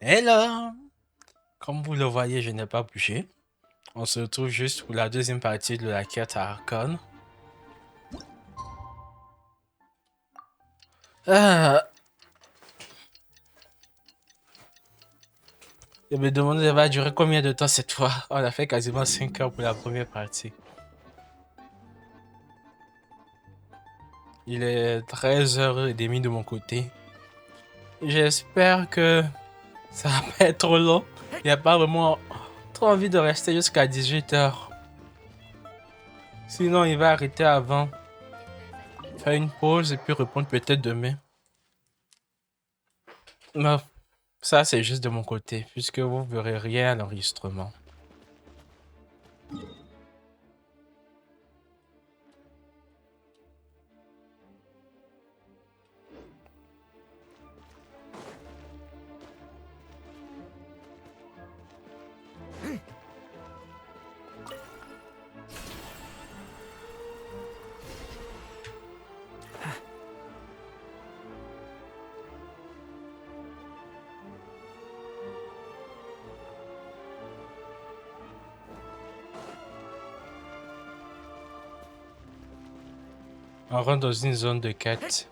Et là, comme vous le voyez, je n'ai pas bougé. On se retrouve juste pour la deuxième partie de la quête à Archon. Je me demande, ça va durer combien de temps cette fois? On a fait quasiment 5 heures pour la première partie. Il est 13h30 de mon côté. J'espère que ça va pas être trop long. Il n'y a pas vraiment trop envie de rester jusqu'à 18h. Sinon, il va arrêter avant. Faire une pause et puis répondre peut-être demain. Non, ça c'est juste de mon côté, puisque vous verrez rien à l'enregistrement. On rentre dans une zone de quête.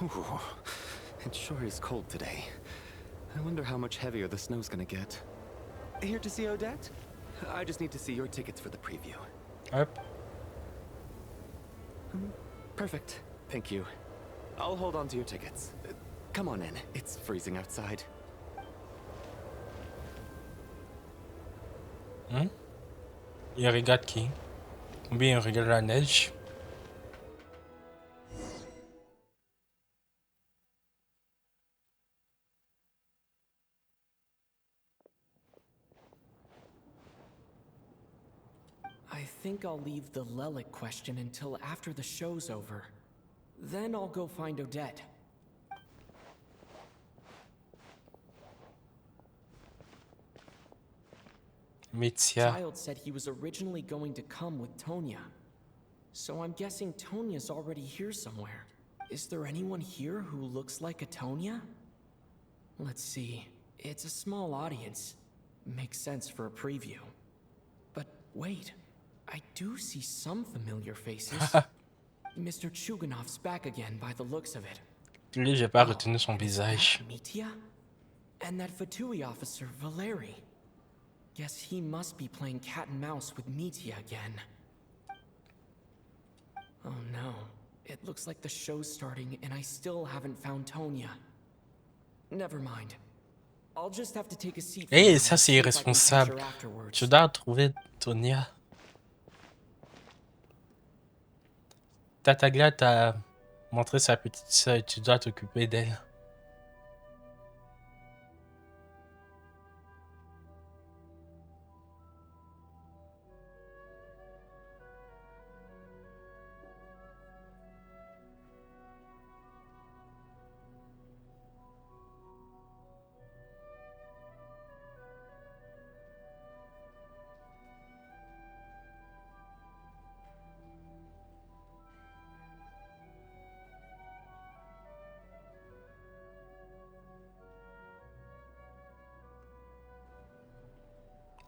Ooh, it sure is cold today. I wonder how much heavier the snow's gonna get. Here to see Odette? I just need to see your tickets for the preview. Hop. Perfect. Thank you. I'll hold on to your tickets. Come on in. It's freezing outside. Il regarde qui? Ou bien il regarde la neige? I think I'll leave the Lelic question until after the show's over. Then I'll go find Odette. Mitya. Child said he was originally going to come with Tonya. So I'm guessing Tonya's already here somewhere. Is there anyone here who looks like a Tonya? Let's see. It's a small audience. Makes sense for a preview. But wait, I do see some familiar faces. Mr. Chugunov's back again by the looks of it. Lui, j'ai pas retenu son visage. Mitya? And that Fatui officer, Valeri. Guess he must be playing cat and mouse with Mitya again. Oh no. It looks like the show's starting and I still haven't found Tonya. Never mind. I'll just have to take a seat. Hey, ça c'est irresponsable. Tu dois trouver Tonya. Tatagla t'a montré sa petite sœur et tu dois t'occuper d'elle.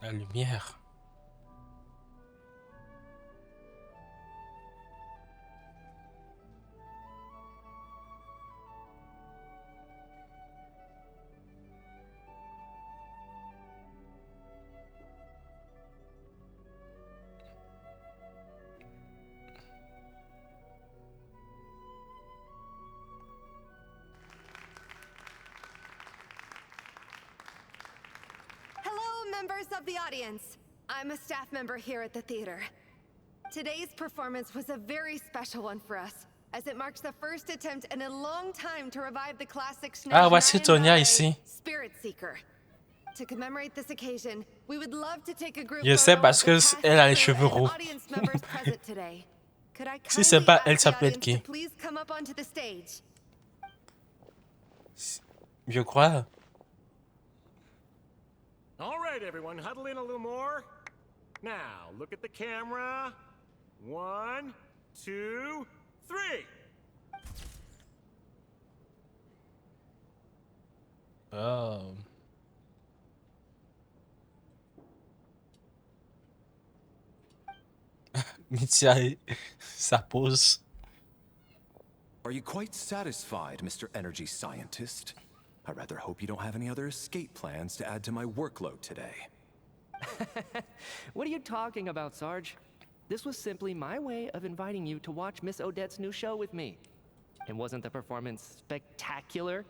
La lumière. Members of the audience, I'm a staff member here at the theater. Today's performance was a very special one for us, as it marks the first attempt in a long time to revive the classic Ah, voici SNEZHNAYA Tonya ici. Spirit Seeker. To commemorate this occasion, we would love to take a group Je sais photo parce of que the cast, elle a les crew, cheveux and roux. audience members present today. Could I Si c'est kindly pas ask elle, ça the peut être audience qui? to please come up onto the stage? Je crois. All right, everyone, huddle in a little more. Now, look at the camera. 1, 2, 3. Oh. Mitya, ça pose. Are you quite satisfied, Mr. Energy Scientist? I rather hope you don't have any other escape plans to add to my workload today. What are you talking about, Sarge? This was simply my way of inviting you to watch Miss Odette's new show with me. And wasn't the performance spectacular?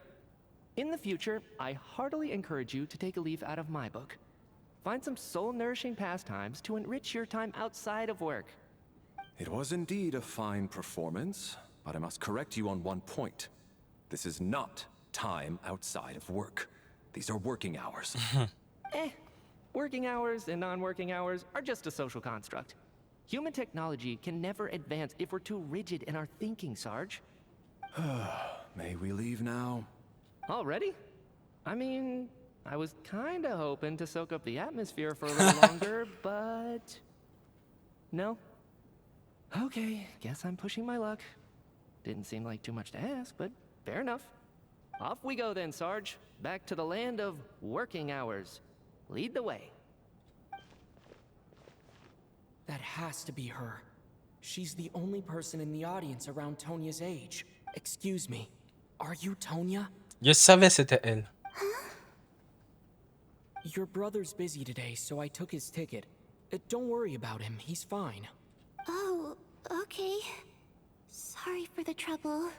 In the future, I heartily encourage you to take a leaf out of my book. Find some soul-nourishing pastimes to enrich your time outside of work. It was indeed a fine performance, but I must correct you on one point. This is not time outside of work. These are working hours. Working hours and non-working hours are just a social construct. Human technology can never advance if we're too rigid in our thinking, Sarge. May we leave now? Already? I mean, I was kinda hoping to soak up the atmosphere for a little longer, but... No? Okay, guess I'm pushing my luck. Didn't seem like too much to ask, but fair enough. Off we go then, Sarge. Back to the land of working hours. Lead the way. That has to be her. She's the only person in the audience around Tonya's age. Excuse me, are you Tonya? Je savais c'était elle. Your brother's busy today, so I took his ticket. Don't worry about him, he's fine. Oh, okay. Sorry for the trouble.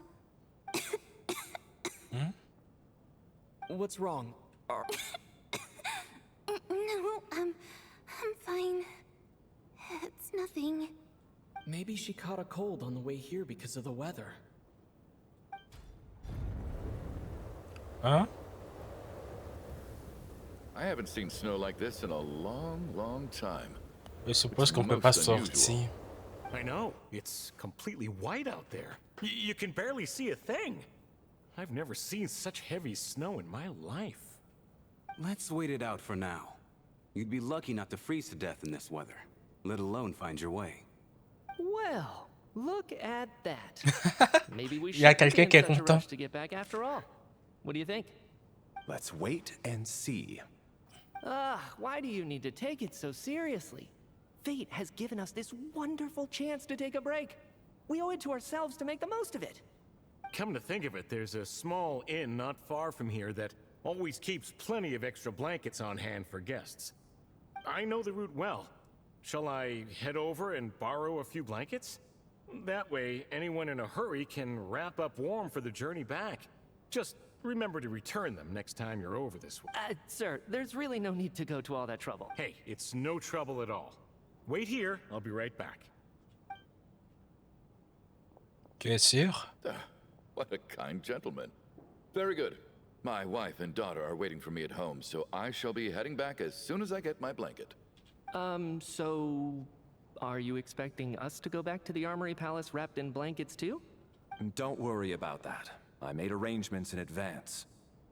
What's wrong? No, I'm fine. It's nothing. Maybe she caught a cold on the way here because of the weather. Hein? I haven't seen snow like this in a long, long time. Je suppose qu'on peut pas Most unusual. sortir. I know. It's completely white out there. You can barely see a thing. I've never seen such heavy snow in my life. Let's wait it out for now. You'd be lucky not to freeze to death in this weather, let alone find your way. Well, look at that. Maybe we Il y a should be quelqu'un qui in est such a content. rush to get back after all. What do you think? Let's wait and see. Why do you need to take it so seriously? Fate has given us this wonderful chance to take a break. We owe it to ourselves to make the most of it. Come to think of it, there's a small inn not far from here that always keeps plenty of extra blankets on hand for guests. I know the route well. Shall I head over and borrow a few blankets? That way, anyone in a hurry can wrap up warm for the journey back. Just remember to return them next time you're over this way. Sir, there's really no need to go to all that trouble. Hey, it's no trouble at all. Wait here, I'll be right back. Tu es sûr? What a kind gentleman. Very good. My wife and daughter are waiting for me at home, so I shall be heading back as soon as I get my blanket. So... Are you expecting us to go back to the Armory Palace wrapped in blankets too? Don't worry about that. I made arrangements in advance.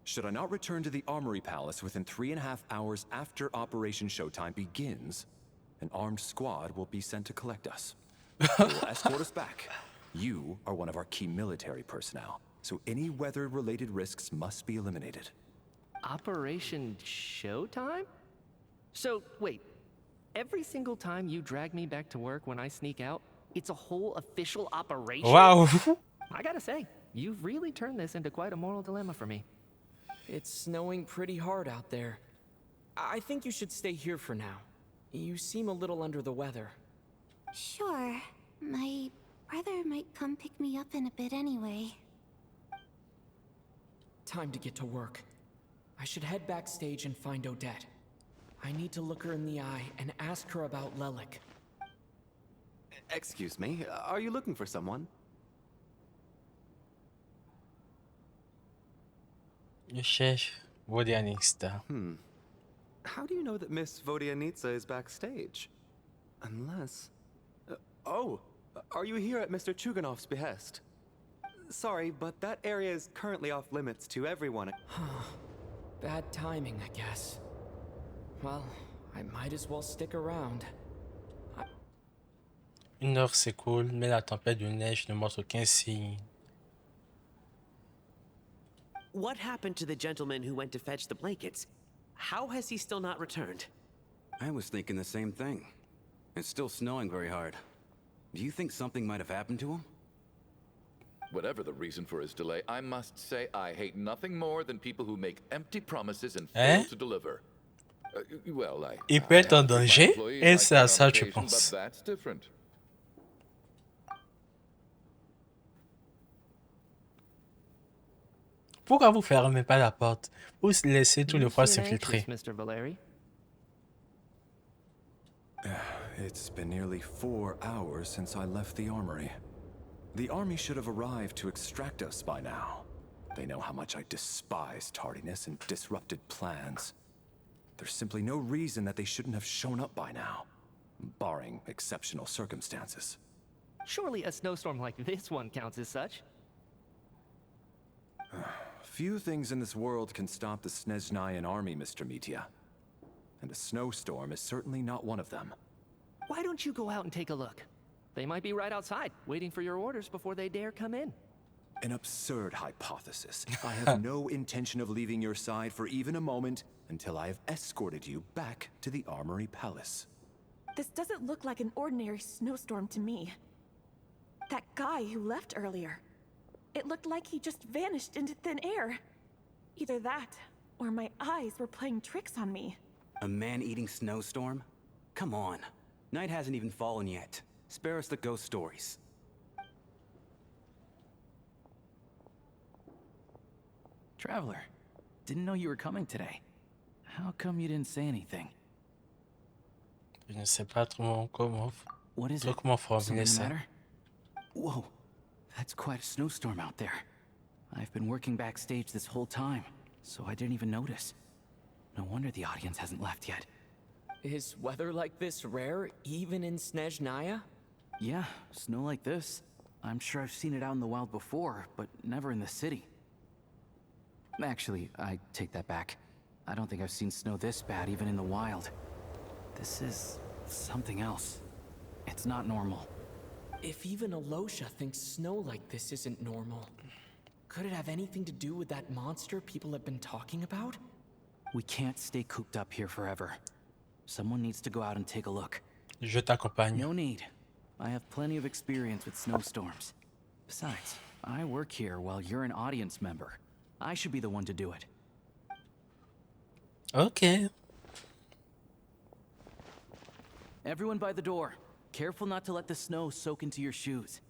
Should I not return to the Armory Palace within 3.5 hours after Operation Showtime begins, an armed squad will be sent to collect us. They will escort us back. You are one of our key military personnel, so any weather-related risks must be eliminated. Operation Showtime? So, wait. Every single time you drag me back to work when I sneak out, it's a whole official operation? Wow! I gotta say, you've really turned this into quite a moral dilemma for me. It's snowing pretty hard out there. I think you should stay here for now. You seem a little under the weather. Sure. My brother might come pick me up in a bit anyway. Time to get to work. I should head backstage and find Odette. I need to look her in the eye and ask her about Lelik. Excuse me, are you looking for someone? Je cherche Vodianista. How do you know that Miss Vodianitsa is backstage? Unless... oh! Are you here at Mr. Chugunov's behest? Sorry, but that area is currently off limits to everyone. Bad timing, I guess. Well, I might as well stick around. Une heure s'écoule, mais la tempête de neige ne montre aucun signe. What happened to the gentleman who went to fetch the blankets? How has he still not returned? I was thinking the same thing. It's still snowing very hard. Do you think something might have happened to him? Whatever the reason for his delay, I must say I hate nothing more than people who make empty promises and fail to deliver. Well, Il peut être en danger, et c'est à ça que je pense. But that's different. Pourquoi vous fermez pas la porte? Vous laissez tout le froid s'infiltrer. Mr. Valeri? It's been nearly 4 hours since I left the armory. The army should have arrived to extract us by now. They know how much I despise tardiness and disrupted plans. There's simply no reason that they shouldn't have shown up by now, barring exceptional circumstances. Surely a snowstorm like this one counts as such. Few things in this world can stop the SNEZHNAYA army, Mr. Mitya. And a snowstorm is certainly not one of them. Why don't you go out and take a look? They might be right outside, waiting for your orders before they dare come in. An absurd hypothesis. I have no intention of leaving your side for even a moment until I have escorted you back to the Armory Palace. This doesn't look like an ordinary snowstorm to me. That guy who left earlier. It looked like he just vanished into thin air. Either that, or my eyes were playing tricks on me. A man-eating snowstorm? Come on. Night hasn't even fallen yet. Spare us the ghost stories. Traveler, didn't know you were coming today. How come you didn't say anything? Je ne sais pas trop comment formuler Something the ça. matter? Whoa, that's quite a snowstorm out there. I've been working backstage this whole time, so I didn't even notice. No wonder the audience hasn't left yet. Is weather like this rare, even in SNEZHNAYA? Yeah, snow like this. I'm sure I've seen it out in the wild before, but never in the city. Actually, I take that back. I don't think I've seen snow this bad even in the wild. This is something else. It's not normal. If even Alosha thinks snow like this isn't normal, could it have anything to do with that monster people have been talking about? We can't stay cooped up here forever. Someone needs to go out and take a look. Je t'accompagne. No need. I have plenty of experience with snowstorms. Besides, I work here while you're an audience member. I should be the one to do it. Okay. Everyone by the door. Careful not to let the snow soak into your shoes.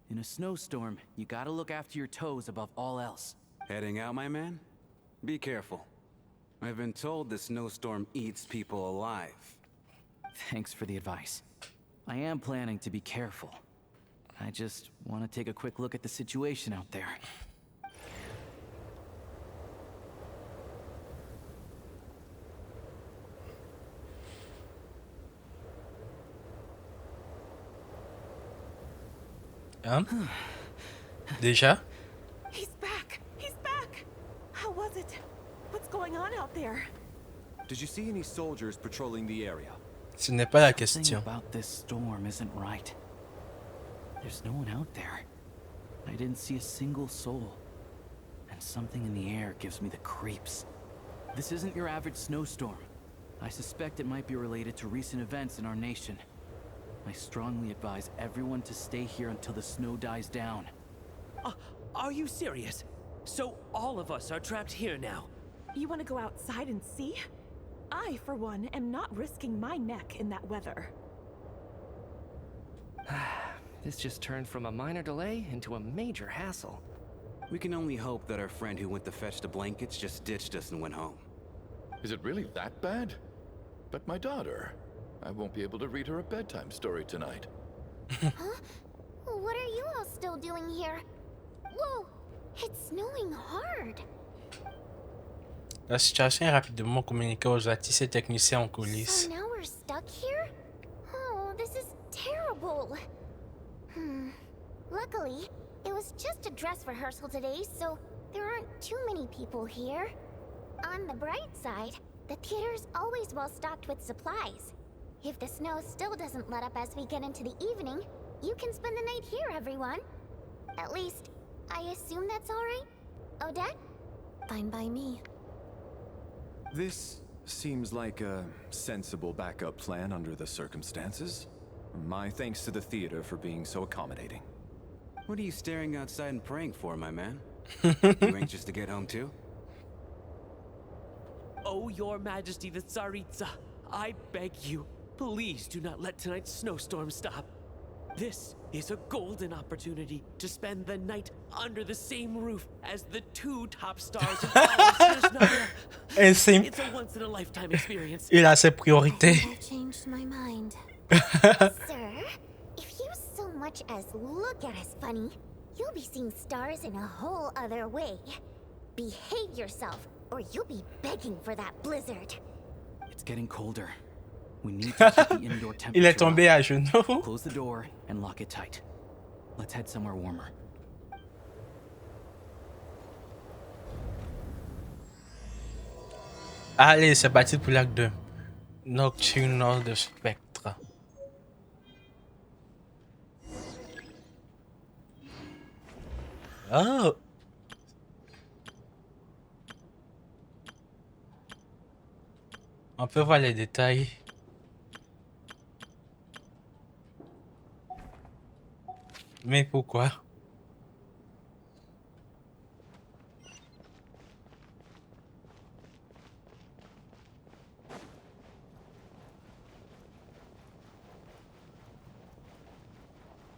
In a snowstorm, you gotta look after your toes above all else. Heading out, my man? Be careful. I've been told the snowstorm eats people alive. Thanks for the advice. I am planning to be careful. I just want to take a quick look at the situation out there. Déjà? He's back! He's back! How was it? What's going on out there? Did you see any soldiers patrolling the area? Ce n'est pas la Something question. about this storm isn't right. There's no one out there. I didn't see a single soul. And something in the air gives me the creeps. This isn't your average snowstorm. I suspect it might be related to recent events in our nation. I strongly advise everyone to stay here until the snow dies down. Are you serious? So all of us are trapped here now? You want to go outside and see? I, for one, am not risking my neck in that weather. This just turned from a minor delay into a major hassle. We can only hope that our friend who went to fetch the blankets just ditched us and went home. Is it really that bad? But my daughter, I won't be able to read her a bedtime story tonight. Huh? What are you all still doing here? Whoa! It's snowing hard. La situation est rapidement communiquée aux artistes et techniciens en So coulisses. now we're stuck here? Oh, this is terrible. Luckily, it was just a dress rehearsal today, so there aren't too many people here. On the bright side, the theater's always well stocked with supplies. If the snow still doesn't let up as we get into the evening, you can spend the night here, everyone. At least, I assume that's alright? Odette? Fine by me. This seems like a sensible backup plan under the circumstances. My thanks to the theater for being so accommodating. What are you staring outside and praying for, my man? You anxious to get home too? Oh, Your Majesty the Tsaritsa, I beg you, please do not let tonight's snowstorm stop. This is a golden opportunity to spend the night under the same roof as the two top stars of all of SNEZHNAYA. It's a once-in-a-lifetime experience. Il a ses priorités. I changed my mind. Sir, if you so much as look at us funny, you'll be seeing stars in a whole other way. Behave yourself, or you'll be begging for that blizzard. It's getting colder. We need to keep the indoor temperature Il est tombé up. à genoux. Close the door and lock it tight. Let's head somewhere warmer. Allez, c'est parti pour l'acte 2. Nocturne de spectre. Oh! On peut voir les détails. Mais pourquoi?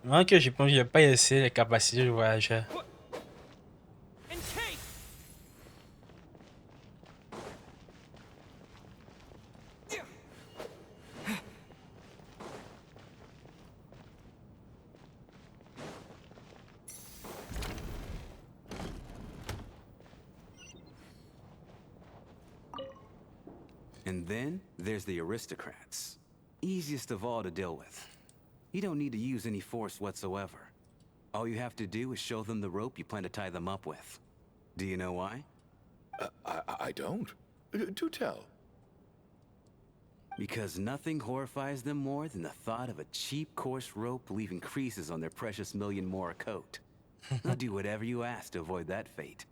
Moi que j'y pense, je n'ai pas essayé les capacités du voyageur. And then there's the aristocrats. Easiest of all to deal with. You don't need to use any force whatsoever. All you have to do is show them the rope you plan to tie them up with. Do you know why? I don't. Do tell. Because nothing horrifies them more than the thought of a cheap, coarse rope leaving creases on their precious million more coat. They'll do whatever you ask to avoid that fate.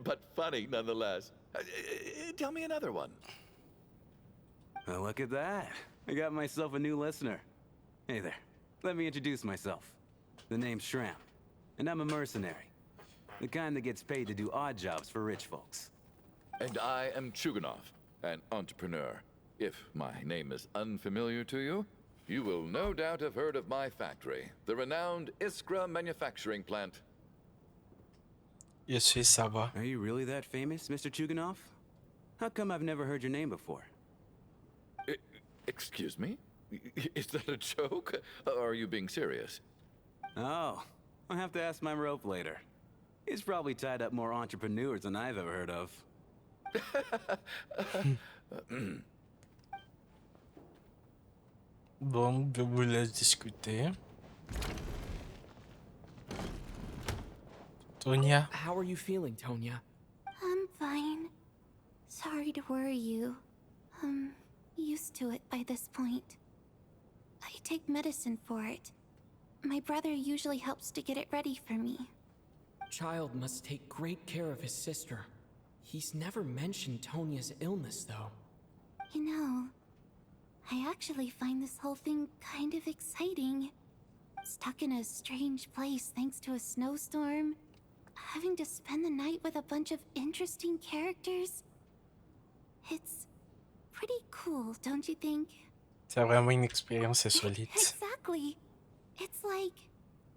But funny nonetheless. Tell me another one. Well, look at that. I got myself a new listener. Hey there. Let me introduce myself. The name's Shramm, and I'm a mercenary. The kind that gets paid to do odd jobs for rich folks. And I am Chugunov, an entrepreneur. If my name is unfamiliar to you, you will no doubt have heard of my factory, the renowned Iskra manufacturing plant. Je suis savoir. Are you really that famous, Mr. Chugunov? How come I've never heard your name before? Excuse me? Is that a joke? Or are you being serious? Oh, I'll have to ask my rope later. He's probably tied up more entrepreneurs than I've ever heard of. Donc, je vous laisse discuter. Tonya. How are you feeling, Tonya? I'm fine. Sorry to worry you. I'm used to it by this point. I take medicine for it. My brother usually helps to get it ready for me. Child must take great care of his sister. He's never mentioned Tonya's illness, though. You know, I actually find this whole thing kind of exciting. Stuck in a strange place thanks to a snowstorm. Having to spend the night with a bunch of interesting characters. It's pretty cool, don't you think? C'est vraiment une expérience insolite. Exactly. It's like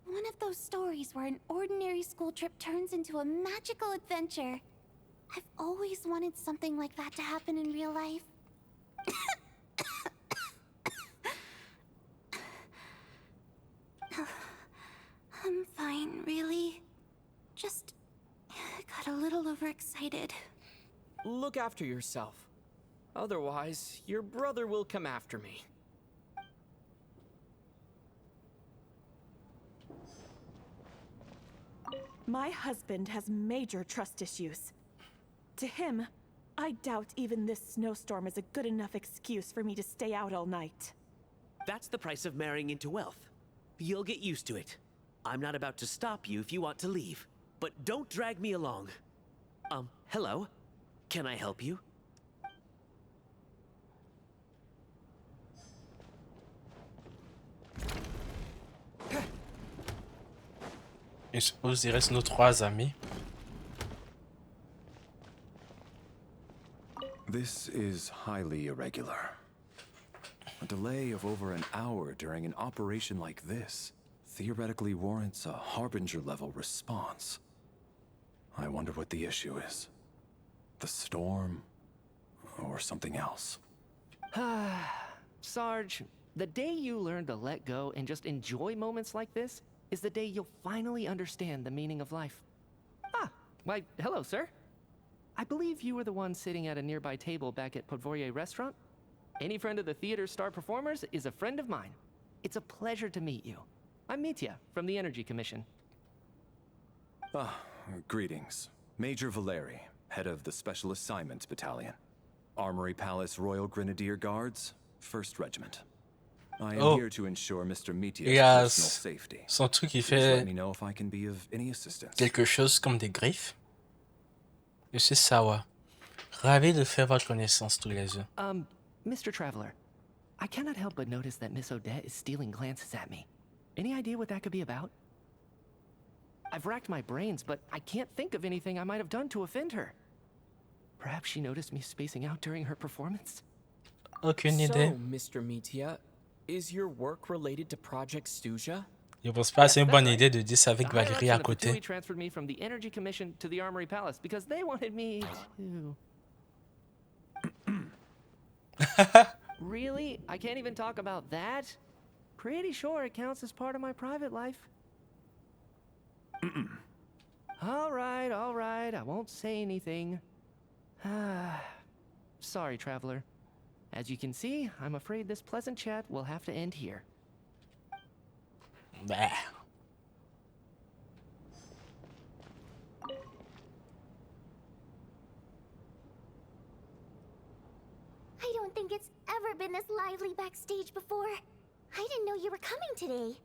one of those stories where an ordinary school trip turns into a magical adventure. I've always wanted something like that to happen in real life. I'm fine, really. Just got a little overexcited. Look after yourself. Otherwise, your brother will come after me. My husband has major trust issues. To him, I doubt even this snowstorm is a good enough excuse for me to stay out all night. That's the price of marrying into wealth. You'll get used to it. I'm not about to stop you if you want to leave. But don't drag me along. Hello? Can I help you? Je suppose qu'il reste nos 3 amis. This is highly irregular. A delay of over an hour during an operation like this theoretically warrants a Harbinger-level response. I wonder what the issue is. The storm, or something else. Sarge, the day you learn to let go and just enjoy moments like this is the day you'll finally understand the meaning of life. Ah, why, hello, sir. I believe you were the one sitting at a nearby table back at Podvorye restaurant. Any friend of the theater's star performers is a friend of mine. It's a pleasure to meet you. I'm Mitya from the Energy Commission. Greetings. Major Valeri, head of the Special Assignments Battalion. Armory Palace Royal Grenadier Guards, 1st Regiment. I am here to ensure Mr. Mitya's personal safety. Son truc qui Please fait let me know if I can be of any assistance. quelque chose comme des griffes. Je suis Sawa. Ravi de faire votre connaissance tous les deux. Mr. Traveler, I cannot help but notice that Miss Odette is stealing glances at me. Any idea what that could be about? I've racked my brains, but I can't think of anything I might have done to offend her. Perhaps she noticed me spacing out during her performance? Aucune idée. So, Mr. Mitya, is your work related to Project Stuzha? Je pense pas c'est une bonne idée de dire ça avec The higher Valérie à ups in the côté. Ptashka transferred me from the Energy Commission to the Armory Palace because they wanted me to... Really? I can't even talk about that? Pretty sure it counts as part of my private life. All right, I won't say anything. Sorry, Traveler. As you can see, I'm afraid this pleasant chat will have to end here. Bah. I don't think it's ever been this lively backstage before. I didn't know you were coming today.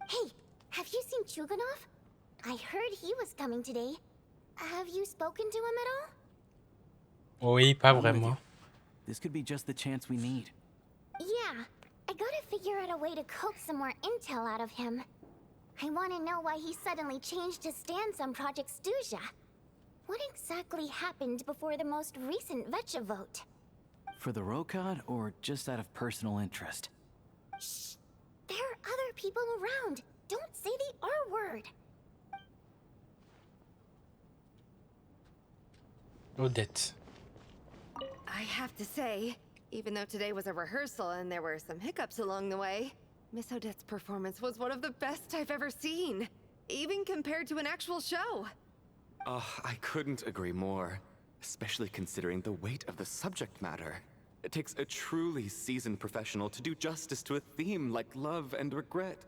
Hey, have you seen Chugunov? I heard he was coming today. Have you spoken to him at all? Oui, pas vraiment. This could be just the chance we need. Yeah, I gotta figure out a way to coax some more intel out of him. I want to know why he suddenly changed his stance on Project Stuzha. What exactly happened before the most recent Vetcha vote? For the Rokad, or just out of personal interest? Shh! There are other people around. Don't say the R word. Odette. I have to say, even though today was a rehearsal and there were some hiccups along the way, Miss Odette's performance was one of the best I've ever seen, even compared to an actual show. I couldn't agree more, especially considering the weight of the subject matter. It takes a truly seasoned professional to do justice to a theme like love and regret.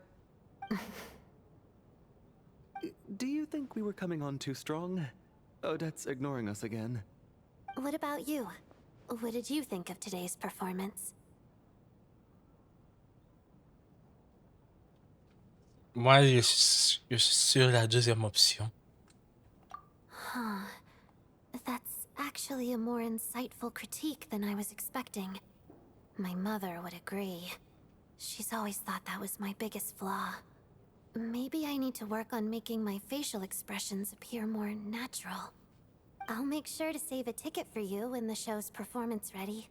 Do you think we were coming on too strong? Odette's ignoring us again. What about you? What did you think of today's performance? Moi, je suis sur la deuxième option. Huh. That's actually a more insightful critique than I was expecting. My mother would agree. She's always thought that was my biggest flaw. Maybe I need to work on making my facial expressions appear more natural. I'll make sure to save a ticket for you when the show's performance ready.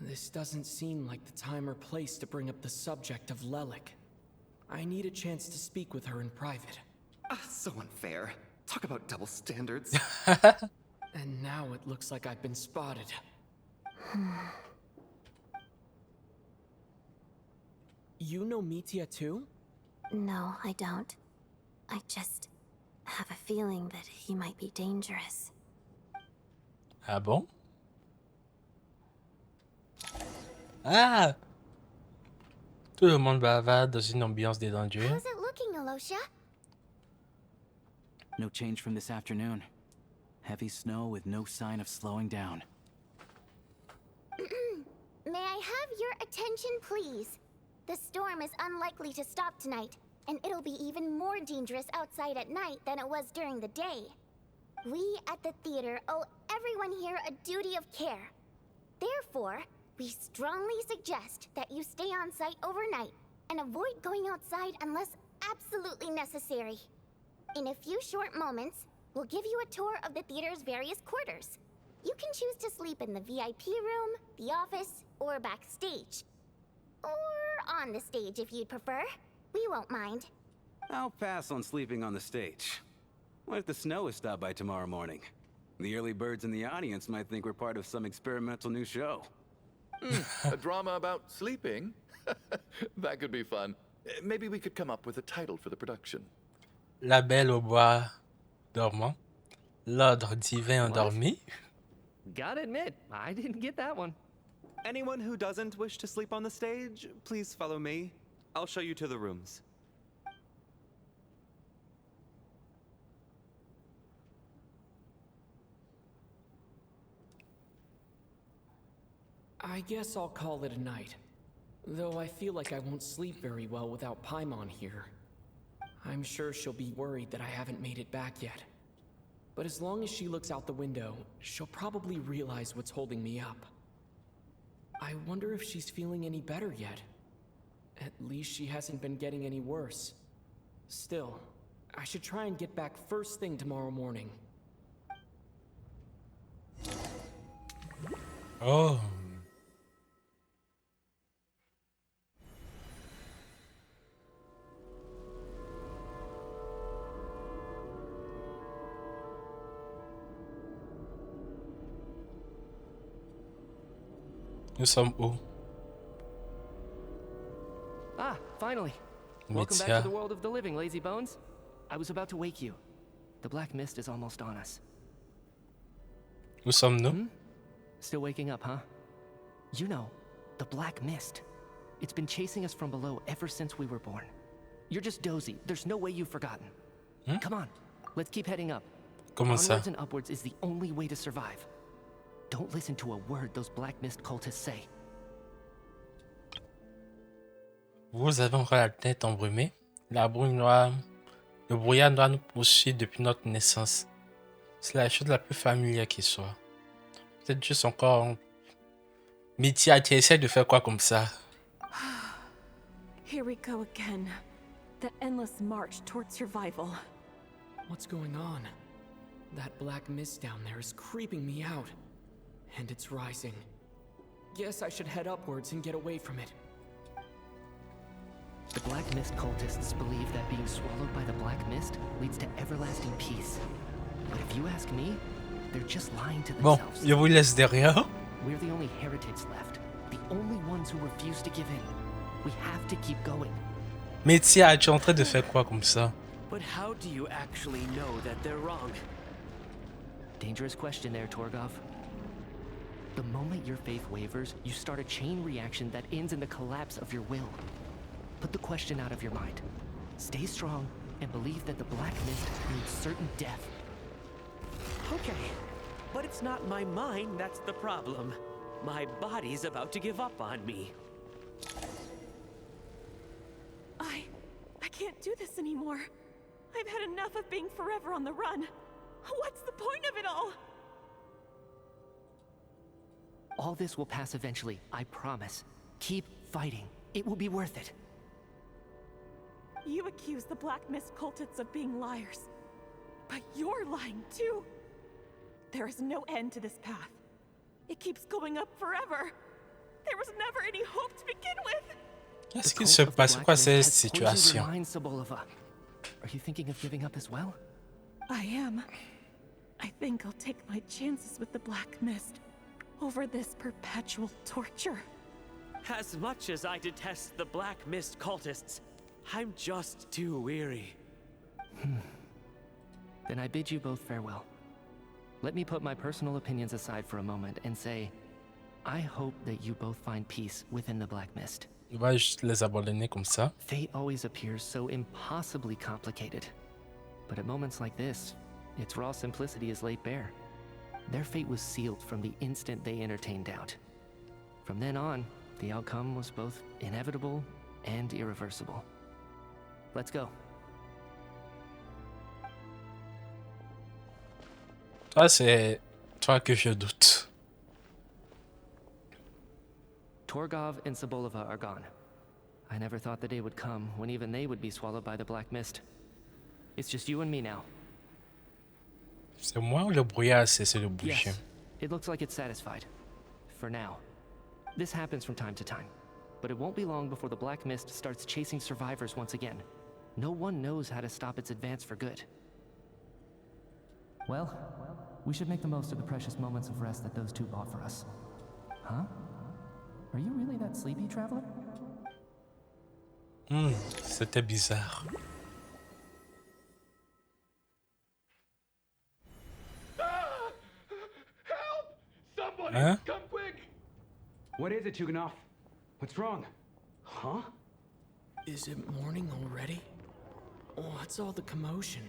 This doesn't seem like the time or place to bring up the subject of Lelik. I need a chance to speak with her in private. So unfair. Talk about double standards. And now it looks like I've been spotted. You know Mitya too? No, I don't. I just have a feeling that he might be dangerous. Ah bon? Ah! Tout le monde bavarde dans une ambiance détendue. How's it looking, Alosia? No change from this afternoon. Heavy snow with no sign of slowing down. May I have your attention, please? The storm is unlikely to stop tonight, and it'll be even more dangerous outside at night than it was during the day. We at the theater owe everyone here a duty of care. Therefore, we strongly suggest that you stay on site overnight and avoid going outside unless absolutely necessary. In a few short moments, we'll give you a tour of the theater's various quarters. You can choose to sleep in the VIP room, the office, or backstage. Or on the stage if you'd prefer. We won't mind. I'll pass on sleeping on the stage. What if the snow is stopped by tomorrow morning? The early birds in the audience might think we're part of some experimental new show. A drama about sleeping? That could be fun. Maybe we could come up with a title for the production. La Belle au bois dormant. L'ordre divin endormi. Gotta admit, I didn't get that one. Anyone who doesn't wish to sleep on the stage, please follow me. I'll show you to the rooms. I guess I'll call it a night. Though I feel like I won't sleep very well without Paimon here. I'm sure she'll be worried that I haven't made it back yet. But as long as she looks out the window, she'll probably realize what's holding me up. I wonder if she's feeling any better yet. At least she hasn't been getting any worse. Still, I should try and get back first thing tomorrow morning. Oh. Nous sommes où? Ah, finally. Welcome back to the world of the living, lazy bones. I was about to wake you. The black mist is almost on us. Où sommes-nous? Still waking up, huh? You know, the black mist. It's been chasing us from below ever since we were born. You're just dozy. There's no way you've forgotten. Come on, let's keep heading up. Comment ça? Onwards and upwards is the only way to survive. Don't listen to a word those black mist cultists say. Vous avez encore la tête embrumée. La brume noire, le brouillard noir nous poursuit depuis notre naissance. C'est la chose la plus familière qui soit. Peut-être juste encore. Mitya, tu essaies de faire quoi comme ça? Here we go again. The endless march toward survival. What's going on? That black mist down there is creeping me out. And it's rising. Guess I should head upwards and get away from it. The black mist cultists believe that being swallowed by the black mist leads to everlasting peace. But if you ask me, they're just lying to Bon, themselves. je vous laisse derrière. We're the only heretics left. The only ones who refuse to give in. We have to keep going. Mitya, tu es en train de faire quoi comme ça? But how do you actually know that they're wrong? Dangerous question there, Torgov. The moment your faith wavers, you start a chain reaction that ends in the collapse of your will. Put the question out of your mind. Stay strong and believe that the black mist means certain death. Okay, but it's not my mind that's the problem. My body's about to give up on me. I can't do this anymore. I've had enough of being forever on the run. What's the point of it all? All this will pass eventually, I promise. Keep fighting. It will be worth it. You accuse the Black Mist cultists of being liars. But you're lying too. There is no end to this path. It keeps going up forever. There was never any hope to begin with. Qu'est-ce qui se passe? Quoi cette situation? Are you thinking of giving up as well? I am. I think I'll take my chances with the Black Mist over this perpetual torture. As much as I detest the Black Mist cultists, I'm just too weary. Then I bid you both farewell. Let me put my personal opinions aside for a moment and say, I hope that you both find peace within the Black Mist. Il va juste les abandonner comme ça. Fate always appears so impossibly complicated. But at moments like this, its raw simplicity is laid bare. Their fate was sealed from the instant they entertained doubt. From then on, the outcome was both inevitable and irreversible. Let's go. Toi, c'est toi que je doute. Torgov and Sobolova are gone. I never thought the day would come when even they would be swallowed by the Black Mist. It's just you and me now. C'est moi ou le brouillard a cessé de bouger? Yes, it looks like it's satisfied. For now. This happens from time to time. But it won't be long before the Black Mist starts chasing survivors once again. No one knows how to stop its advance for good. Well, we should make the most of the precious moments of rest that those two bought for us. Huh? Are you really that sleepy, traveler? C'était bizarre. Help! Somebody, Hein? come quick! What is it, Chugunov? What's wrong? Huh? Is it morning already? What's all the commotion?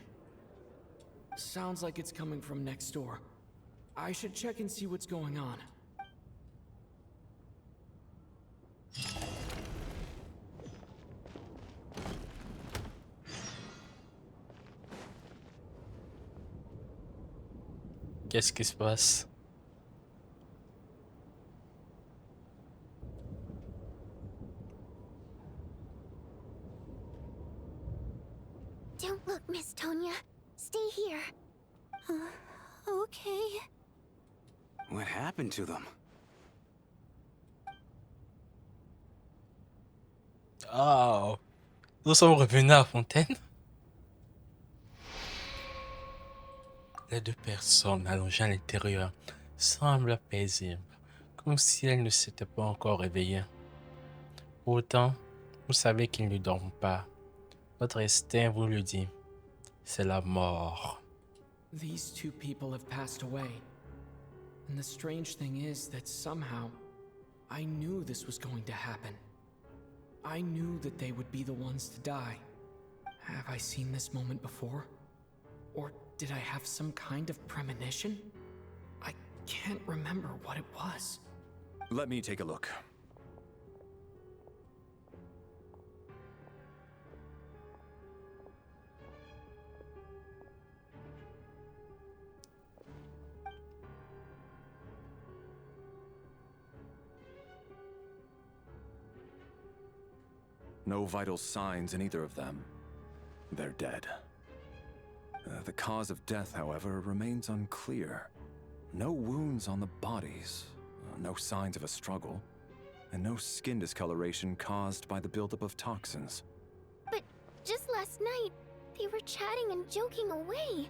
Sounds like it's coming from next door. I should check and see what's going on. Qu'est-ce qui se passe? Don't look, Miss Tonya. Stay here. Okay. What happened to them? Oh, nous sommes revenus à la fontaine. Les deux personnes allongées à l'intérieur semblent paisibles, comme si elles ne s'étaient pas encore réveillées. Pourtant, vous savez qu'ils ne dorment pas. Votre instinct vous le dit. C'est la mort. These two people have passed away. And the strange thing is that somehow, I knew this was going to happen. I knew that they would be the ones to die. Have I seen this moment before? Or did I have some kind of premonition? I can't remember what it was. Let me take a look. No vital signs in either of them. They're dead. The cause of death, however, remains unclear. No wounds on the bodies, no signs of a struggle, and no skin discoloration caused by the buildup of toxins. But just last night, they were chatting and joking away.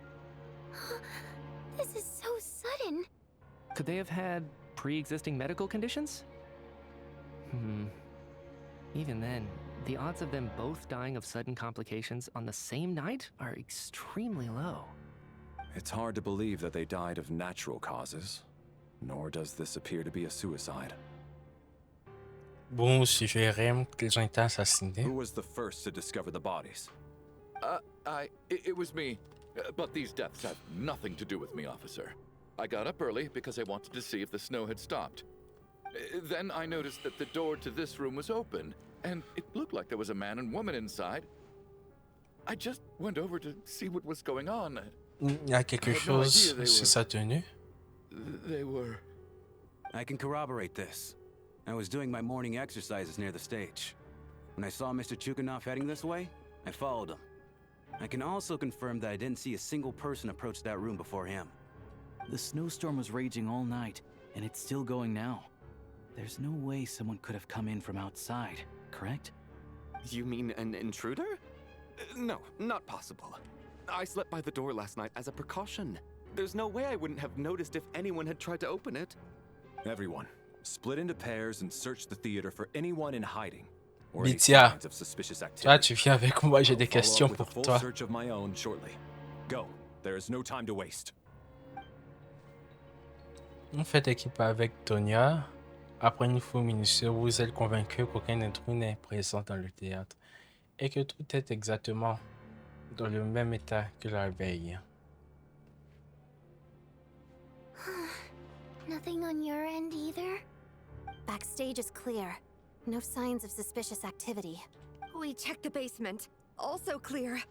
This is so sudden. Could they have had pre-existing medical conditions? Even then, the odds of them both dying of sudden complications on the same night are extremely low. It's hard to believe that they died of natural causes, nor does this appear to be a suicide. Bon, suggérez qu'ils ont été assassinés. Who was the first to discover the bodies? It was me. But these deaths have nothing to do with me, officer. I got up early because I wanted to see if the snow had stopped. Then I noticed that the door to this room was open, and it looked like there was a man and woman inside. I just went over to see what was going on. Il y a quelque chose sur sa tenue. They were... I can corroborate this. I was doing my morning exercises near the stage. When I saw Mr. Chugunov heading this way, I followed him. I can also confirm that I didn't see a single person approach that room before him. The snowstorm was raging all night, and it's still going now. There's no way someone could have come in from outside, correct? You mean an intruder? No, not possible. I slept by the door last night as a precaution. There's no way I wouldn't have noticed if anyone had tried to open it. Everyone, split into pairs and search the theater for anyone in hiding or any Bithia, signs of suspicious toi activity. tu viens avec moi, j'ai des I'll follow questions up with a pour full toi. search of my own shortly. Go. There is no time to waste. Vous faites équipe avec Tonya. Après une fouille minutieuse, vous êtes convaincu qu'aucun intrus n'est présent dans le théâtre et que tout est exactement dans le même état que la veille. Nothing on your end either? Backstage is clear. No signs of suspicious activity. We checked the basement. Also clear.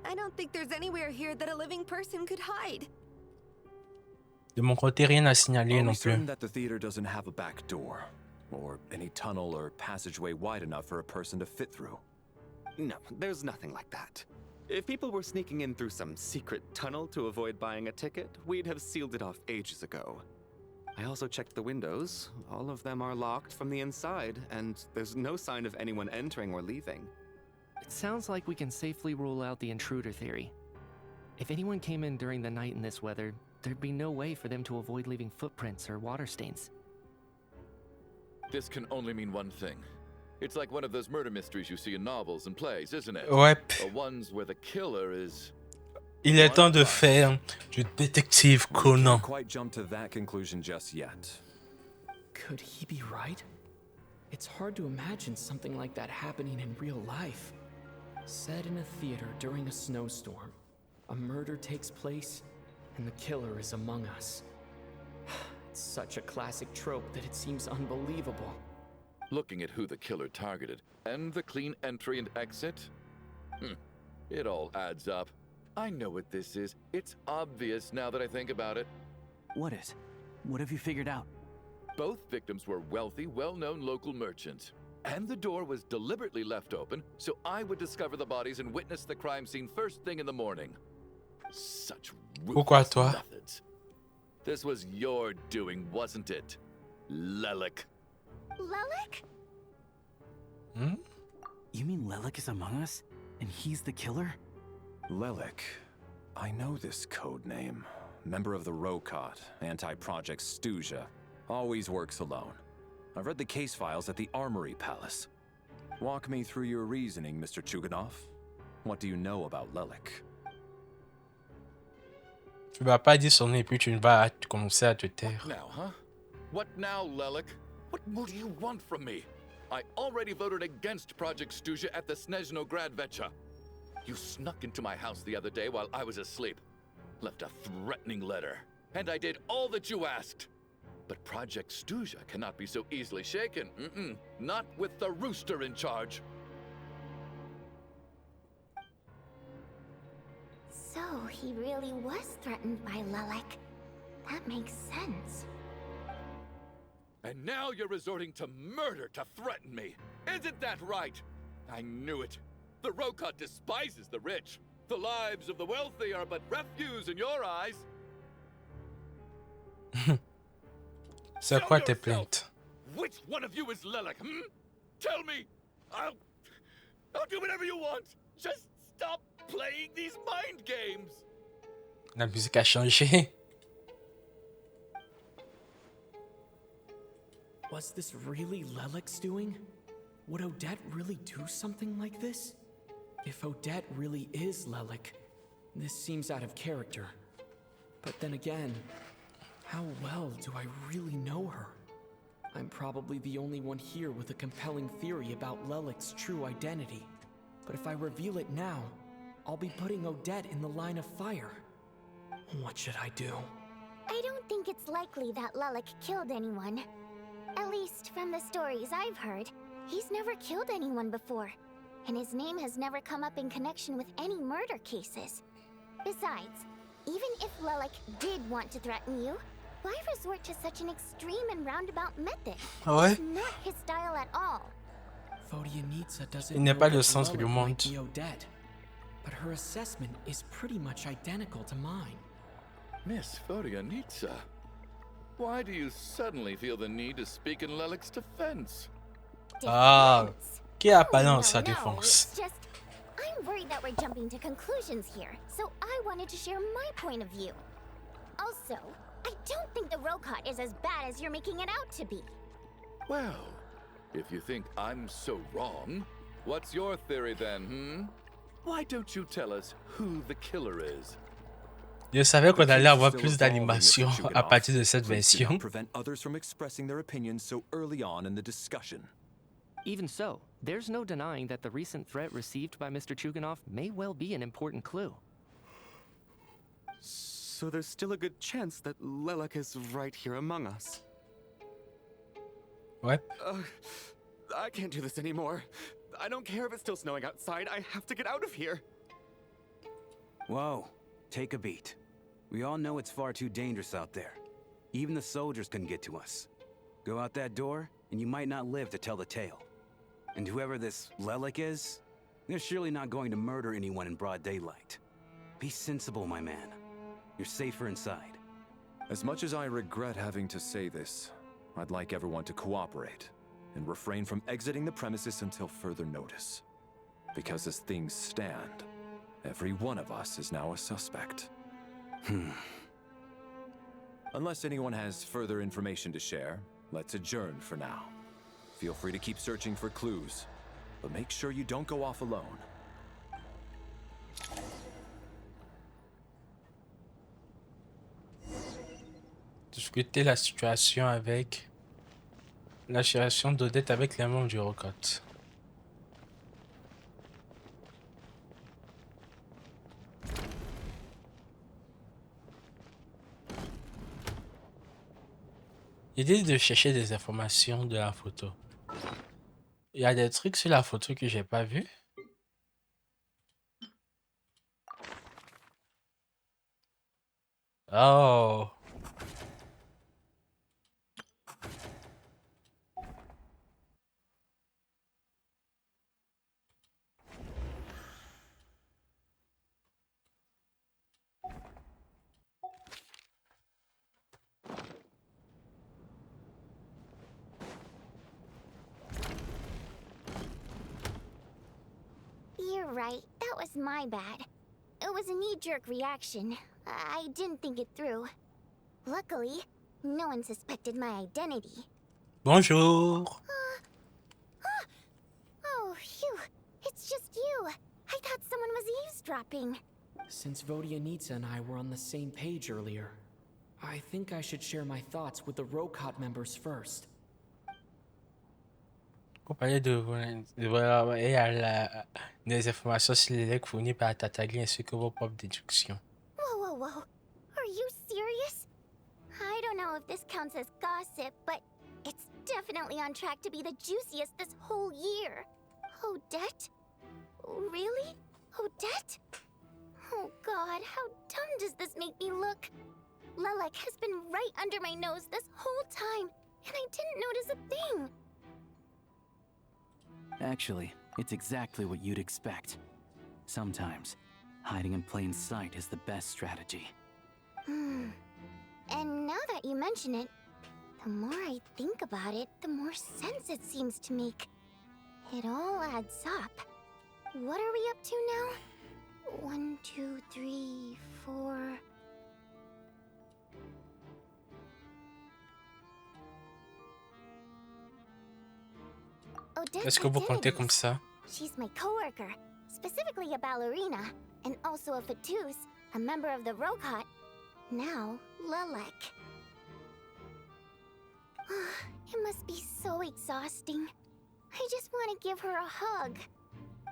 I don't think there's anywhere here that a living person could hide. De mon côté, rien à signaler Are non we certain plus. that the theater doesn't have a back door? Or any tunnel or passageway wide enough for a person to fit through? No, there's nothing like that. If people were sneaking in through some secret tunnel to avoid buying a ticket, we'd have sealed it off ages ago. I also checked the windows. All of them are locked from the inside, and there's no sign of anyone entering or leaving. It sounds like we can safely rule out the intruder theory. If anyone came in during the night in this weather, there'd be no way for them to avoid leaving footprints or water stains. This can only mean one thing. It's like one of those murder mysteries you see in novels and plays, isn't it? Ouais. The ones where the killer is... Il est temps de faire du détective Conan. Can't quite jump to that conclusion just yet. Could he be right? It's hard to imagine something like that happening in real life. Set in a theater during a snowstorm, a murder takes place, and the killer is among us. It's such a classic trope that it seems unbelievable. Looking at who the killer targeted, and the clean entry and exit? It all adds up. I know what this is. It's obvious now that I think about it. What is? What have you figured out? Both victims were wealthy, well-known local merchants. And the door was deliberately left open, so I would discover the bodies and witness the crime scene first thing in the morning. Such Pourquoi ruthless toi? methods. This was your doing, wasn't it? Lelik. Lelik? Hmm? You mean Lelik is among us? And he's the killer? Lelik. I know this code name. Member of the Rokot, anti-Project SNEZHNAYA. Always works alone. I've read the case files at the Armory Palace. Walk me through your reasoning, Mr. Chugunov. What do you know about Lelik? Tu vas pas dire son nom et puis tu vas commencer à te taire. Now, huh? What now, Lelik? What more do you want from me? I already voted against Project SNEZHNAYA at the SNEZHNAYA Vecha. You snuck into my house the other day while I was asleep. Left a threatening letter. And I did all that you asked. But Project SNEZHNAYA cannot be so easily shaken. Not with the rooster in charge. So he really was threatened by Lelik. That makes sense. And now you're resorting to murder to threaten me. Isn't that right? I knew it. The Rokot despises the rich. The lives of the wealthy are but refuse in your eyes. C'est quoi tes plaintes? Which one of you is Lelik, Tell me! I'll do whatever you want! Just stop playing these mind games! La musique a changé. Was this really Lelik's doing? Would Odette really do something like this? If Odette really is Lelik, this seems out of character. But then again, how well do I really know her? I'm probably the only one here with a compelling theory about Lelik's true identity. But if I reveal it now, I'll be putting Odette in the line of fire. What should I do? I don't think it's likely that Lelik killed anyone. At least from the stories I've heard, he's never killed anyone before. And his name has never come up in connection with any murder cases. Besides, even if Lelik did want to threaten you, why resort to such an extreme and roundabout method? Ouais. It's not his style at all. Vodyanitsa doesn't Il n'est know pas that le centre du Lelik monde. might be Odette, but her assessment is pretty much identical to mine. Miss Vodyanitsa, why do you suddenly feel the need to speak in Lelik's defense? Ah, qui a parlé en No, sa no, défense? it's just, I'm worried that we're jumping to conclusions here, so I wanted to share my point of view. Also, I don't think the Rokot is as bad as you're making it out to be. Well, if you think I'm so wrong, what's your theory then, Why don't you tell us who the killer is? Je savais qu'on The allait case is avoir still plus evolving, d'animation Mr. à Chugunov. partir de cette Please do version. not prevent others from expressing their opinions so early on in the discussion. Even so, there's no denying that the recent threat received by Mr. Chugunov may well be an important clue. So there's still a good chance that Lelek is right here among us. Ouais. I can't do this anymore. I don't care if it's still snowing outside. I have to get out of here. Whoa, take a beat. We all know it's far too dangerous out there. Even the soldiers couldn't get to us. Go out that door, and you might not live to tell the tale. And whoever this Lelek is, they're surely not going to murder anyone in broad daylight. Be sensible, my man. You're safer inside. As much as I regret having to say this, I'd like everyone to cooperate and refrain from exiting the premises until further notice. Because as things stand, every one of us is now a suspect. Unless anyone has further information to share, let's adjourn for now. Feel free to keep searching for clues, but make sure you don't go off alone. Discuter la situation d'Odette avec les membres du Rocotte. L'idée de chercher des informations de la photo. Il y a des trucs sur la photo que j'ai pas vu. Oh. You're right, that was my bad. It was a knee-jerk reaction. I didn't think it through. Luckily, no one suspected my identity. Bonjour. Oh, phew. It's just you. I thought someone was eavesdropping. Since Vodyanitsa and I were on the same page earlier, I think I should share my thoughts with the Rokot members first. Compagnie de et des informations sur les legs fournis par Tatali ainsi que vos propres déductions. Whoa. Are you serious? I don't know if this counts as gossip, but it's definitely on track to be the juiciest this whole year. Odette? Really? Odette? Oh god, how dumb does this make me look? Lelek has been right under my nose this whole time, and I didn't notice a thing. Actually, it's exactly what you'd expect. Sometimes, hiding in plain sight is the best strategy. And now that you mention it, the more I think about it, the more sense it seems to make. It all adds up. What are we up to now? 1, 2, 3, 4... Est-ce que vous comptez comme ça? She's my coworker, specifically a ballerina, and also a Fatous, a member of the Rokot. Now, Lelek. It must be so exhausting. I just want to give her a hug.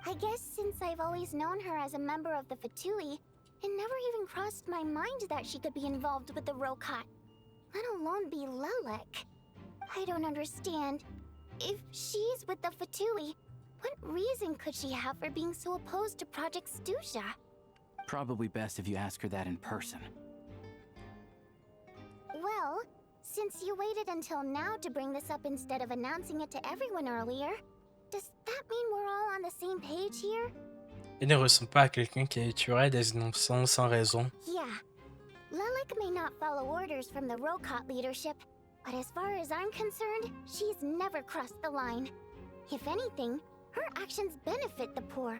I guess since I've always known her as a member of the Fatui, it never even crossed my mind that she could be involved with the Rokot, let alone be Lelek. I don't understand. If she's with the Fatui, what reason could she have for being so opposed to Project Stusha? Probably best if you ask her that in person. Well, since you waited until now to bring this up instead of announcing it to everyone earlier, does that mean we're all on the same page here? Il ne ressemble pas à quelqu'un qui tuerait des innocents sans raison. Yeah. Lelek may not follow orders from the Rokot leadership, but as far as I'm concerned, she's never crossed the line. If anything, her actions benefit the poor.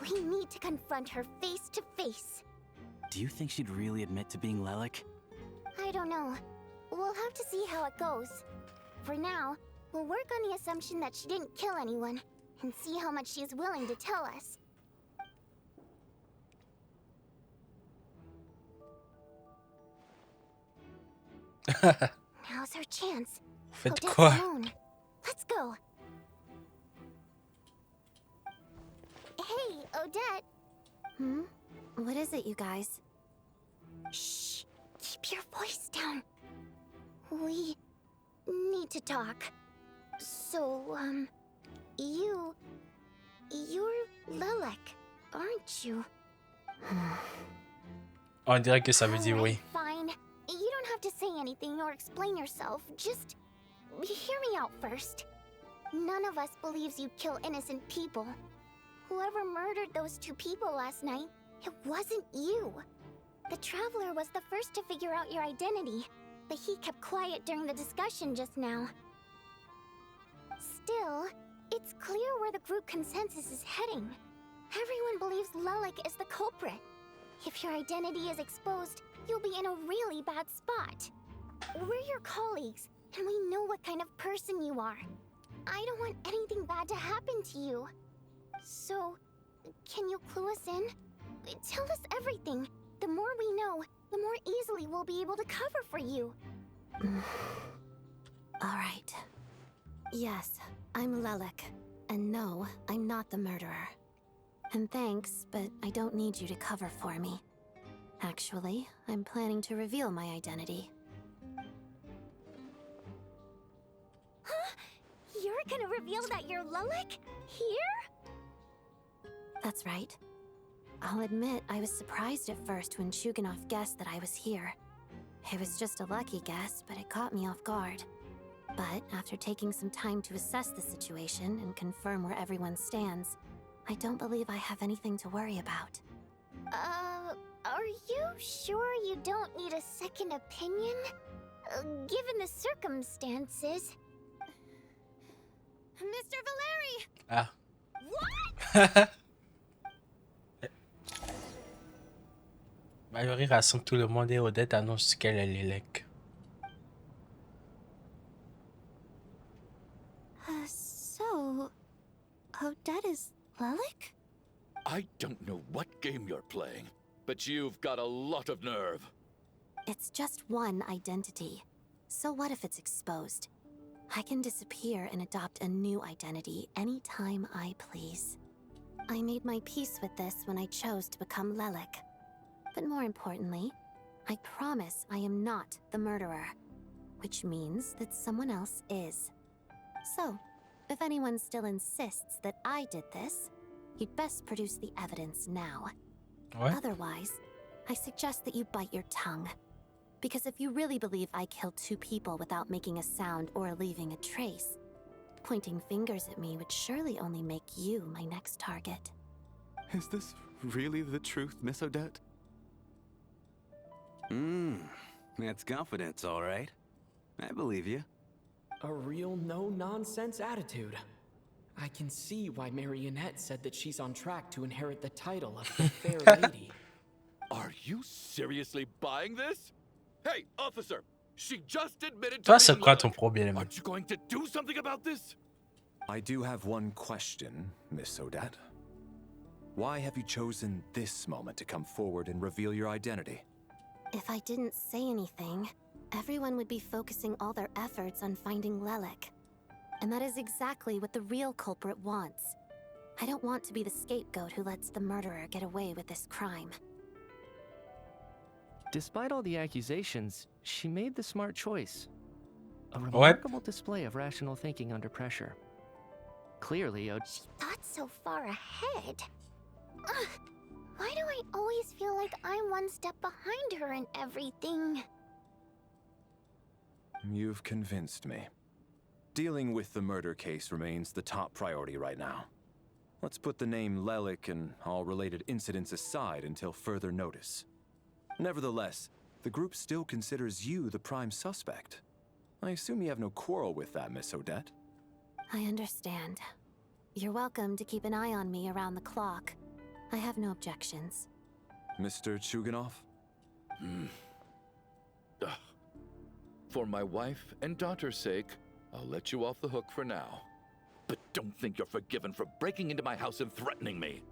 We need to confront her face to face. Do you think she'd really admit to being Lelek? I don't know. We'll have to see how it goes. For now, we'll work on the assumption that she didn't kill anyone, and see how much she's willing to tell us. Now's her chance. Faites Odette's quoi? alone. Let's go. Hey, Odette. Hmm? What is it, you guys? Shh. Keep your voice down. We need to talk. So, you're Lelek, aren't you? On dirait que ça veut dire oui. Fine. You don't have to say anything or explain yourself. Just hear me out first. None of us believes you'd kill innocent people. Whoever murdered those two people last night, it wasn't you. The Traveler was the first to figure out your identity, but he kept quiet during the discussion just now. Still, it's clear where the group consensus is heading. Everyone believes Lelek is the culprit. If your identity is exposed, you'll be in a really bad spot. We're your colleagues, and we know what kind of person you are. I don't want anything bad to happen to you. So, can you clue us in? Tell us everything. The more we know, the more easily we'll be able to cover for you. Alright. Yes, I'm Lelek. And no, I'm not the murderer. And thanks, but I don't need you to cover for me. Actually, I'm planning to reveal my identity. Huh? You're gonna reveal that you're Lelek? Here? That's right. I'll admit I was surprised at first when Chugunov guessed that I was here. It was just a lucky guess, but it caught me off guard. But after taking some time to assess the situation and confirm where everyone stands, I don't believe I have anything to worry about. Are you sure you don't need a second opinion? Given the circumstances. Mr. Valeri! Ah. What? Valérie rassemble tout le monde et Odette annonce qu'elle est Lelek. So, Odette is Lelek? I don't know what game you're playing, but you've got a lot of nerve. It's just one identity. So what if it's exposed? I can disappear and adopt a new identity anytime I please. I made my peace with this when I chose to become Lelek. But more importantly, I promise I am not the murderer, which means that someone else is. So, if anyone still insists that I did this, you'd best produce the evidence now. What? Otherwise, I suggest that you bite your tongue. Because if you really believe I killed two people without making a sound or leaving a trace, pointing fingers at me would surely only make you my next target. Is this really the truth, Miss Odette? That's confidence, all right. I believe you. A real no-nonsense attitude. I can see why Marionette said that she's on track to inherit the title of the Fair Lady. Are you seriously buying this? Hey, officer! She just admitted to Toi, c'est being quoi ton Lelek. problème? Aren't you going to do something about this? I do have one question, Miss Odette. Why have you chosen this moment to come forward and reveal your identity? If I didn't say anything, everyone would be focusing all their efforts on finding Lelek. And that is exactly what the real culprit wants. I don't want to be the scapegoat who lets the murderer get away with this crime. Despite all the accusations, she made the smart choice. A remarkable display of rational thinking under pressure. Clearly, She thought so far ahead. Ugh, why do I always feel like I'm one step behind her in everything? You've convinced me. Dealing with the murder case remains the top priority right now. Let's put the name Lelek and all related incidents aside until further notice. Nevertheless, the group still considers you the prime suspect. I assume you have no quarrel with that, Miss Odette? I understand. You're welcome to keep an eye on me around the clock. I have no objections. Mr. Chugunov? For my wife and daughter's sake, I'll let you off the hook for now. But don't think you're forgiven for breaking into my house and threatening me.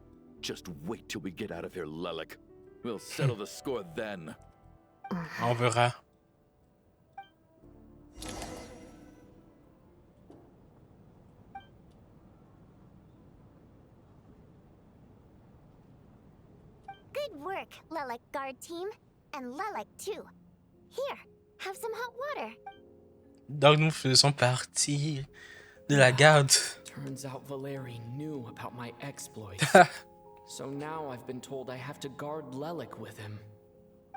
Just wait till we get out of here, Lelek. We'll settle the score then. On verra. Good work, Lelek Guard Team. And Lelek too. Here, have some hot water. Donc nous faisons partie de la garde. Turns out Valeri knew about my exploits. So now I've been told I have to guard Lelek with him.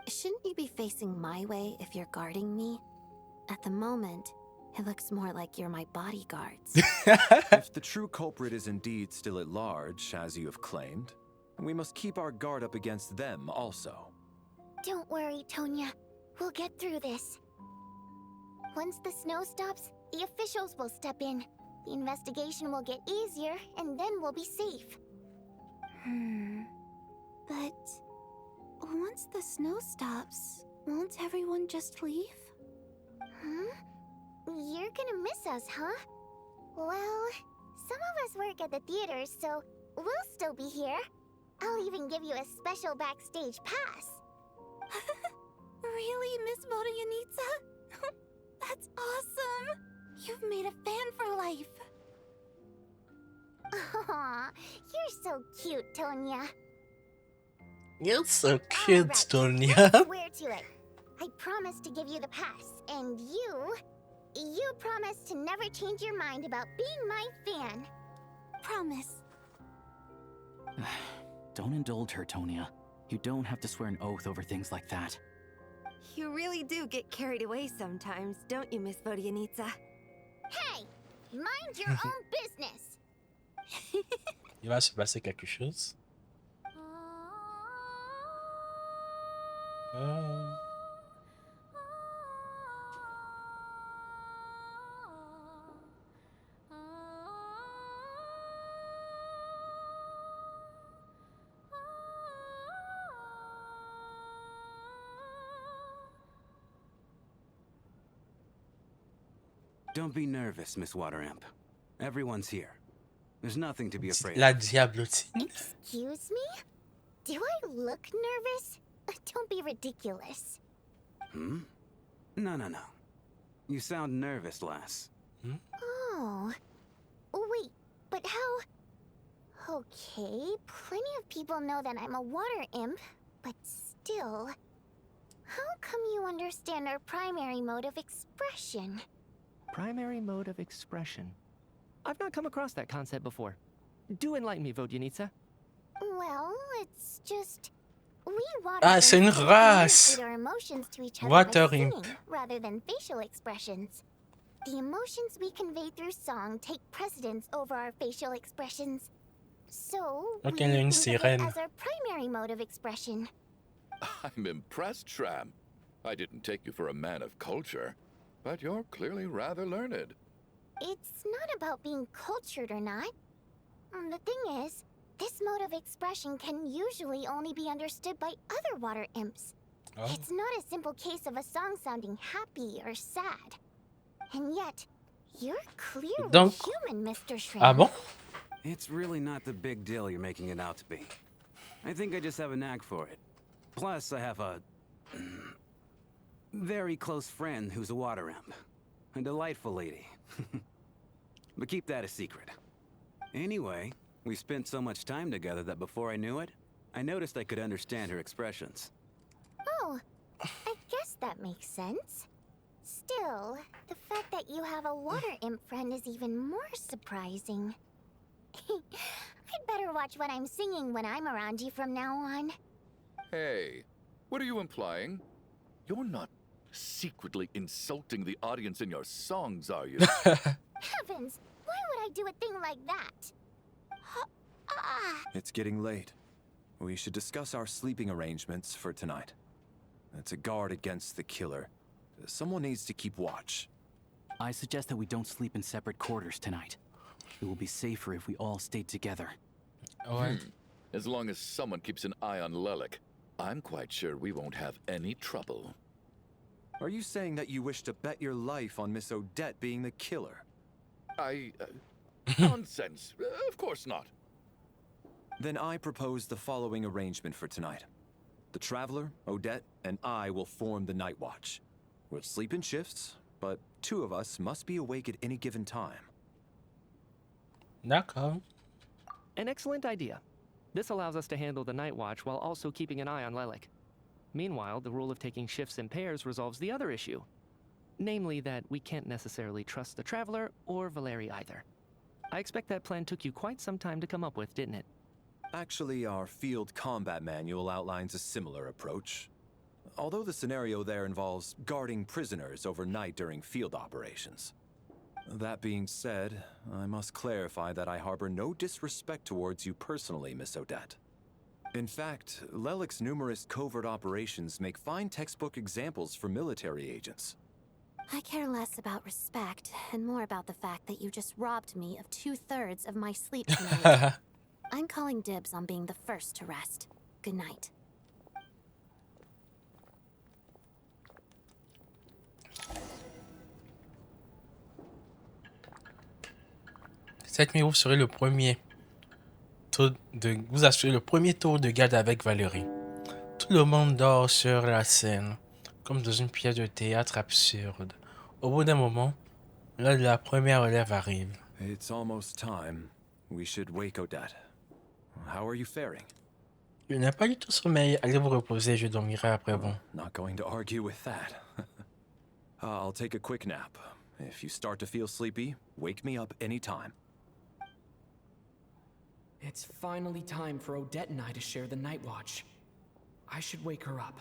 Shouldn't you be facing my way if you're guarding me? At the moment, it looks more like you're my bodyguards. If the true culprit is indeed still at large, as you have claimed, we must keep our guard up against them also. Don't worry, Tonya. We'll get through this. Once the snow stops, the officials will step in. The investigation will get easier, and then we'll be safe. But once the snow stops, won't everyone just leave? You're gonna miss us, huh? Well, some of us work at the theaters, so we'll still be here. I'll even give you a special backstage pass. Really, Miss Vodyanitsa? That's awesome! You've made a fan for life. Aw, you're so cute, Tonya. You're so cute, Alright, Tonya. let's swear to it. I promise to give you the pass, and you promise to never change your mind about being my fan. Promise. Don't indulge her, Tonya. You don't have to swear an oath over things like that. You really do get carried away sometimes, don't you, Miss Vodyanitsa? Hey, mind your own business. Il va se passer quelque chose. Don't be nervous, Miss Wateramp. Everyone's here. There's nothing to be afraid La of. diablotine. Excuse me? Do I look nervous? Don't be ridiculous. No. You sound nervous, lass. Oh. Wait, but how... Okay, plenty of people know that I'm a water imp, but still... How come you understand our primary mode of expression? Primary mode of expression. I've not come across that concept before. Do enlighten me, Vodyanitsa. Well, it's just... We water Ah, c'est une imps race. communicate our emotions to each other Water by imp. singing, rather than facial expressions. The emotions we convey through song take precedence over our facial expressions. So, Donc we elle est une think of it sirène. as our primary mode of expression. I'm impressed, Shramm. I didn't take you for a man of culture, but you're clearly rather learned. It's not about being cultured or not. The thing is, this mode of expression can usually only be understood by other water imps. Oh. It's not a simple case of a song sounding happy or sad. And yet, you're clearly Donc- human, Mr. Shramm. Ah bon? It's really not the big deal you're making it out to be. I think I just have a knack for it. Plus, I have a... very close friend who's a water imp. A delightful lady. But keep that a secret. Anyway, we spent so much time together that before I knew it, I noticed I could understand her expressions. Oh, I guess that makes sense. Still, the fact that you have a water imp friend is even more surprising. I'd better watch what I'm singing when I'm around you from now on. Hey, what are you implying? You're not secretly insulting the audience in your songs, are you? Heavens, why would I do a thing like that? It's getting late. We should discuss our sleeping arrangements for tonight. To guard against the killer, someone needs to keep watch. I suggest that we don't sleep in separate quarters tonight. It will be safer if we all stayed together. Ouais. As long as someone keeps an eye on Lelek, I'm quite sure we won't have any trouble. Are you saying that you wish to bet your life on Miss Odette being the killer? Nonsense. Of course not. Then I propose the following arrangement for tonight. The Traveler, Odette, and I will form the Night Watch. We'll sleep in shifts, but two of us must be awake at any given time. D'accord. An excellent idea. This allows us to handle the night watch while also keeping an eye on Lelik. Meanwhile, the rule of taking shifts in pairs resolves the other issue. Namely that we can't necessarily trust the Traveler or Valeri either. I expect that plan took you quite some time to come up with, didn't it? Actually, our field combat manual outlines a similar approach. Although the scenario there involves guarding prisoners overnight during field operations. That being said, I must clarify that I harbor no disrespect towards you personally, Miss Odette. In fact, Lelik's numerous covert operations make fine textbook examples for military agents. I care less about respect and more about the fact that you just robbed me of 2/3 of my sleep tonight. I'm calling dibs on being the first to rest. Good night. Cette nuit, vous serez le premier tour de... Vous assurez le premier tour de garde avec Valérie. Tout le monde dort sur la scène, comme dans une pièce de théâtre absurde. Au bout d'un moment, l'heure de la première relève arrive. It's almost time. We should wake Odette. How are you faring? Je n'ai pas du tout sommeil. Allez vous reposer, je dormirai après vous. Not going to argue with that. I'll take a quick nap. If you start to feel sleepy, wake me up anytime. It's finally time for Odette and I to share the night watch. I should wake her up.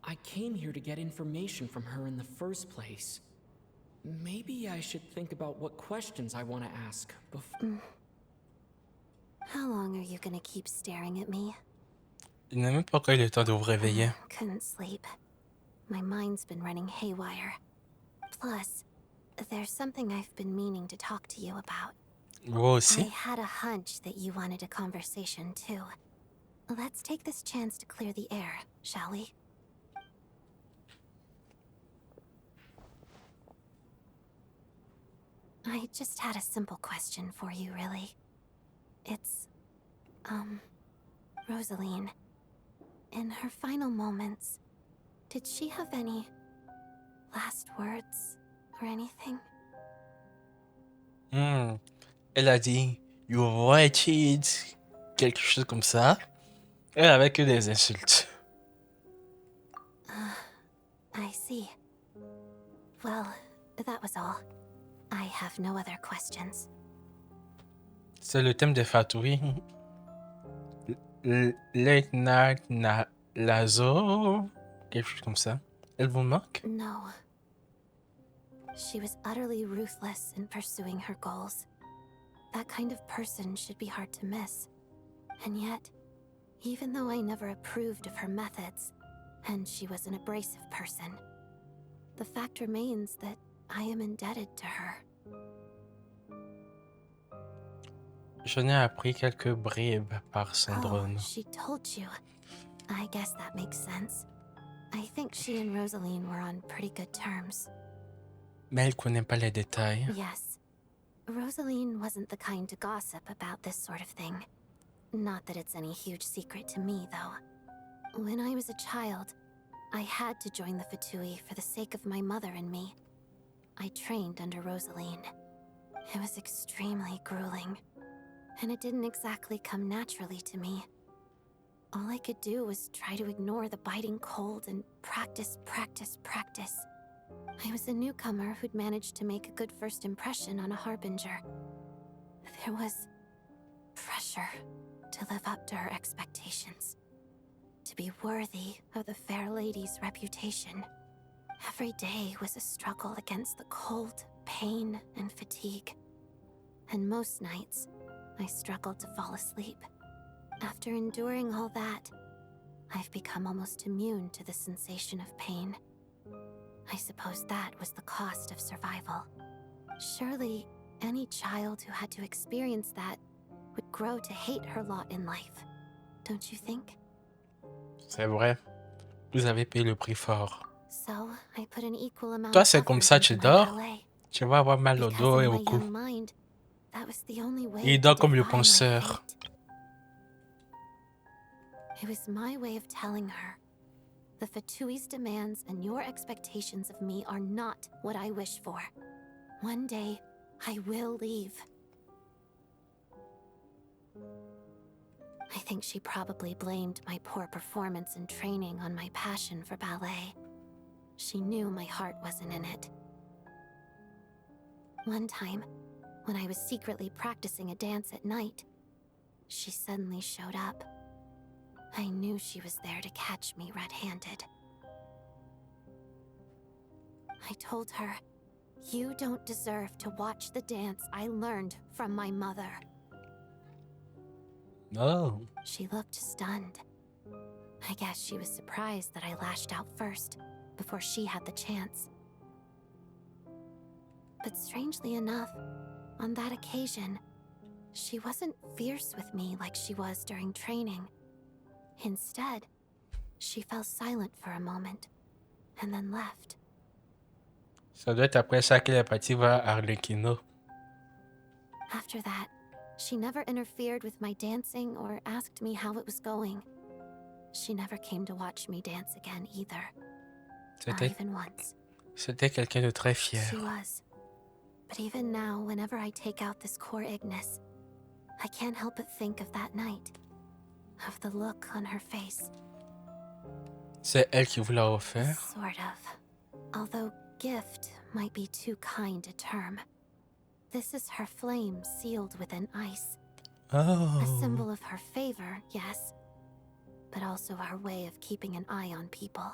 I came here to get information from her in the first place. Maybe I should think about what questions I want to ask before. How long are you gonna keep staring at me? Il n'a même pas encore eu le temps de vous réveiller. Couldn't sleep. My mind's been running haywire. Plus, there's something I've been meaning to talk to you about. Moi aussi. I had a hunch that you wanted a conversation too. Let's take this chance to clear the air, shall we? I just had a simple question for you, really. It's, Rosalyne. In her final moments, did she have any last words or anything? Elle a dit "You wretched", quelque chose comme ça. Elle avait que des insultes. I see. Well, that was all. I have no other questions. C'est le thème des fatouilles. Lieutenant Lazo, quelque chose comme ça. Elle vous manque? No. She was utterly ruthless in pursuing her goals. That kind of person should be hard to miss. And yet, even though I never approved of her methods, and she was an abrasive person, the fact remains that I am indebted to her. J'en ai appris quelques bribes par son drone. She told you. I guess that makes sense. I think she and Rosalyne were on pretty good terms. Mais elle connaît pas les détails. Yes. Rosalyne wasn't the kind to gossip about this sort of thing. Not that it's any huge secret to me, though. When I was a child, I had to join the Fatui for the sake of my mother and me. I trained under Rosalyne. It was extremely grueling, and it didn't exactly come naturally to me. All I could do was try to ignore the biting cold and practice. I was a newcomer who'd managed to make a good first impression on a harbinger. There was pressure to live up to her expectations, to be worthy of the fair lady's reputation. Every day was a struggle against the cold, pain, and fatigue. And most nights, I struggled to fall asleep. After enduring all that, I've become almost immune to the sensation of pain. I suppose that was the cost of survival. Surely, any child who had to experience that would grow to hate her lot in life. Don't you think? C'est vrai. Vous avez payé le prix fort. So, I put an equal amount Toi, of c'est comme effort ça, into tu my dors. ballet. Tu vas avoir mal au Because dos in et my au cou. young mind, that was the only way Il to dort comme le defy my penseur. fate. It was my way of telling her The Fatui's demands and your expectations of me are not what I wish for. One day, I will leave. I think she probably blamed my poor performance and training on my passion for ballet. She knew my heart wasn't in it. One time, when I was secretly practicing a dance at night, she suddenly showed up. I knew she was there to catch me red-handed. I told her, "You don't deserve to watch the dance I learned from my mother." Oh. She looked stunned. I guess she was surprised that I lashed out first, before she had the chance. But strangely enough, on that occasion, she wasn't fierce with me like she was during training. Instead, she fell silent for a moment, and then left. Ça doit être après ça qu'elle est partie voir Arlecchino. After that, she never interfered with my dancing or asked me how it was going. She never came to watch me dance again either. Not even once. C'était quelqu'un de très fier. She was. But even now, whenever I take out this core Ignis, I can't help but think of that night. Of the look on her face. C'est elle qui vous l'a offert? Sort of. Although gift might be too kind a term. This is her flame sealed within ice. Oh. A symbol of her favor, yes. But also her way of keeping an eye on people.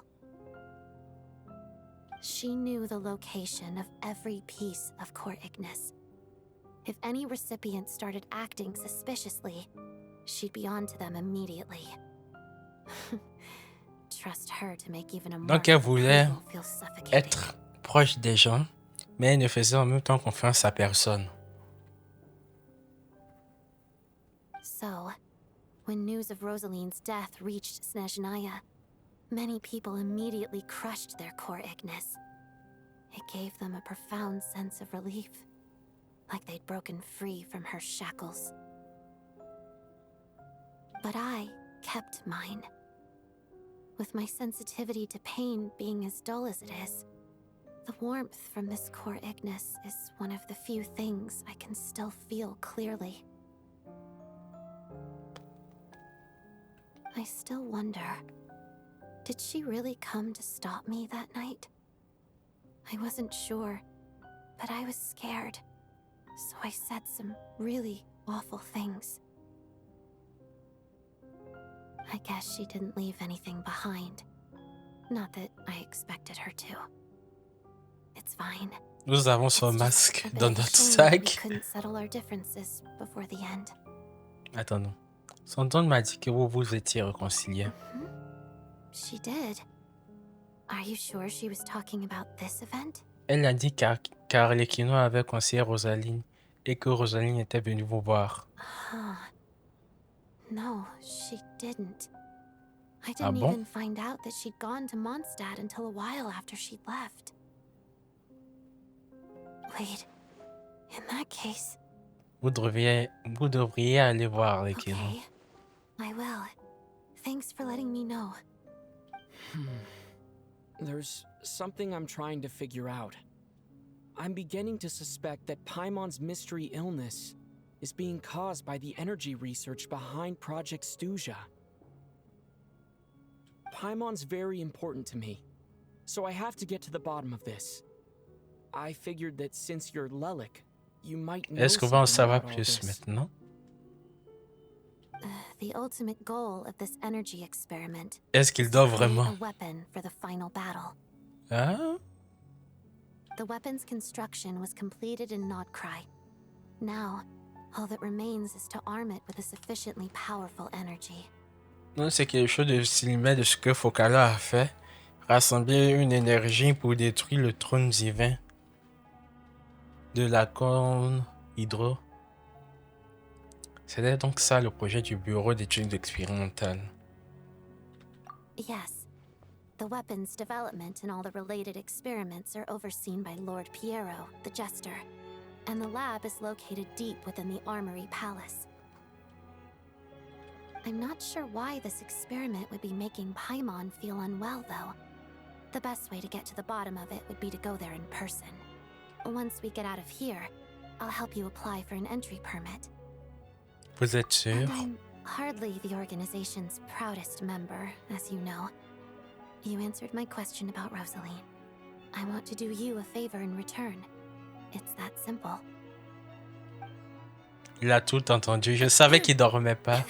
She knew the location of every piece of core Ignis. If any recipient started acting suspiciously, she'd be on to them immediately. Trust her to make even a Donc elle voulait feel suffocating. être proche des gens, mais elle ne faisait en même temps confiance à personne. So, when news of Rosalyne's death reached SNEZHNAYA, many people immediately crushed their core Ignis. It gave them a profound sense of relief, like they'd broken free from her shackles. But I kept mine. With my sensitivity to pain being as dull as it is, the warmth from this core Ignis is one of the few things I can still feel clearly. I still wonder, did she really come to stop me that night? I wasn't sure, but I was scared, so I said some really awful things. I guess she didn't leave anything behind. Not that I expected her to. It's fine. Nous avons son masque dans notre We sac. couldn't settle our differences before the end. Attends. Son don m'a dit que vous vous étiez réconciliés. She did. Are you sure she was talking about this event? Elle a dit qu'Arlecchino avait conseillé Rosalyne et que Rosalyne était venue vous voir. No, she didn't. I didn't even find out that she'd gone to Mondstadt until a while after she'd left. Wait, in that case... Vous devriez aller voir Arlecchino. Okay, I will. Thanks for letting me know. There's something I'm trying to figure out. I'm beginning to suspect that Paimon's mystery illness is being caused by the energy research behind Project SNEZHNAYA. Paimon's very important to me, so I have to get to the bottom of this. I figured that since you're Lelik, you might know Est-ce qu'on va en something savoir about all plus this. maintenant? The ultimate goal of this energy experiment Est-ce qu'il is doit to create vraiment? a weapon for the final battle. Ah? The weapon's construction was completed in Nocturne. Now, all that remains is to arm it with a sufficiently powerful energy. Non, c'est quelque chose de similaire de ce que Focala a fait. Rassembler une énergie pour détruire le trône divin de la corne hydro. C'était donc ça le projet du bureau d'études expérimentales. Yes. The weapon's development and all the related experiments are overseen by Lord Pierro, the Jester, and the lab is located deep within the Armory Palace. I'm not sure why this experiment would be making Paimon feel unwell, though. The best way to get to the bottom of it would be to go there in person. Once we get out of here, I'll help you apply for an entry permit. Vous êtes sûr? And I'm hardly the organization's proudest member, as you know. You answered my question about Rosalyne. I want to do you a favor in return. It's that simple. Il a tout entendu. Je savais qu'il dormait pas.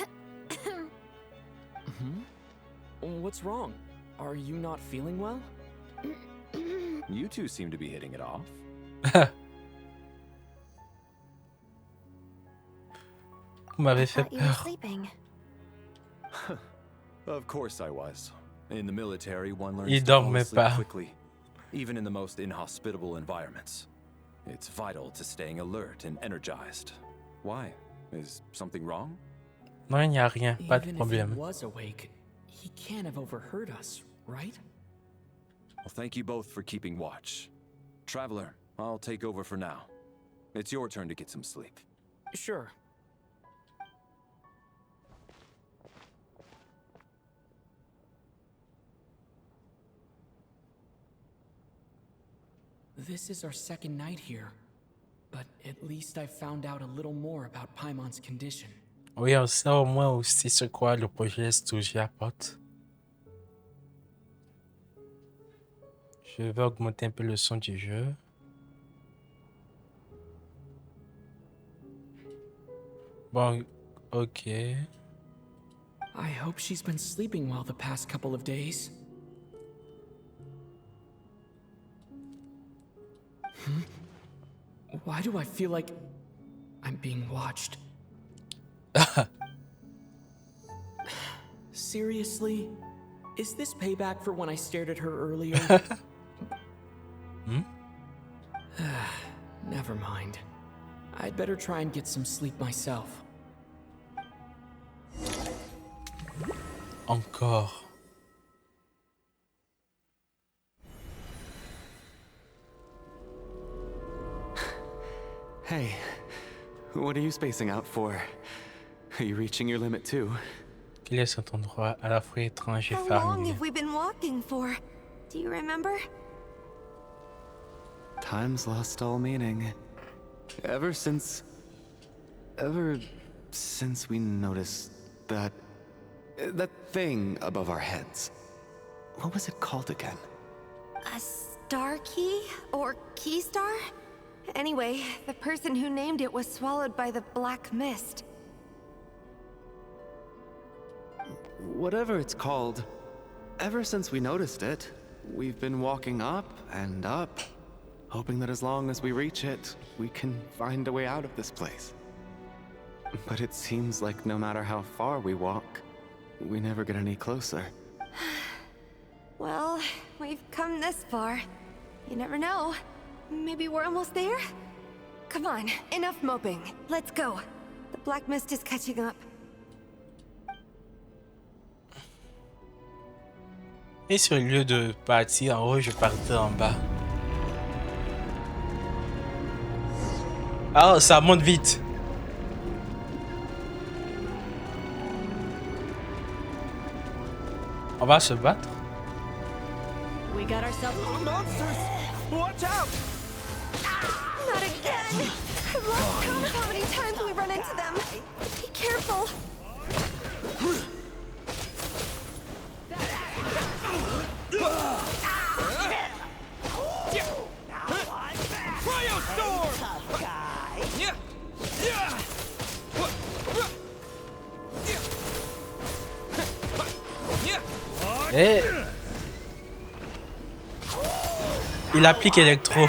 What's wrong? Are you not feeling well? You two seem to be hitting it off. Vous m'avez fait You were peur. sleeping. Of course I was. In the military, one learns Il to fall dormait asleep pas. quickly, even in the most inhospitable environments. It's vital to staying alert and energized. Why? Is something wrong? Non, il n'y a rien. Pas de Even if he problème. was awake, he can't have overheard us, right? Well, thank you both for keeping watch. Traveler, I'll take over for now. It's your turn to get some sleep. Sure. This is our second night here, but at least I found out a little more about Paimon's condition. Oui, on sait au moins aussi ce quoi le projet SNEZHNAYA apporte. Je vais augmenter un peu le son du jeu. Bon, ok. I hope she's been sleeping well the past couple of days. Why do I feel like I'm being watched? Seriously? Is this payback for when I stared at her earlier? Never mind. I'd better try and get some sleep myself. Encore. Hey, what are you spacing out for? Are you reaching your limit too? Quel est cet endroit à la fois étrange et How long familier? have we been walking for? Do you remember? Time's lost all meaning. Ever since we noticed that thing above our heads. What was it called again? A star key? Or key star? Anyway, the person who named it was swallowed by the black mist. Whatever it's called, ever since we noticed it, we've been walking up and up, hoping that as long as we reach it, we can find a way out of this place. But it seems like no matter how far we walk, we never get any closer. Well, we've come this far. You never know. Maybe we're almost there? Come on, enough moping. Let's go. The black mist is catching up. Et sur le lieu de partir en haut, je partais en bas. Ah, ça monte vite. On va se battre. We got ourselves monsters. Watch out! Not again! I've lost count of how many times we run into them. Be careful. Et il applique électro.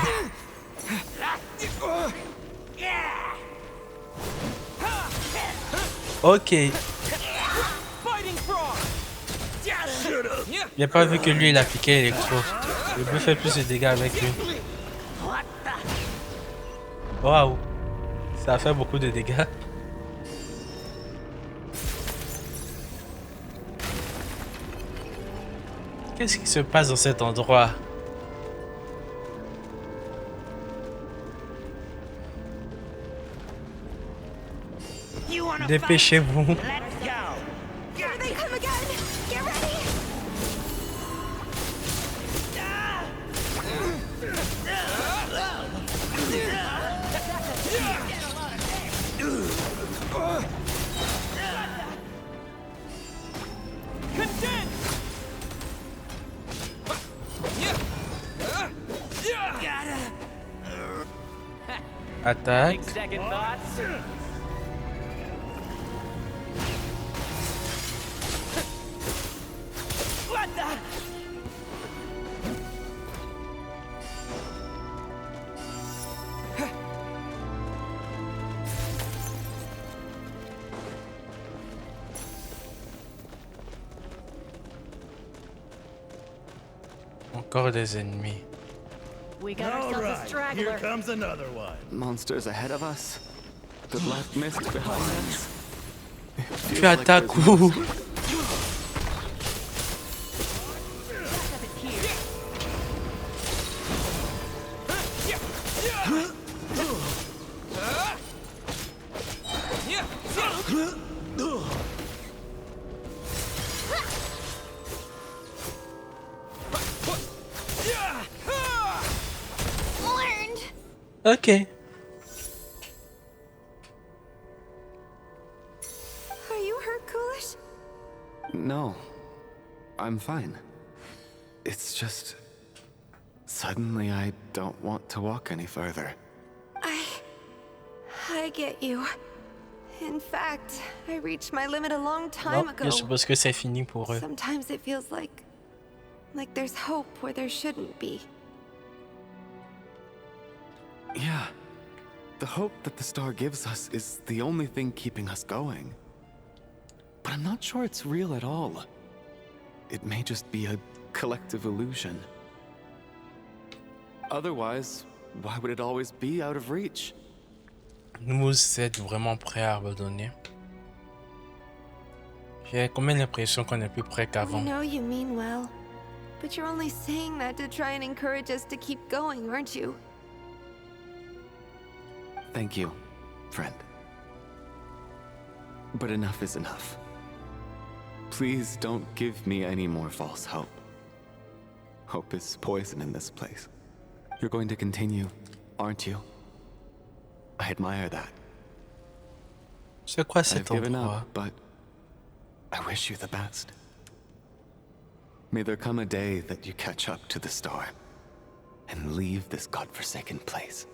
Ok. J'ai pas vu que lui il appliquait électro. Je peux faire plus de dégâts avec lui. Waouh. Ça a fait beaucoup de dégâts. Qu'est-ce qui se passe dans cet endroit? Dépêchez-vous. Attaque. Encore des ennemis. We got ourselves a straggler. Here comes another one. Monsters ahead of us. The black mist behind us. Tu attaques où? Ok. Are you hurt, Coolish? No. I'm fine. It's just... Suddenly I don't want to walk any further. I get you. In fact, I reached my limit a long time Bon, ago. je suppose que c'est fini pour eux. Sometimes it feels like there's hope where there shouldn't be. Yeah. The hope that the star gives us is the only thing keeping us going. But I'm not sure it's real at all. It may just be a collective illusion. Otherwise, why would it always be out of reach? Vous êtes vraiment prêts à abandonner? J'ai quand même l'impression qu'on est plus près I qu'avant. know you mean well, but you're only saying that to try and encourage us to keep going, aren't you? Thank you, friend. But enough is enough. Please don't give me any more false hope. Hope is poison in this place. You're going to continue, aren't you? I admire that. C'est quoi I've cet given endroit? up, but I wish you the best. May there come a day that you catch up to the star and leave this godforsaken place.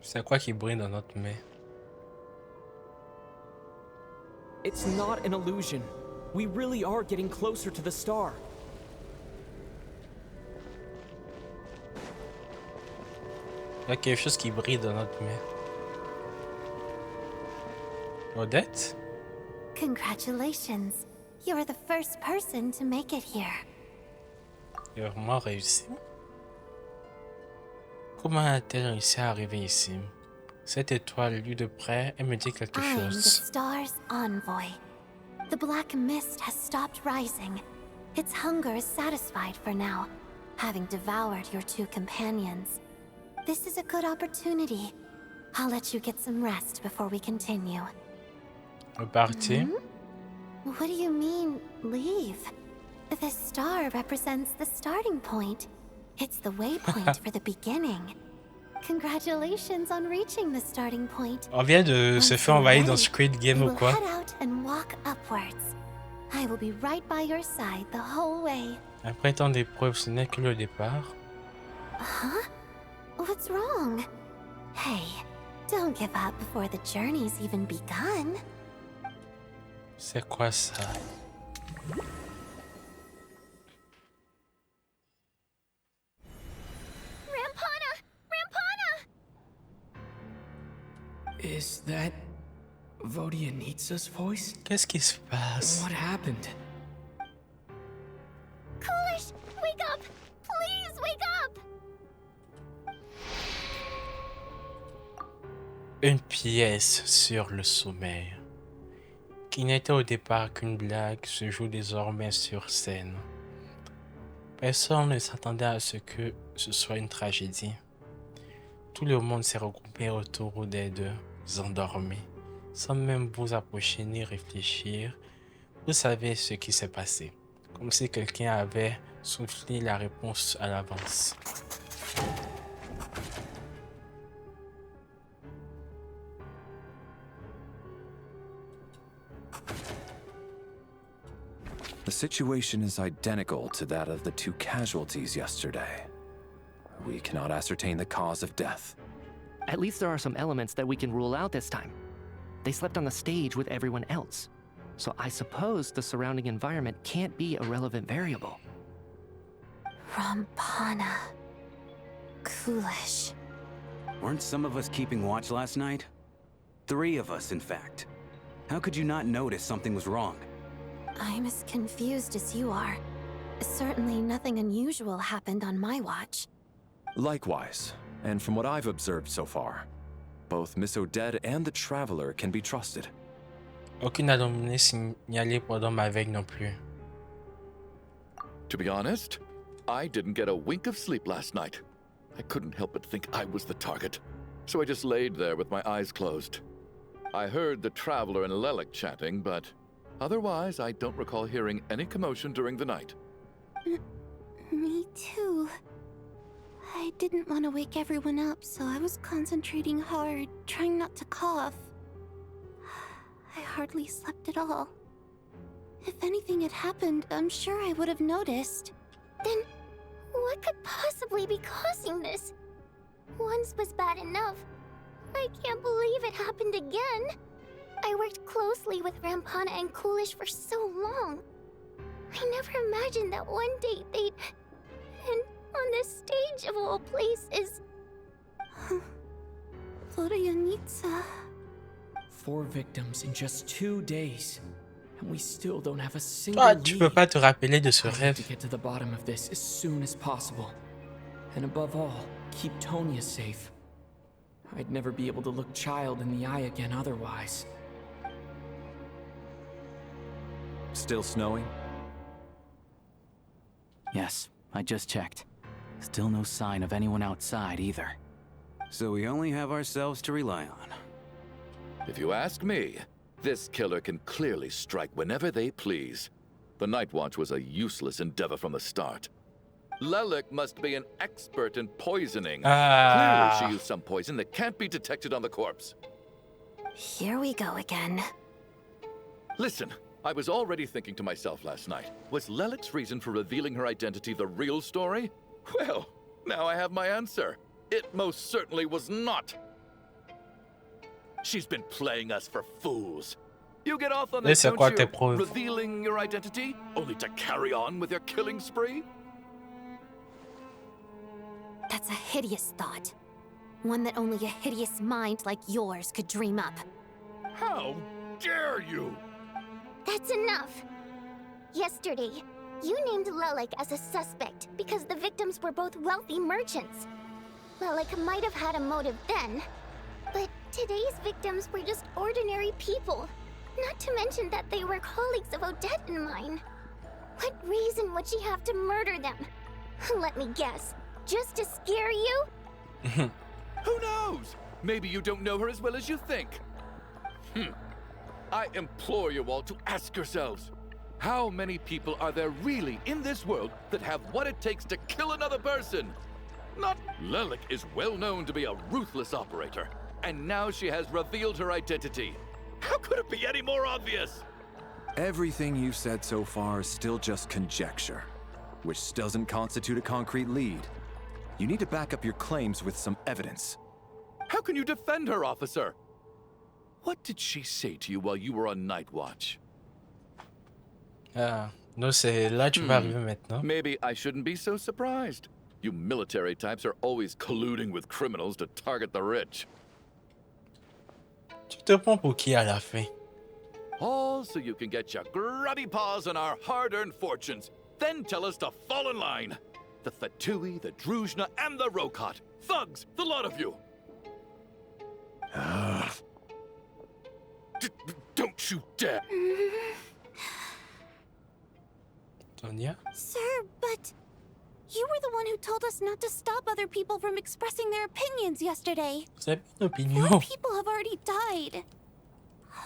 C'est quoi qui brille dans notre main? It's not an illusion. We really are getting closer to the star. Il y a quelque chose qui brille dans notre main. Odette? Congratulations. You're the first person to make it here. Il a vraiment réussi. Comment a-t-elle réussi à arriver ici? Cette étoile, lue de près, elle me dit quelque I'm the chose. star's envoy. The black mist has stopped rising. Its hunger is satisfied for now, having devoured your two companions. This is a good opportunity. I'll let you get some rest before we continue. Reparti. What do you mean, leave? The star represents the starting point. It's the waypoint for the beginning. Congratulations on reaching the starting point. On vient de se faire envahir dans Squid Game ou We'll quoi? head out and walk upwards. I will be right by your side the whole way. Après tant d'épreuves, ce n'est que le départ. Huh? What's wrong? Hey, don't give up before the journey's even begun. C'est quoi ça? Is that Vodyanitsa's voice? Qu'est-ce qui se passe? What happened? Coolish, wake up! Please wake up! Une pièce sur le sommeil. Qui n'était au départ qu'une blague se joue désormais sur scène. Personne ne s'attendait à ce que ce soit une tragédie. Tout le monde s'est regroupé autour des deux endormis, sans même vous approcher ni réfléchir. Vous savez ce qui s'est passé. Comme si quelqu'un avait soufflé la réponse à l'avance. The situation is identical to that of the 2 casualties yesterday. We cannot ascertain the cause of death. At least there are some elements that we can rule out this time. They slept on the stage with everyone else. So I suppose the surrounding environment can't be a relevant variable. Rampana. Coolish. Weren't some of us keeping watch last night? 3 of us, in fact. How could you not notice something was wrong? I'm as confused as you are. Certainly nothing unusual happened on my watch. Likewise, and from what I've observed so far, both Miss Odette and the Traveler can be trusted. Aucune anomalie signalée pendant ma veille non plus. To be honest, I didn't get a wink of sleep last night. I couldn't help but think I was the target, so I just laid there with my eyes closed. I heard the Traveler and Lelik chatting, but otherwise I don't recall hearing any commotion during the night. Me too. I didn't want to wake everyone up, so I was concentrating hard, trying not to cough. I hardly slept at all. If anything had happened, I'm sure I would have noticed. Then, what could possibly be causing this? Once was bad enough. I can't believe it happened again. I worked closely with Rampana and Coolish for so long. I never imagined that one day they'd... And on the stage of all places... Vodianitsa... 4 victims in just 2 days. And we still don't have a single Toi, tu peux pas te rappeler de ce I need rêve. to get to the bottom of this as soon as possible. And above all, keep Tonya safe. I'd never be able to look Child in the eye again otherwise. Still snowing? Yes, I just checked. Still no sign of anyone outside either. So we only have ourselves to rely on. If you ask me, this killer can clearly strike whenever they please. The Night Watch was a useless endeavor from the start. Lelik must be an expert in poisoning. Clearly she used some poison that can't be detected on the corpse. Here we go again. Listen, I was already thinking to myself last night, was Lelik's reason for revealing her identity the real story? Well, now I have my answer. It most certainly was not. She's been playing us for fools. You get off on this, don't you? Revealing your identity, only to carry on with your killing spree? That's a hideous thought. One that only a hideous mind like yours could dream up. How dare you! That's enough! Yesterday, you named Lelik as a suspect because the victims were both wealthy merchants. Lelik might have had a motive then, but today's victims were just ordinary people. Not to mention that they were colleagues of Odette and mine. What reason would she have to murder them? Let me guess. Just to scare you? Who knows? Maybe you don't know her as well as you think. I implore you all to ask yourselves, how many people are there really in this world that have what it takes to kill another person? Not Lelik is well known to be a ruthless operator, and now she has revealed her identity. How could it be any more obvious? Everything you've said so far is still just conjecture, which doesn't constitute a concrete lead. You need to back up your claims with some evidence. How can you defend her, officer? What did she say to you while you were on night watch? Non, c'est là tu vas arriver maintenant. Maybe I shouldn't be so surprised. You military types are always colluding with criminals to target the rich. Tu te prends pour qui à la fin? All so you can get your grubby paws on our hard-earned fortunes, then tell us to fall in line. The Fatui, the Druzhna, and the Rokot. Thugs, the lot of you. Don't you dare. Tonya? Sir, but... You were the one who told us not to stop other people from expressing their opinions yesterday. C'est une opinion. 4 people have already died.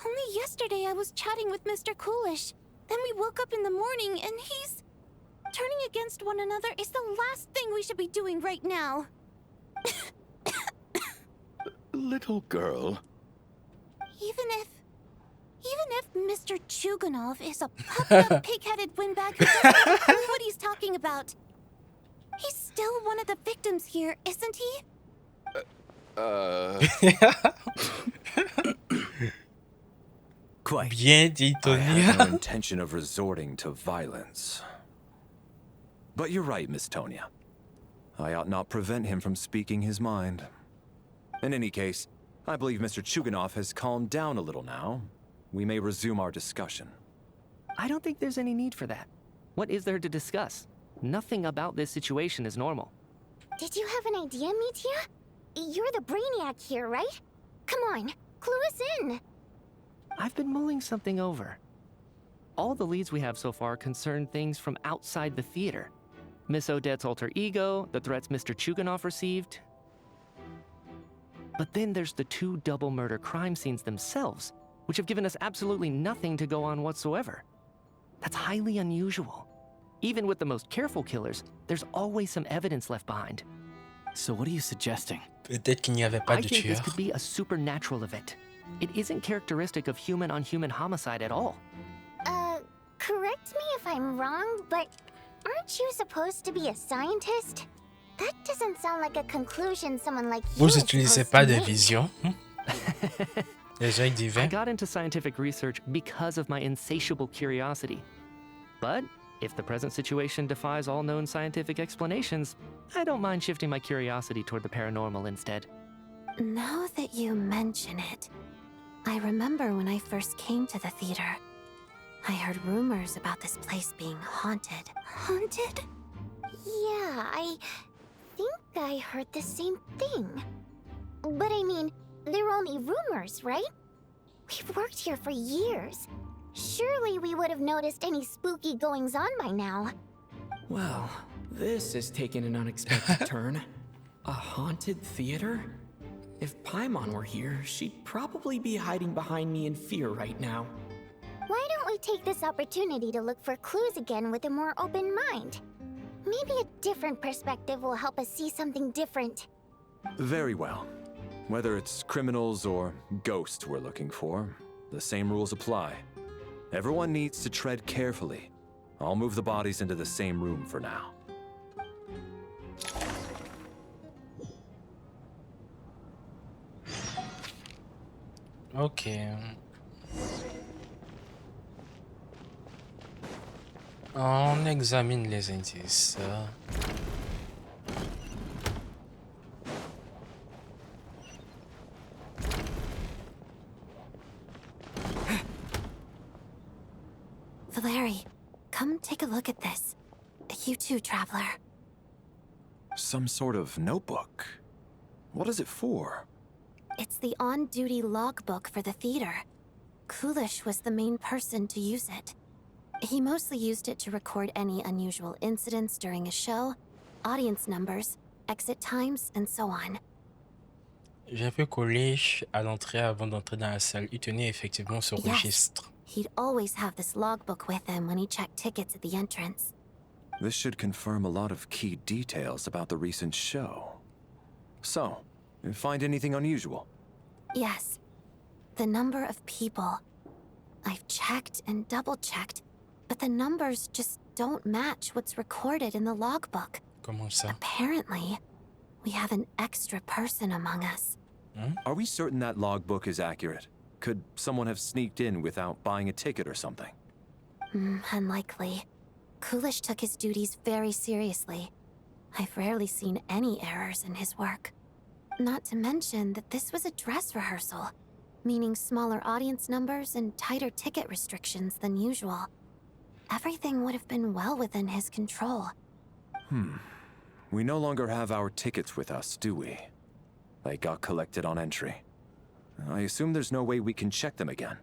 Only yesterday I was chatting with Mr. Coolish. Then we woke up in the morning and he's... against one another is the last thing we should be doing right now. Little girl. Even if Mr. Chugunov is a puffed-up, pig-headed windbag who doesn't have a clue what he's talking about, he's still one of the victims here, isn't he? Quite. Bien dit, I Tony. had no intention of resorting to violence. But you're right, Miss Tonya. I ought not prevent him from speaking his mind. In any case, I believe Mr. Chugunov has calmed down a little now. We may resume our discussion. I don't think there's any need for that. What is there to discuss? Nothing about this situation is normal. Did you have an idea, Mitya? You're the brainiac here, right? Come on, clue us in. I've been mulling something over. All the leads we have so far concern things from outside the theater. Miss Odette's alter ego, the threats Mr. Chugunov received. But then there's the 2 double murder crime scenes themselves, which have given us absolutely nothing to go on whatsoever. That's highly unusual. Even with the most careful killers, there's always some evidence left behind. So what are you suggesting? Peut-être qu'il n'y avait pas I de think this tueur. could be a supernatural event. It isn't characteristic of human-on-human homicide at all. Correct me if I'm wrong, but aren't you supposed to be a scientist? That doesn't sound like a conclusion someone like you Vous is utilisez supposed pas to de make. vision. Les œils I divins. got into scientific research because of my insatiable curiosity. But if the present situation defies all known scientific explanations, I don't mind shifting my curiosity toward the paranormal instead. Now that you mention it, I remember when I first came to the theater. I heard rumors about this place being haunted. Haunted? Yeah, I think I heard the same thing. But I mean, they're only rumors, right? We've worked here for years. Surely we would have noticed any spooky goings-on by now. Well, this has taken an unexpected turn. A haunted theater? If Paimon were here, she'd probably be hiding behind me in fear right now. Why don't we take this opportunity to look for clues again with a more open mind? Maybe a different perspective will help us see something different. Very well. Whether it's criminals or ghosts we're looking for, the same rules apply. Everyone needs to tread carefully. I'll move the bodies into the same room for now. Ok. On examine les indices. Valeri, come take a look at this. You too, traveler. Some sort of notebook. What is it for? It's the on-duty logbook for the theater. Kulish was the main person to use it. He mostly used it to record any unusual incidents during a show, audience numbers, exit times, and so on. J'ai vu Kulish à l'entrée avant d'entrer dans la salle. Il tenait effectivement ce registre. He'd always have this logbook with him when he checked tickets at the entrance. This should confirm a lot of key details about the recent show. So, you find anything unusual? Yes. The number of people. I've checked and double-checked, but the numbers just don't match what's recorded in the logbook. Comment ça? Apparently, we have an extra person among us. Are we certain that logbook is accurate? Could someone have sneaked in without buying a ticket or something? Unlikely. Kulish took his duties very seriously. I've rarely seen any errors in his work. Not to mention that this was a dress rehearsal, meaning smaller audience numbers and tighter ticket restrictions than usual. Everything would have been well within his control. We no longer have our tickets with us, do we? They got collected on entry. I assume there's no way we can check them again.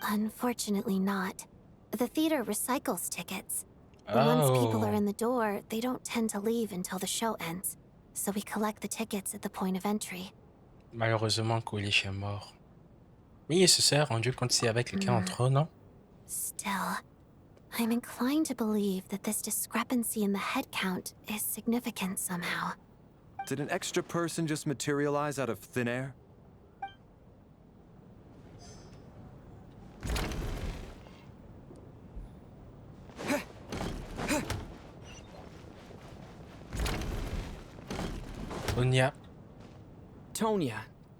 Unfortunately not. The theater recycles tickets. Once people are in the door, they don't tend to leave until the show ends. So we collect the tickets at the point of entry. Malheureusement, Kulish est mort. Oui, il se s'est rendu compte s'il y avait quelqu'un en trop, non? Still, I'm inclined to believe that this discrepancy in the head count is significant somehow. Did an extra person just materialize out of thin air? Tonya. Tonya,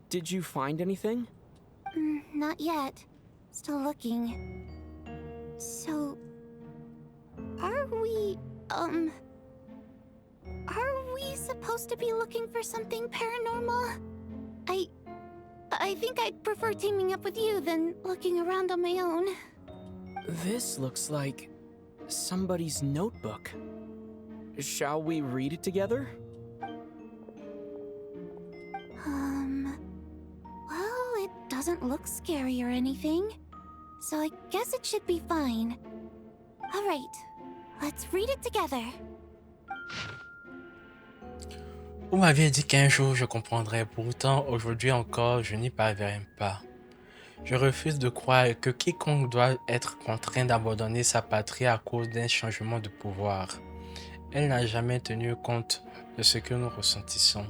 did you find anything? Not yet. Still looking. So... Are we supposed to be looking for something paranormal? I think I'd prefer teaming up with you than looking around on my own. This looks like somebody's notebook. Shall we read it together? Well, it doesn't look scary or anything, so I guess it should be fine. All right, let's read it together. Vous m'aviez dit qu'un jour je comprendrais, pourtant aujourd'hui encore je n'y parviens pas. Je refuse de croire que quiconque doit être contraint d'abandonner sa patrie à cause d'un changement de pouvoir. Elle n'a jamais tenu compte de ce que nous ressentissons,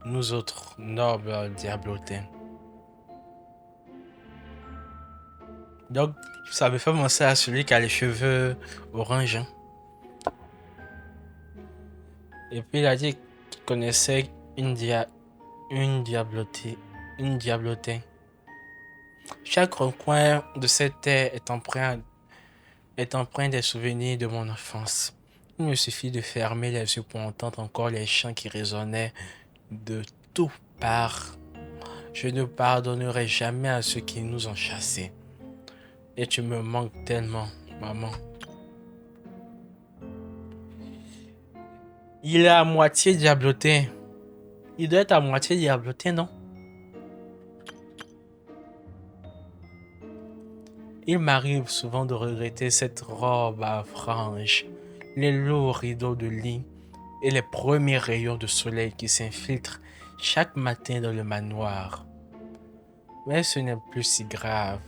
nous autres nobles diablotins. Donc, ça me fait penser à celui qui a les cheveux orange. Hein? Et puis il a dit qu'il connaissait une diablotin. Chaque recoin de cette terre est empreint des souvenirs de mon enfance. Il me suffit de fermer les yeux pour entendre encore les chants qui résonnaient de toutes parts. Je ne pardonnerai jamais à ceux qui nous ont chassés. Et tu me manques tellement, maman. Il est à moitié diablotin. Il doit être à moitié diablotin, non? Il m'arrive souvent de regretter cette robe à franges, les lourds rideaux de lit et les premiers rayons de soleil qui s'infiltrent chaque matin dans le manoir. Mais ce n'est plus si grave.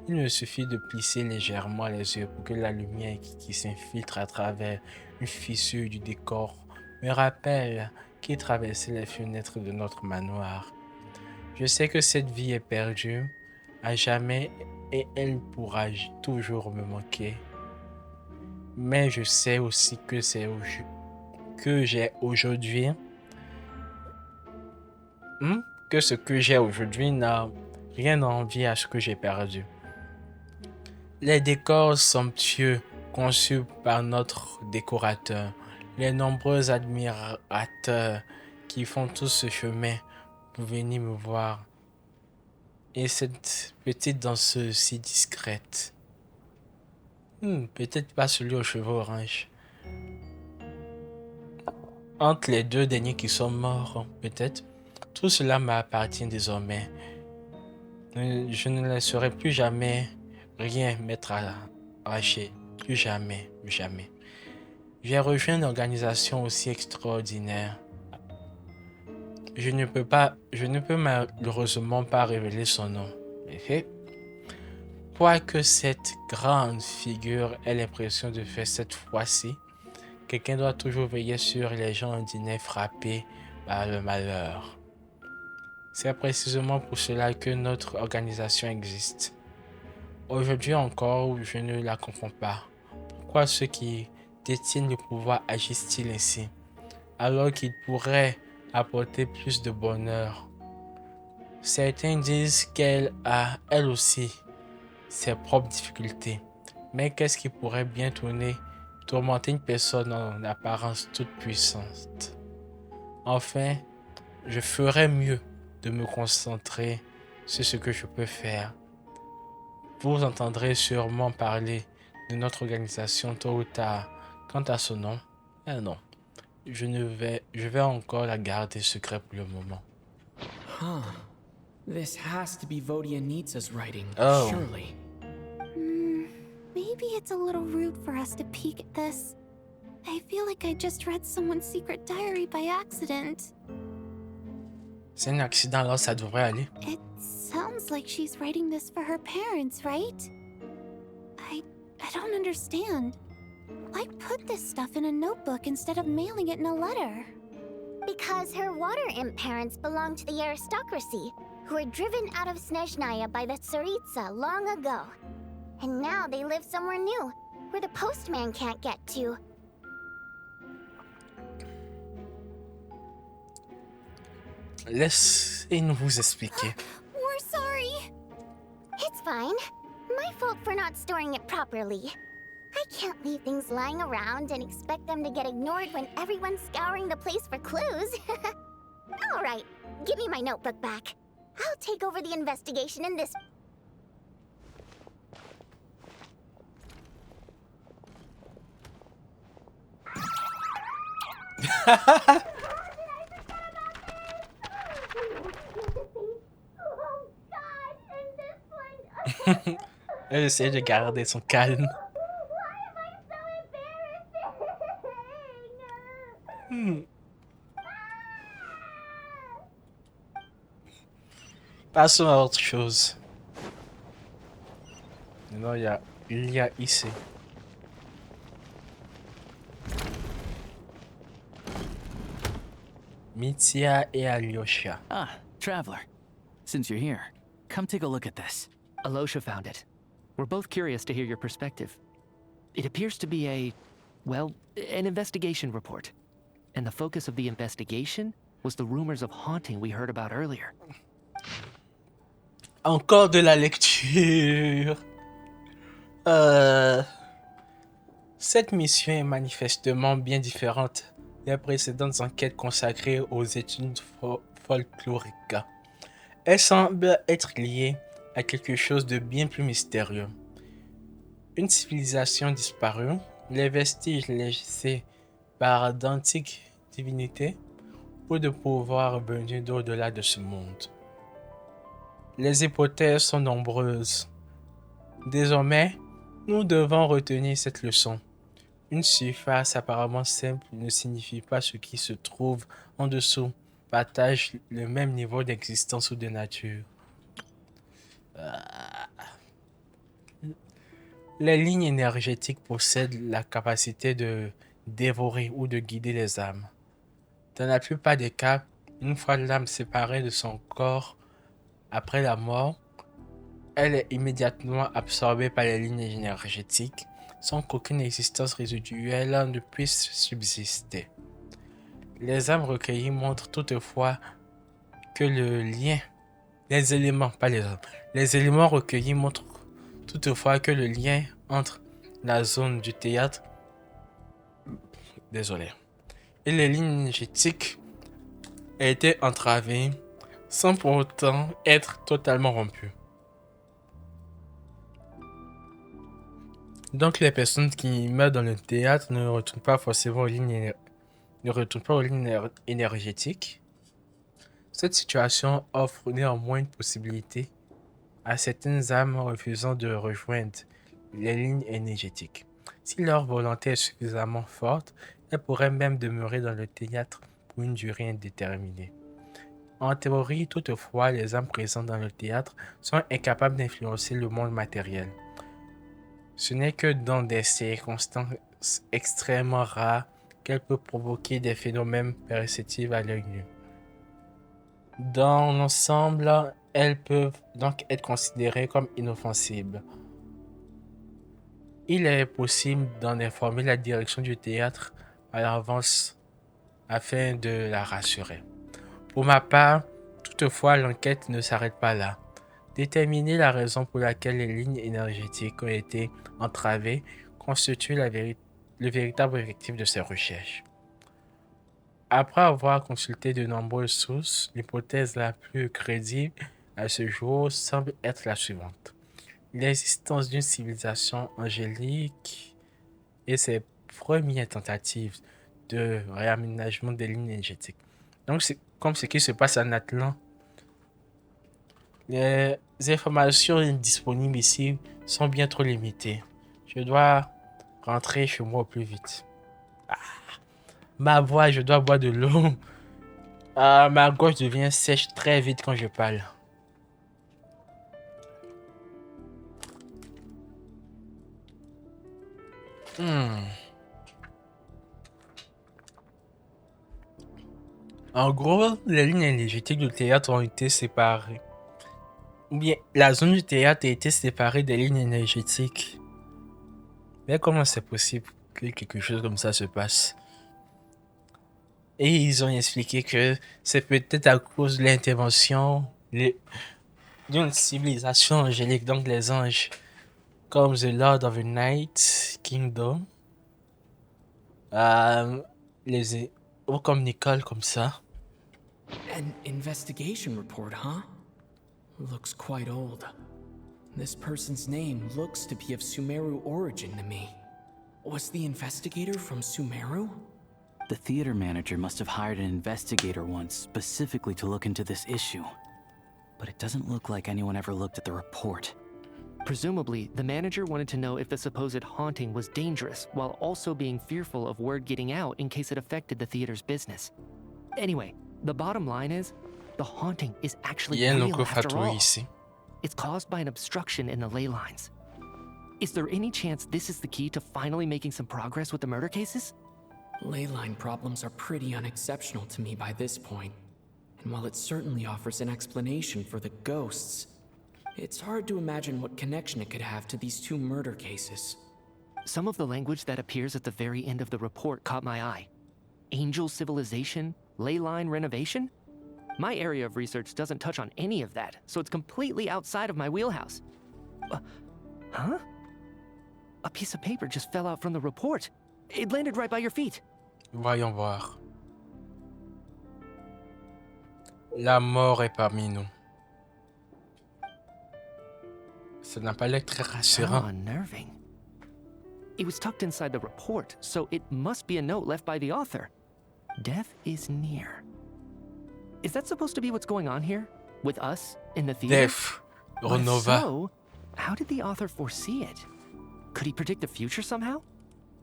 Il me suffit de plisser légèrement les yeux pour que la lumière qui s'infiltre à travers une fissure du décor me rappelle qui traversait les fenêtres de notre manoir. Je sais que cette vie est perdue à jamais et elle pourra toujours me manquer. Mais je sais aussi que j'ai aujourd'hui, que ce que j'ai aujourd'hui n'a rien à envier à ce que j'ai perdu. Les décors somptueux conçus par notre décorateur, les nombreux admirateurs qui font tout ce chemin pour venir me voir, et cette petite danseuse si discrète. Peut-être pas celui aux cheveux orange. Entre les deux derniers qui sont morts, peut-être. Tout cela m'appartient désormais. Je ne laisserai plus jamais rien m'être arraché. Plus jamais, jamais. J'ai rejoint une organisation aussi extraordinaire. Je ne peux malheureusement pas révéler son nom. Mais quoique cette grande figure ait l'impression de faire cette fois-ci, quelqu'un doit toujours veiller sur les gens ordinaires frappés par le malheur. C'est précisément pour cela que notre organisation existe. Aujourd'hui encore, je ne la comprends pas. Pourquoi ceux qui détiennent le pouvoir agissent-ils ainsi, alors qu'ils pourraient apporter plus de bonheur? Certains disent qu'elle a, elle aussi, ses propres difficultés. Mais qu'est-ce qui pourrait bien tourmenter une personne en apparence toute puissante? Enfin, je ferais mieux de me concentrer sur ce que je peux faire. Vous entendrez sûrement parler de notre organisation tôt ou tard. Quant à son nom, non. Je vais encore la garder secret pour le moment. This has to be Vodyanitsa's writing, Oh. surely. Maybe it's a little rude for us to peek at this. I feel like I just read someone's secret diary by accident. C'est un accident, alors ça devrait aller. It sounds like she's writing this for her parents, right? I don't understand. Why put this stuff in a notebook instead of mailing it in a letter? Because her water imp parents belonged to the aristocracy, who were driven out of SNEZHNAYA by the Tsaritsa long ago. And now they live somewhere new, where the postman can't get to. Laissez-nous vous expliquer. We're sorry. It's fine. My fault for not storing it properly. I can't leave things lying around and expect them to get ignored when everyone's scouring the place for clues. All right, give me my notebook back. I'll take over the investigation in this. Elle essaie de garder son calme. Passons à autre chose. Maintenant, il y a ici. Mitya et Alyosha. Ah, traveler. Since you're here, come take a look at this. Alosha found it. We're both curious to hear your perspective. It appears to be an investigation report. And the focus of the investigation was the rumors of haunting we heard about earlier. Encore de la lecture. Cette mission est manifestement bien différente des précédentes enquêtes consacrées aux études folkloriques. Elle semble être liée à quelque chose de bien plus mystérieux. Une civilisation disparue, les vestiges laissés par d'antiques divinités ou de pouvoirs venus d'au-delà de ce monde. Les hypothèses sont nombreuses. Désormais, nous devons retenir cette leçon. Une surface apparemment simple ne signifie pas ce qui se trouve en dessous partage le même niveau d'existence ou de nature. Les lignes énergétiques possèdent la capacité de dévorer ou de guider les âmes. Dans la plupart des cas, une fois l'âme séparée de son corps après la mort, elle est immédiatement absorbée par les lignes énergétiques sans qu'aucune existence résiduelle ne puisse subsister. Les âmes recueillies montrent toutefois que les éléments recueillis montrent toutefois que le lien entre la zone du théâtre et les lignes énergétiques a été entravé sans pour autant être totalement rompu. Donc les personnes qui meurent dans le théâtre ne retournent pas forcément aux lignes énergétiques. Cette situation offre néanmoins une possibilité à certaines âmes refusant de rejoindre les lignes énergétiques. Si leur volonté est suffisamment forte, elles pourraient même demeurer dans le théâtre pour une durée indéterminée. En théorie, toutefois, les âmes présentes dans le théâtre sont incapables d'influencer le monde matériel. Ce n'est que dans des circonstances extrêmement rares qu'elles peuvent provoquer des phénomènes perceptibles à l'œil nu. Dans l'ensemble, elles peuvent donc être considérées comme inoffensibles. Il est possible d'en informer la direction du théâtre à l'avance afin de la rassurer. Pour ma part, toutefois, l'enquête ne s'arrête pas là. Déterminer la raison pour laquelle les lignes énergétiques ont été entravées constitue le véritable objectif de ces recherches. Après avoir consulté de nombreuses sources, l'hypothèse la plus crédible à ce jour semble être la suivante. L'existence d'une civilisation angélique et ses premières tentatives de réaménagement des lignes énergétiques. Donc, c'est comme ce qui se passe en Atlant. Les informations disponibles ici sont bien trop limitées. Je dois rentrer chez moi au plus vite. Ma voix, je dois boire de l'eau. Ma gorge devient sèche très vite quand je parle. En gros, les lignes énergétiques du théâtre ont été séparées. Ou bien, la zone du théâtre a été séparée des lignes énergétiques. Mais comment c'est possible que quelque chose comme ça se passe? Et ils ont expliqué que c'est peut-être à cause de l'intervention d'une civilisation angélique, donc les anges, comme The Lord of the Night Kingdom, ou comme Nicole, comme ça. An investigation report, huh? Looks quite old. This person's name looks to be of Sumeru origin to me. Was the investigator from Sumeru? The theater manager must have hired an investigator once specifically to look into this issue. But it doesn't look like anyone ever looked at the report. Presumably, the manager wanted to know if the supposed haunting was dangerous, while also being fearful of word getting out in case it affected the theater's business. Anyway, the bottom line is, the haunting is actually real after all. It's caused by an obstruction in the ley lines. Is there any chance this is the key to finally making some progress with the murder cases? Ley line problems are pretty unexceptional to me by this point. And while it certainly offers an explanation for the ghosts, it's hard to imagine what connection it could have to these two murder cases. Some of the language that appears at the very end of the report caught my eye. Angel civilization, ley line renovation? My area of research doesn't touch on any of that, so it's completely outside of my wheelhouse. Huh? A piece of paper just fell out from the report. It landed right by your feet. Voyons voir. La mort est parmi nous. Ça n'a pas l'air très rassurant. How unnerving. It was tucked inside the report, so it must be a note left by the author. Death is near. Is that supposed to be what's going on here? With us in the theater? Death. Renova. So, how did the author foresee it? Could he predict the future somehow?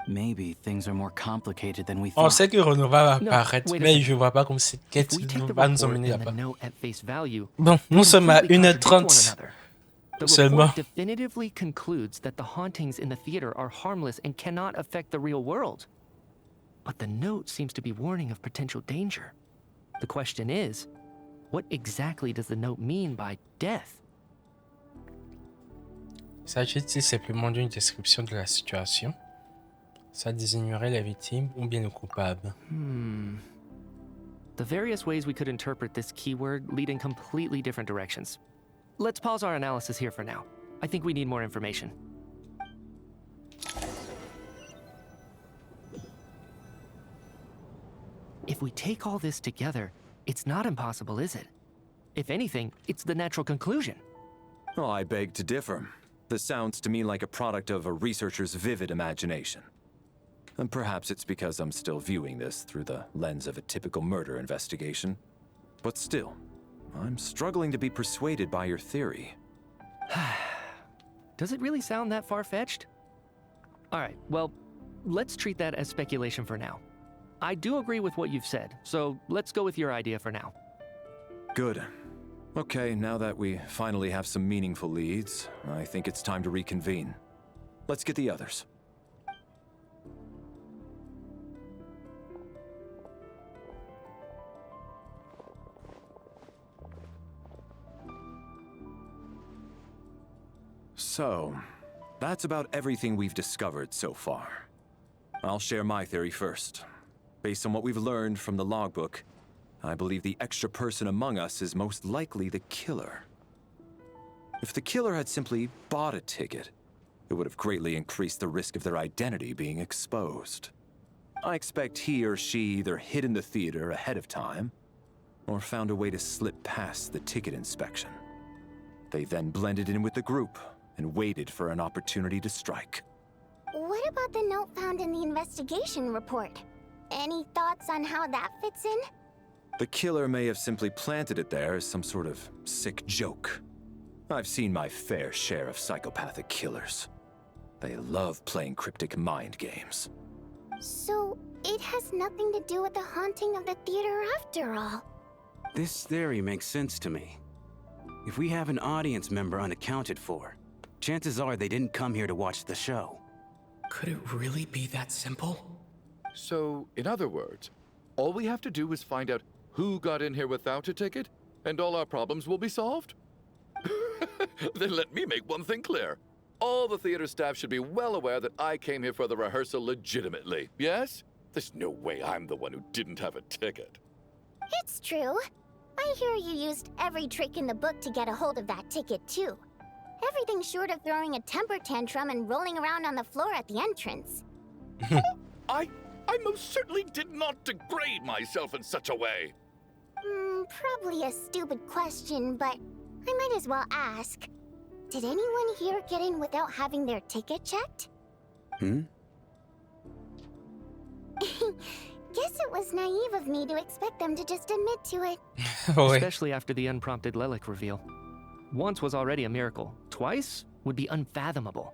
Maybe things are more complicated than we On thought. sait que Renova va apparaître, mais je vois pas comme cette quête va nous emmener là-bas. Bon, nous sommes à 1h30 seulement. The report definitively concludes that the hauntings in the theater are harmless and cannot affect the real world. But the note seems to be warning of potential danger. The question is, what exactly does the note mean by death? S'agit-il simplement d'une description de la situation? Ça désignerait la victime ou bien le coupable? The various ways we could interpret this keyword lead in completely different directions. Let's pause our analysis here for now. I think we need more information. If we take all this together, it's not impossible, is it? If anything, it's the natural conclusion. Oh, I beg to differ. This sounds to me like a product of a researcher's vivid imagination. And perhaps it's because I'm still viewing this through the lens of a typical murder investigation. But still, I'm struggling to be persuaded by your theory. Does it really sound that far-fetched? Alright, well, let's treat that as speculation for now. I do agree with what you've said, so let's go with your idea for now. Good. Okay, now that we finally have some meaningful leads, I think it's time to reconvene. Let's get the others. So, that's about everything we've discovered so far. I'll share my theory first. Based on what we've learned from the logbook, I believe the extra person among us is most likely the killer. If the killer had simply bought a ticket, it would have greatly increased the risk of their identity being exposed. I expect he or she either hid in the theater ahead of time, or found a way to slip past the ticket inspection. They then blended in with the group and waited for an opportunity to strike. What about the note found in the investigation report? Any thoughts on how that fits in? The killer may have simply planted it there as some sort of sick joke. I've seen my fair share of psychopathic killers. They love playing cryptic mind games. So, it has nothing to do with the haunting of the theater after all. This theory makes sense to me. If we have an audience member unaccounted for, chances are they didn't come here to watch the show. Could it really be that simple? So, in other words, all we have to do is find out who got in here without a ticket, and all our problems will be solved? Then let me make one thing clear. All the theater staff should be well aware that I came here for the rehearsal legitimately, yes? There's no way I'm the one who didn't have a ticket. It's true. I hear you used every trick in the book to get a hold of that ticket, too. Everything short of throwing a temper tantrum and rolling around on the floor at the entrance. I most certainly did not degrade myself in such a way. Probably a stupid question, but I might as well ask. Did anyone here get in without having their ticket checked? Guess it was naive of me to expect them to just admit to it. Especially after the unprompted Lelik reveal. Once was already a miracle. Twice would be unfathomable.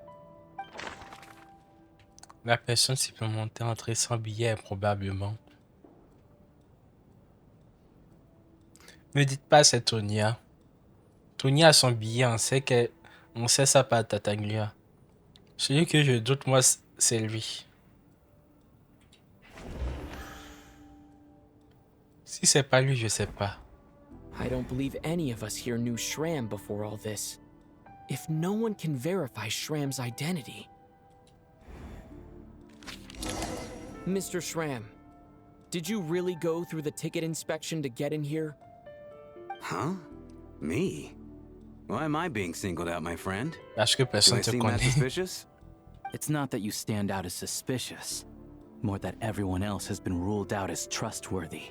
La personne supplémentaire entrée sans billet, probablement. Ne dites pas c'est Tonya. Tonya a son billet, on sait sa patate à Tanglia. Celui que je doute, moi, c'est lui. Si c'est pas lui, je sais pas. I don't believe any of us here knew Shramm before all this. If no one can verify Shramm's identity... Mr. Shramm, did you really go through the ticket inspection to get in here? Huh? Me? Why am I being singled out, my friend? Parce que personne te seem that connaît. suspicious? It's not that you stand out as suspicious, more that everyone else has been ruled out as trustworthy.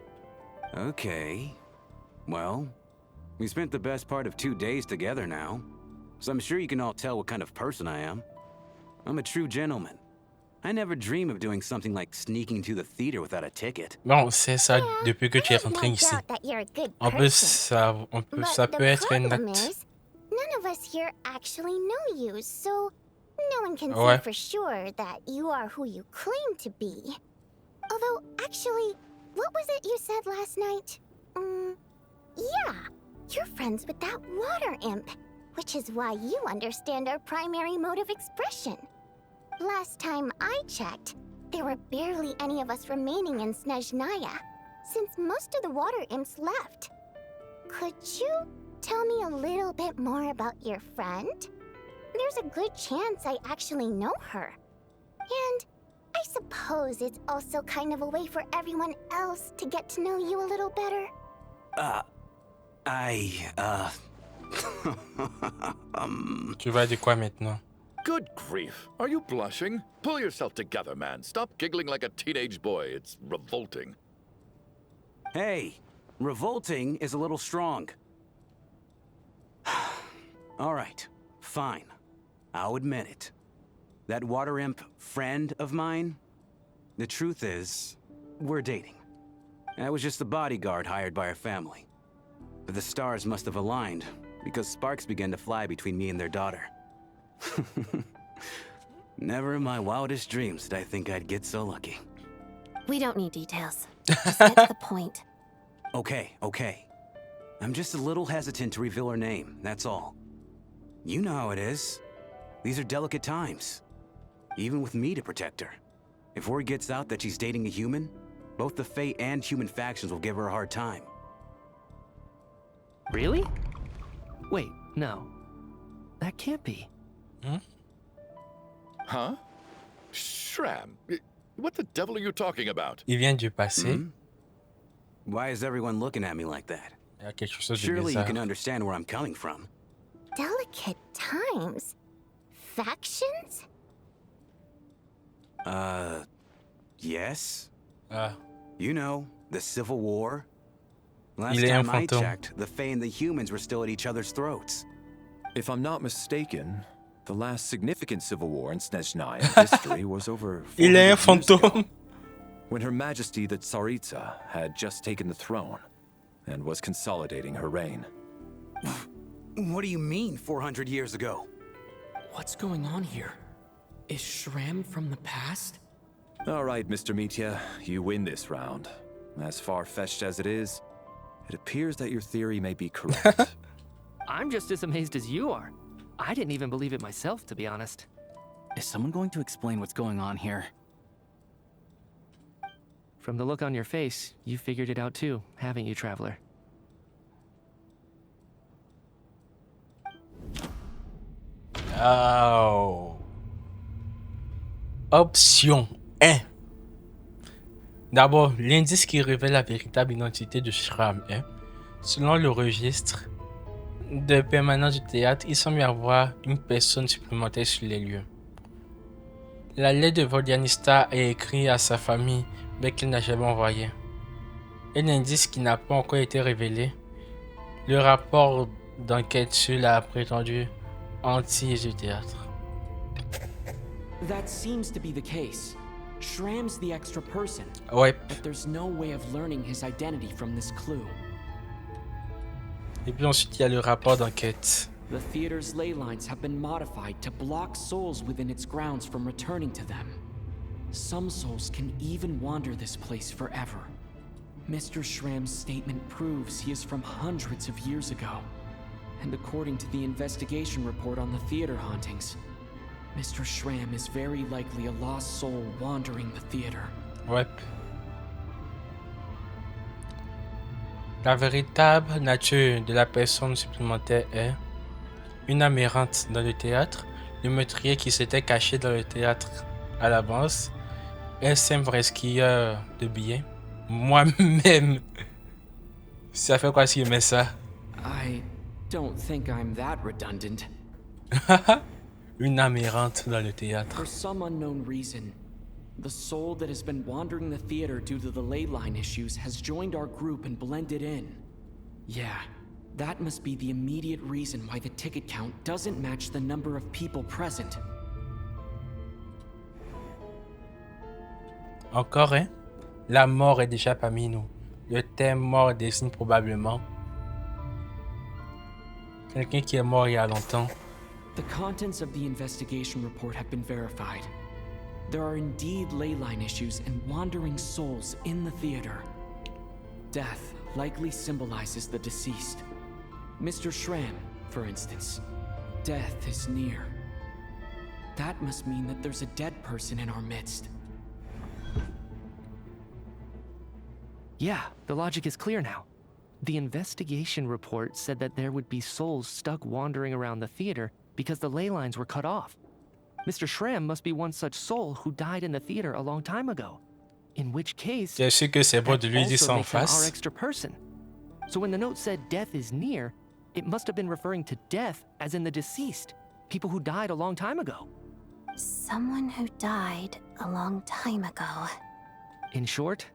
Okay. Well, we spent the best part of 2 days together now, so I'm sure you can all tell what kind of person I am. I'm a true gentleman. I never dream of doing something like sneaking to the theater without a ticket. Bon, c'est ça depuis que tu es rentré ici. En plus, ça peut être un acte. None of us here actually know you, so no one can Ouais. say for sure that you are who you claim to be. Although, actually, what was it you said last night? Yeah, you're friends with that water imp, which is why you understand our primary mode of expression. Last time I checked, there were barely any of us remaining in SNEZHNAYA, since most of the water imps left. Could you tell me a little bit more about your friend? There's a good chance I actually know her. And I suppose it's also kind of a way for everyone else to get to know you a little better. Tu vas dire quoi maintenant? Good grief. Are you blushing? Pull yourself together, man. Stop giggling like a teenage boy. It's revolting. Hey, revolting is a little strong. All right, fine. I'll admit it. That water imp friend of mine, the truth is, we're dating. I was just the bodyguard hired by our family. But the stars must have aligned, because sparks began to fly between me and their daughter. Never in my wildest dreams did I think I'd get so lucky. We don't need details. Just get to the point. Okay. I'm just a little hesitant to reveal her name, that's all. You know how it is. These are delicate times. Even with me to protect her. If word gets out that she's dating a human, both the Fae and human factions will give her a hard time. Really? Wait, no. That can't be. Huh? Shramm, what the devil are you talking about? Il vient du passé. Why is everyone looking at me like that? Il y a quelque chose de Surely you bizarre. can understand where I'm coming from. Delicate times? Factions? Yes? Ah. You know, the Civil War? Last Il est un time I fantôme. checked, the Fae and the humans were still at each other's throats. If I'm not mistaken, the last significant civil war in SNEZHNAYA history was over 400 Il est un years ago, fantôme. when Her Majesty the Tsaritsa had just taken the throne and was consolidating her reign. What do you mean, 400 years ago? What's going on here? Is Shramm from the past? All right, Mr. Mitya, you win this round. As far-fetched as it is, it appears that your theory may be correct. I'm just as amazed as you are. I didn't even believe it myself, to be honest. Is someone going to explain what's going on here? From the look on your face, you figured it out too, haven't you, traveler? Oh. Option 1. D'abord, l'indice qui révèle la véritable identité de Shramm est, selon le registre de permanence du théâtre, il semble y avoir une personne supplémentaire sur les lieux. La lettre de Vodianista est écrite à sa famille, mais qu'elle n'a jamais envoyé. Un indice qui n'a pas encore été révélé, le rapport d'enquête sur la prétendue hantise du théâtre. That seems to be the case. Shramm's the extra person. Ouais. But there's no way of learning his identity from this clue. Et puis ensuite, il y a le rapport d'enquête. The theater's ley lines have been modified to block souls within its grounds from returning to them. Some souls can even wander this place forever. Mr. Shramm's statement proves he is from hundreds of years ago. And according to the investigation report on the theater hauntings, Mr. Shramm is very likely a lost soul wandering the theater. Ouais. La véritable nature de la personne supplémentaire est une âme errante dans le théâtre, le meurtrier qui s'était caché dans le théâtre à l'avance, un simple vrai skieur de billets. Moi-même, ça fait quoi si je mets ça? I don't think I'm that redundant. Une âme errante dans le théâtre. For some unknown reason, the soul that has been wandering the theater due to the ley line issues has joined our group and blended in. Yeah, that must be the immediate reason why the ticket count doesn't match the number of people present. Encore un? La mort est déjà parmi nous. Le thème mort désigne probablement quelqu'un qui est mort il y a longtemps. The contents of the investigation report have been verified. There are indeed ley line issues and wandering souls in the theater. Death likely symbolizes the deceased. Mr. Shramm, for instance. Death is near. That must mean that there's a dead person in our midst. Yeah, the logic is clear now. The investigation report said that there would be souls stuck wandering around the theater because the ley lines were cut off. Mr. Shramm must be one such soul who died in the theater a long time ago. In which case, Bien sûr que c'est bon de lui dire ça en our face. extra person. So when the note said death is near, it must have been referring to death as in the deceased, people who died a long time ago. Someone who died a long time ago. In short,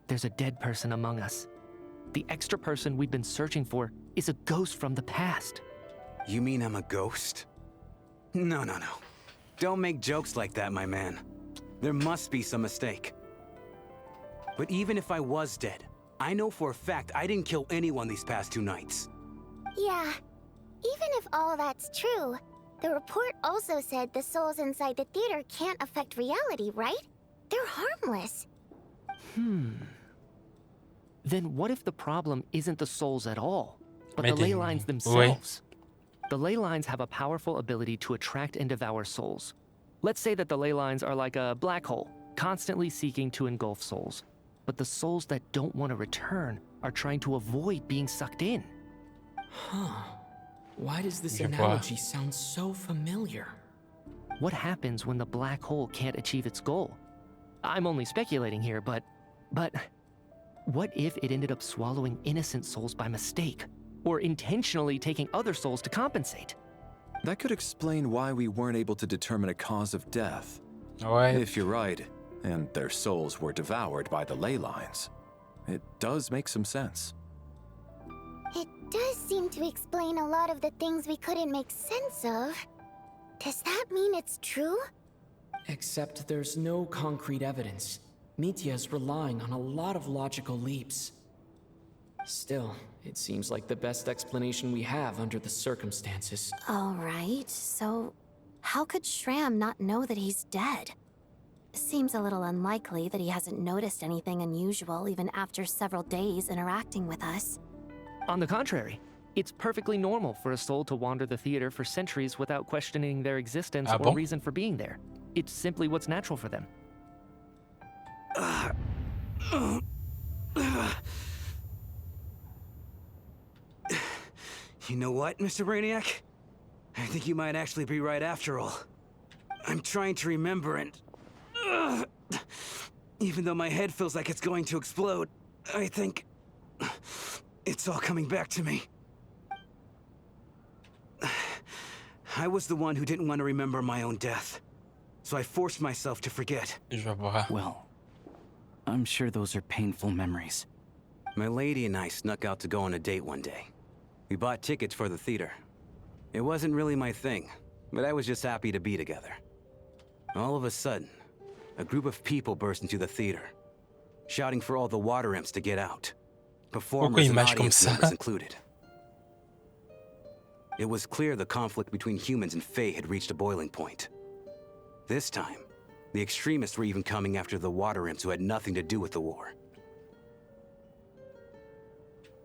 there's a dead person among us. The extra person we've been searching for is a ghost from the past. You mean I'm a ghost? No. Don't make jokes like that, my man. There must be some mistake. But even if I was dead, I know for a fact I didn't kill anyone these past 2 nights. Yeah, even if all that's true, the report also said the souls inside the theater can't affect reality, right? They're harmless. Then what if the problem isn't the souls at all, but Mais the ley des- lines themselves? The ley lines have a powerful ability to attract and devour souls. Let's say that the ley lines are like a black hole, constantly seeking to engulf souls. But the souls that don't want to return are trying to avoid being sucked in. Why does this Je vois. analogy sound so familiar? What happens when the black hole can't achieve its goal? I'm only speculating here, but what if it ended up swallowing innocent souls by mistake, or intentionally taking other souls to compensate? That could explain why we weren't able to determine a cause of death. Ouais. If you're right, and their souls were devoured by the ley lines, it does make some sense. It does seem to explain a lot of the things we couldn't make sense of. Does that mean it's true? Except there's no concrete evidence. Mitya's relying on a lot of logical leaps. Still, it seems like the best explanation we have under the circumstances. Alright, so how could Shramm not know that he's dead? Seems a little unlikely that he hasn't noticed anything unusual even after several days interacting with us. On the contrary, It's perfectly normal for a soul to wander the theater for centuries without questioning their existence Ah or bon? reason for being there. It's simply what's natural for them. You know what, Mr. Brainiac? I think you might actually be right after all. I'm trying to remember and... even though my head feels like it's going to explode, I think... it's all coming back to me. I was the one who didn't want to remember my own death. So I forced myself to forget. Well, I'm sure those are painful memories. My lady and I snuck out to go on a date one day. We bought tickets for the theater. It wasn't really my thing, but I was just happy to be together. All of a sudden, a group of people burst into the theater, shouting for all the water imps to get out. Performers and audience members included. It was clear the conflict between humans and Fae had reached a boiling point. This time, the extremists were even coming after the water imps who had nothing to do with the war.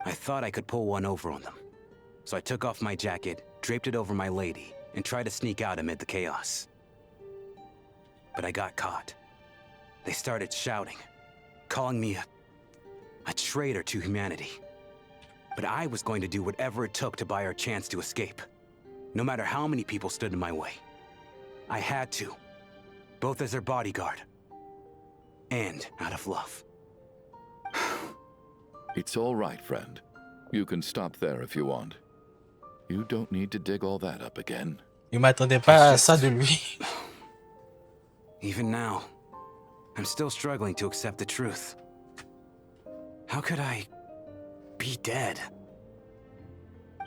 I thought I could pull one over on them. So I took off my jacket, draped it over my lady, and tried to sneak out amid the chaos. But I got caught. They started shouting, calling me a traitor to humanity. But I was going to do whatever it took to buy our chance to escape, no matter how many people stood in my way. I had to, both as their bodyguard and out of love. It's all right, friend. You can stop there if you want. You don't need to dig all that up again. Il m'attendait pas à ça de lui. Even now, I'm still struggling to accept the truth. How could I be dead?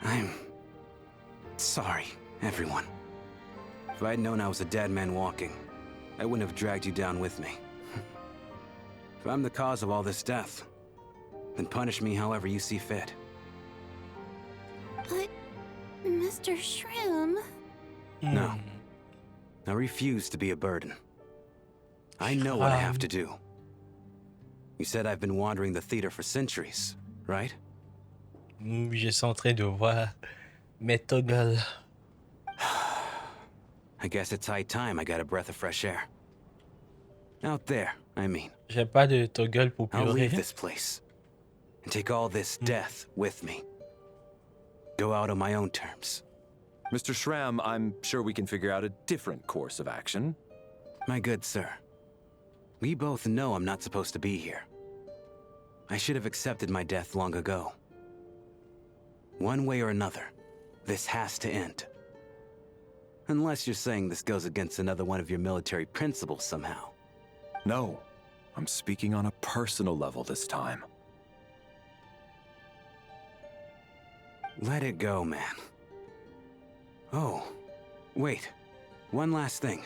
I'm sorry, everyone. If I'd known I was a dead man walking, I wouldn't have dragged you down with me. If I'm the cause of all this death, then punish me however you see fit. But, Mr. Shramm... No. I refuse to be a burden. I know what I have to do. You said I've been wandering the theater for centuries, right? Je suis en train de voir mes toggles. I guess it's high time I got a breath of fresh air. Out there, I mean. J'ai pas de toggle pour I'll leave pleurer. this place and take all this death with me. Go out on my own terms. Mr. Shramm, I'm sure we can figure out a different course of action. My good sir, we both know I'm not supposed to be here. I should have accepted my death long ago. One way or another, this has to end. Unless you're saying this goes against another one of your military principles somehow. No, I'm speaking on a personal level this time. Let it go, man. Oh, wait. One last thing.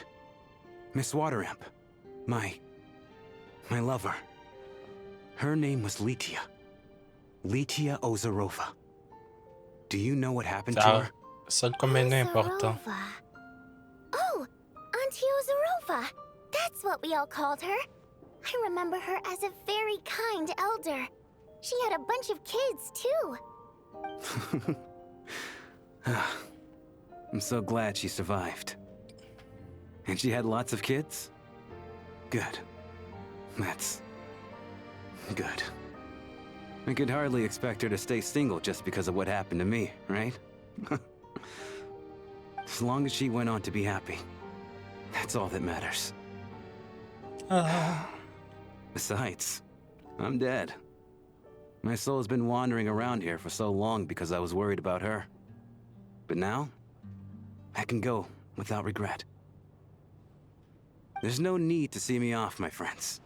Miss Waterimp. My lover. Her name was Litia. Litia Ozarova. Do you know what happened to her? Sonne comme un nom important. Oh, Auntie Ozarova. That's what we all called her. I remember her as a very kind elder. She had a bunch of kids, too. I'm so glad she survived. And she had lots of kids? Good. That's... good. I could hardly expect her to stay single just because of what happened to me, right? As long as she went on to be happy, that's all that matters. Besides, I'm dead. My soul has been wandering around here for so long because I was worried about her. But now, I can go without regret. There's no need to see me off, my friends.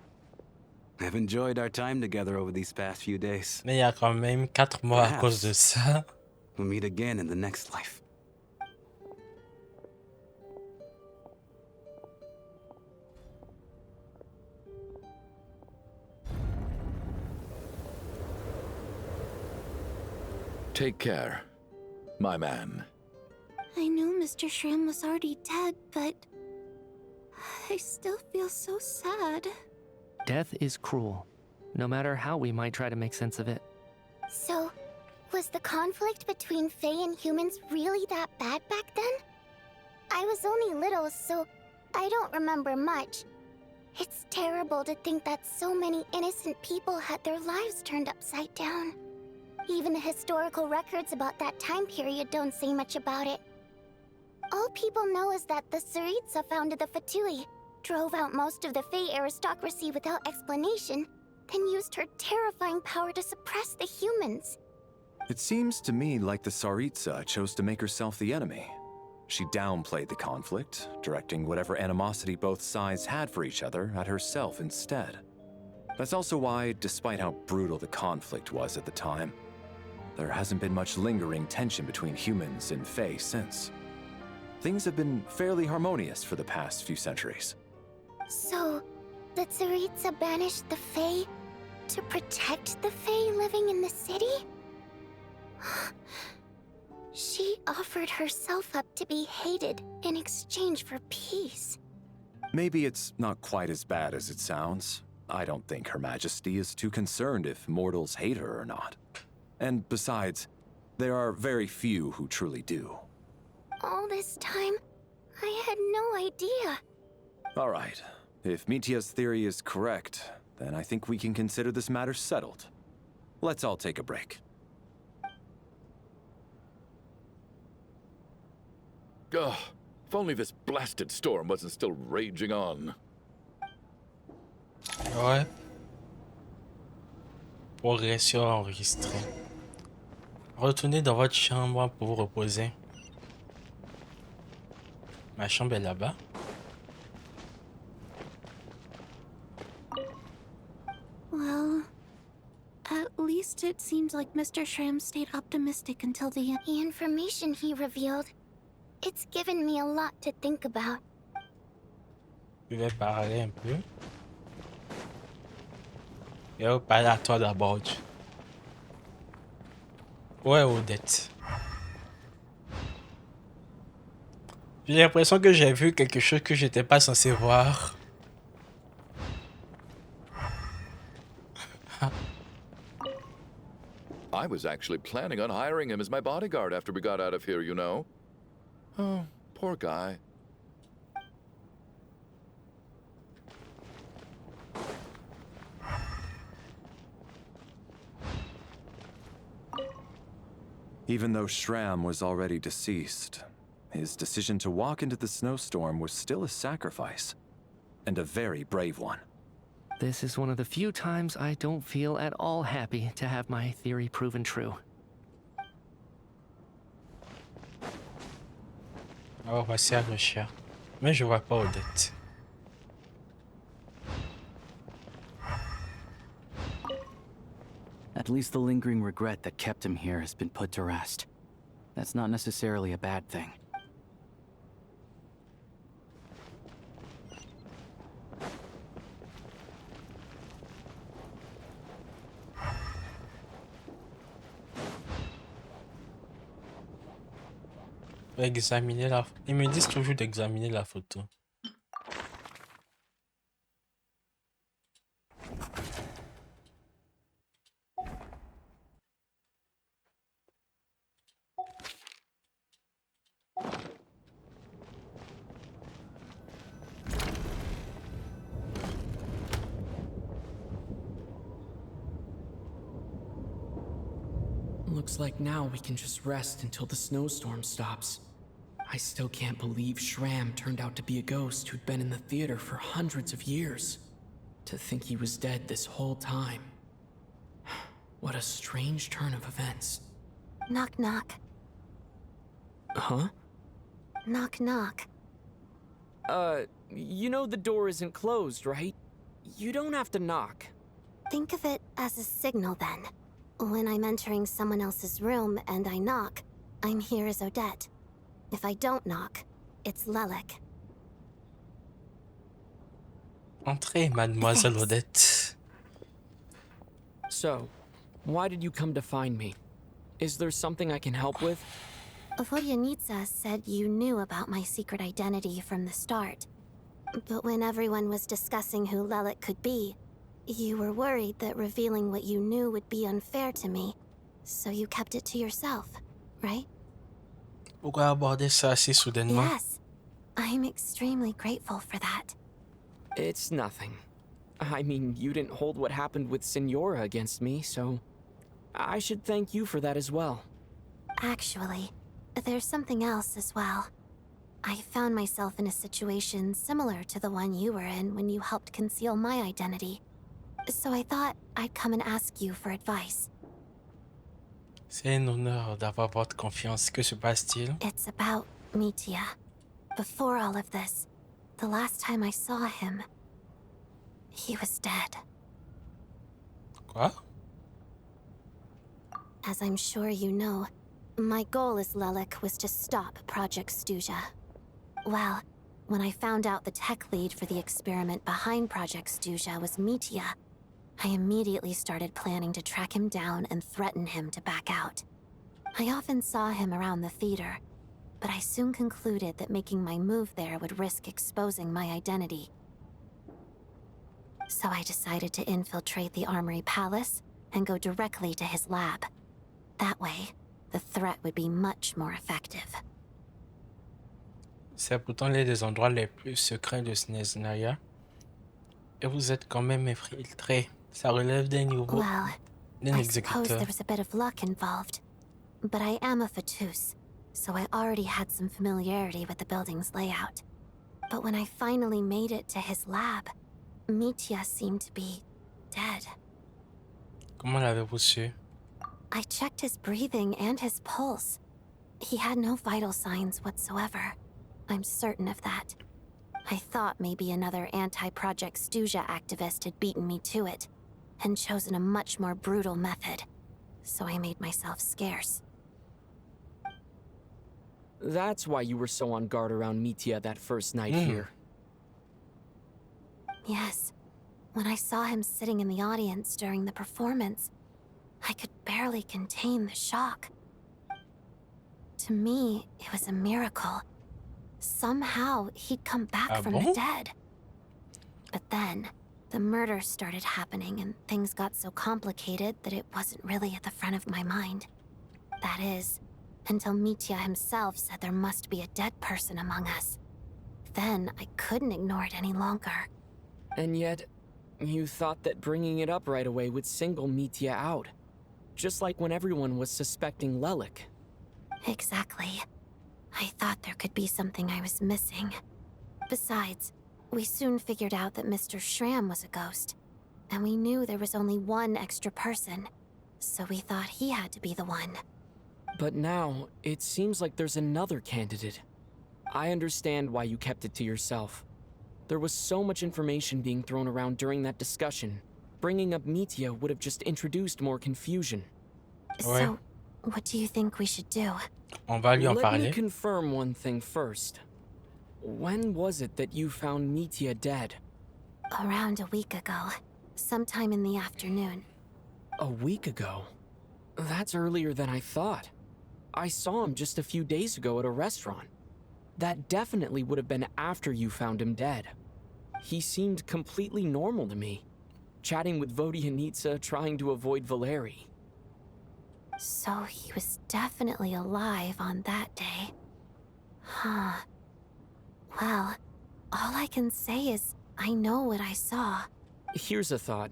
I've enjoyed our time together over these past few days. Mais il y a quand même 4 mois à cause de ça. We'll meet again in the next life. Take care, my man. I knew Mr. Shramm was already dead, but... I still feel so sad. Death is cruel, no matter how we might try to make sense of it. So, Was the conflict between Fae and humans really that bad back then? I was only little, so I don't remember much. It's terrible to think that so many innocent people had their lives turned upside down. Even the historical records about that time period don't say much about it. All people know is that the Tsaritsa founded the Fatui, drove out most of the Fae aristocracy without explanation, then used her terrifying power to suppress the humans. It seems to me like the Tsaritsa chose to make herself the enemy. She downplayed the conflict, directing whatever animosity both sides had for each other at herself instead. That's also why, despite how brutal the conflict was at the time, there hasn't been much lingering tension between humans and Fae since. Things have been fairly harmonious for the past few centuries. So, the Tsaritsa banished the Fae to protect the Fae living in the city? She offered herself up to be hated in exchange for peace. Maybe it's not quite as bad as it sounds. I don't think Her Majesty is too concerned if mortals hate her or not. And besides, there are very few who truly do. All this time, I had no idea. All right. If Mitia's theory is correct, then I think we can consider this matter settled. Let's all take a break. Ugh, if only this blasted storm wasn't still raging on. Ouais. Progression enregistrée. Retournez dans votre chambre pour vous reposer. Ma chambre est là-bas. Well, at least it seems like Mr. Shramm stayed optimistic until the end. The information he revealed, it's given me a lot to think about. Je vais parler un peu. Je vais parler à toi d'abord. Ouais, Odette. J'ai l'impression que j'ai vu quelque chose que j'étais pas censé voir. I was actually planning on hiring him as my bodyguard after we got out of here, you know. Oh, poor guy. Even though Shramm was already deceased, his decision to walk into the snowstorm was still a sacrifice, and a very brave one. This is one of the few times I don't feel at all happy to have my theory proven true. Oh, voici Archon. Mais je vois pas Odette. At least the lingering regret that kept him here has been put to rest. That's not necessarily a bad thing. Examiner la... Ils me disent toujours d'examiner la photo. Looks like now we can just rest until the snowstorm stops. I still can't believe Shramm turned out to be a ghost who'd been in the theater for hundreds of years. To think he was dead this whole time. What a strange turn of events. Knock knock. Huh? Knock knock. You know the door isn't closed, right? You don't have to knock. Think of it as a signal then. When I'm entering someone else's room and I knock, I'm here as Odette. If I don't knock, it's Lelek. Entrez, mademoiselle Odette. So, why did you come to find me? Is there something I can help with? Vodyanitsa said you knew about my secret identity from the start. But when everyone was discussing who Lelek could be, you were worried that revealing what you knew would be unfair to me. So you kept it to yourself, right? Pourquoi aborder ça si soudainement? Yes. I'm extremely grateful for that. It's nothing. I mean, you didn't hold what happened with Signora against me, so I should thank you for that as well. Actually, there's something else as well. I found myself in a situation similar to the one you were in when you helped conceal my identity. So I thought I'd come and ask you for advice. C'est un honneur d'avoir votre confiance. Que se passe-t-il? It's about Mitya. Before all of this, the last time I saw him, he was dead. Quoi? As I'm sure you know, my goal as Lelik was to stop Project Stuja. Well, when I found out the tech lead for the experiment behind Project Stuja was Mitya, I immediately started planning to track him down and threaten him to back out. I often saw him around the theater, but I soon concluded that making my move there would risk exposing my identity. So I decided to infiltrate the Armory Palace and go directly to his lab. That way, the threat would be much more effective. C'est pourtant l'un des endroits les plus secrets de SNEZHNAYA. Et vous êtes quand même infiltré. Ça relève d'un niveau d'un I suppose exécuteur. there was a bit of luck involved. But I am a Fatus, so I already had some familiarity with the building's layout. But when I finally made it to his lab, Mitya seemed to be dead. Comment l'avez-vous su? I checked his breathing and his pulse. He had no vital signs whatsoever. I'm certain of that. I thought maybe another anti-Project Stuja activist had beaten me to it, and chosen a much more brutal method. So I made myself scarce. That's why you were so on guard around Mitya that first night here. Yes. When I saw him sitting in the audience during the performance, I could barely contain the shock. To me, it was a miracle. Somehow, he'd come back from the dead. But then, the murders started happening and things got so complicated that it wasn't really at the front of my mind. That is, until Mitya himself said there must be a dead person among us. Then, I couldn't ignore it any longer. And yet, you thought that bringing it up right away would single Mitya out. Just like when everyone was suspecting Lelik. Exactly. I thought there could be something I was missing. Besides, we soon figured out that Mr. Shramm was a ghost. And we knew there was only one extra person. So we thought he had to be the one. But now, it seems like there's another candidate. I understand why you kept it to yourself. There was so much information being thrown around during that discussion. Bringing up Mitya would have just introduced more confusion. So, what do you think we should do? On va lui en Let parler. me confirm one thing first. When was it that you found Mitya dead? Around a week ago. Sometime in the afternoon. A week ago? That's earlier than I thought. I saw him just a few days ago at a restaurant. That definitely would have been after you found him dead. He seemed completely normal to me. Chatting with Vodyanitsa, trying to avoid Valeri. So he was definitely alive on that day. Huh. Well, all I can say is I know what I saw. Here's a thought.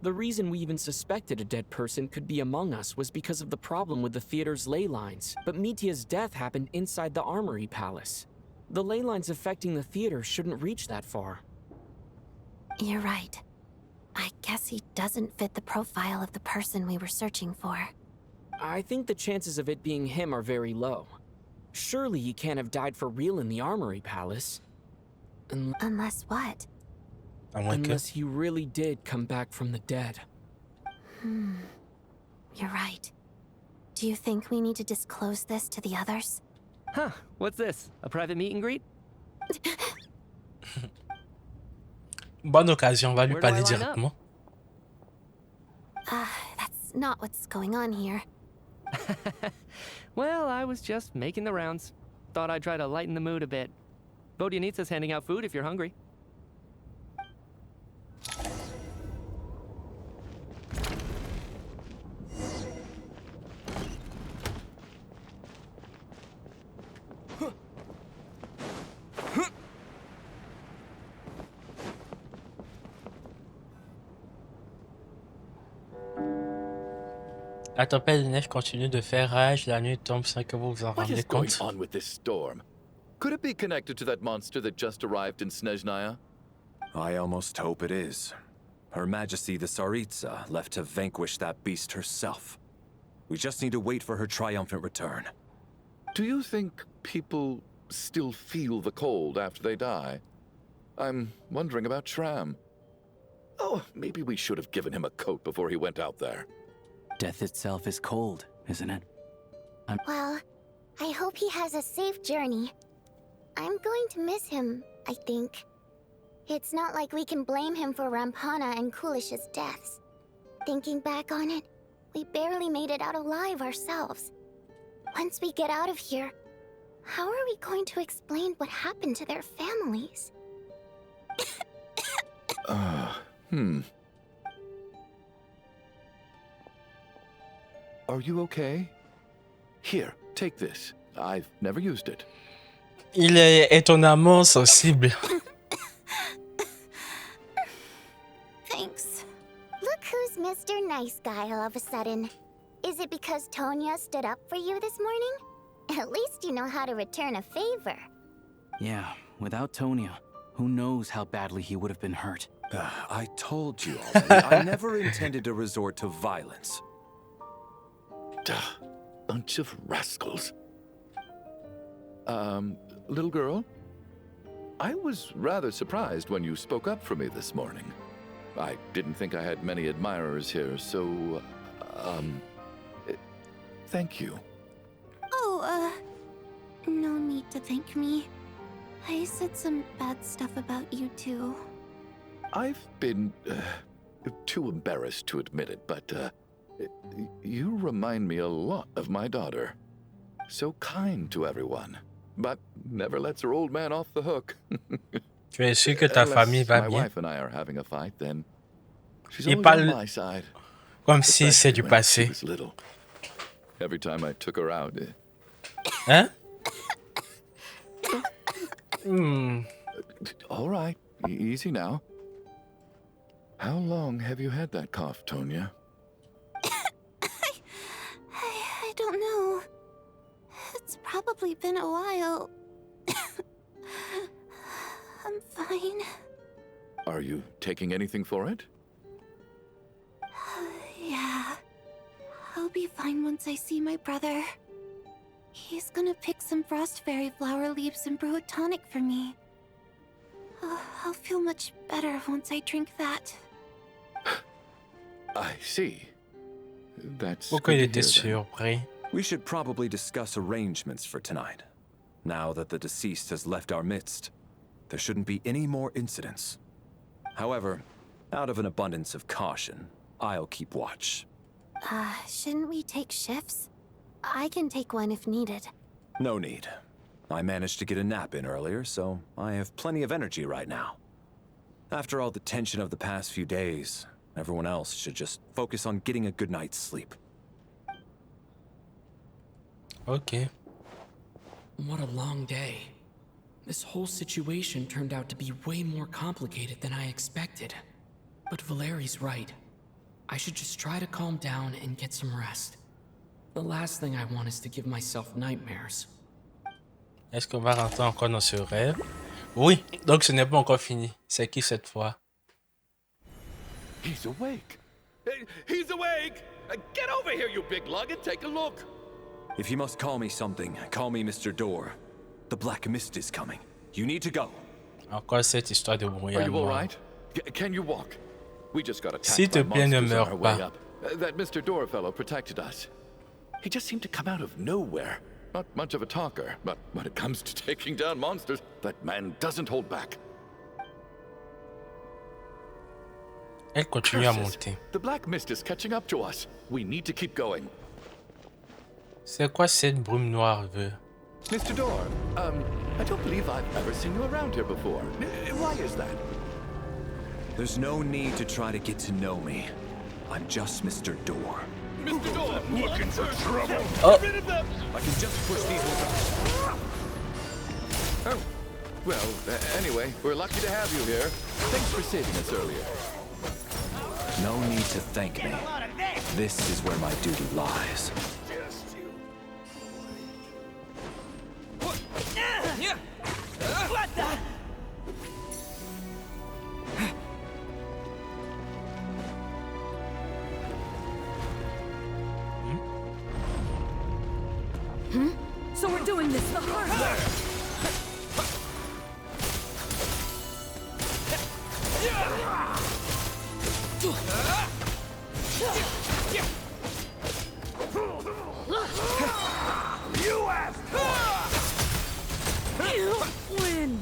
The reason we even suspected a dead person could be among us was because of the problem with the theater's ley lines, but Mitya's death happened inside the Armory Palace. The ley lines affecting the theater shouldn't reach that far. You're right. I guess he doesn't fit the profile of the person we were searching for. I think the chances of it being him are very low. Surely he can't have died for real in the Armory Palace. Unless what? Unless he really did come back from the dead. You're right. Do you think we need to disclose this to the others? Huh, what's this? A private meet and greet? Bonne occasion, on va lui Where do I parler line up? directement. That's not what's going on here. Well, I was just making the rounds. Thought I'd try to lighten the mood a bit. Vodyanitsa's handing out food if you're hungry. La tempête de neige continue de faire rage, la nuit tombe sans que vous vous en What rendiez is going compte. on with this storm? Could it be connected to that monster that just arrived in SNEZHNAYA? I almost hope it is. Her Majesty the Tsaritsa left to vanquish that beast herself. We just need to wait for her triumphant return. Do you think people still feel the cold after they die? I'm wondering about Shramm. Oh, maybe we should have given him a coat before he went out there. Death itself is cold, isn't it? Well, I hope he has a safe journey. I'm going to miss him, I think. It's not like we can blame him for Rampana and Kulish's deaths. Thinking back on it, we barely made it out alive ourselves. Once we get out of here, how are we going to explain what happened to their families? Are you okay? Here, take this. I've never used it. Il est étonnamment sensible. Thanks. Look who's Mr. Nice Guy all of a sudden. Is it because Tonya stood up for you this morning? At least you know how to return a favor. Yeah, without Tonya, who knows how badly he would have been hurt. I told you already, I never intended to resort to violence. Bunch of rascals. Little girl? I was rather surprised when you spoke up for me this morning. I didn't think I had many admirers here, so, thank you. Oh, no need to thank me. I said some bad stuff about you too. I've been, too embarrassed to admit it, but, you remind me a lot of my daughter. So kind to everyone, but never lets her old man off the hook. Tu es sûr que ta famille va my bien? wife and I are having a fight, then she's Il always parle on my side. comme si c'est du Especially when passé. she was little. Every time I took her out. Hein? All right, easy now. How long have you had that cough, Tonya? I don't know. It's probably been a while. I'm fine. Are you taking anything for it? Yeah. I'll be fine once I see my brother. He's gonna pick some frost fairy flower leaves and brew a tonic for me. I'll feel much better once I drink that. I see. That's Pourquoi il good to était hear, then. surpris? We should probably discuss arrangements for tonight. Now that the deceased has left our midst, there shouldn't be any more incidents. However, out of an abundance of caution, I'll keep watch. Shouldn't we take shifts? I can take one if needed. No need. I managed to get a nap in earlier, so I have plenty of energy right now. After all the tension of the past few days, everyone else should just focus on getting a good night's sleep. Ok. What a long day. This whole situation turned out to be way more complicated than I expected. But Valeri's right. I should just try to calm down and get some rest. The last thing I want is to give myself nightmares. Est-ce qu'on va rentrer encore dans ce rêve? Oui, donc ce n'est pas encore fini. C'est qui cette fois? He's awake. He's awake! Get over here, you big lug, and take a look. If you must call me something, call me Mr. Door. The Black Mist is coming. You need to go. Encore cette histoire de Are brouillard you all noir. right? Can you walk? We just got S'il attacked te by plaît, ne monsters on meurs our way pas. up. That Mr. Door fellow protected us. He just seemed to come out of nowhere. Not much of a talker, but when it comes to taking down monsters, that man doesn't hold back. Elle continue à Curses. monter. The Black Mist is catching up to us. We need to keep going. C'est quoi cette brume noire veut? Mr. Door, I don't believe I've ever seen you around here before. Why is that? There's no need to try to get to know me. I'm just Mr. Door. Mr. Door, looking for trouble. Oh. Get rid of them. I can just push these ones out. Oh, well, anyway, we're lucky to have you here. Thanks for saving us earlier. No need to thank me. This is where my duty lies. What the? So we're doing this the hard way. You asked for it! You win.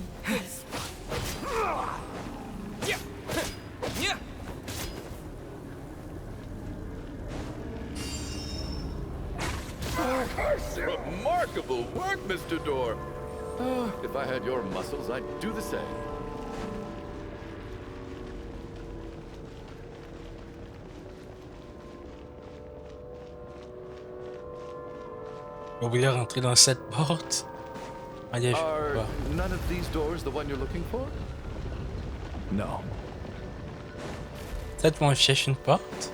Remarkable work, Mr. Door. If I had your muscles, I'd do the same. Vous voulez rentrer dans cette porte? Allez, je Are vois. none of these doors the one you're looking for? No. Peut-être qu'on cherche une porte?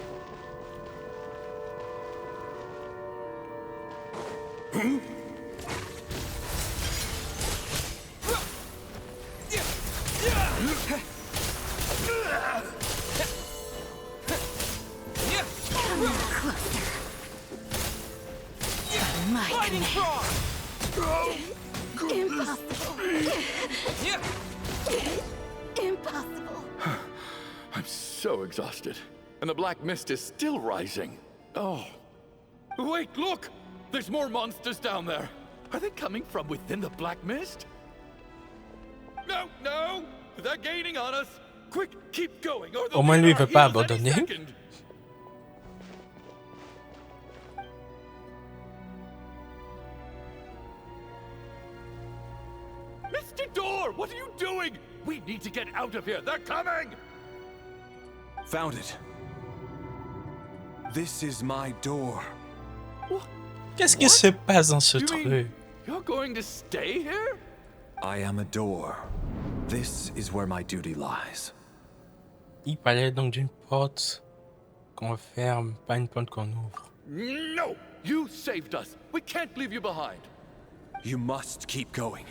Impossible. I'm so exhausted. And the black mist is still rising. Oh. Wait, look! There's more monsters down there. Are they coming from within the black mist? No, no! They're gaining on us! Quick, keep going, or Au moins lui il veut pas abandonner. Mr. Door, what are you doing? We need to get out of here. They're coming! Found it. This is my door. Qu'est-ce qui se passe dans ce truc? You're going to stay here? I am a door. This is where my duty lies. Il parlait donc d'une porte qu'on ferme, pas une porte qu'on ouvre. No! You saved us. We can't leave you behind. You must keep going.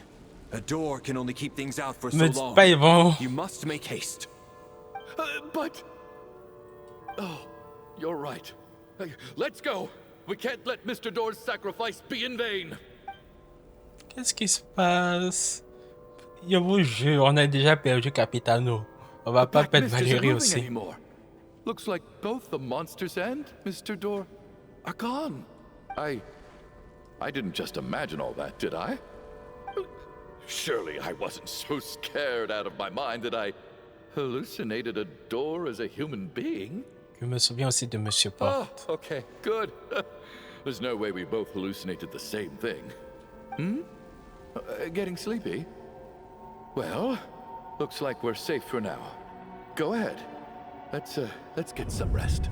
A door can only keep things out for so Me dis long. pas, ils vont... You must make haste. But... Oh, you're right. Let's go. We can't let Mr. Door's sacrifice be in vain. Qu'est-ce qui se passe? Je vous jure, on a déjà perdu Capitano. On va pas perdre Valérie aussi. Anymore. Looks like both the monsters and Mr. Door are gone. I didn't just imagine all that, did I? Surely I wasn't so scared out of my mind that I hallucinated a door as a human being. Je me souviens aussi de Monsieur Porte. Oh, okay, good. There's no way we both hallucinated the same thing. Getting sleepy? Well, looks like we're safe for now. Go ahead. Let's get some rest.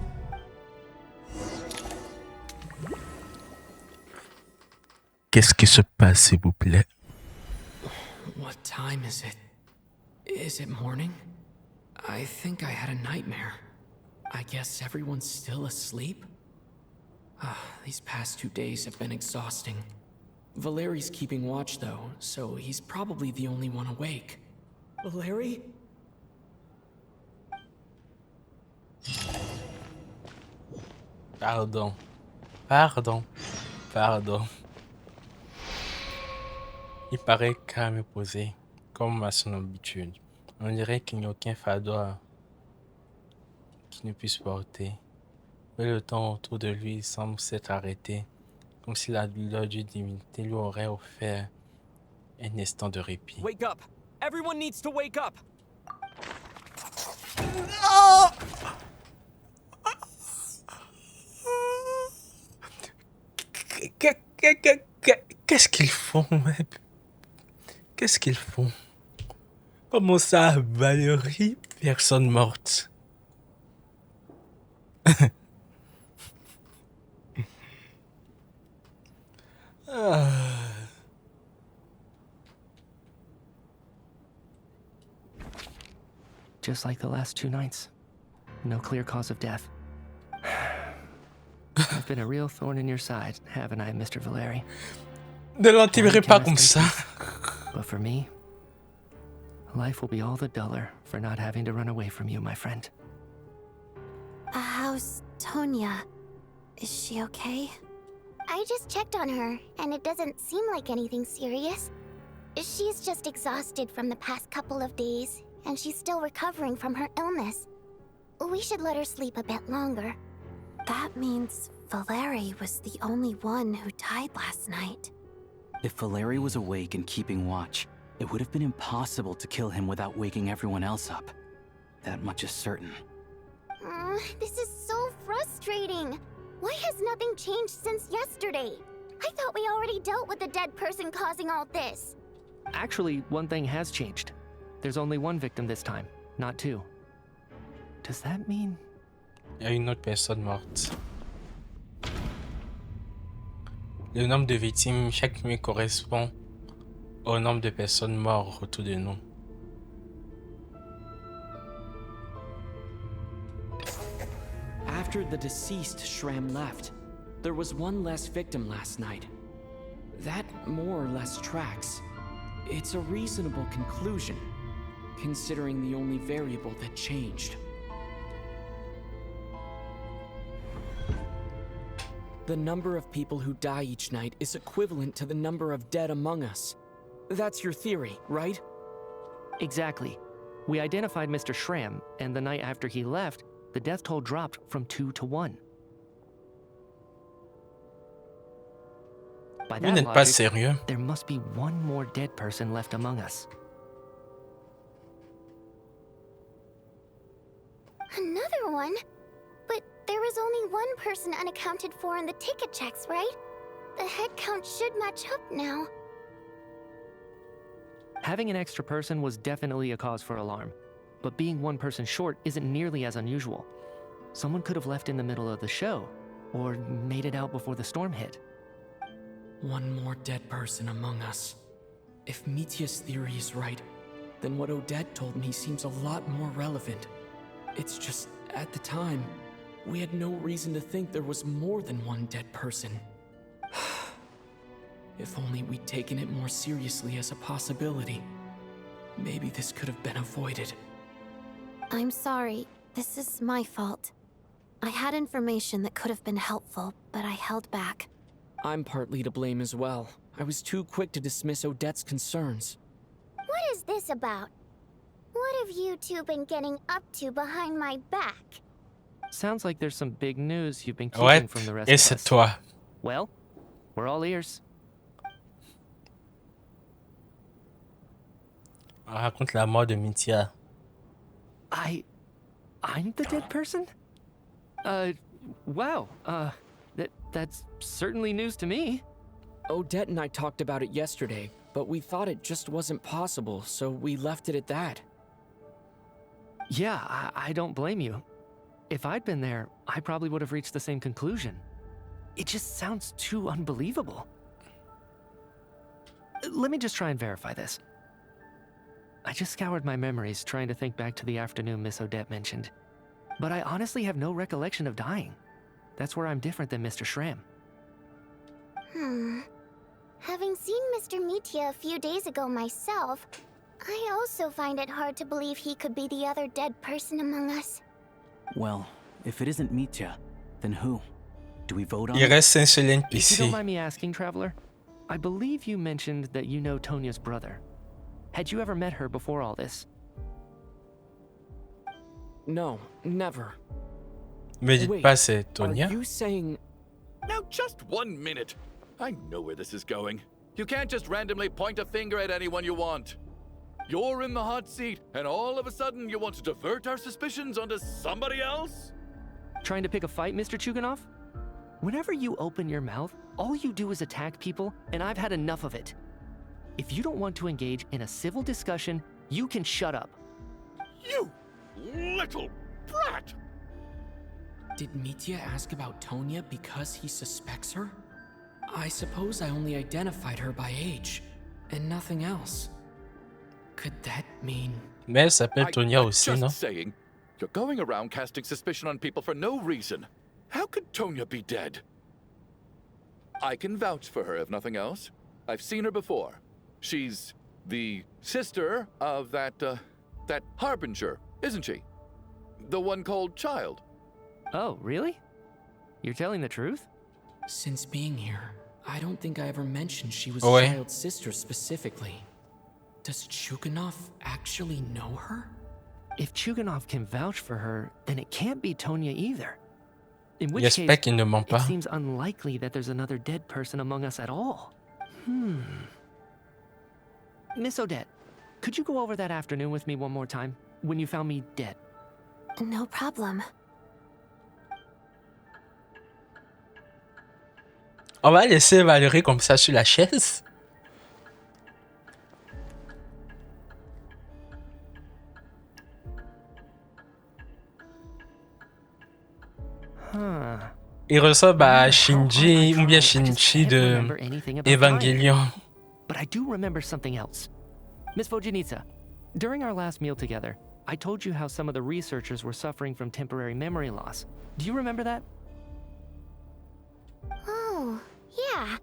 Qu'est-ce qui se passe, s'il vous plaît? What time is it? Is it morning? I think I had a nightmare. I guess everyone's still asleep? These past 2 days have been exhausting. Valeri's keeping watch though, so he's probably the only one awake. Valeri? Pardon. Il paraît calme et posé, comme à son habitude. On dirait qu'il n'y a aucun fardeau qu'il ne puisse porter. Mais le temps autour de lui semble s'être arrêté, comme si la douleur d'une divinité lui aurait offert un instant de répit. Wake up! Everyone needs to wake up! Qu'est-ce qu'ils font, mec? Qu'est-ce qu'ils font? Comment ça, Valérie, personne morte? Just like the last 2 nights. No clear cause of death. I've been a real thorn in your side, haven't I, Mr. Valeri? Ne l'enterrez pas comme ça. But for me, life will be all the duller for not having to run away from you, my friend. How's Tonya? Is she okay? I just checked on her, and it doesn't seem like anything serious. She's just exhausted from the past couple of days, and she's still recovering from her illness. We should let her sleep a bit longer. That means Valeri was the only one who died last night. If Valeri was awake and keeping watch, it would have been impossible to kill him without waking everyone else up. That much is certain. This is so frustrating. Why has nothing changed since yesterday? I thought we already dealt with the dead person causing all this. Actually, one thing has changed. There's only one victim this time, not two. Does that mean... Il y a une autre personne morte. Le nombre de victimes chaque nuit correspond au nombre de personnes mortes autour de nous. After the deceased Shramm left, there was one less victim last night. That more or less tracks. It's a reasonable conclusion, considering the only variable that changed. The number of people who die each night is equivalent to the number of dead among us. That's your theory, right? Exactly. We identified Mr. Shramm, and the night after he left, the death toll dropped from 2 to 1. By Vous that n'êtes pas logic, sérieux? there must be one more dead person left among us. Another one? But there was only one person unaccounted for in the ticket checks, right? The head count should match up now. Having an extra person was definitely a cause for alarm, but being one person short isn't nearly as unusual. Someone could have left in the middle of the show, or made it out before the storm hit. One more dead person among us. If Mitya's theory is right, then what Odette told me seems a lot more relevant. It's just, at the time, we had no reason to think there was more than one dead person. If only we'd taken it more seriously as a possibility. Maybe this could have been avoided. I'm sorry. This is my fault. I had information that could have been helpful, but I held back. I'm partly to blame as well. I was too quick to dismiss Odette's concerns. What is this about? What have you two been getting up to behind my back? Sounds like there's some big news you've been keeping Ouais, from the rest et of c'est us. toi. Well, we're all ears. On raconte la mort de Mitya. I'm the dead person? Wow, that's certainly news to me. Odette and I talked about it yesterday, but we thought it just wasn't possible, so we left it at that. Yeah, I don't blame you. If I'd been there, I probably would have reached the same conclusion. It just sounds too unbelievable. Let me just try and verify this. I just scoured my memories trying to think back to the afternoon Miss Odette mentioned. But I honestly have no recollection of dying. That's where I'm different than Mr. Shramm. Having seen Mr. Mitya a few days ago myself, I also find it hard to believe he could be the other dead person among us. Well, if it isn't Mitya, then who? Do we vote on Il it? reste un seul If you NPC. don't mind me asking, Traveler, I believe you mentioned that you know Tonya's brother. Had you ever met her before all this? No, never. Me dites Wait, pas c'est are Tonya? you saying... Now, just 1 minute. I know where this is going. You can't just randomly point a finger at anyone you want. You're in the hot seat, and all of a sudden you want to divert our suspicions onto somebody else? Trying to pick a fight, Mr. Chugunov? Whenever you open your mouth, all you do is attack people, and I've had enough of it. If you don't want to engage in a civil discussion, you can shut up. You little brat! Did Mitya ask about Tonya because he suspects her? I suppose I only identified her by age, and nothing else. Could that mean... Mais elle s'appelle Tonya aussi, Just non? saying, you're going around casting suspicion on people for no reason. How could Tonya be dead? I can vouch for her if nothing else. I've seen her before. She's the sister of that harbinger, isn't she? The one called Child. Oh, really? You're telling the truth? Since being here, I don't think I ever mentioned she was Ouais. Child's sister specifically. Does Chugunov actually know her? If Chugunov can vouch for her, then it can't be Tonya either. In which J'espère case, qu'il ne ment it pas. seems unlikely that there's another dead person among us at all. Miss Odette, could you go over that afternoon with me one more time, when you found me dead? No problem. On va laisser Valérie comme ça sur la chaise. Il ressemble à Shinji ou bien Shinichi de Evangelion. But I do remember something else. Miss Vojanitsa, during our last meal together, I told you how some of the researchers were suffering from temporary memory loss. Do you remember that? Oh, yeah.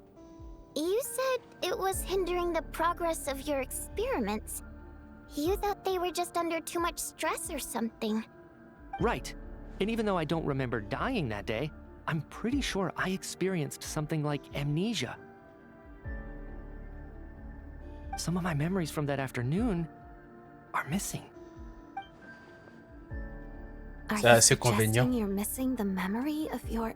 You said it was hindering the progress of your experiments. You thought they were just under too much stress or something. Right. And even though I don't remember dying that day, I'm pretty sure I experienced something like amnesia. Some of my memories from that afternoon are missing. Are C'est you assez suggesting convenient. you're missing the memory of your...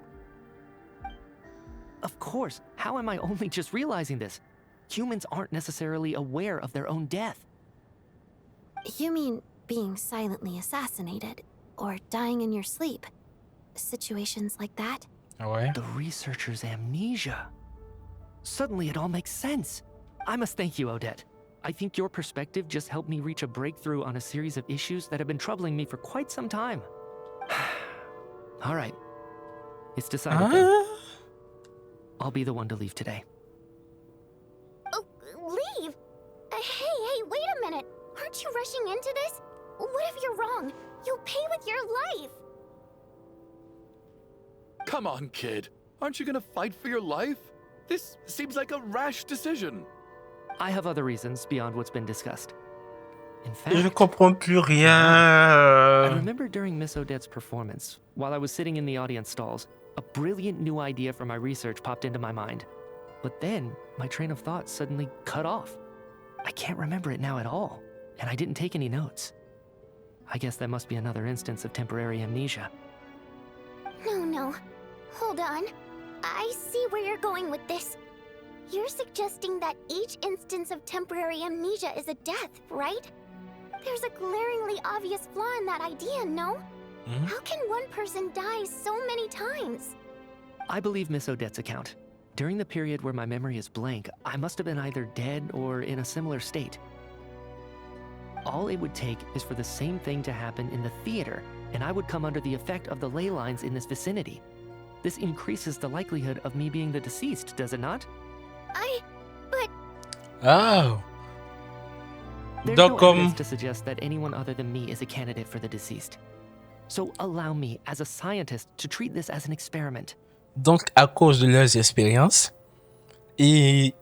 Of course, how am I only just realizing this? Humans aren't necessarily aware of their own death. You mean being silently assassinated, or dying in your sleep? Situations like that? Ouais. The researcher's amnesia. Suddenly it all makes sense. I must thank you, Odette. I think your perspective just helped me reach a breakthrough on a series of issues that have been troubling me for quite some time. All right. It's decided then. I'll be the one to leave today. Oh, leave? Hey, wait a minute. Aren't you rushing into this? What if you're wrong? You'll pay with your life. Come on, kid. Aren't you gonna fight for your life? This seems like a rash decision. I have other reasons beyond what's been discussed. In fact, Je ne comprends plus I rien. remember during Miss Odette's performance, while I was sitting in the audience stalls, a brilliant new idea for my research popped into my mind. But then, my train of thought suddenly cut off. I can't remember it now at all, and I didn't take any notes. I guess that must be another instance of temporary amnesia. No. Hold on. I see where you're going with this. You're suggesting that each instance of temporary amnesia is a death, right? There's a glaringly obvious flaw in that idea, no? How can one person die so many times? I believe Miss Odette's account. During the period where my memory is blank, I must have been either dead or in a similar state. All it would take is for the same thing to happen in the theater, and I would come under the effect of the ley lines in this vicinity. This increases the likelihood of me being the deceased, does it not? But... Oh. There's Donc, no comme... evidence to suggest that anyone other than me is a candidate for the deceased. So allow me, as a scientist, to treat this as an experiment. Donc, à cause de leurs expériences, ils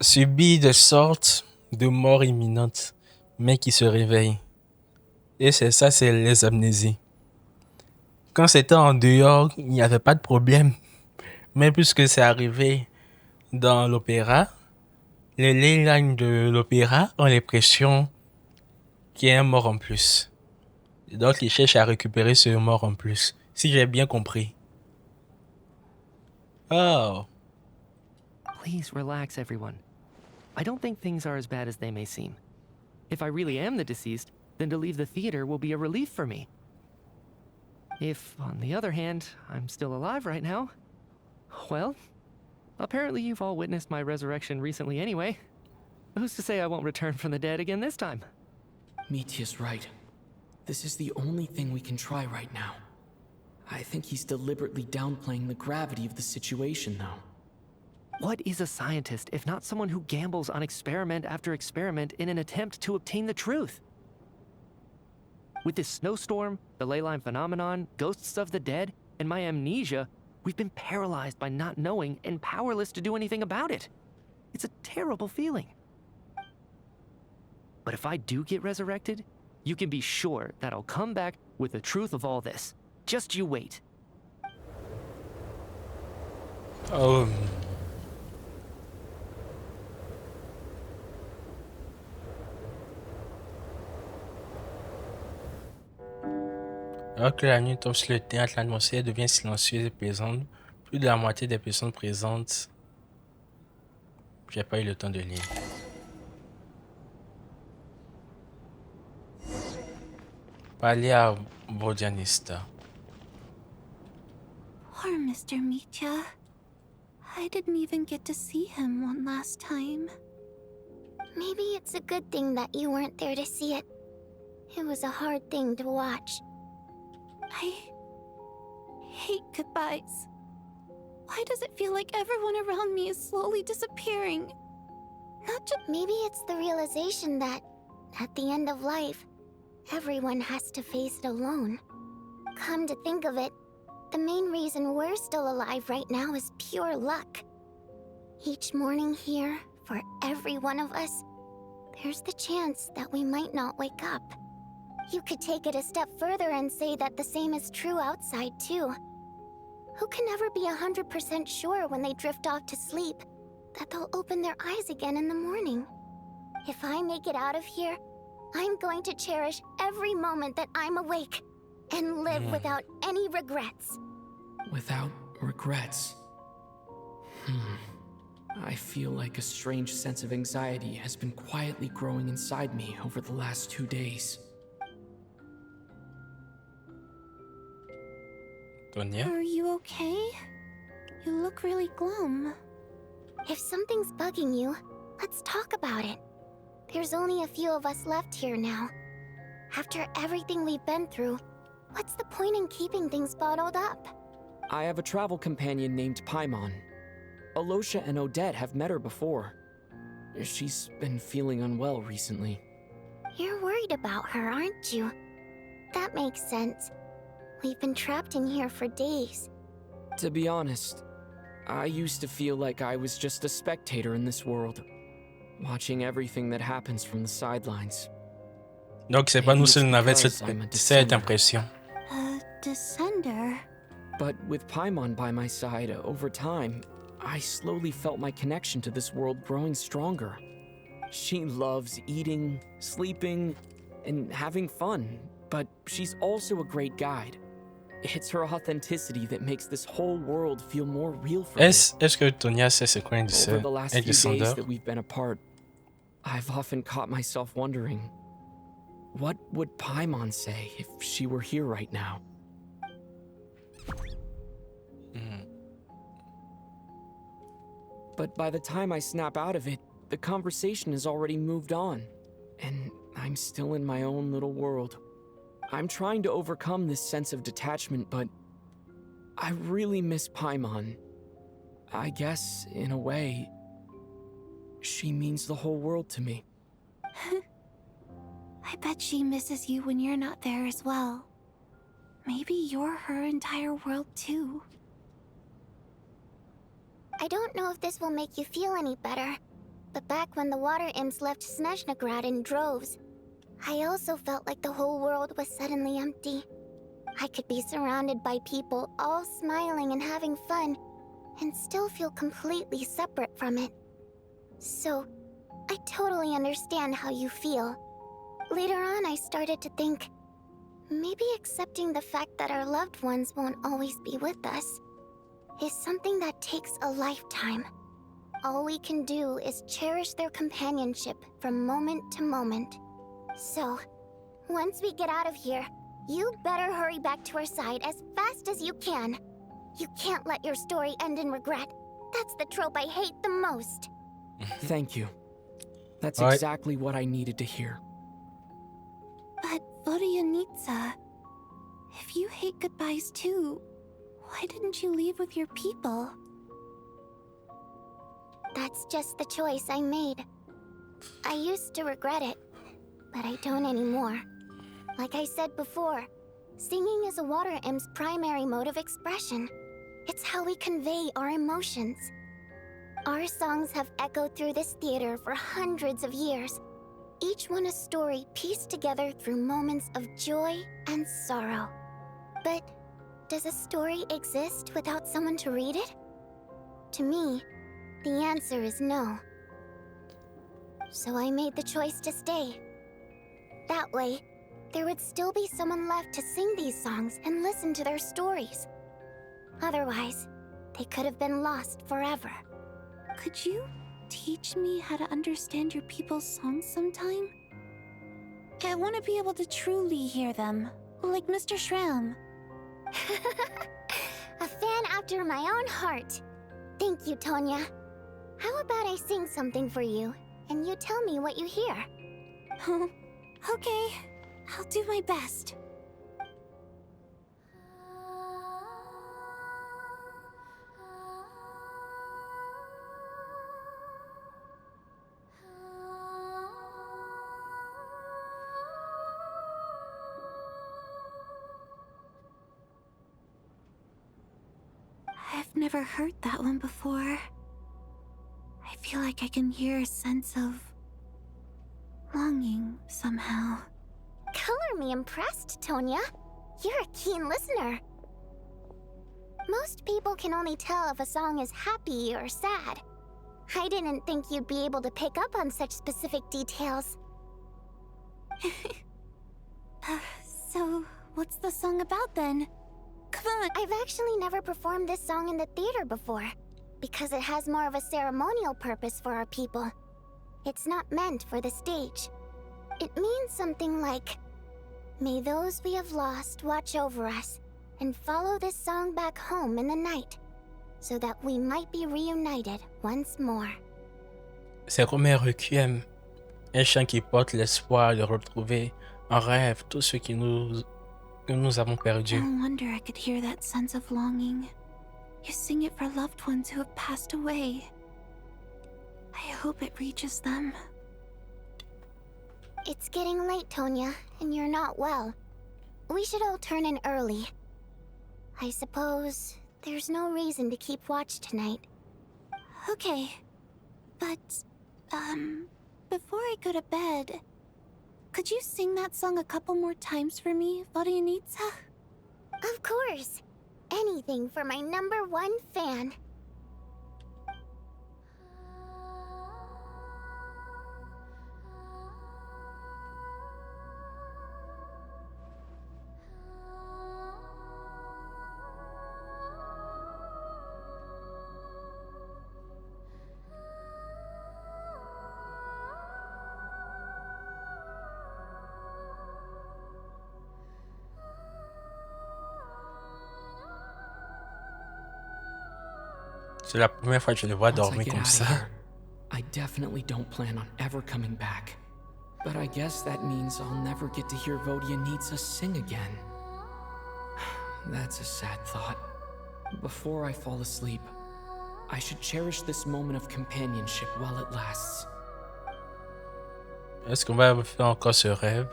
subissent des sortes de morts imminentes, mais qui se réveillent. Et c'est ça, c'est les amnésies. Quand c'était en dehors, il n'y avait pas de problème. Mais puisque c'est arrivé dans l'opéra, les lines de l'opéra ont l'impression qu'il y a un mort en plus. Donc, ils cherchent à récupérer ce mort en plus. Si j'ai bien compris. Oh. Please relax, everyone. I don't think things are as bad as they may seem. If I really am the deceased, then to leave the theater will be a relief for me. If, on the other hand, I'm still alive right now, well, apparently you've all witnessed my resurrection recently anyway. Who's to say I won't return from the dead again this time? Mitya's right. This is the only thing we can try right now. I think he's deliberately downplaying the gravity of the situation, though. What is a scientist if not someone who gambles on experiment after experiment in an attempt to obtain the truth? With this snowstorm, the ley line phenomenon, ghosts of the dead, and my amnesia, We've been paralyzed by not knowing and powerless to do anything about it. It's a terrible feeling. But if I do get resurrected, you can be sure that I'll come back with the truth of all this. Just you wait. Alors que la nuit tombe sur le théâtre, l'atmosphère devient silencieuse et pesante. Plus de la moitié des personnes présentes. J'ai pas eu le temps de lire. Parler à Bodianista. Poor Mr. Mitya. I didn't even get to see him one last time. Maybe it's a good thing that you weren't there to see it. It was a hard thing to watch. I hate goodbyes. Why does it feel like everyone around me is slowly disappearing? Not just... Maybe it's the realization that, at the end of life, everyone has to face it alone. Come to think of it, the main reason we're still alive right now is pure luck. Each morning here, for every one of us, there's the chance that we might not wake up. You could take it a step further and say that the same is true outside too. Who can ever be 100% sure when they drift off to sleep that they'll open their eyes again in the morning? If I make it out of here, I'm going to cherish every moment that I'm awake and live without any regrets. Without regrets? I feel like a strange sense of anxiety has been quietly growing inside me over the last 2 days. Tonya? Are you okay? You look really glum. If something's bugging you, let's talk about it. There's only a few of us left here now. After everything we've been through, what's the point in keeping things bottled up? I have a travel companion named Paimon. Alosha and Odette have met her before. She's been feeling unwell recently. You're worried about her, aren't you? That makes sense. We've been trapped in here for days. To be honest, I used to feel like I was just a spectator in this world, watching everything that happens from the sidelines. Donc c'est pas nous seuls on avait cette impression. A descender? But with Paimon by my side, over time, I slowly felt my connection to this world growing stronger. She loves eating, sleeping, and having fun, but she's also a great guide. It's her authenticity that makes this whole world feel more real for me. Est-ce que Tonya sait c'est quoi un Over the last few days descendeur? that we've been apart, I've often caught myself wondering, what would Paimon say if she were here right now? But by the time I snap out of it, the conversation has already moved on, and I'm still in my own little world. I'm trying to overcome this sense of detachment, but I really miss Paimon. I guess, in a way, she means the whole world to me. I bet she misses you when you're not there as well. Maybe you're her entire world too. I don't know if this will make you feel any better, but back when the water imps left SNEZHNAYA in droves, I also felt like the whole world was suddenly empty. I could be surrounded by people all smiling and having fun, and still feel completely separate from it. So, I totally understand how you feel. Later on, I started to think, maybe accepting the fact that our loved ones won't always be with us is something that takes a lifetime. All we can do is cherish their companionship from moment to moment. So, once we get out of here, you better hurry back to our side as fast as you can. You can't let your story end in regret. That's the trope I hate the most. Thank you. That's exactly what I needed to hear. But Vodyanitsa, if you hate goodbyes too, why didn't you leave with your people? That's just the choice I made. I used to regret it, but I don't anymore. Like I said before, singing is a water imp's primary mode of expression. It's how we convey our emotions. Our songs have echoed through this theater for hundreds of years, each one a story pieced together through moments of joy and sorrow. But does a story exist without someone to read it? To me, the answer is no. So I made the choice to stay. That way, there would still be someone left to sing these songs and listen to their stories. Otherwise, they could have been lost forever. Could you teach me how to understand your people's songs sometime? I want to be able to truly hear them, like Mr. Shramm. A fan after my own heart. Thank you, Tonya. How about I sing something for you, and you tell me what you hear? Okay, I'll do my best. I've never heard that one before. I feel like I can hear a sense of longing somehow. Color me impressed, Tonya. You're a keen listener. Most people can only tell if a song is happy or sad. I didn't think you'd be able to pick up on such specific details. So, what's the song about then? Come on! I've actually never performed this song in the theater before, because it has more of a ceremonial purpose for our people. It's not meant for the stage. It means something like, may those we have lost watch over us, and follow this song back home in the night, so that we might be reunited once more. C'est comme un requiem, un chant qui porte l'espoir de retrouver en rêve tout ce que nous avons perdu. No wonder I could hear that sense of longing. You sing it for loved ones who have passed away. I hope it reaches them. It's getting late, Tonya, and you're not well. We should all turn in early. I suppose there's no reason to keep watch tonight. Okay, but, before I go to bed, could you sing that song a couple more times for me, Vodyanitsa? Of course. Anything for my #1 fan. C'est la première fois que je le vois dormir comme ça. I definitely don't plan on ever coming back. But I guess that means I'll never get to hear Vodyanitsa sing again. That's a sad thought. Before I fall asleep, I should cherish this moment of companionship while it lasts. Est-ce qu'on va faire encore ce rêve?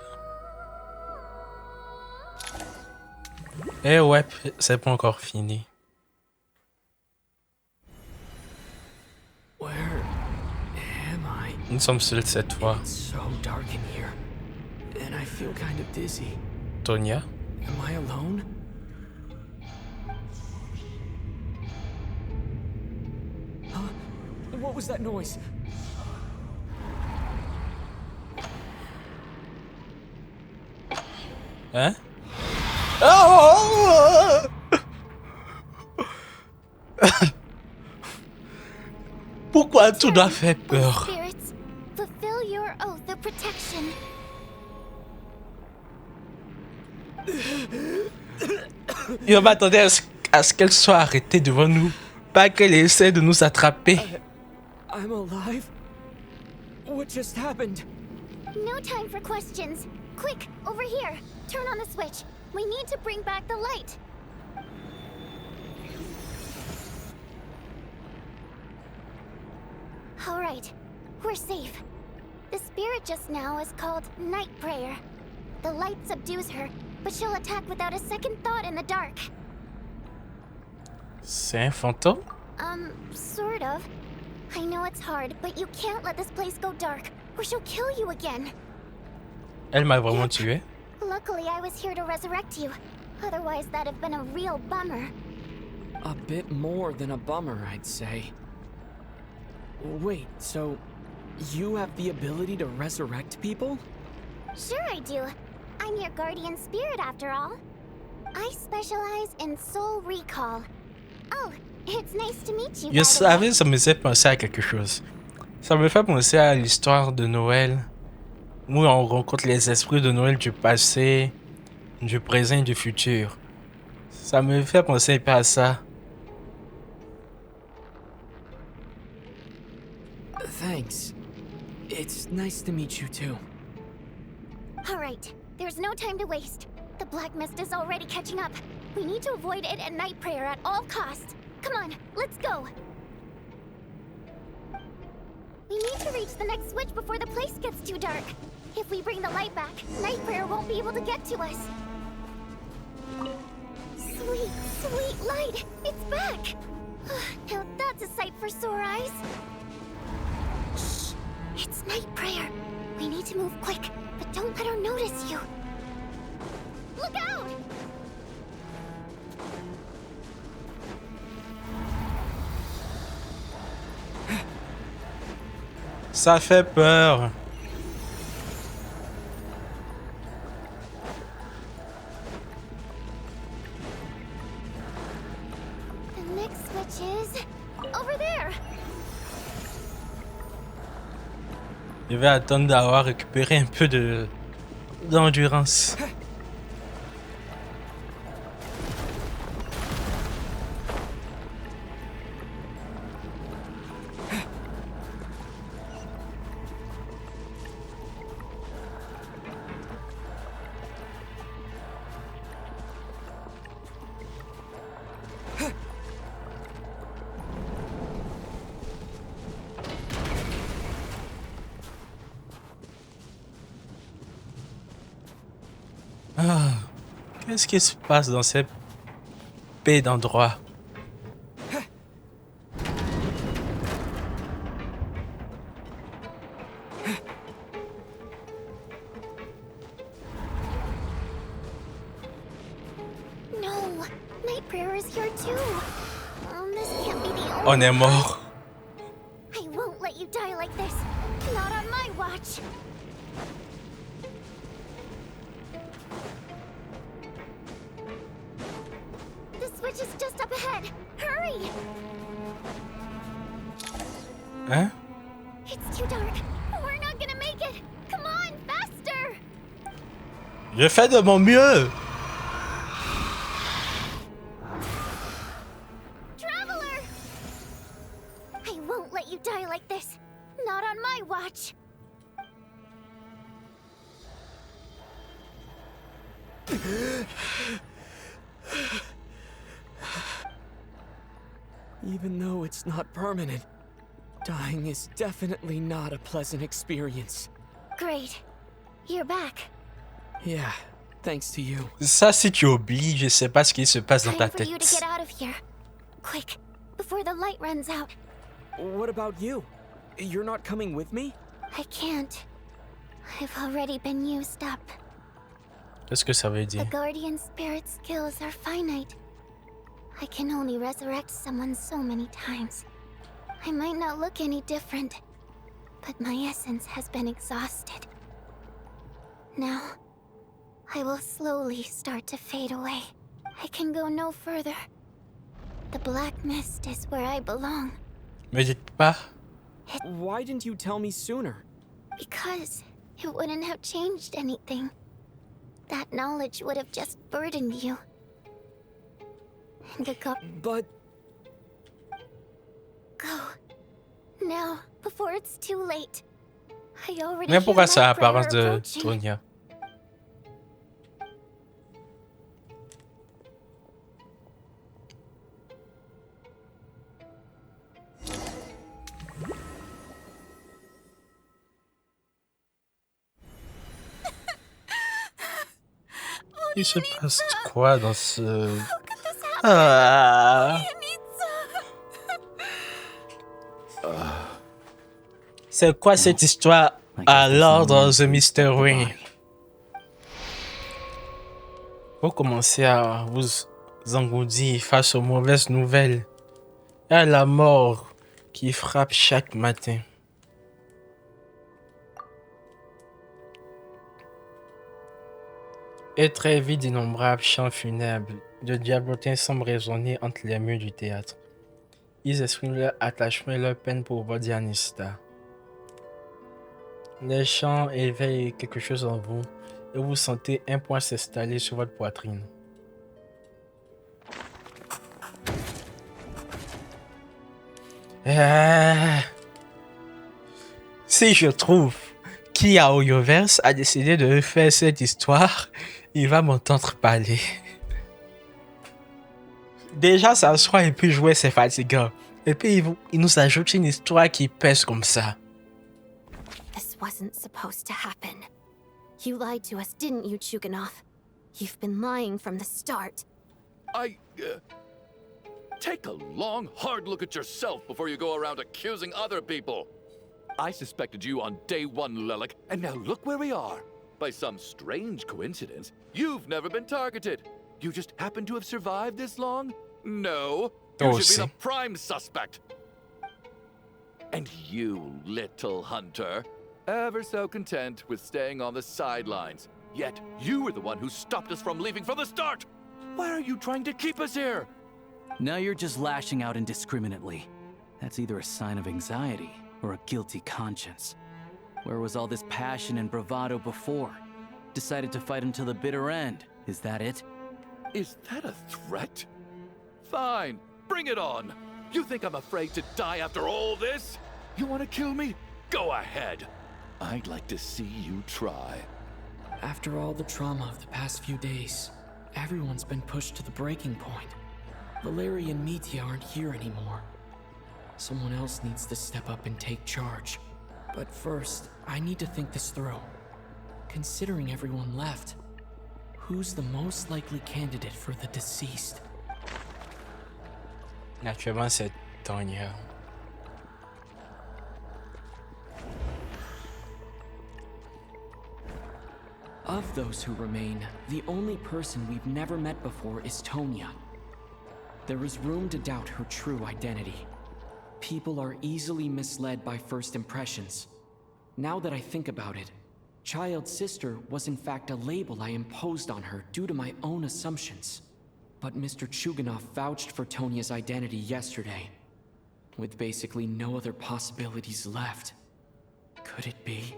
Eh ouais, c'est pas encore fini. Nous sommes seuls cette fois. So dark in here, and I feel kind of dizzy. Tonya? Am I alone? Huh? What was that noise? Hein? Oh! Pourquoi tout doit faire peur? Fulfill your oath of protection. Et on m'attendait à ce qu'elle soit arrêtée devant nous, pas qu'elle essaie de nous attraper. I'm alive? What just happened? No time for questions. Quick, over here. Turn on the switch. We need to bring back the light. All right, we're safe. The spirit just now is called Night Prayer. The light subdues her, but she'll attack without a second thought in the dark. C'est un fantôme? Sort of. I know it's hard, but you can't let this place go dark, or she'll kill you again. Elle m'a vraiment tué. Luckily, I was here to resurrect you. Otherwise, that'd have been a real bummer. A bit more than a bummer, I'd say. Wait, so you have the ability to resurrect people? Sure I do. I'm your guardian spirit after all. I specialize in soul recall. Oh, it's nice to meet you. Je savais, ça me faisait penser à quelque chose. Ça me fait penser à l'histoire de Noël, où on rencontre les esprits de Noël du passé, du présent et du futur. Ça me fait penser un peu à ça. Thanks. It's nice to meet you too. All right, there's no time to waste. The black mist is already catching up. We need to avoid it and night prayer at all costs. Come on, let's go. We need to reach the next switch before the place gets too dark. If we bring the light back, night prayer won't be able to get to us. Sweet, sweet light! It's back! Now that's a sight for sore eyes. Shh! It's night prayer. We need to move quick, but don't let her notice you. Look out! Ça fait peur. The next switch is over there. Je vais attendre d'avoir récupéré un peu d'endurance. Ah, qu'est-ce qui se passe dans cette paix d'endroit? No, night prayer is here too. This can't be the only On est mort. I won't let you die like this. Not on my watch. The switch is just up ahead. Hurry! Hein? It's too dark. We're not gonna make it. Come on, faster! Je fais de mon mieux. Traveler! I won't let you die like this. Not on my watch. Even though it's not permanent, dying is definitely not a pleasant experience. Great. You're back. Yeah, thanks to you. Ça, si tu oublies, je sais pas ce qui se passe dans ta Time for you to tête. get out of here. Quick, before the light runs out. What about you? You're not coming with me? I can't. I've already been used up. Qu'est-ce que ça veut The dire? guardian spirit skills are finite. I can only resurrect someone so many times. I might not look any different, but my essence has been exhausted. Now, I will slowly start to fade away. I can go no further. The black mist is where I belong. Me dites pas. Why didn't you tell me sooner? Because it wouldn't have changed anything. That knowledge would have just burdened you. And But... Go. Now, before it's too late. I already Mais pourquoi hear ça a night prayer l'apparence de approaching. Tonya? Il se passe quoi dans ce... Ah. C'est quoi cette histoire alors dans The Mystery? Vous commencez à vous engourdir face aux mauvaises nouvelles et à la mort qui frappe chaque matin. Et très vite, d'innombrables chants funèbres de diablotins semblent résonner entre les murs du théâtre. Ils expriment leur attachement et leur peine pour votre Anista. Les chants éveillent quelque chose en vous et vous sentez un poids s'installer sur votre poitrine. Si je trouve qui à Oyoverse a décidé de refaire cette histoire, il va m'entendre parler. Déjà s'asseoir et puis jouer, c'est fatigant. Et puis il nous ajoute une histoire qui pèse comme ça. This wasn't supposed to happen. You lied to us, didn't you, Chugunov? You've been lying from the start. Take a long, hard look at yourself before you go around accusing other people. I suspected you on day one, Lelik, and now look where we are. By some strange coincidence, you've never been targeted. You just happen to have survived this long? No, you should be the prime suspect. And you, little hunter, ever so content with staying on the sidelines. Yet you were the one who stopped us from leaving from the start. Why are you trying to keep us here? Now you're just lashing out indiscriminately. That's either a sign of anxiety or a guilty conscience. Where was all this passion and bravado before? Decided to fight until the bitter end. Is that it? Is that a threat? Fine, bring it on. You think I'm afraid to die after all this? You want to kill me? Go ahead. I'd like to see you try. After all the trauma of the past few days, everyone's been pushed to the breaking point. Valeria and Mitya aren't here anymore. Someone else needs to step up and take charge. But first, I need to think this through. Considering everyone left, who's the most likely candidate for the deceased? Naturellement, c'est Tonya. Of those who remain, the only person we've never met before is Tonya. There is room to doubt her true identity. People are easily misled by first impressions. Now that I think about it, Child's sister was in fact a label I imposed on her due to my own assumptions. But Mr. Chugunov vouched for Tonya's identity yesterday, with basically no other possibilities left. Could it be?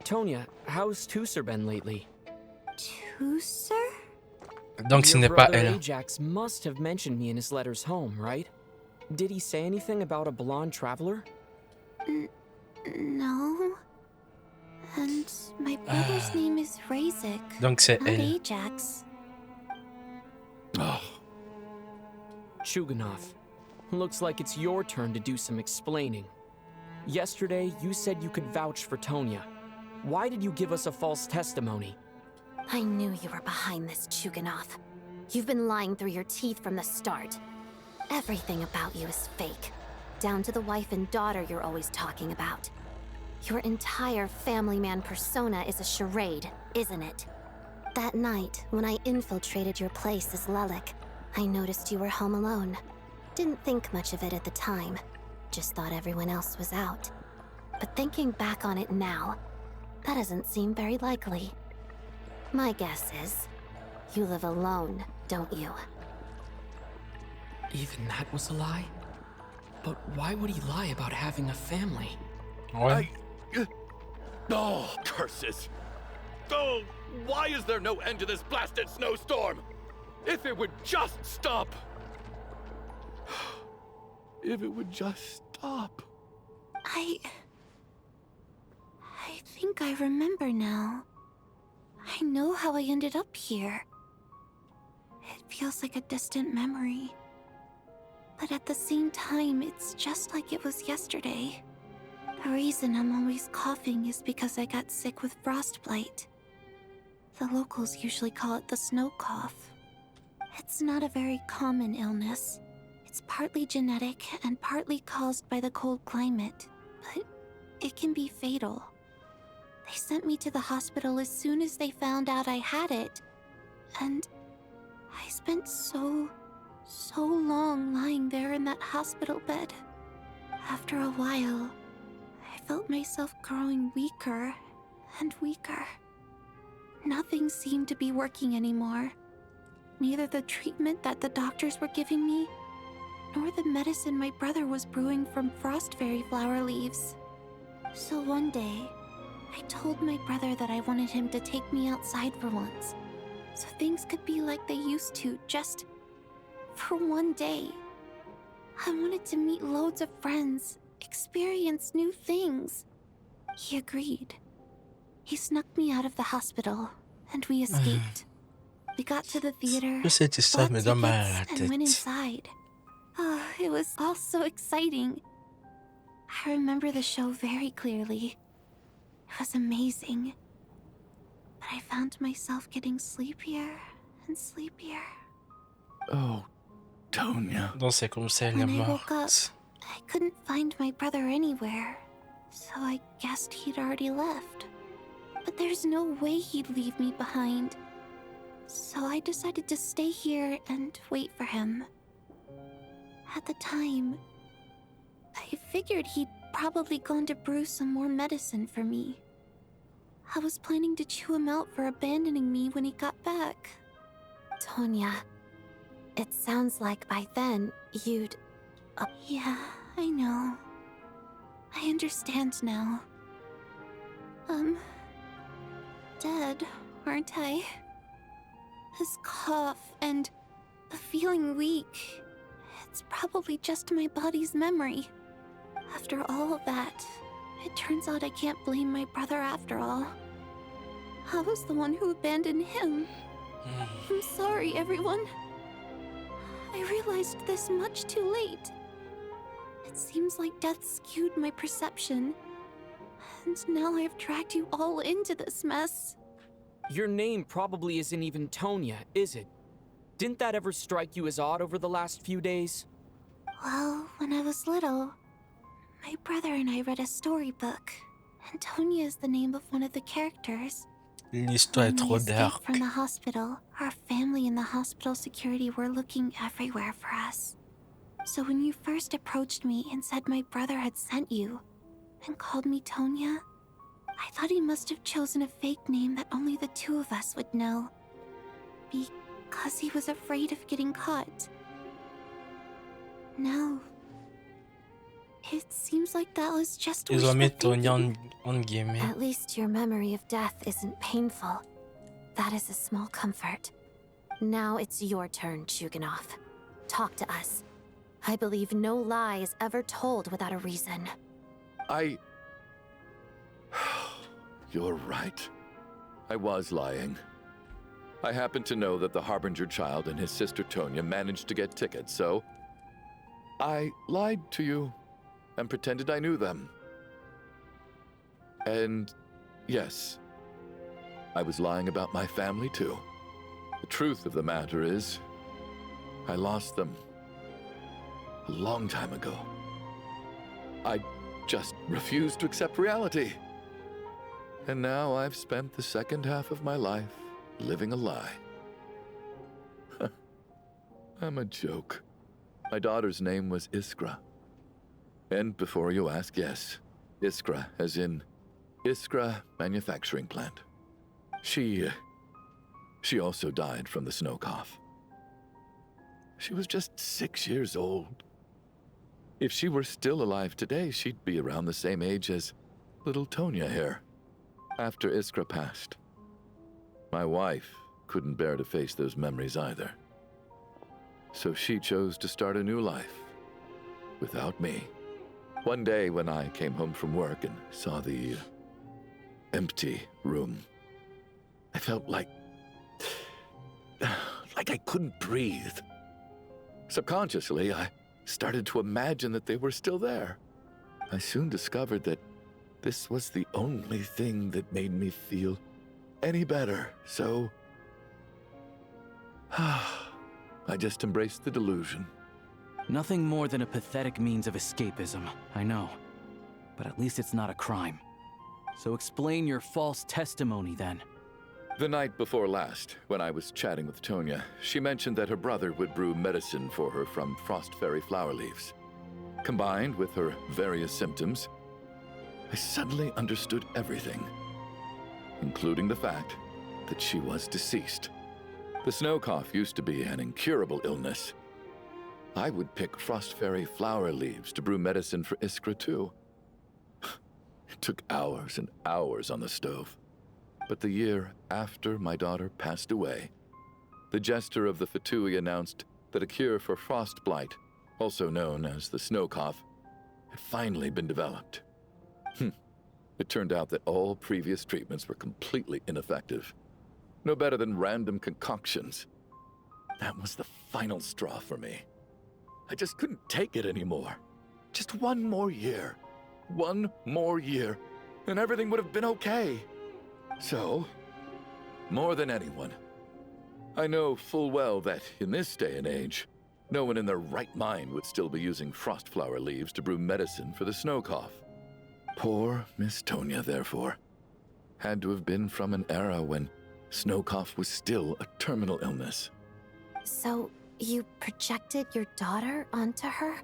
Tonya, how's Tooser been lately? Tooser? Donc ce n'est pas elle. Ajax must have mentioned me in his letters home, right? Did he say anything about a blonde traveler? No. And my brother's name is Razik. Donc c'est not elle. Ajax. Chugunov, looks like it's your turn to do some explaining. Yesterday, you said you could vouch for Tonya. Why did you give us a false testimony? I knew you were behind this, Chugunov. You've been lying through your teeth from the start. Everything about you is fake. Down to the wife and daughter you're always talking about. Your entire family man persona is a charade, isn't it? That night, when I infiltrated your place as Lelik, I noticed you were home alone. Didn't think much of it at the time. Just thought everyone else was out. But thinking back on it now, that doesn't seem very likely. My guess is, you live alone, don't you? Even that was a lie? But why would he lie about having a family? Oh, curses! Oh, why is there no end to this blasted snowstorm? If it would just stop! If it would just stop. I think I remember now. I know how I ended up here. It feels like a distant memory. But at the same time, it's just like it was yesterday. The reason I'm always coughing is because I got sick with frostbite. The locals usually call it the snow cough. It's not a very common illness. It's partly genetic and partly caused by the cold climate, but it can be fatal. They sent me to the hospital as soon as they found out I had it, and I spent so long lying there in that hospital bed. After a while, I felt myself growing weaker and weaker. Nothing seemed to be working anymore. Neither the treatment that the doctors were giving me, nor the medicine my brother was brewing from frost fairy flower leaves. So one day, I told my brother that I wanted him to take me outside for once, so things could be like they used to, just for one day. I wanted to meet loads of friends, experience new things. He agreed. He snuck me out of the hospital, and we escaped. We got to the theater, bought tickets, and went inside. Oh, it was all so exciting. I remember the show very clearly. It was amazing. But I found myself getting sleepier and sleepier. Oh, Tonya. Non, c'est comme ça, elle est When I woke up, morte. I couldn't find my brother anywhere, so I guessed he'd already left. But there's no way he'd leave me behind. So I decided to stay here and wait for him. At the time, I figured he'd probably gone to brew some more medicine for me. I was planning to chew him out for abandoning me when he got back. Tonya, it sounds like by then you'd... Yeah, I know. I understand now. Dead, aren't I? His cough and the feeling weak. It's probably just my body's memory. After all of that, it turns out I can't blame my brother after all. I was the one who abandoned him. I'm sorry, everyone. I realized this much too late. It seems like death skewed my perception. And now I've dragged you all into this mess. Your name probably isn't even Tonya, is it? Didn't that ever strike you as odd over the last few days? Well, when I was little, my brother and I read a storybook, and Tonya is the name of one of the characters. L'histoire est When we trop escaped dark. from the hospital, our family and the hospital security were looking everywhere for us. So when you first approached me and said my brother had sent you, and called me Tonya, I thought he must have chosen a fake name that only the two of us would know. Because he was afraid of getting caught. Now, it seems like that was just Ils ont mis wishful Tonya thinking. en guillemets. At least your memory of death isn't painful. That is a small comfort. Now it's your turn, Chugunov. Talk to us. I believe no lie is ever told without a reason. You're right. I was lying. I happened to know that the Harbinger child and his sister Tonya managed to get tickets, so I lied to you and pretended I knew them. And yes, I was lying about my family too. The truth of the matter is, I lost them a long time ago. I just refused to accept reality. And now I've spent the second half of my life living a lie. I'm a joke. My daughter's name was Iskra. And before you ask, yes, Iskra, as in Iskra Manufacturing Plant. She also died from the snow cough. She was just 6 years old. If she were still alive today, she'd be around the same age as little Tonya here. After Iskra passed, my wife couldn't bear to face those memories either. So she chose to start a new life without me. One day when I came home from work and saw the empty room, I felt like I couldn't breathe. Subconsciously, I started to imagine that they were still there. I soon discovered that this was the only thing that made me feel any better, so... I just embraced the delusion. Nothing more than a pathetic means of escapism, I know. But at least it's not a crime. So explain your false testimony, then. The night before last, when I was chatting with Tonya, she mentioned that her brother would brew medicine for her from frost fairy flower leaves. Combined with her various symptoms, I suddenly understood everything, including the fact that she was deceased. The snow cough used to be an incurable illness. I would pick frost fairy flower leaves to brew medicine for Iskra too. It took hours and hours on the stove. But the year after my daughter passed away, the jester of the Fatui announced that a cure for frost blight, also known as the snow cough, had finally been developed. It turned out that all previous treatments were completely ineffective. No better than random concoctions. That was the final straw for me. I just couldn't take it anymore. Just one more year. One more year, and everything would have been okay. So, more than anyone, I know full well that in this day and age, no one in their right mind would still be using frost flower leaves to brew medicine for the snow cough. Poor Miss Tonya, therefore, had to have been from an era when snow cough was still a terminal illness. So, you projected your daughter onto her?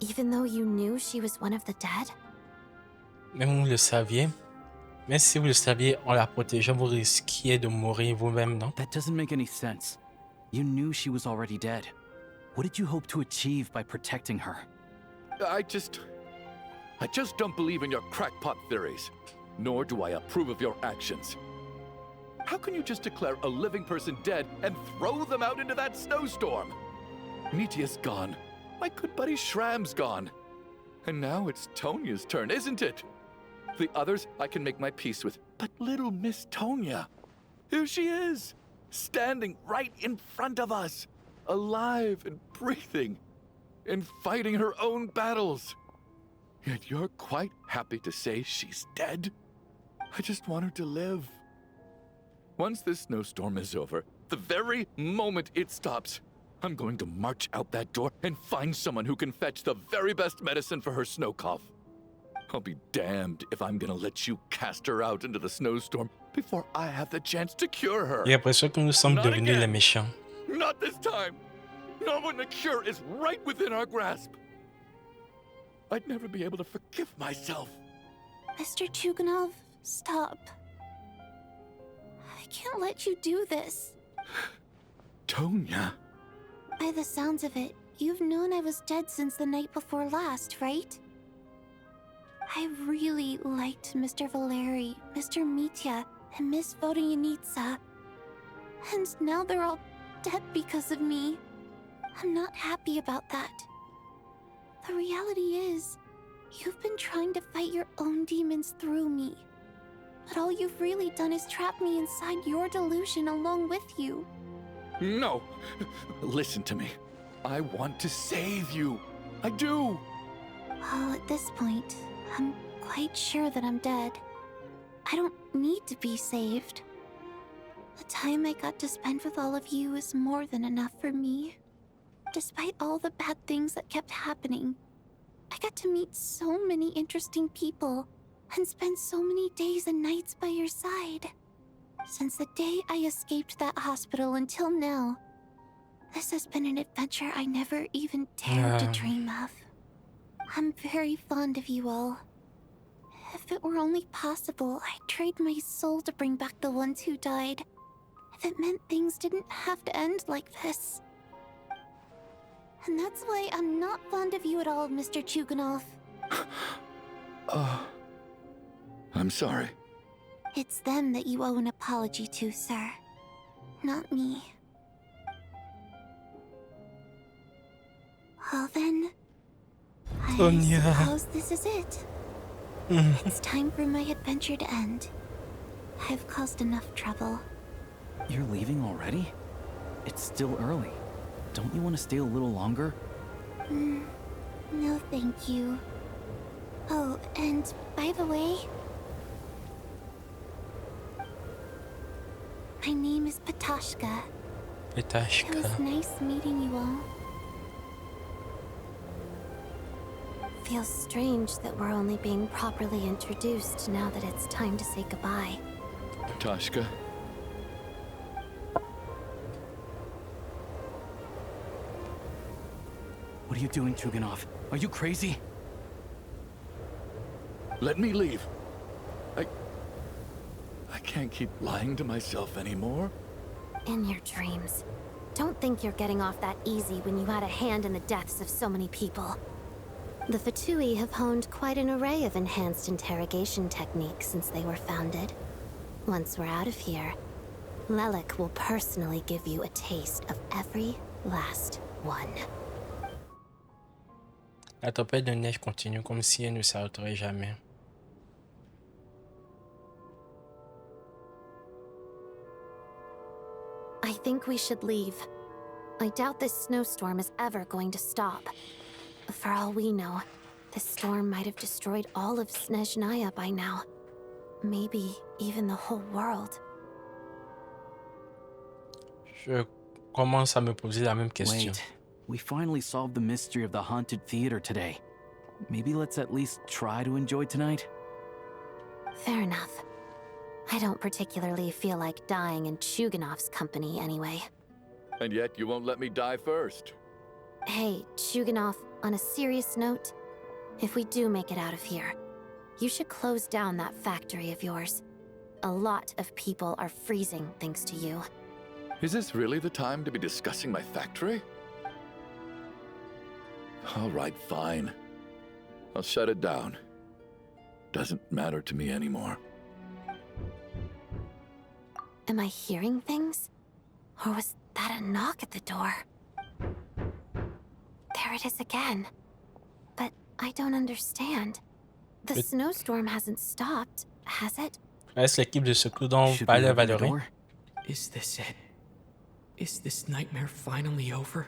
Even though you knew she was one of the dead? Même vous le saviez. Mais si vous le saviez, en la protégeant, vous risquiez de mourir vous-même, non? That doesn't make any sense. You knew she was already dead. What did you hope to achieve by protecting her? I just don't believe in your crackpot theories, nor do I approve of your actions. How can you just declare a living person dead and throw them out into that snowstorm? Nitia's gone. My good buddy Shramm's gone. And now it's Tonya's turn, isn't it? The others I can make my peace with, but little Miss Tonya, here she is, standing right in front of us, alive and breathing, and fighting her own battles. Yet you're quite happy to say she's dead? I just want her to live. Once this snowstorm is over, the very moment it stops, I'm going to march out that door and find someone who can fetch the very best medicine for her snow cough. I'll be damned if I'm gonna let you cast her out into the snowstorm before I have the chance to cure her. J'ai l'impression que nous sommes devenus les méchants. Not this time! Not when the cure is right within our grasp! I'd never be able to forgive myself. Mr. Chugunov, stop. I can't let you do this. Tonya. By the sounds of it, you've known I was dead since the night before last, right? I really liked Mr. Valeri, Mr. Mitya, and Miss Vodyanitsa. And now they're all dead because of me. I'm not happy about that. The reality is, you've been trying to fight your own demons through me. But all you've really done is trap me inside your delusion along with you. No! Listen to me. I want to save you. I do! Well, at this point, I'm quite sure that I'm dead. I don't need to be saved. The time I got to spend with all of you is more than enough for me. Despite all the bad things that kept happening, I got to meet so many interesting people and spend so many days and nights by your side. Since the day I escaped that hospital until now, this has been an adventure I never even dared to dream of. I'm very fond of you all. If it were only possible, I'd trade my soul to bring back the ones who died. If it meant things didn't have to end like this. And that's why I'm not fond of you at all, Mr. Chugunov. I'm sorry. It's them that you owe an apology to, sir. Not me. Well then, I suppose this is it. It's time for my adventure to end. I've caused enough trouble. You're leaving already? It's still early. Don't you want to stay a little longer? No, thank you. Oh, and by the way... My name is Ptashka. Ptashka. It was nice meeting you all. Feels strange that we're only being properly introduced now that it's time to say goodbye. Ptashka. What are you doing, Chugunov? Are you crazy? Let me leave. I can't keep lying to myself anymore. In your dreams. Don't think you're getting off that easy when you had a hand in the deaths of so many people. The Fatui have honed quite an array of enhanced interrogation techniques since they were founded. Once we're out of here, Lelik will personally give you a taste of every last one. La tempête de neige continue comme si elle ne s'arrêterait jamais. I think we should leave. I doubt this snowstorm is ever going to stop. For all we know, this storm might have destroyed all of SNEZHNAYA by now. Maybe even the whole world. Je commence à me poser la même question. Wait, we finally solved the mystery of the haunted theater today. Maybe let's at least try to enjoy tonight? Fair enough. I don't particularly feel like dying in Chugunov's company anyway. And yet you won't let me die first. Hey, Chugunov, on a serious note, if we do make it out of here, you should close down that factory of yours. A lot of people are freezing thanks to you. Is this really the time to be discussing my factory? All right, fine. I'll shut it down. Doesn't matter to me anymore. Am I hearing things? Or was that a knock at the door? There it is again. But I don't understand. The snowstorm hasn't stopped, has it? Est-ce l'équipe de secours dont parlait Valérie? Is this it? Is this nightmare finally over?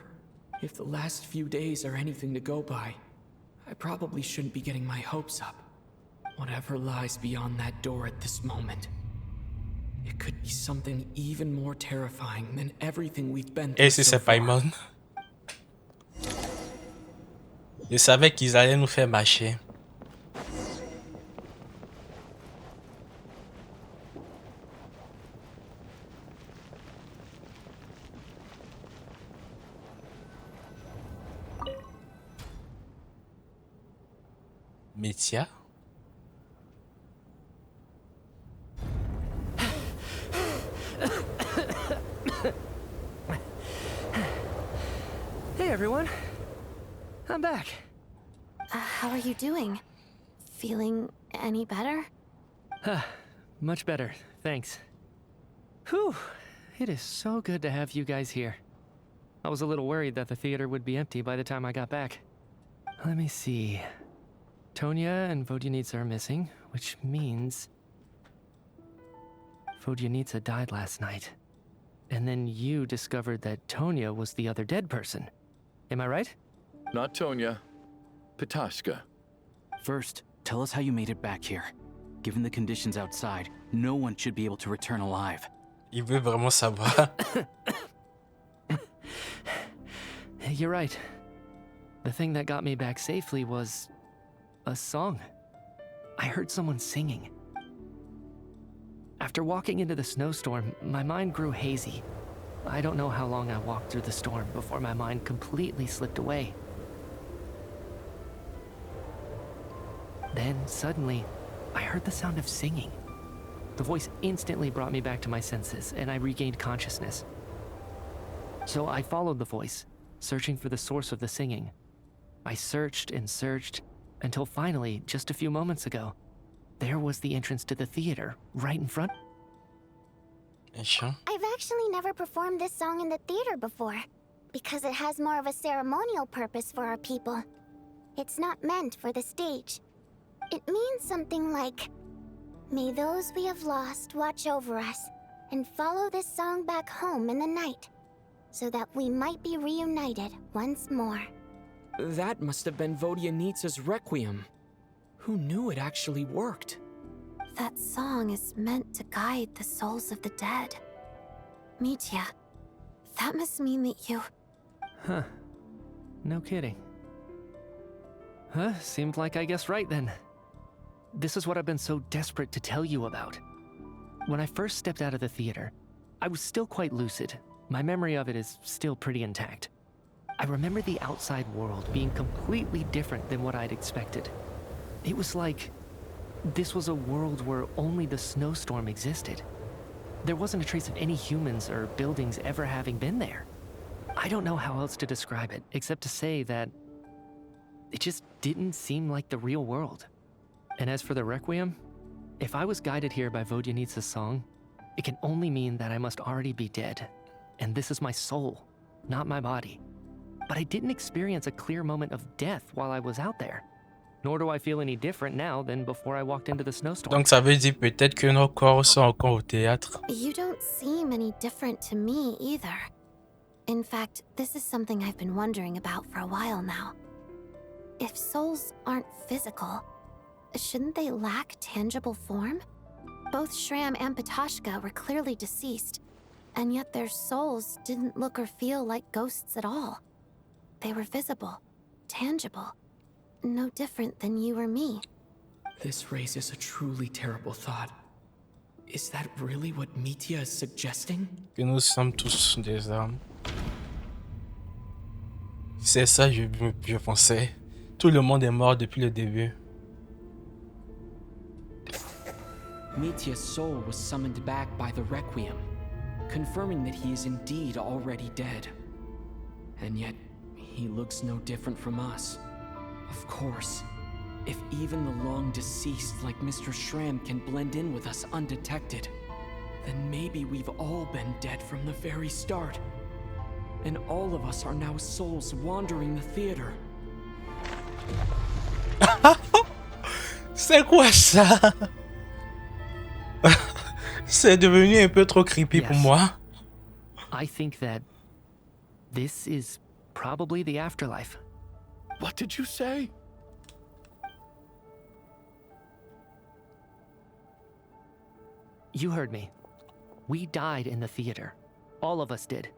If the last few days are anything to go by, I probably shouldn't be getting my hopes up. Whatever lies beyond that door at this moment. It could be something even more terrifying than everything we've been through Et si c'est Paimon? Je savais qu'ils allaient nous faire marcher. Métia? Hey everyone, I'm back. How are you doing? Feeling any better? Much better, thanks. Whew, it is so good to have you guys here. I was a little worried that the theater would be empty by the time I got back. Let me see. Tonya and Vodyanitsa are missing, which means Vodyanitsa died last night. And then you discovered that Tonya was the other dead person. Am I right? Not Tonya. Ptashka. First, tell us how you made it back here. Given the conditions outside, no one should be able to return alive. Il veut vraiment savoir. You're right. The thing that got me back safely was a song. I heard someone singing. After walking into the snowstorm, my mind grew hazy. I don't know how long I walked through the storm before my mind completely slipped away. Then, suddenly, I heard the sound of singing. The voice instantly brought me back to my senses, and I regained consciousness. So I followed the voice, searching for the source of the singing. I searched and searched, until finally, just a few moments ago, there was the entrance to the theater, right in front. I've actually never performed this song in the theater before, because it has more of a ceremonial purpose for our people. It's not meant for the stage. It means something like, "May those we have lost watch over us, and follow this song back home in the night, so that we might be reunited once more." That must have been Vodyanitsa's Requiem. Who knew it actually worked? That song is meant to guide the souls of the dead. Mitya, that must mean that you... Huh. No kidding. Huh? Seemed like I guessed right then. This is what I've been so desperate to tell you about. When I first stepped out of the theater, I was still quite lucid. My memory of it is still pretty intact. I remember the outside world being completely different than what I'd expected. It was like this was a world where only the snowstorm existed. There wasn't a trace of any humans or buildings ever having been there. I don't know how else to describe it, except to say that it just didn't seem like the real world. And as for the Requiem, if I was guided here by Vodyanitsa's song, it can only mean that I must already be dead. And this is my soul, not my body. But I didn't experience a clear moment of death while I was out there. Nor do I feel any different now than before I walked into the snowstorm. Donc ça veut dire peut-être que nos corps sont encore au théâtre. You don't seem any different to me either. In fact, this is something I've been wondering about for a while now. If souls aren't physical, shouldn't they lack tangible form? Both Shramm and Ptashka were clearly deceased, and yet their souls didn't look or feel like ghosts at all. They were visible, tangible, no different than you or me. This raises a truly terrible thought. Is that really what Mitya is suggesting? Que nous sommes tous des âmes. C'est ça, je pensais. Tout le monde est mort depuis le début. Mitya's soul was summoned back by the Requiem, confirming that he is indeed already dead. And yet, he looks no different from us. Of course, if even the long-deceased like Mr. Shramm can blend in with us undetected, then maybe we've all been dead from the very start. And all of us are now souls wandering the theater. C'est quoi ça? C'est devenu un peu trop creepy pour moi. I think that this is probably the afterlife. What did you say? You heard me. We died in the theater. All of us did.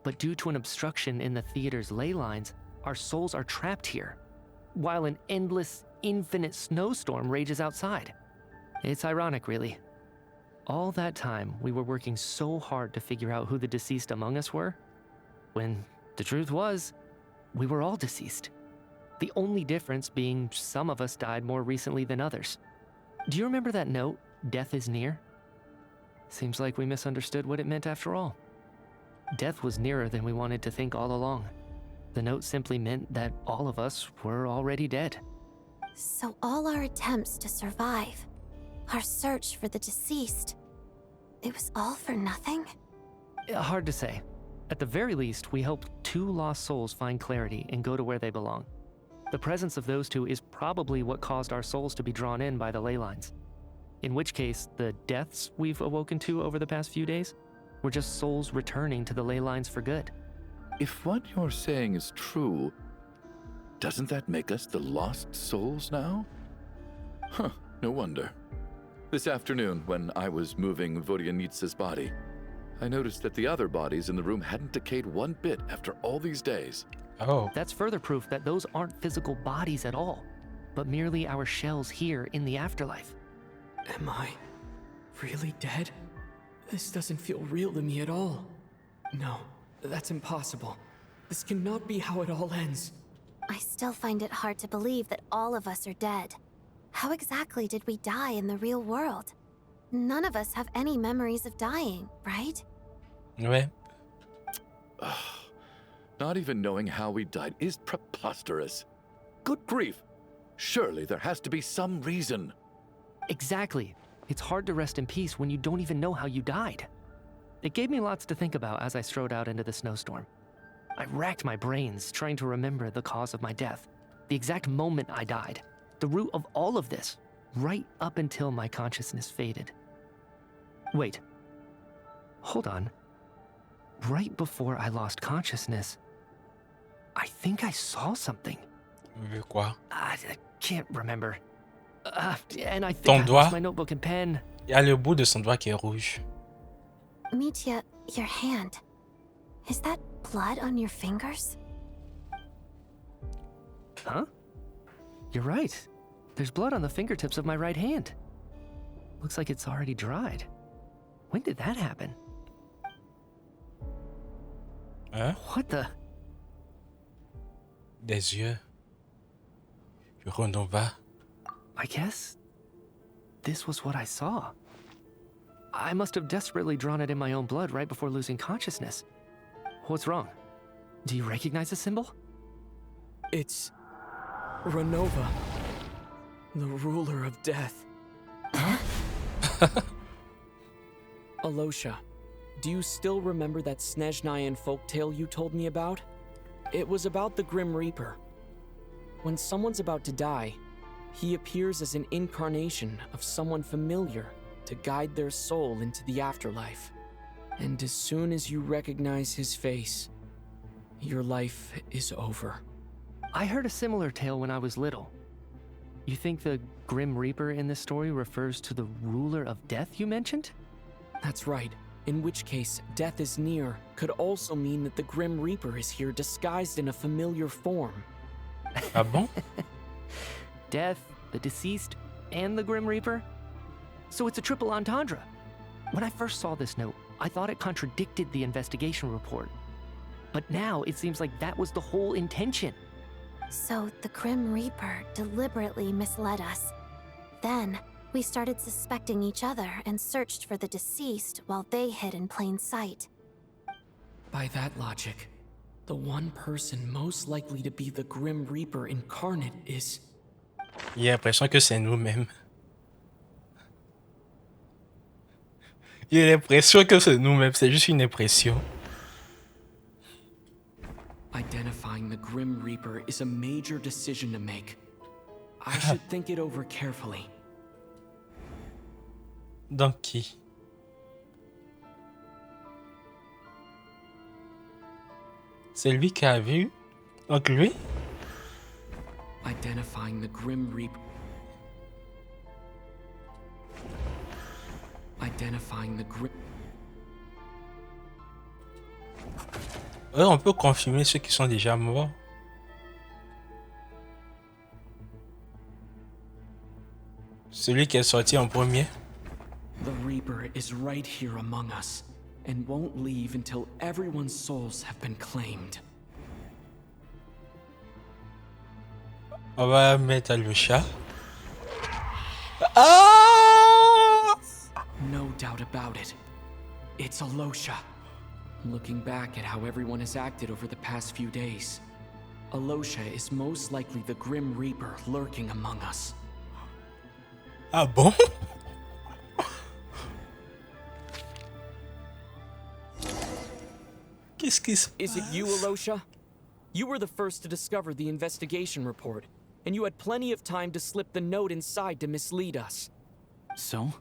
But due to an obstruction in the theater's ley lines, our souls are trapped here, while an endless, infinite snowstorm rages outside. It's ironic, really. All that time, we were working so hard to figure out who the deceased among us were, when the truth was, we were all deceased. The only difference being some of us died more recently than others. Do you remember that note, "Death is near"? Seems like we misunderstood what it meant after all. Death was nearer than we wanted to think all along. The note simply meant that all of us were already dead. So all our attempts to survive, our search for the deceased, it was all for nothing? Hard to say. At the very least, we helped 2 lost souls find clarity and go to where they belong. The presence of those 2 is probably what caused our souls to be drawn in by the ley lines. In which case, the deaths we've awoken to over the past few days were just souls returning to the ley lines for good. If what you're saying is true, doesn't that make us the lost souls now? Huh, no wonder. This afternoon, when I was moving Vodyanitsa's body, I noticed that the other bodies in the room hadn't decayed one bit after all these days. Oh. That's further proof that those aren't physical bodies at all, but merely our shells here in the afterlife. Am I really dead? This doesn't feel real to me at all. No, that's impossible. This cannot be how it all ends. I still find it hard to believe that all of us are dead. How exactly did we die in the real world? None of us have any memories of dying, right? Ouais. Not even knowing how we died is preposterous. Good grief. Surely there has to be some reason. Exactly. It's hard to rest in peace when you don't even know how you died. It gave me lots to think about as I strode out into the snowstorm. I racked my brains trying to remember the cause of my death, the exact moment I died, the root of all of this, right up until my consciousness faded. Wait. Hold on. Right before I lost consciousness, I think I saw something. Quoi? I can't remember. And I think Ton I doigt? lost my notebook and pen. Il y a le bout de son doigt qui est rouge. Mitya, Your hand. Is that blood on your fingers? Huh? You're right. There's blood on the fingertips of my right hand. Looks like it's already dried. When did that happen? Hein? What the? Des yeux. Renova. I guess this was what I saw. I must have desperately drawn it in my own blood right before losing consciousness. What's wrong? Do you recognize the symbol? It's Renova, the ruler of death. Alosha, do you still remember that SNEZHNAYA folktale you told me about? It was about the Grim Reaper. When someone's about to die, he appears as an incarnation of someone familiar to guide their soul into the afterlife. And as soon as you recognize his face, your life is over. I heard a similar tale when I was little. You think the Grim Reaper in this story refers to the ruler of death you mentioned? That's right. In which case, death is near could also mean that the Grim Reaper is here disguised in a familiar form. Ah bon? Death, the deceased, and the Grim Reaper? So it's a triple entendre. When I first saw this note, I thought it contradicted the investigation report. But now it seems like that was the whole intention. So the Grim Reaper deliberately misled us. Then, we started suspecting each other and searched for the deceased while they hid in plain sight. By that logic, the one person most likely to be the Grim Reaper incarnate is... Il a l'impression que c'est nous-mêmes. Il a l'impression que c'est nous-mêmes, c'est juste une impression. Identifying the Grim Reaper is a major decision to make. I should think it over carefully. Donc qui? C'est lui qui a vu? Donc lui? Identifying the Grim Reaper. Identifying the Grim... On peut confirmer ceux qui sont déjà morts. Celui qui est sorti en premier. The Reaper is right here among us, and won't leave until everyone's souls have been claimed. On va mettre le chat. Ah! No doubt about it. It's Alosha. Looking back at how everyone has acted over the past few days, Alosha is most likely the Grim Reaper lurking among us. Ah bon? Qu'est-ce qui se passe? Is it you, Alosha? You were the first to discover the investigation report, and you had plenty of time to slip the note inside to mislead us. So?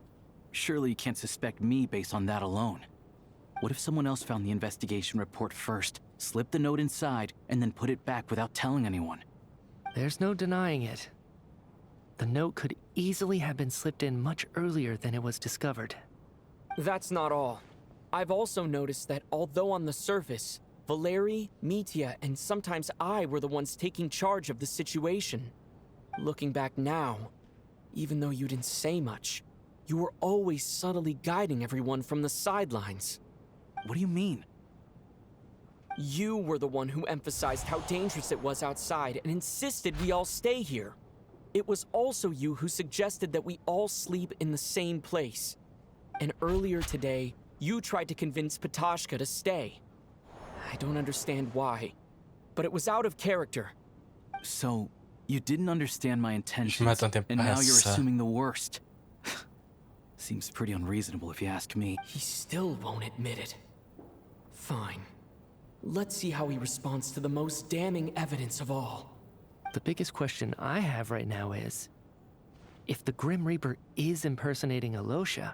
Surely you can't suspect me based on that alone. What if someone else found the investigation report first, slipped the note inside, and then put it back without telling anyone? There's no denying it. The note could easily have been slipped in much earlier than it was discovered. That's not all. I've also noticed that although on the surface, Valeri, Mitya, and sometimes I were the ones taking charge of the situation. Looking back now, even though you didn't say much, you were always subtly guiding everyone from the sidelines. What do you mean? You were the one who emphasized how dangerous it was outside and insisted we all stay here. It was also you who suggested that we all sleep in the same place. And earlier today, you tried to convince Ptashka to stay. I don't understand why, but it was out of character. So, you didn't understand my intentions, and now you're assuming the worst. Seems pretty unreasonable if you ask me. He still won't admit it. Fine. Let's see how he responds to the most damning evidence of all. The biggest question I have right now is, if the Grim Reaper is impersonating Alosha,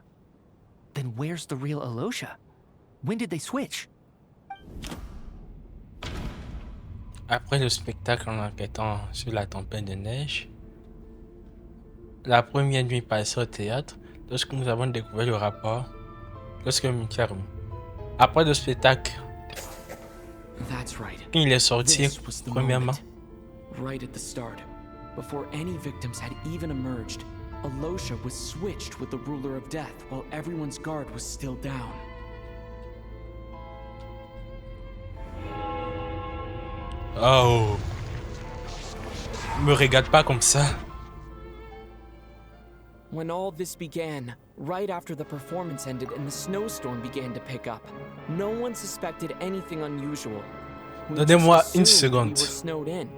then where's the real Alosha? When did they switch? Après le spectacle en enquêtant sur la tempête de neige, la première nuit passée au théâtre, lorsque nous avons découvert le rapport, lorsque Mitya Après le spectacle, That's right. quand il est sorti, This was the premièrement. moment. Right at the start, before any victims had even emerged, Alosha was switched with the ruler of death while everyone's guard was still down. Oh. Me regarde pas comme ça. When all this began, right after the performance ended and the snowstorm began to pick up, no one suspected anything unusual. We just Donnez-moi une assumed we seconde. were snowed in.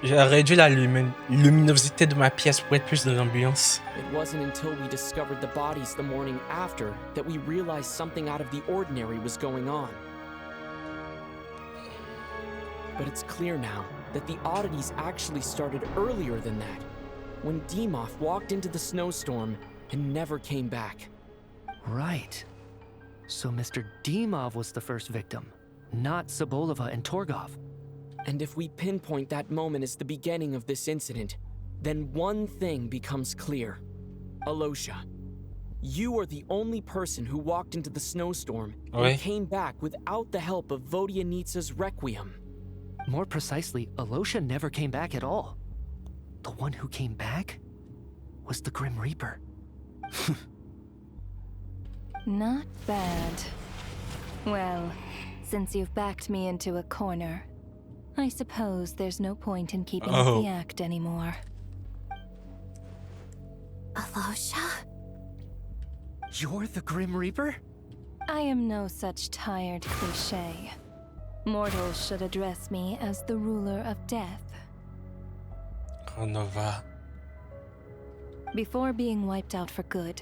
J'ai réduit la luminosité de ma pièce pour être plus de l'ambiance. It wasn't until we discovered the bodies the morning after that we realized something out of the ordinary was going on. But it's clear now that the oddities actually started earlier than that, when Dimov walked into the snowstorm and never came back. Right. So Mr. Dimov was the first victim, not Sobolova and Torgov. And if we pinpoint that moment as the beginning of this incident, then one thing becomes clear. Alosha, you are the only person who walked into the snowstorm Oui. and came back without the help of Vodyanitsa's Requiem. More precisely, Alosha never came back at all. The one who came back was the Grim Reaper. Not bad. Well, since you've backed me into a corner, I suppose there's no point in keeping with the act anymore. Alosha? You're the Grim Reaper? I am no such tired cliché. Mortals should address me as the ruler of death. Nova. Before being wiped out for good,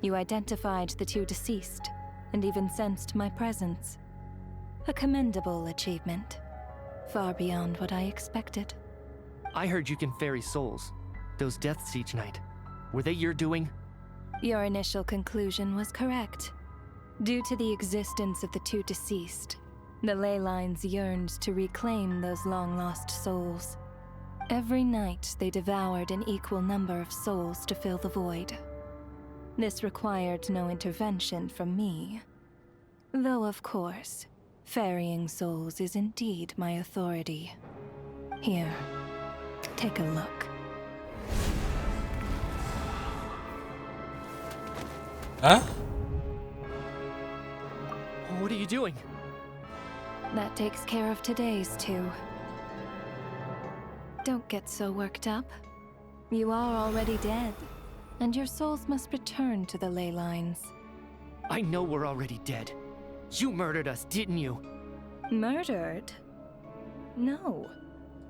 you identified the two deceased, and even sensed my presence. A commendable achievement. Far beyond what I expected. I heard you can ferry souls. Those deaths each night. Were they your doing? Your initial conclusion was correct. Due to the existence of the two deceased, the ley lines yearned to reclaim those long-lost souls. Every night they devoured an equal number of souls to fill the void. This required no intervention from me. Though of course, ferrying souls is indeed my authority. Here, take a look. Huh? What are you doing? That takes care of today's two. Don't get so worked up. You are already dead, and your souls must return to the ley lines. I know we're already dead. You murdered us, didn't you? Murdered? No.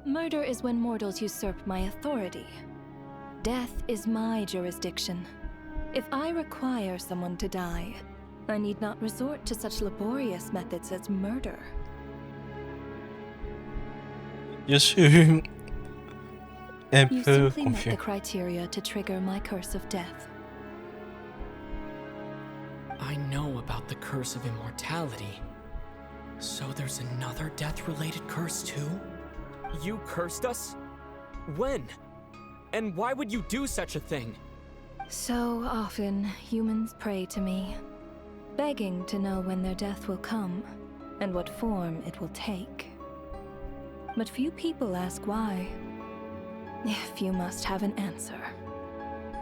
Murder is when mortals usurp my authority. Death is my jurisdiction. If I require someone to die, I need not resort to such laborious methods as murder. Je suis un You peu simply met the confus. criteria to trigger my curse of death. I know about the curse of immortality. So there's another death-related curse too? You cursed us? When? And why would you do such a thing? So often, humans pray to me, begging to know when their death will come, and what form it will take. But few people ask why. If you must have an answer,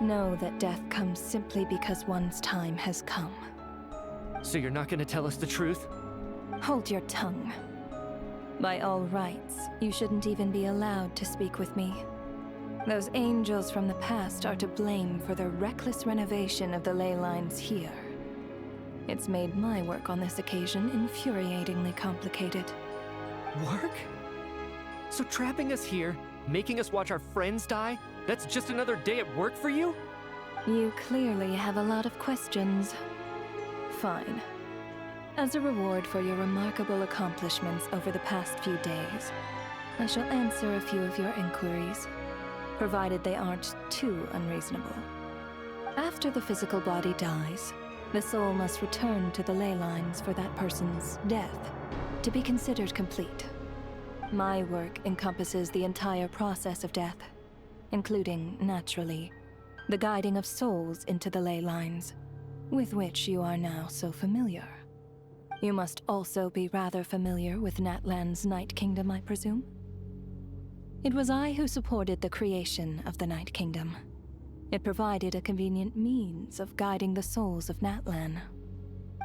know that death comes simply because one's time has come. So you're not gonna tell us the truth? Hold your tongue. By all rights, you shouldn't even be allowed to speak with me. Those angels from the past are to blame for the reckless renovation of the ley lines here. It's made my work on this occasion infuriatingly complicated. Work? So trapping us here, making us watch our friends die, that's just another day at work for you? You clearly have a lot of questions. Fine. As a reward for your remarkable accomplishments over the past few days, I shall answer a few of your inquiries, provided they aren't too unreasonable. After the physical body dies, the soul must return to the ley lines for that person's death to be considered complete. My work encompasses the entire process of death, including, naturally, the guiding of souls into the ley lines, with which you are now so familiar. You must also be rather familiar with Natlan's Night Kingdom, I presume? It was I who supported the creation of the Night Kingdom. It provided a convenient means of guiding the souls of Natlan.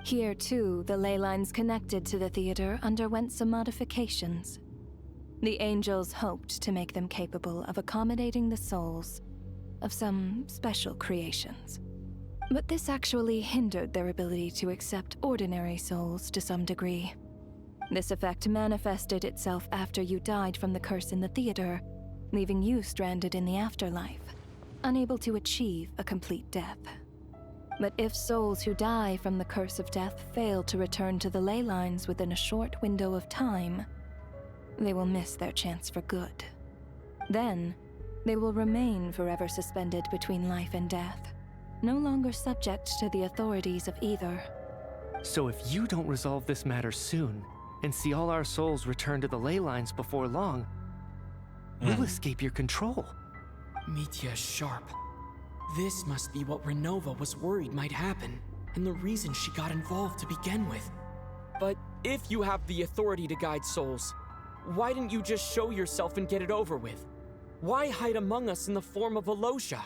Here, too, the ley lines connected to the theater underwent some modifications. The angels hoped to make them capable of accommodating the souls of some special creations. But this actually hindered their ability to accept ordinary souls to some degree. This effect manifested itself after you died from the curse in the theater, leaving you stranded in the afterlife, unable to achieve a complete death. But if souls who die from the curse of death fail to return to the ley lines within a short window of time, they will miss their chance for good. Then, they will remain forever suspended between life and death, no longer subject to the authorities of either. So if you don't resolve this matter soon, and see all our souls return to the ley lines before long, we'll escape your control. Mitya's sharp. This must be what Renova was worried might happen, and the reason she got involved to begin with. But if you have the authority to guide souls, why didn't you just show yourself and get it over with? Why hide among us in the form of Alosha?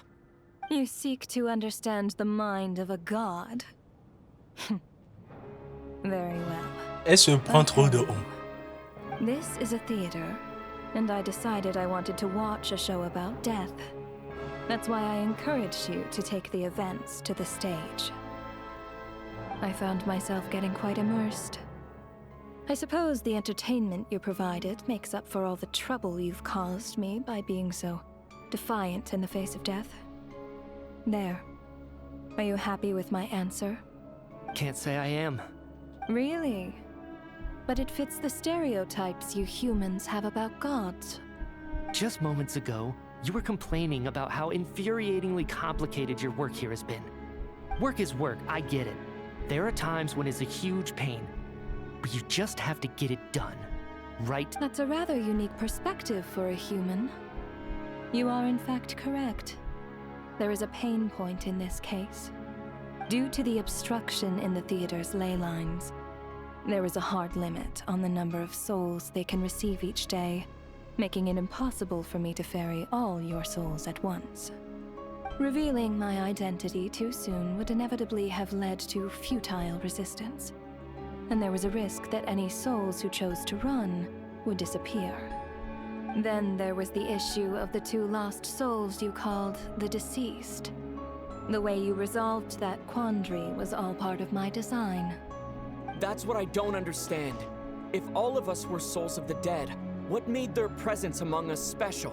You seek to understand the mind of a god. Very well. Elle se prend trop de haut. This is a theater, and I decided I wanted to watch a show about death. That's why I encouraged you to take the events to the stage. I found myself getting quite immersed. I suppose the entertainment you provided makes up for all the trouble you've caused me by being so defiant in the face of death. There. Are you happy with my answer? Can't say I am. Really? But it fits the stereotypes you humans have about gods. Just moments ago, you were complaining about how infuriatingly complicated your work here has been. Work is work, I get it. There are times when it's a huge pain, but you just have to get it done, right? That's a rather unique perspective for a human. You are in fact correct. There is a pain point in this case. Due to the obstruction in the theater's ley lines, there is a hard limit on the number of souls they can receive each day, making it impossible for me to ferry all your souls at once. Revealing my identity too soon would inevitably have led to futile resistance, and there was a risk that any souls who chose to run would disappear. Then there was the issue of the two lost souls you called the deceased. The way you resolved that quandary was all part of my design. That's what I don't understand. If all of us were souls of the dead, what made their presence among us special?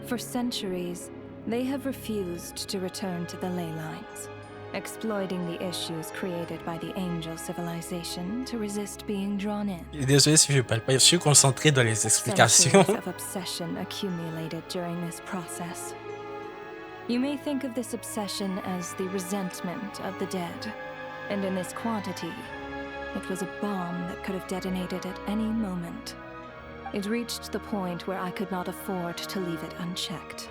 For centuries, they have refused to return to the ley lines, exploiting the issues created by the angel civilization to resist being drawn in. Désolé si je parle pas, je suis concentré dans les explications. Centuries of obsession accumulated during this process. You may think of this obsession as the resentment of the dead, and in this quantity, it was a bomb that could have detonated at any moment. It reached the point where I could not afford to leave it unchecked.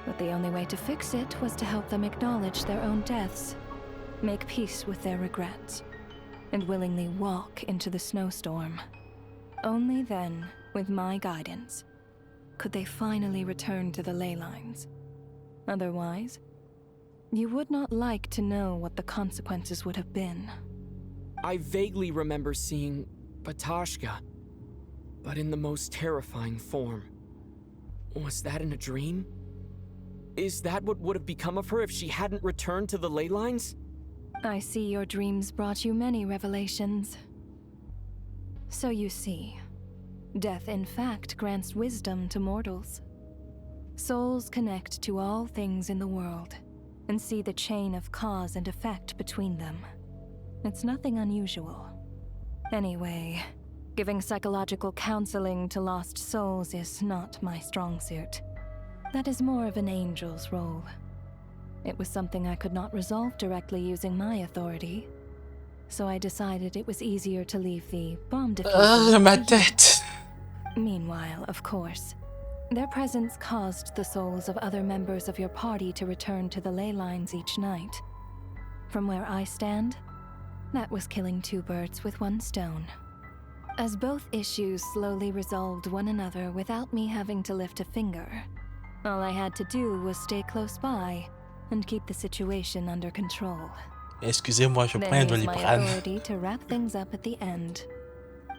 But the only way to fix it was to help them acknowledge their own deaths, make peace with their regrets, and willingly walk into the snowstorm. Only then, with my guidance, could they finally return to the ley lines. Otherwise, you would not like to know what the consequences would have been. I vaguely remember seeing Ptashka, but in the most terrifying form. Was that in a dream? Is that what would have become of her if she hadn't returned to the ley lines? I see your dreams brought you many revelations. So you see, death in fact grants wisdom to mortals. Souls connect to all things in the world and see the chain of cause and effect between them. It's nothing unusual. Anyway, giving psychological counseling to lost souls is not my strong suit. That is more of an angel's role. It was something I could not resolve directly using my authority, so I decided it was easier to leave the bomb diffuser. Ma tête! Meanwhile, of course, their presence caused the souls of other members of your party to return to the ley lines each night. From where I stand, That was killing two birds with one stone. As both issues slowly resolved one another without me having to lift a finger, all I had to do was stay close by and keep the situation under control. Excusez-moi, je prends un Then use my Doliprane. authority to wrap things up at the end.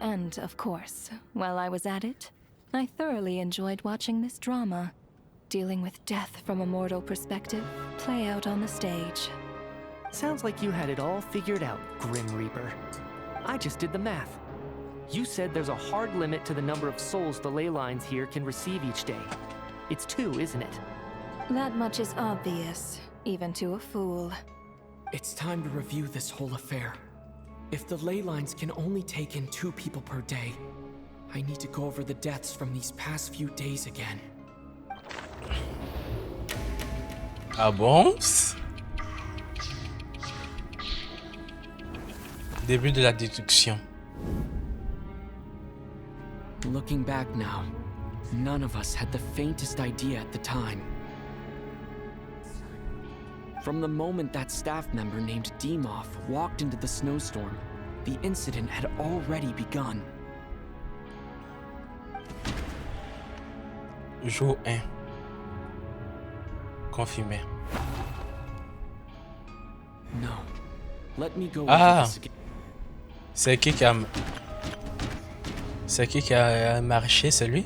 And, of course, while I was at it, I thoroughly enjoyed watching this drama, dealing with death from a mortal perspective, play out on the stage. Sounds like you had it all figured out, Grim Reaper. I just did the math. You said there's a hard limit to the number of souls the ley lines here can receive each day. It's 2, isn't it? That much is obvious, even to a fool. It's time to review this whole affair. If the ley lines can only take in 2 people per day, I need to go over the deaths from these past few days again. Ah bon? Début de la déduction. Looking back now, none of us had the faintest idea at the time. From the moment that staff member named Demoff walked into the snowstorm, the incident had already begun. Jour 1. Confirmé. No. Let me go Ah! over this again. C'est qui qui a... C'est qui a marché, c'est lui?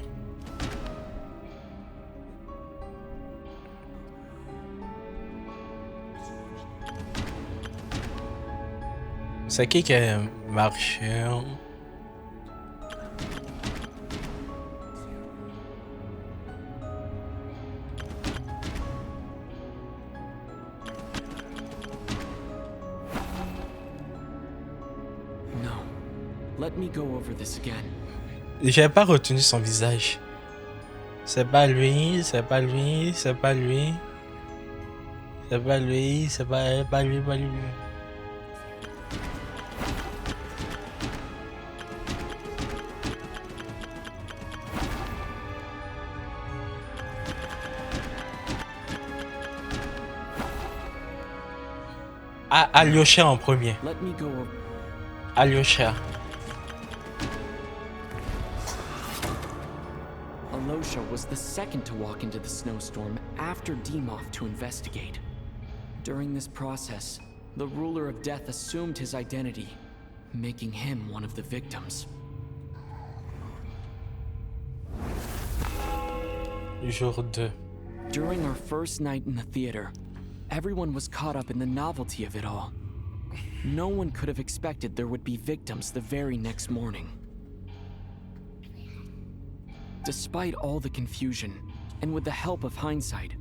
C'est qui a marché? No. Let me go over this again. J'ai pas retenu son visage. C'est pas lui, c'est pas lui, c'est pas lui. C'est pas lui, c'est pas lui, pas lui. Alyosha en premier. Let me go over. Alyosha. Alyosha was the second to walk into the snowstorm after Demoff to investigate. During this process, the ruler of death assumed his identity, making him one of the victims. Jour 2. During our first night in the theater, everyone was caught up in the novelty of it all. No one could have expected there would be victims the very next morning. Despite all the confusion, and with the help of hindsight,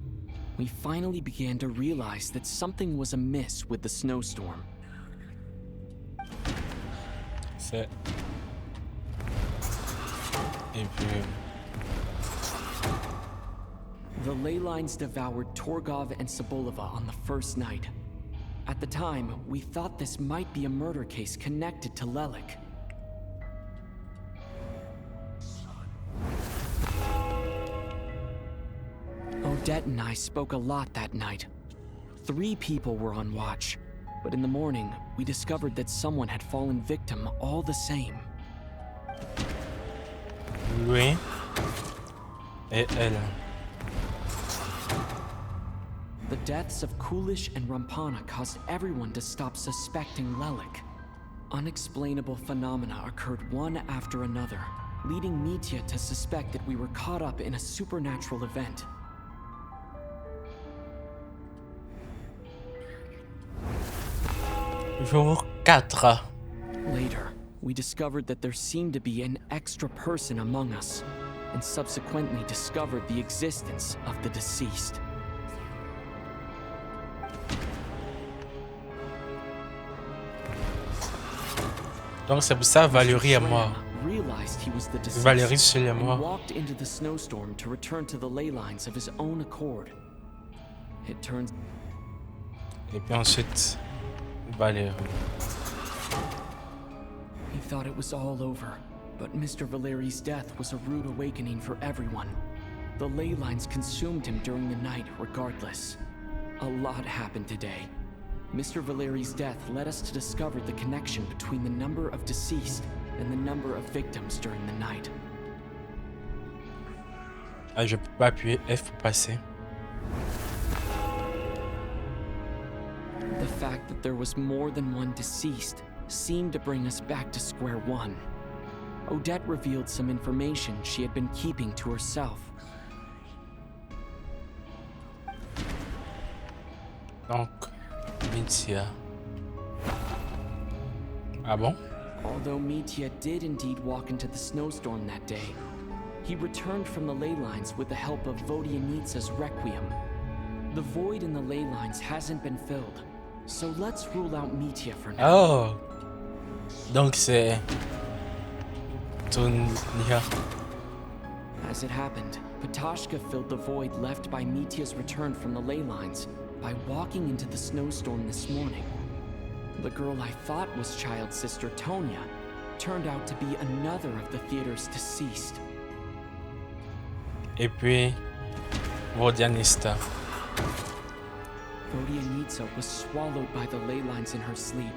we finally began to realize that something was amiss with the snowstorm. C'est... Et puis... The ley lines devoured Torgov and Sobolova on the first night. At the time, we thought this might be a murder case connected to Lelik. Odette and I spoke a lot that night. 3 people were on watch, but in the morning, we discovered that someone had fallen victim all the same. Lui et elle. The deaths of Kulish and Rampana caused everyone to stop suspecting Lelik. Unexplainable phenomena occurred one after another, leading Mitya to suspect that we were caught up in a supernatural event. Jour 4. Later, we discovered that there seemed to be an extra person among us, and subsequently discovered the existence of the deceased. Donc c'est pour ça Valérie est mort. Realized he was the deceased Valérie seule est and mort. walked into the snowstorm to return to the ley lines of his own accord. It turns. Et puis ensuite, Valérie. He thought it was all over, but Mr. Valeri's death was a rude awakening for everyone. The ley lines consumed him during the night regardless. A lot happened today. Mr. Valeri's death led us to discover the connection between the number of deceased and the number of victims during the night. Ah, je peux pas appuyer F pour passer. The fact that there was more than one deceased seemed to bring us back to square one. Odette revealed some information she had been keeping to herself. Donc, Mitya. Ah bon? Although Mitya did indeed walk into the snowstorm that day, he returned from the ley lines with the help of Vodyanitsa's requiem. The void in the ley lines hasn't been filled, so let's rule out Mitya for now. Oh! Donc c'est... Tonya. As it happened, Ptashka filled the void left by Mitya's return from the ley lines by walking into the snowstorm this morning. The girl I thought was child sister Tonya turned out to be another of the theater's deceased. Et puis... Vodyanista. Vodyanitsa was swallowed by the ley lines in her sleep,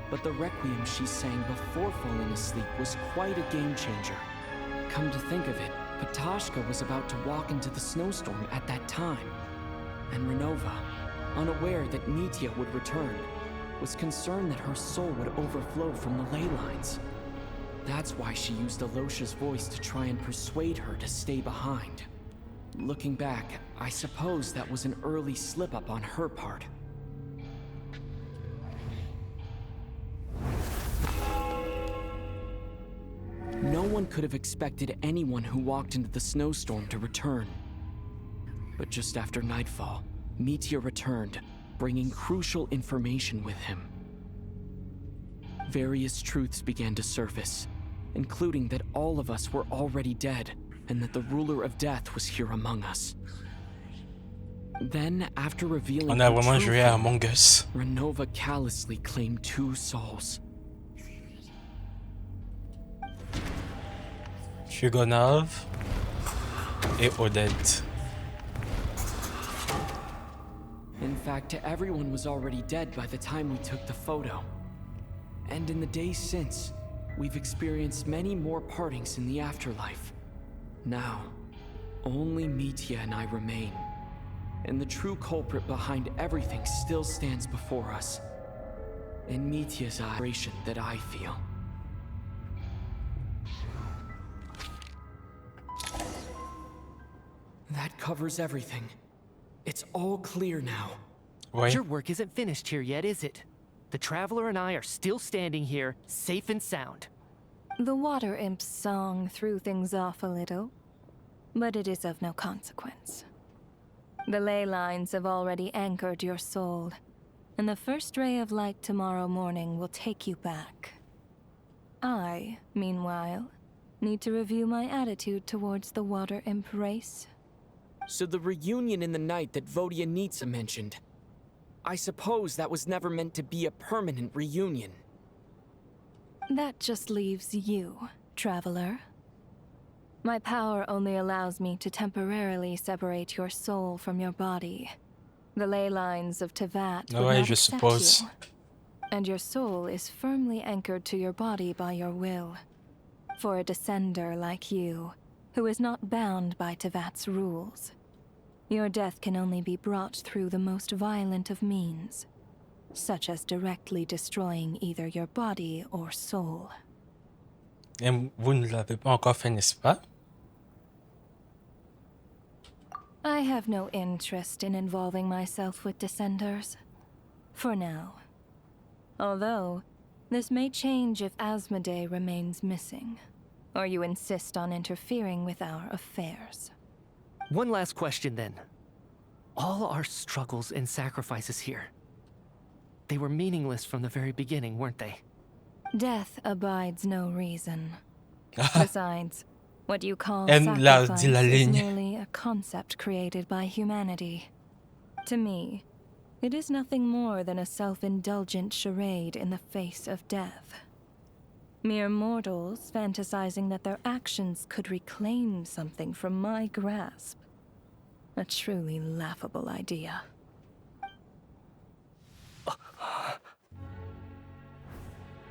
but the requiem she sang before falling asleep was quite a game changer. Come to think of it, Ptashka was about to walk into the snowstorm at that time, and Renova, unaware that Mitya would return, was concerned that her soul would overflow from the ley lines. That's why she used Alosha's voice to try and persuade her to stay behind. Looking back, I suppose that was an early slip-up on her part. No one could have expected anyone who walked into the snowstorm to return. But just after nightfall, Mitya returned, bringing crucial information with him. Various truths began to surface, including that all of us were already dead, and that the ruler of death was here among us. Then, after revealing On a vraiment joué à Among Us. Renova callously claimed 2 souls. Chugunov et Odette. In fact, everyone was already dead by the time we took the photo. And in the days since, we've experienced many more partings in the afterlife. Now, only Mitya and I remain. And the true culprit behind everything still stands before us. In Mitya's adoration that I feel. That covers everything. It's all clear now. Ouais. Your work isn't finished here yet, is it? The Traveler and I are still standing here, safe and sound. The water imp's song threw things off a little, but it is of no consequence. The ley lines have already anchored your soul, and the first ray of light tomorrow morning will take you back. I, meanwhile, need to review my attitude towards the water imp race. So the reunion in the night that Vodyanitsa mentioned, I suppose that was never meant to be a permanent reunion. That just leaves you, Traveler. My power only allows me to temporarily separate your soul from your body. The ley lines of Teyvat would not je accept suppose. you. And your soul is firmly anchored to your body by your will. For a descender like you, who is not bound by Teyvat's rules, your death can only be brought through the most violent of means, such as directly destroying either your body or soul. Et vous ne l'avez pas encore fait, n'est-ce pas? I have no interest in involving myself with Descenders. For now. Although, this may change if Asmodee remains missing, or you insist on interfering with our affairs. One last question then. All our struggles and sacrifices here, they were meaningless from the very beginning, weren't they? Death abides no reason. Besides, what you call Elle l'a sacrifice dit la is ligne. merely a concept created by humanity. To me, it is nothing more than a self-indulgent charade in the face of death. Mere mortals fantasizing that their actions could reclaim something from my grasp. A truly laughable idea.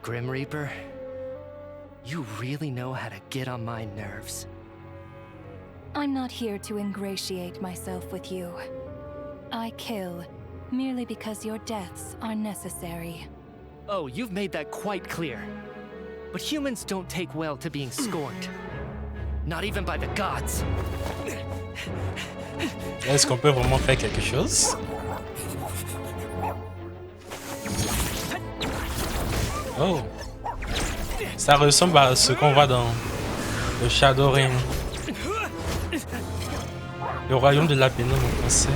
Grim Reaper, you really know how to get on my nerves. I'm not here to ingratiate myself with you. I kill merely because your deaths are necessary. Oh, you've made that quite clear. But humans don't take well to being scorned. Not even by the gods. Est-ce qu'on peut vraiment faire quelque chose? Oh. Ça ressemble à ce qu'on voit dans le Shadow Ring. Le royaume de la pénombre en français.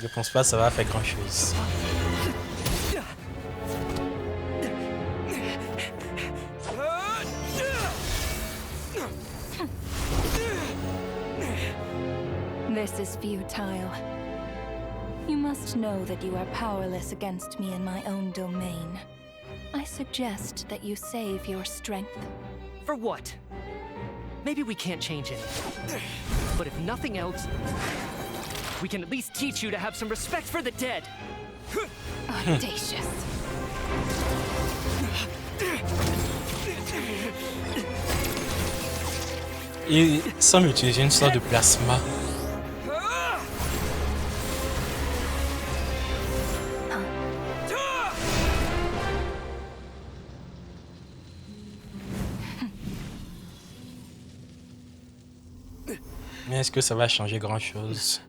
Je pense pas que ça va faire grand chose. This is futile. You must know that you are powerless against me in my own domain. I suggest that you save your strength. For what? Maybe we can't change it. But if nothing else, we can at least teach you to have some respect for the dead. Audacious. Il semble utiliser une sorte de plasma. Mais est-ce que ça va changer grand-chose?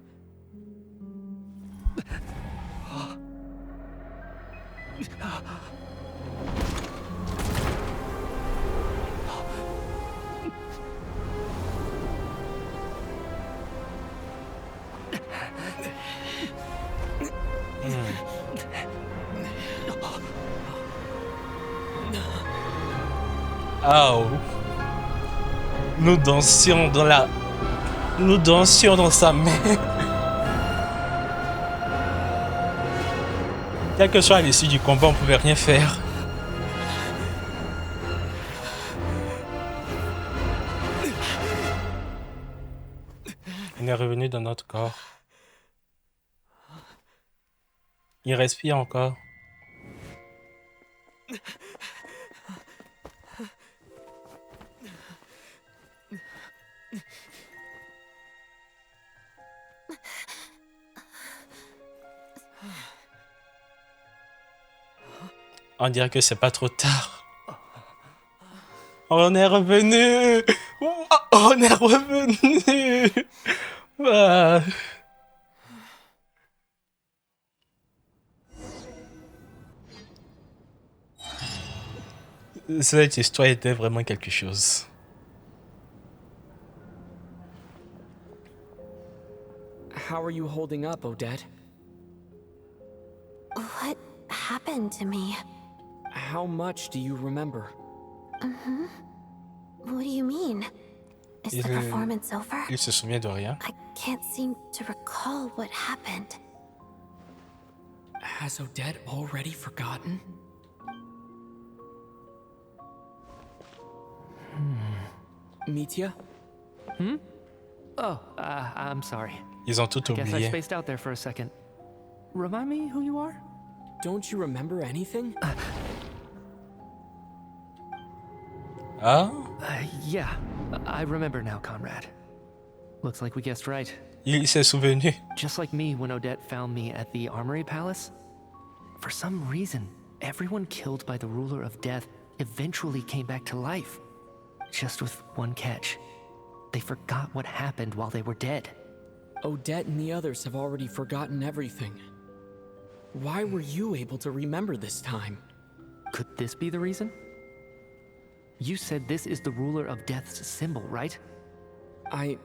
Oh. Nous dansions dans sa main. Quel que soit l'issue du combat, on pouvait rien faire. Il est revenu dans notre corps. Il respire encore. On dirait que c'est pas trop tard. On est revenu. On est revenu. Ah. Cette histoire était vraiment quelque chose. How are you holding up, Odette? What happened to me? How much do you remember? What do you mean? Is the performance over? Il se souvient de rien. I can't seem to recall what happened. Has Odette already forgotten? Mitya? Oh, I'm sorry. Ils ont tout Guess I oublié. spaced out there for a second. Remind me who you are? Don't you remember anything? Ah? Yeah, I remember now, comrade. Looks like we guessed right. Il s'est souvenu. Just like me when Odette found me at the Armory Palace. For some reason, everyone killed by the ruler of death eventually came back to life. Just with one catch. They forgot what happened while they were dead. Odette and the others have already forgotten everything. Why were you able to remember this time? Could this be the reason? You said this is the ruler of death's symbol, right? I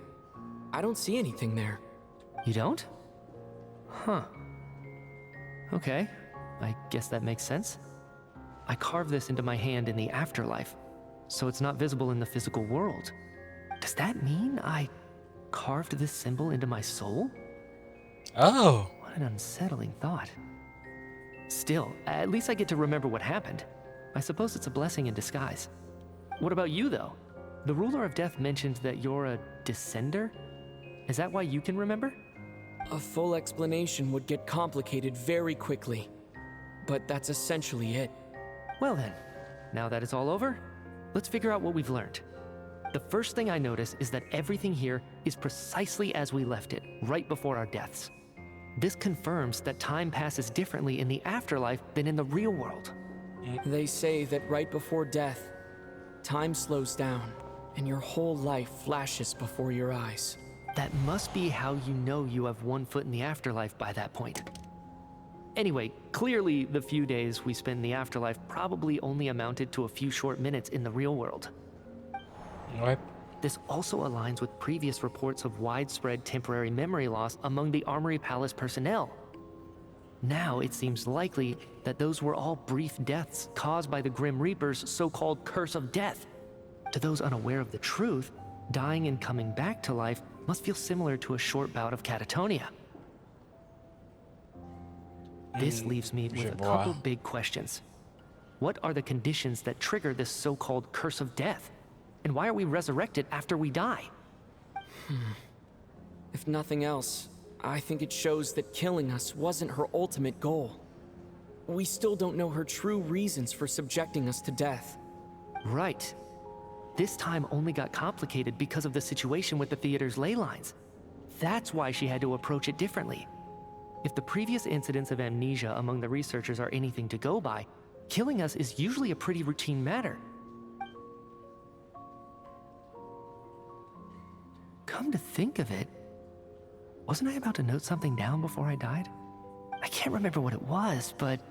don't see anything there. You don't? Huh. Okay, I guess that makes sense. I carved this into my hand in the afterlife, so it's not visible in the physical world. Does that mean I carved this symbol into my soul? Oh. What an unsettling thought. Still, at least I get to remember what happened. I suppose it's a blessing in disguise. What about you, though? The ruler of death mentioned that you're a descender? Is that why you can remember? A full explanation would get complicated very quickly. But that's essentially it. Well then, now that it's all over, let's figure out what we've learned. The first thing I notice is that everything here is precisely as we left it, right before our deaths. This confirms that time passes differently in the afterlife than in the real world. They say that right before death, time slows down, and your whole life flashes before your eyes. That must be how you know you have one foot in the afterlife by that point. Anyway, clearly the few days we spend in the afterlife probably only amounted to a few short minutes in the real world. Ouais. This also aligns with previous reports of widespread temporary memory loss among the Armory Palace personnel. Now it seems likely that those were all brief deaths caused by the Grim Reaper's so-called curse of death. To those unaware of the truth, dying and coming back to life must feel similar to a short bout of catatonia. This leaves me with a couple big questions. What are the conditions that trigger this so-called curse of death? And why are we resurrected after we die? If nothing else, I think it shows that killing us wasn't her ultimate goal. We still don't know her true reasons for subjecting us to death. Right. This time only got complicated because of the situation with the theater's ley lines. That's why she had to approach it differently. If the previous incidents of amnesia among the researchers are anything to go by, killing us is usually a pretty routine matter. Come to think of it, wasn't I about to note something down before I died? I can't remember what it was, but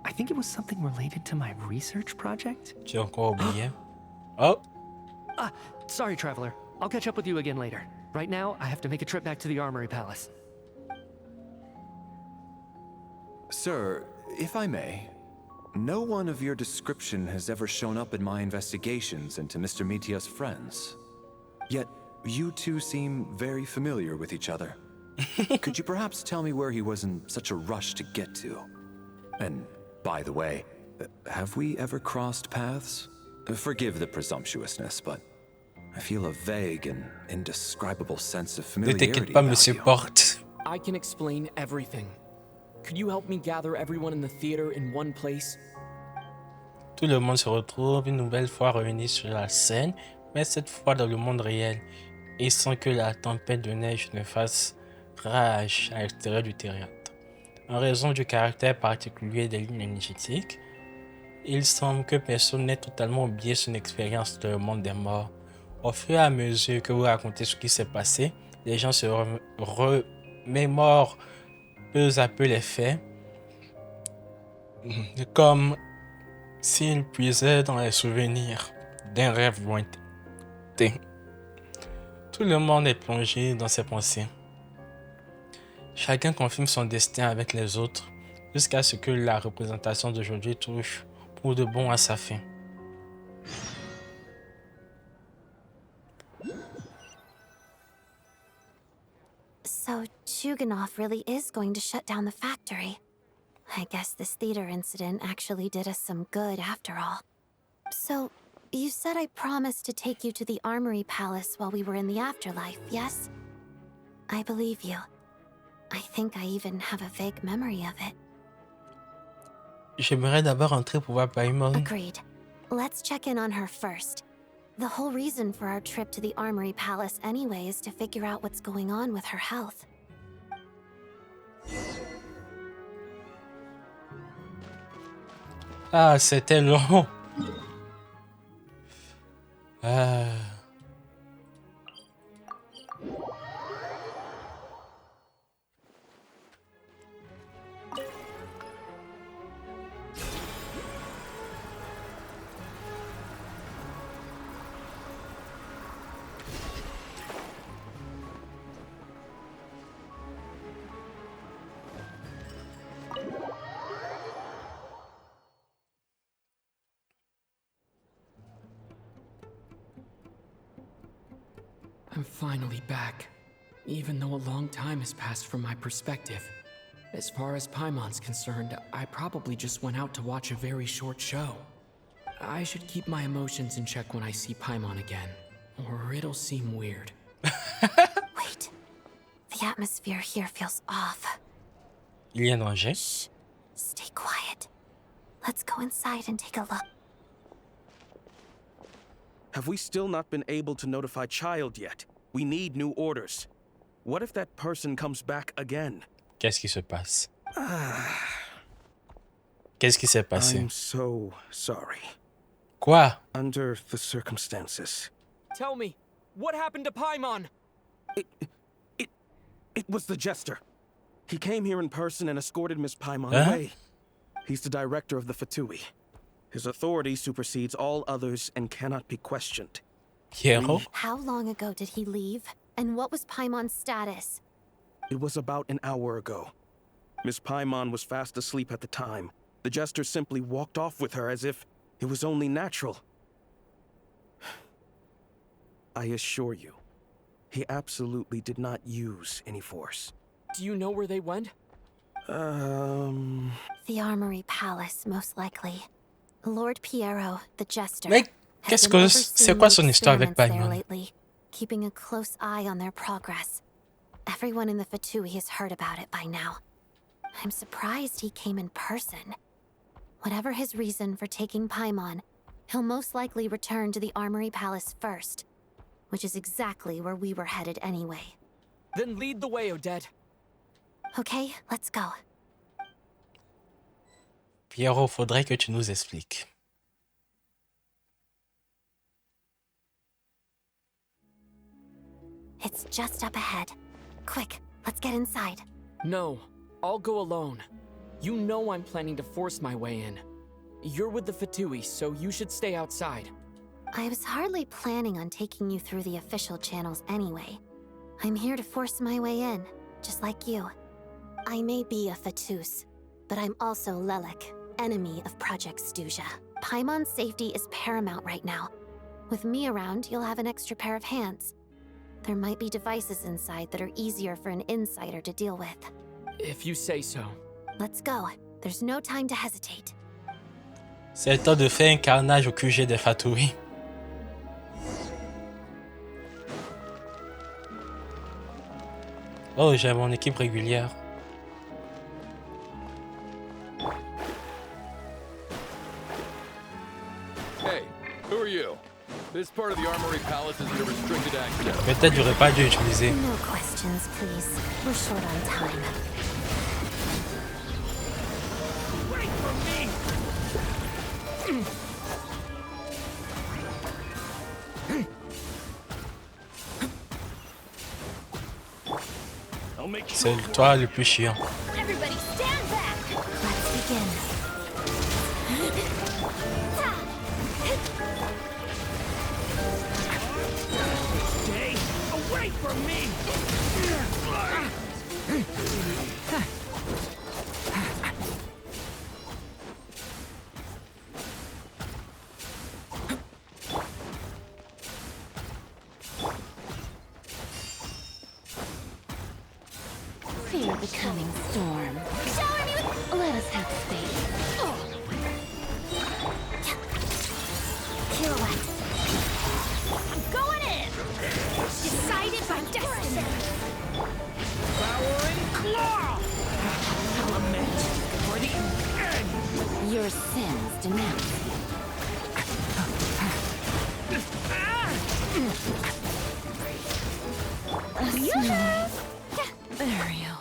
I think it was something related to my research project. J'ai encore oublié. Oh! Sorry, Traveler. I'll catch up with you again later. Right now, I have to make a trip back to the Armory Palace. Sir, if I may, no one of your description has ever shown up in my investigations into Mr. Mitya's friends. Yet, you two seem very familiar with each other. Could you perhaps tell me where he was in such a rush to get to? And, by the way, have we ever crossed paths? Forgive the presumptuousness, but I feel a vague and indescribable sense of Ne familiarity t'inquiète pas, about Monsieur you. Porte. I can explain everything. Could you help me gather everyone in the theater in one place? Tout le monde se retrouve une nouvelle fois réuni sur la scène, mais cette fois dans le monde réel, et sans que la tempête de neige ne fasse rage à l'extérieur du théâtre. En raison du caractère particulier des lignes énergétiques, il semble que personne n'ait totalement oublié son expérience dans le monde des morts. Au fur et à mesure que vous racontez ce qui s'est passé, les gens se remémorent peu à peu les faits, comme s'ils puisaient dans les souvenirs d'un rêve lointain. Tout le monde est plongé dans ses pensées. Chacun confirme son destin avec les autres, jusqu'à ce que la représentation d'aujourd'hui touche pour de bon à sa fin. So Chugunov really is going to shut down the factory. I guess this theater incident actually did us some good after all. So, you said I promised to take you to the Armory Palace while we were in the afterlife, yes? I believe you. I think I even have a vague memory of it. J'aimerais d'abord entrer pour voir Paimon. Agreed. Let's check in on her first. The whole reason for our trip to the Armory Palace anyway is to figure out what's going on with her health. Ah, c'était long. I'm finally back, even though a long time has passed from my perspective. As far as Paimon's concerned, I probably just went out to watch a very short show. I should keep my emotions in check when I see Paimon again, or it'll seem weird. Wait. The atmosphere here feels off. Il y a un danger. Shh. Stay quiet. Let's go inside and take a look. Have we still not been able to notify Child yet? We need new orders. What if that person comes back again? Qu'est-ce qui se passe? Qu'est-ce qui s'est passé? I'm so sorry. Quoi? Under the circumstances. Tell me, what happened to Paimon? It was the Jester. He came here in person and escorted Miss Paimon away. He's the director of the Fatui. His authority supersedes all others and cannot be questioned. Pierro? How long ago did he leave? And what was Paimon's status? It was about an hour ago. Miss Paimon was fast asleep at the time. The Jester simply walked off with her as if it was only natural. I assure you, he absolutely did not use any force. Do you know where they went? The Armory Palace, most likely. Lord Pierro, the Jester, Mais has been c'est quoi son histoire avec experiments there Paimon? lately, keeping a close eye on their progress. Everyone in the Fatui has heard about it by now. I'm surprised he came in person. Whatever his reason for taking Paimon, he'll most likely return to the Armory Palace first, which is exactly where we were headed anyway. Then lead the way, Odette. Okay, let's go. Pierro, faudrait que tu nous expliques. It's just up ahead. Quick, let's get inside. No, I'll go alone. You know I'm planning to force my way in. You're with the Fatui, so you should stay outside. I was hardly planning on taking you through the official channels anyway. I'm here to force my way in, just like you. I may be a Fatus, but I'm also Lelek, enemy of Project Stuzha. Paimon's safety is paramount right now. With me around, you'll have an extra pair of hands. There might be devices inside that are easier for an insider to deal with. If you say so. Let's go. There's no time to hesitate. C'est le temps de faire un carnage au QG des Fatui. Oh, j'ai mon équipe régulière. Hey, who are you? This part of the Armory Palace is under restricted access. Peut-être j'aurais pas dû utiliser. No questions, please. We're short on time. Wait for me! C'est toi le plus chiant. Everybody stand back! Let's begin. Stay away from me! Fear the coming storm. Let us have faith. Pirouette. I'm going in! Decided by destiny! Power and claw! Element for the end! Your sins denounced. Ariel.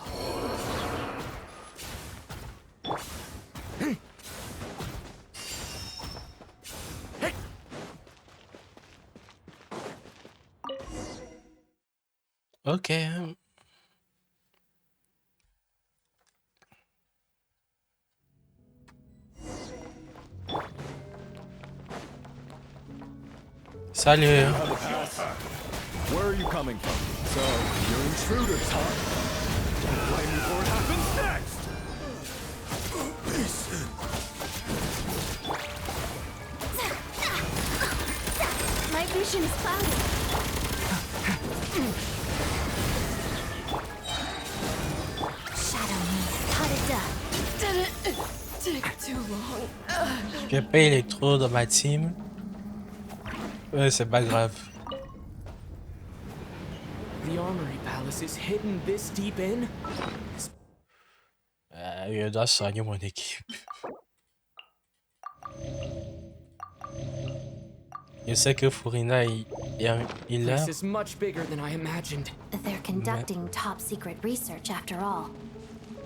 Ok. Salut. Where are you coming from? So, you're intruders, huh? Don't blame me for what happens next! Listen. My vision is clouded. Shadow me. How did Did it take too long? J'ai pas électro dans ma team. C'est pas grave. The Armory Palace is hidden this deep in? Je dois soigner mon équipe. Je sais que Furina il This a. is much bigger than I imagined. They're conducting top secret research after all.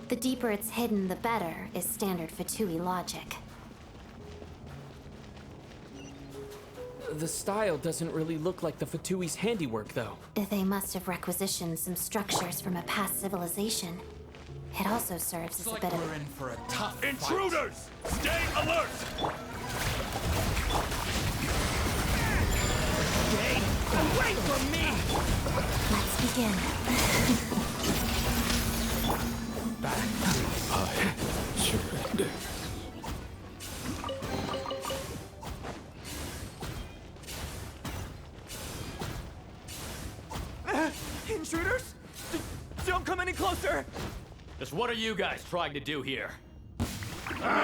The deeper it's hidden, the better, is standard Fatui logic. The style doesn't really look like the Fatui's handiwork, though. They must have requisitioned some structures from a past civilization. It also serves as a bit of... We're in for a tough intruders! Stay alert! Stay away from me! Let's begin. I surrender. Intruders? Don't come any closer! Just what are you guys trying to do here?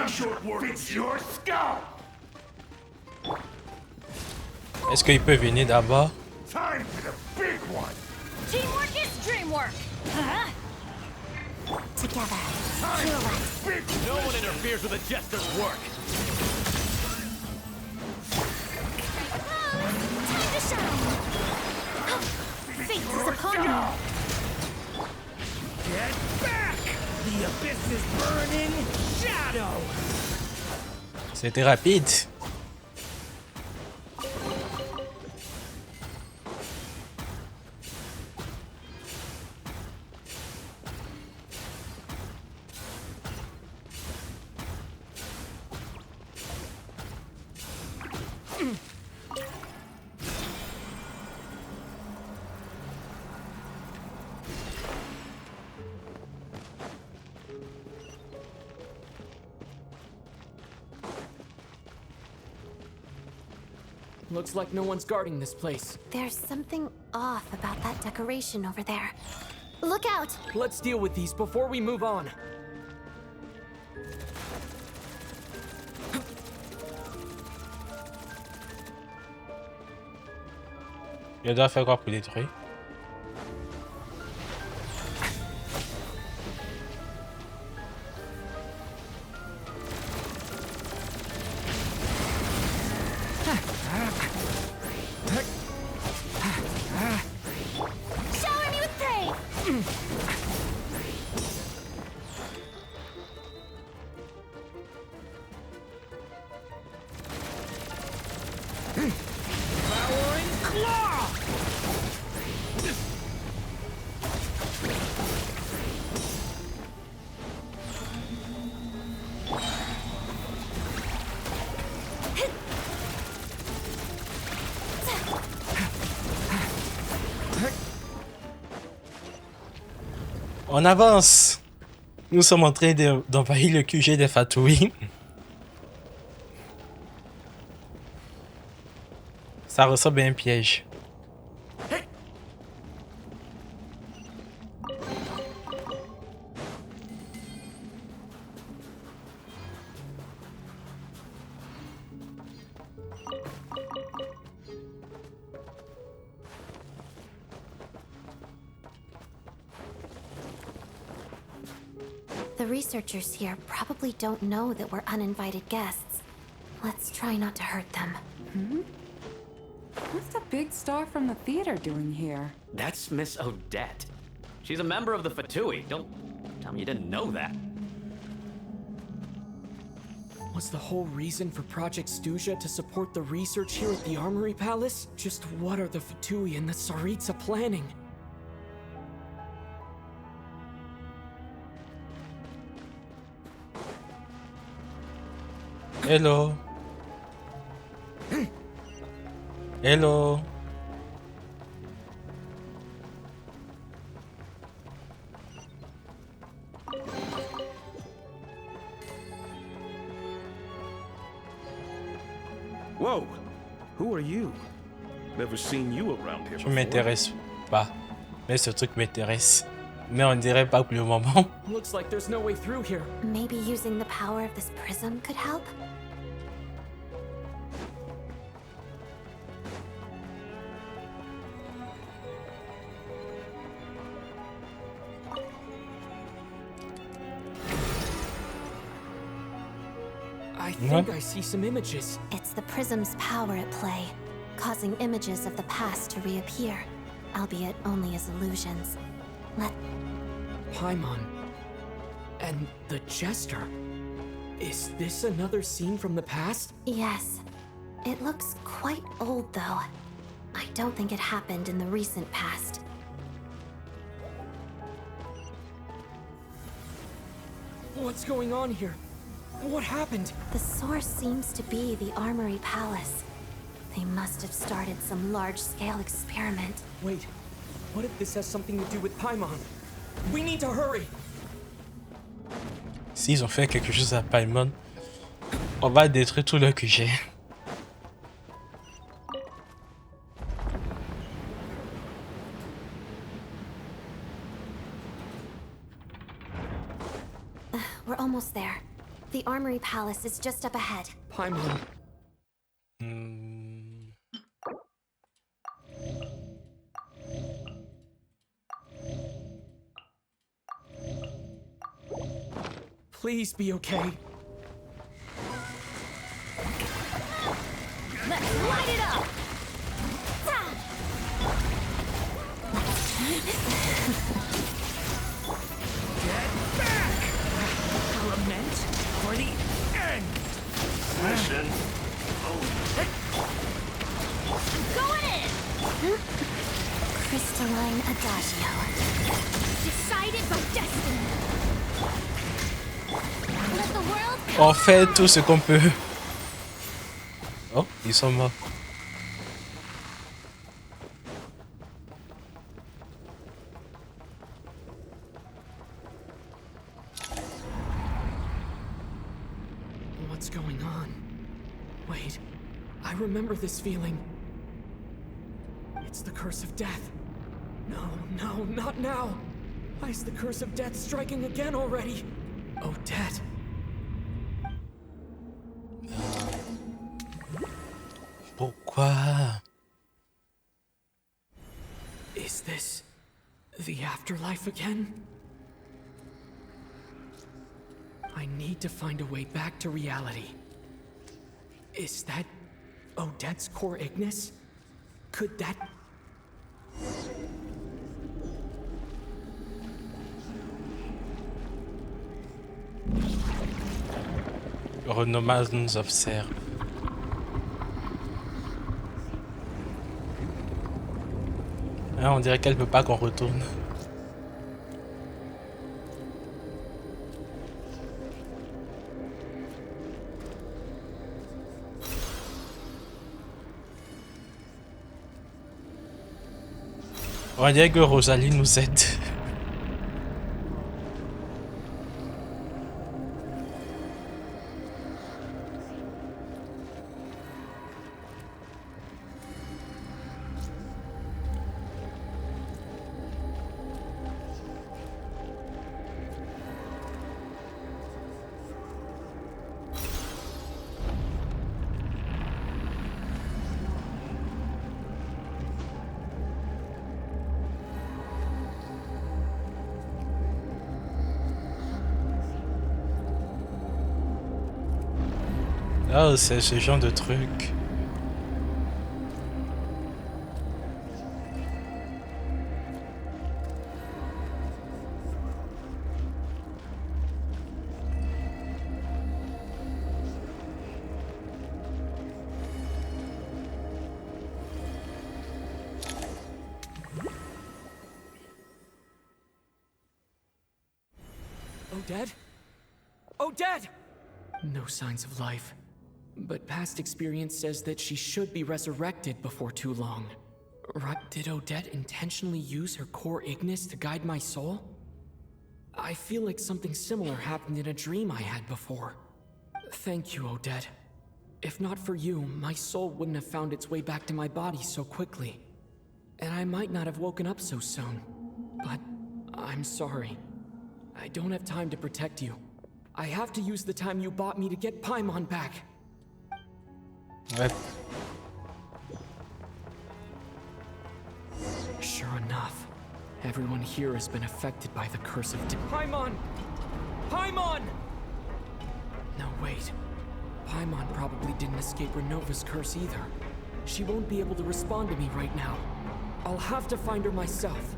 Short work fits your skull! Est-ce qu'il peut venir d'abord? Time for the big one! Teamwork is dreamwork! Together. No one interferes with a jester's work! Time to shine! Fate is upon you! Get back! The abyss is burning shadow! C'était rapide. Looks like no one's guarding this place. There's something off about that decoration over there. Look out! Let's deal with these before we move on. Je dois faire quoi pour détruire? Shower me with praise! Devouring claw! On avance. Nous sommes en train d'envahir le QG des Fatui. Ça ressemble à un piège. The researchers here probably don't know that we're uninvited guests. Let's try not to hurt them. What's the big star from the theater doing here? That's Miss Odette. She's a member of the Fatui. Don't tell me you didn't know that. Was the whole reason for Project Stuja to support the research here at the Armory Palace? Just what are the Fatui and the Tsaritsa planning? Hello. Hello. Whoa! Who are you? Never seen you around here Je before. m'intéresse pas. Mais ce truc m'intéresse. Mais on dirait pas pour le moment. Looks like there's no way through here. Maybe using the power of this prism could help? think I see some images. It's the prism's power at play, causing images of the past to reappear, albeit only as illusions. Paimon. And the Jester. Is this another scene from the past? Yes. It looks quite old, though. I don't think it happened in the recent past. What's going on here? What happened? The source seems to be the Armory Palace. They must have started some large-scale experiment. Wait, what if this has something to do with Paimon? We need to hurry! S'ils ont fait quelque chose à Paimon, on va détruire tout le QG. We're almost there. The Armory Palace is just up ahead. Paimon. Please be okay. Let's light it up! Get back! Lament for the end! Mission. Going in! Crystalline Adagio. Decided by destiny. Let the world On fait tout ce qu'on peut. Oh, ils sont morts. What's going on? Wait, I remember this feeling. It's the curse of death. No, not now. Why is the curse of death striking again already? Odette. Pourquoi? Is this the afterlife again? I need to find a way back to reality. Is that Odette's core Ignis? Could that... Renommage nous observe. Ah, on dirait qu'elle peut pas qu'on retourne. On dirait que Rosalyne nous aide. Oh, c'est ce genre de truc. Odette? Odette! No signs of life. But past experience says that she should be resurrected before too long. Right? Did Odette intentionally use her core Ignis to guide my soul? I feel like something similar happened in a dream I had before. Thank you, Odette. If not for you, my soul wouldn't have found its way back to my body so quickly. And I might not have woken up so soon. But I'm sorry. I don't have time to protect you. I have to use the time you bought me to get Paimon back. Ouais. Sure enough, everyone here has been affected by the curse of Paimon! Paimon! No, wait. Paimon probably didn't escape Renova's curse either. She won't be able to respond to me right now. I'll have to find her myself.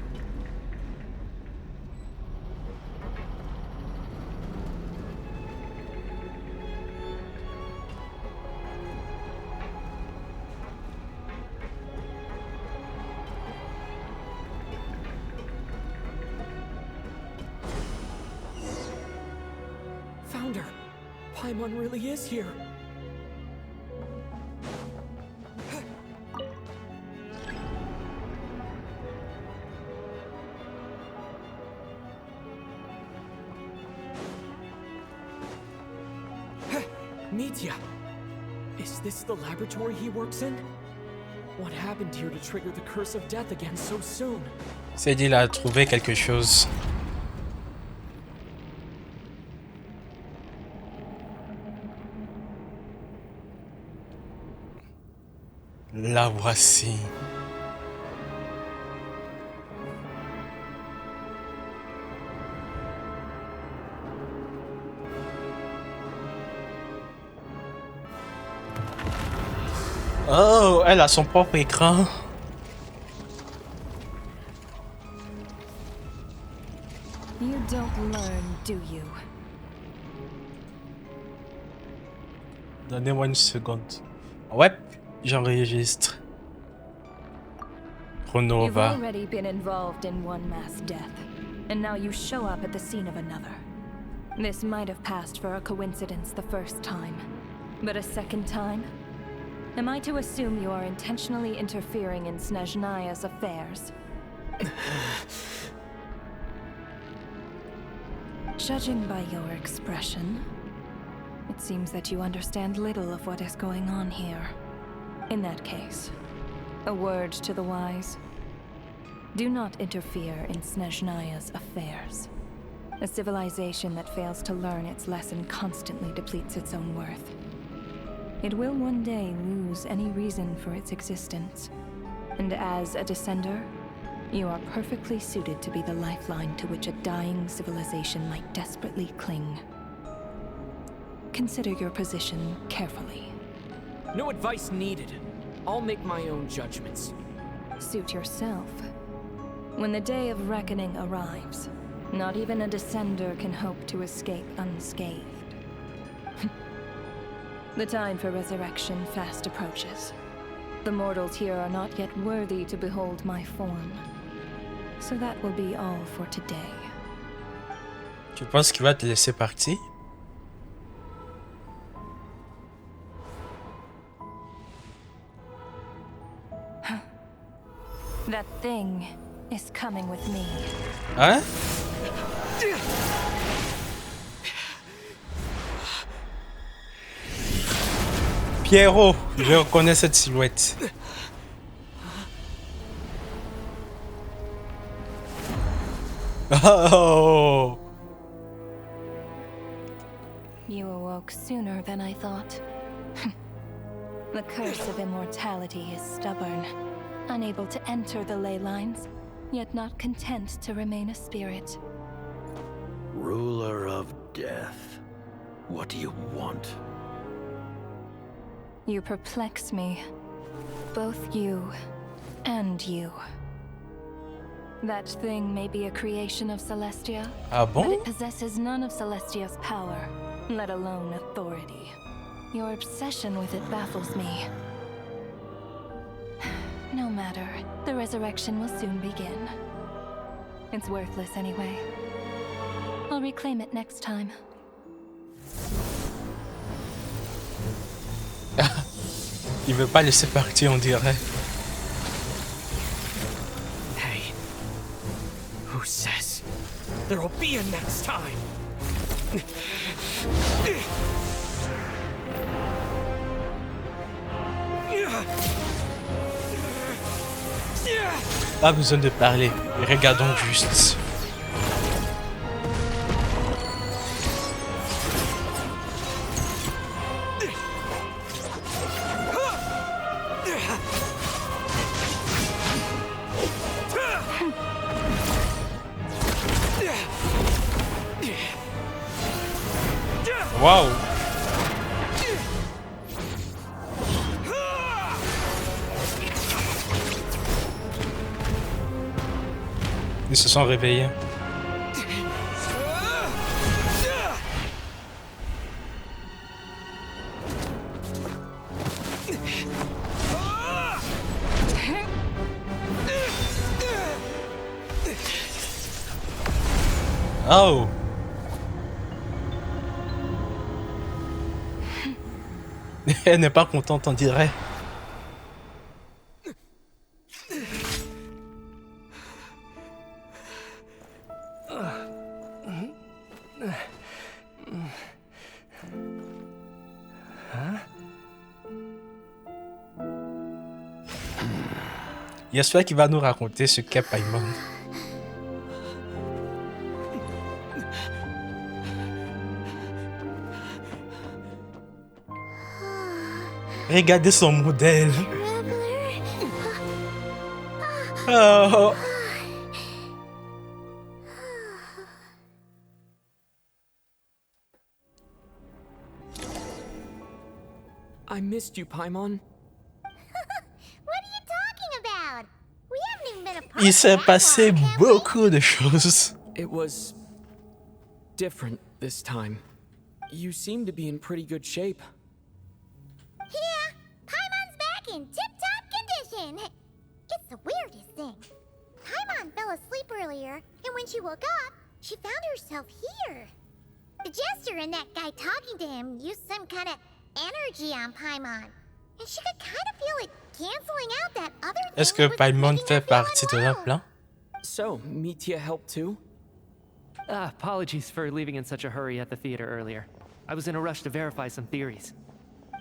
Found her. Paimon really is here. Mitya! Is this the laboratory he works in? What happened here to trigger the curse of death again so soon? C'est dit, il a trouvé quelque chose. La voici. Oh, elle a son propre écran. You don't learn, do you? Donnez-moi une seconde. Ouais, j'enregistre. Chrono You've va. already been involved in one mass death, and now you show up at the scene of another. This might have passed for a coincidence the first time, but a second time? Am I to assume you are intentionally interfering in SNEZHNAYA's affairs? Judging by your expression, it seems that you understand little of what is going on here. In that case, a word to the wise. Do not interfere in SNEZHNAYA's affairs. A civilization that fails to learn its lesson constantly depletes its own worth. It will one day lose any reason for its existence. And as a descender, you are perfectly suited to be the lifeline to which a dying civilization might desperately cling. Consider your position carefully. No advice needed. I'll make my own judgments. Suit yourself. When the day of reckoning arrives, not even a descender can hope to escape unscathed. The time for resurrection fast approaches. The mortals here are not yet worthy to behold my form. So that will be all for today. Tu penses qu'il va te laisser partir? That thing is coming with me. Hein? Pierro, je reconnais cette silhouette. Oh! You awoke sooner than I thought. The curse of immortality is stubborn, unable to enter the ley lines, yet not content to remain a spirit. Ruler of death, what do you want? You perplex me. Both you and you. That thing may be a creation of Celestia, Ah bon? but it possesses none of Celestia's power, let alone authority. Your obsession with it baffles me. No matter, the resurrection will soon begin. It's worthless anyway. I'll reclaim it next time. Il veut pas laisser partir, on dirait. Hey, who says there will be a next time? Pas besoin de parler, regardons juste. Waouh! Ils se sont réveillés. Oh! Elle n'est pas contente, on dirait. J'espère qu'il va nous raconter ce qu'est Paimon. Regardez son modèle. Oh. I missed you, Paimon. Il s'est passé beaucoup de choses. It was different this time. You seem to be in pretty good shape. Yeah, Paimon's back in tip-top condition. It's the weirdest thing. Paimon fell asleep earlier, and when she woke up, she found herself here. The jester and that guy talking to him used some kind of energy on Paimon, and she could kind of feel it canceling out that other thing. Est-ce que Paimon fait partie de leur plan? So, Mitya helped too? Apologies for leaving in such a hurry at the theater earlier. I was in a rush to verify some theories.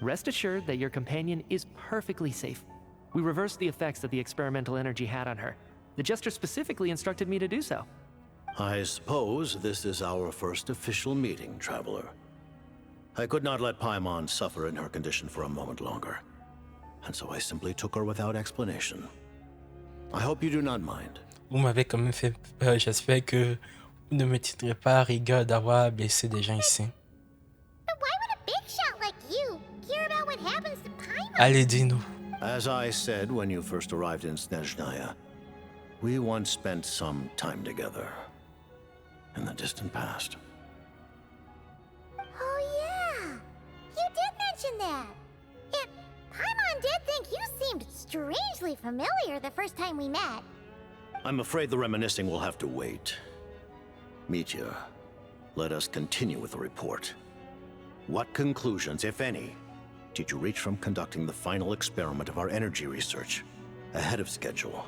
Rest assured that your companion is perfectly safe. We reversed the effects that the experimental energy had on her. The jester specifically instructed me to do so. I suppose this is our first official meeting, Traveler. I could not let Paimon suffer in her condition for a moment longer, and so I simply took her without explanation. I hope you do not mind. Vous m'avez quand même fait peur. J'espère que vous ne me titrez pas à rigueur d'avoir blessé des gens ici. But why would a big shot like you care about what happens to Paimon? Allez, dis-nous. As I said when you first arrived in SNEZHNAYA, we once spent some time together in the distant past. Oh yeah, you did mention that. And Paimon did think you seemed strangely familiar the first time we met. I'm afraid the reminiscing will have to wait. Mitya, let us continue with the report. What conclusions, if any, did you reach from conducting the final experiment of our energy research ahead of schedule?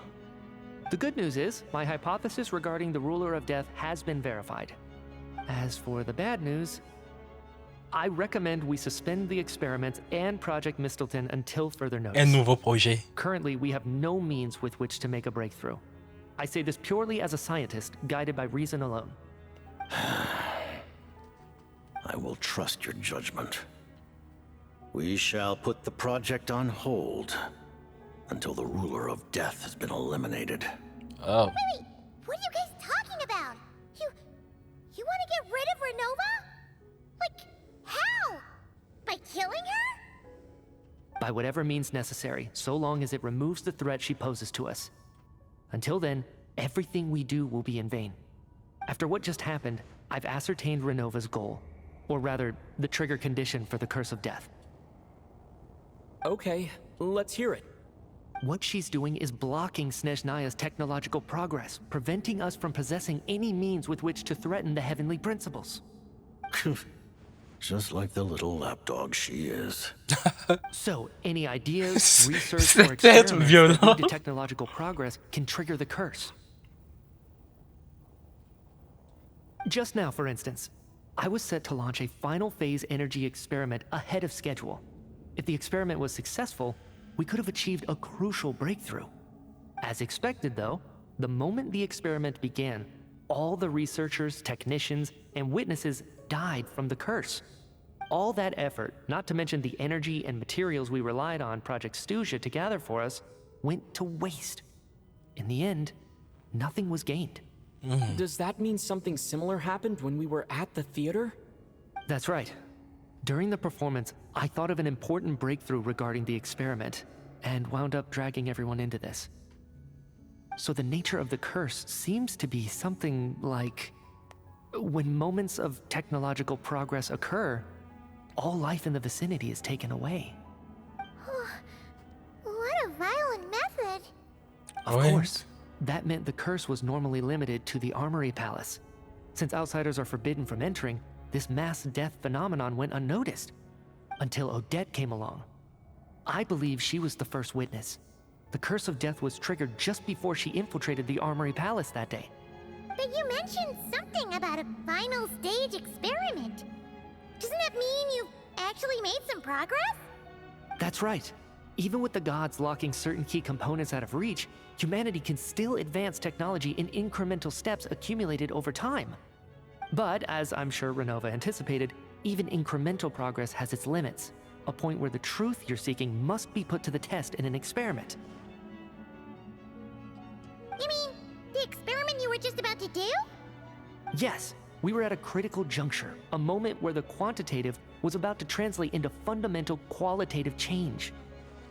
The good news is, my hypothesis regarding the ruler of death has been verified. As for the bad news, I recommend we suspend the experiments and Project Mistilteinn until further notice. Un nouveau projet. Currently, we have no means with which to make a breakthrough. I say this purely as a scientist, guided by reason alone. I will trust your judgment. We shall put the project on hold until the ruler of death has been eliminated. Oh. Wait, what are you guys talking about? You want to get rid of Renova? Like, how? By killing her? By whatever means necessary, so long as it removes the threat she poses to us. Until then, everything we do will be in vain. After what just happened, I've ascertained Renova's goal. Or rather, the trigger condition for the curse of death. Okay, let's hear it. What she's doing is blocking SNEZHNAYA's technological progress, preventing us from possessing any means with which to threaten the heavenly principles. Just like the little lapdog she is. So, any ideas, research, or experiments that lead to technological progress can trigger the curse. Just now, for instance, I was set to launch a final phase energy experiment ahead of schedule. If the experiment was successful, we could have achieved a crucial breakthrough. As expected, though, the moment the experiment began, all the researchers, technicians, and witnesses died from the curse. All that effort, not to mention the energy and materials we relied on Project SNEZHNAYA to gather for us, went to waste. In the end, nothing was gained. Does that mean something similar happened when we were at the theater? That's right. During the performance, I thought of an important breakthrough regarding the experiment, and wound up dragging everyone into this. So the nature of the curse seems to be something like when moments of technological progress occur, all life in the vicinity is taken away. What a violent method! Of course, that meant the curse was normally limited to the Armory Palace. Since outsiders are forbidden from entering, this mass death phenomenon went unnoticed until Odette came along. I believe she was the first witness. The curse of death was triggered just before she infiltrated the Armory Palace that day. But you mentioned something about a final stage experiment. Doesn't that mean you've actually made some progress? That's right. Even with the gods locking certain key components out of reach, humanity can still advance technology in incremental steps accumulated over time. But, as I'm sure Renova anticipated, even incremental progress has its limits, a point where the truth you're seeking must be put to the test in an experiment. You mean the experiment you were just about to do? Yes, we were at a critical juncture, a moment where the quantitative was about to translate into fundamental qualitative change.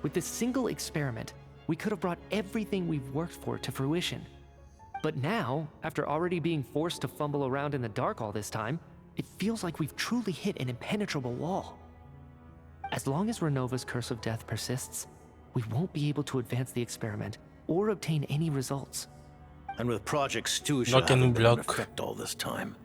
With this single experiment, we could have brought everything we've worked for to fruition. But now, after already being forced to fumble around in the dark all this time, it feels like we've truly hit an impenetrable wall. As long as Renova's curse of death persists, we won't be able to advance the experiment or obtain any results. And with Project Stooge having been in effect all this time,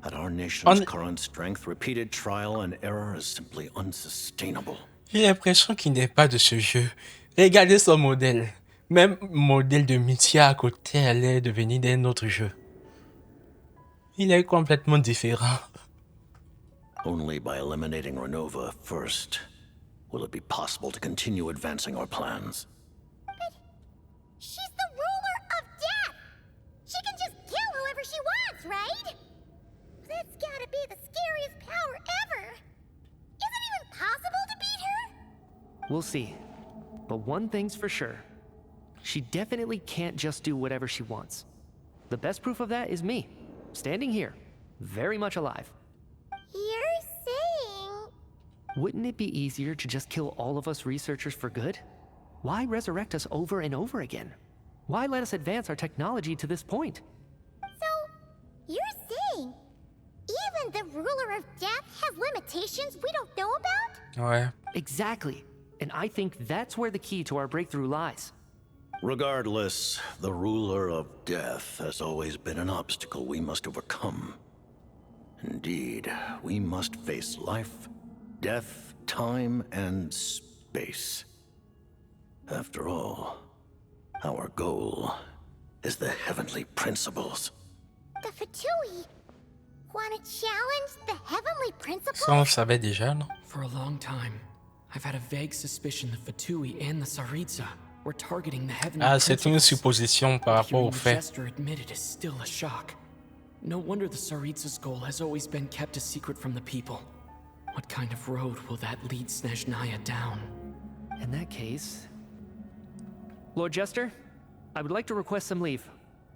at our nation's current strength, repeated trial and error is simply unsustainable. J'ai l'impression qu'il n'est pas de ce jeu. Regardez son modèle. Même modèle de Mythia à côté allait devenir d'un autre jeu. Il est complètement différent. Only by eliminating Renova first will it be possible to continue advancing our plans. But she's the ruler of death! She can just kill whoever she wants, right? That's gotta be the scariest power ever! Is it even possible to beat her? We'll see. But one thing's for sure. She definitely can't just do whatever she wants. The best proof of that is me, standing here, very much alive. You're saying... Wouldn't it be easier to just kill all of us researchers for good? Why resurrect us over and over again? Why let us advance our technology to this point? So, you're saying even the ruler of death has limitations we don't know about? Ouais. Exactly. And I think that's where the key to our breakthrough lies. Regardless, the ruler of death has always been an obstacle we must overcome. Indeed, we must face life, death, time, and space. After all, our goal is the heavenly principles. The Fatui want to challenge the heavenly principles? Ça, on le savait déjà, non? For a long time, I've had a vague suspicion the Fatui and the Tsaritsa were targeting the heavenly Ah, c'est une principles. supposition par rapport au Hearing the fait. Jester admit it is still a shock. No wonder the Tsaritsa's goal has always been kept a secret from the people. What kind of road will that lead SNEZHNAYA down? In that case... Lord Jester, I would like to request some leave.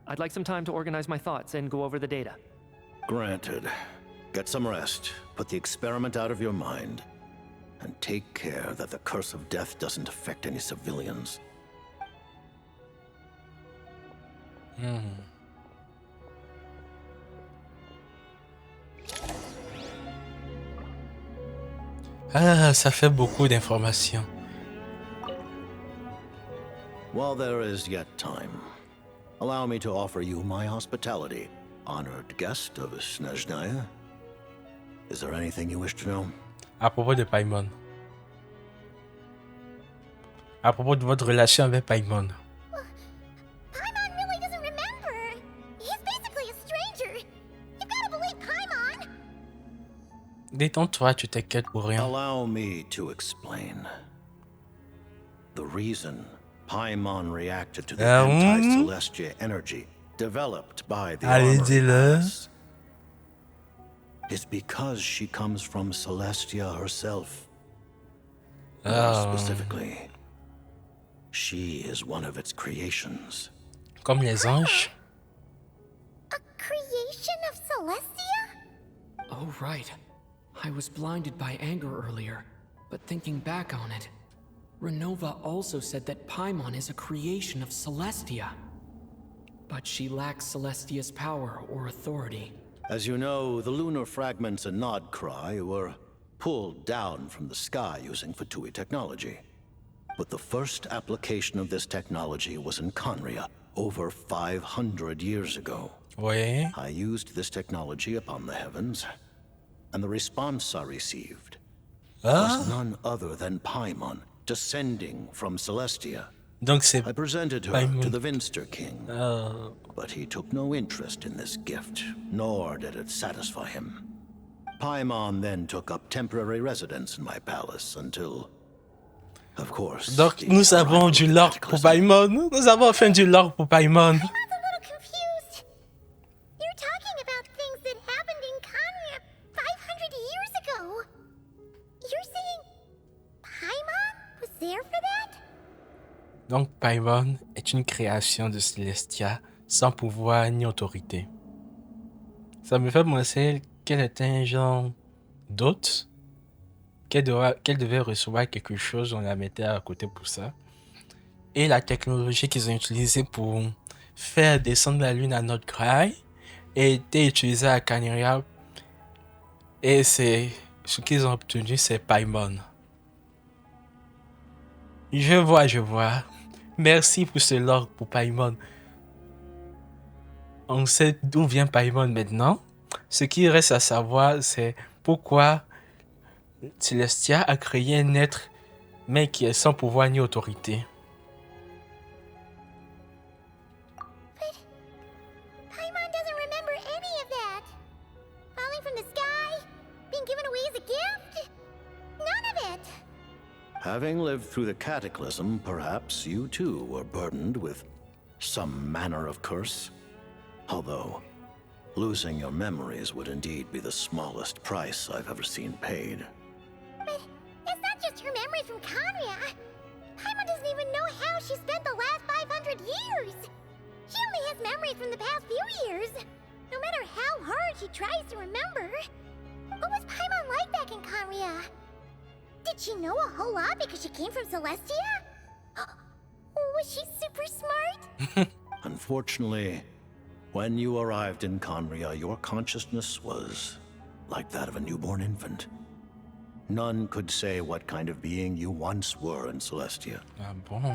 I'd like some time to organize my thoughts and go over the data. Granted. Get some rest, put the experiment out of your mind, and take care that the curse of death doesn't affect any civilians. Ah, ça fait beaucoup d'informations. While there is yet time, allow me to offer you my hospitality, honored guest of SNEZHNAYA. Is there anything you wish to know? À propos de Paimon. À propos de votre relation avec Paimon. Paimon really doesn't remember. He's basically a stranger. You gotta believe Paimon. Détends-toi, tu t'inquiètes pour rien. Allow me to explain. The reason Paimon reacted to the anti-Celestia energy developed by the Allez, Armory dis-le. Palace is because she comes from Celestia herself. More specifically, she is one of its creations. Comme les anges. A creation of Celestia? Oh, right. I was blinded by anger earlier, but thinking back on it, Renova also said that Paimon is a creation of Celestia. but she lacks Celestia's power or authority. As you know, the lunar fragments in Nocturne were pulled down from the sky using Fatui technology. But the first application of this technology was in Khaenri'ah over 500 years ago. Ouais. I used this technology upon the heavens, and the response I received was none other than Paimon, descending from Celestia. Donc c'est I presented her Paimon. to the Vinster King, but he took no interest in this gift, nor did it satisfy him. Paimon then took up temporary residence in my palace until, of course. Donc nous avons du lore pour Paimon. Nous avons enfin du lore pour Paimon. You're talking about things that happened in Khaenri'ah 500 years ago. You're saying Paimon was there for that? Donc Paimon est une création de Celestia sans pouvoir ni autorité. Ça me fait penser qu'elle était un genre d'hôte, qu'elle devait recevoir quelque chose, on la mettait à côté pour ça. Et la technologie qu'ils ont utilisée pour faire descendre la lune à Nocturne a été utilisée à Khaenri'ah. Et c'est ce qu'ils ont obtenu, c'est Paimon. Je vois. Merci pour ce lore pour Paimon. On sait d'où vient Paimon maintenant. Ce qui reste à savoir, c'est pourquoi Celestia a créé un être, mais qui est sans pouvoir ni autorité. Paimon doesn't remember any of that. Falling from the sky, being given away as a gift. None of it. Having lived through the cataclysm, perhaps you too were burdened with some manner of curse. Although, losing your memories would indeed be the smallest price I've ever seen paid. But it's not just her memory from Khaenri'ah. Paimon doesn't even know how she spent the last 500 years. She only has memories from the past few years. No matter how hard she tries to remember. What was Paimon like back in Khaenri'ah? Did she know a whole lot because she came from Celestia? Was she super smart? Unfortunately, when you arrived in Khaenri'ah, your consciousness was like that of a newborn infant. None could say what kind of being you once were in Celestia.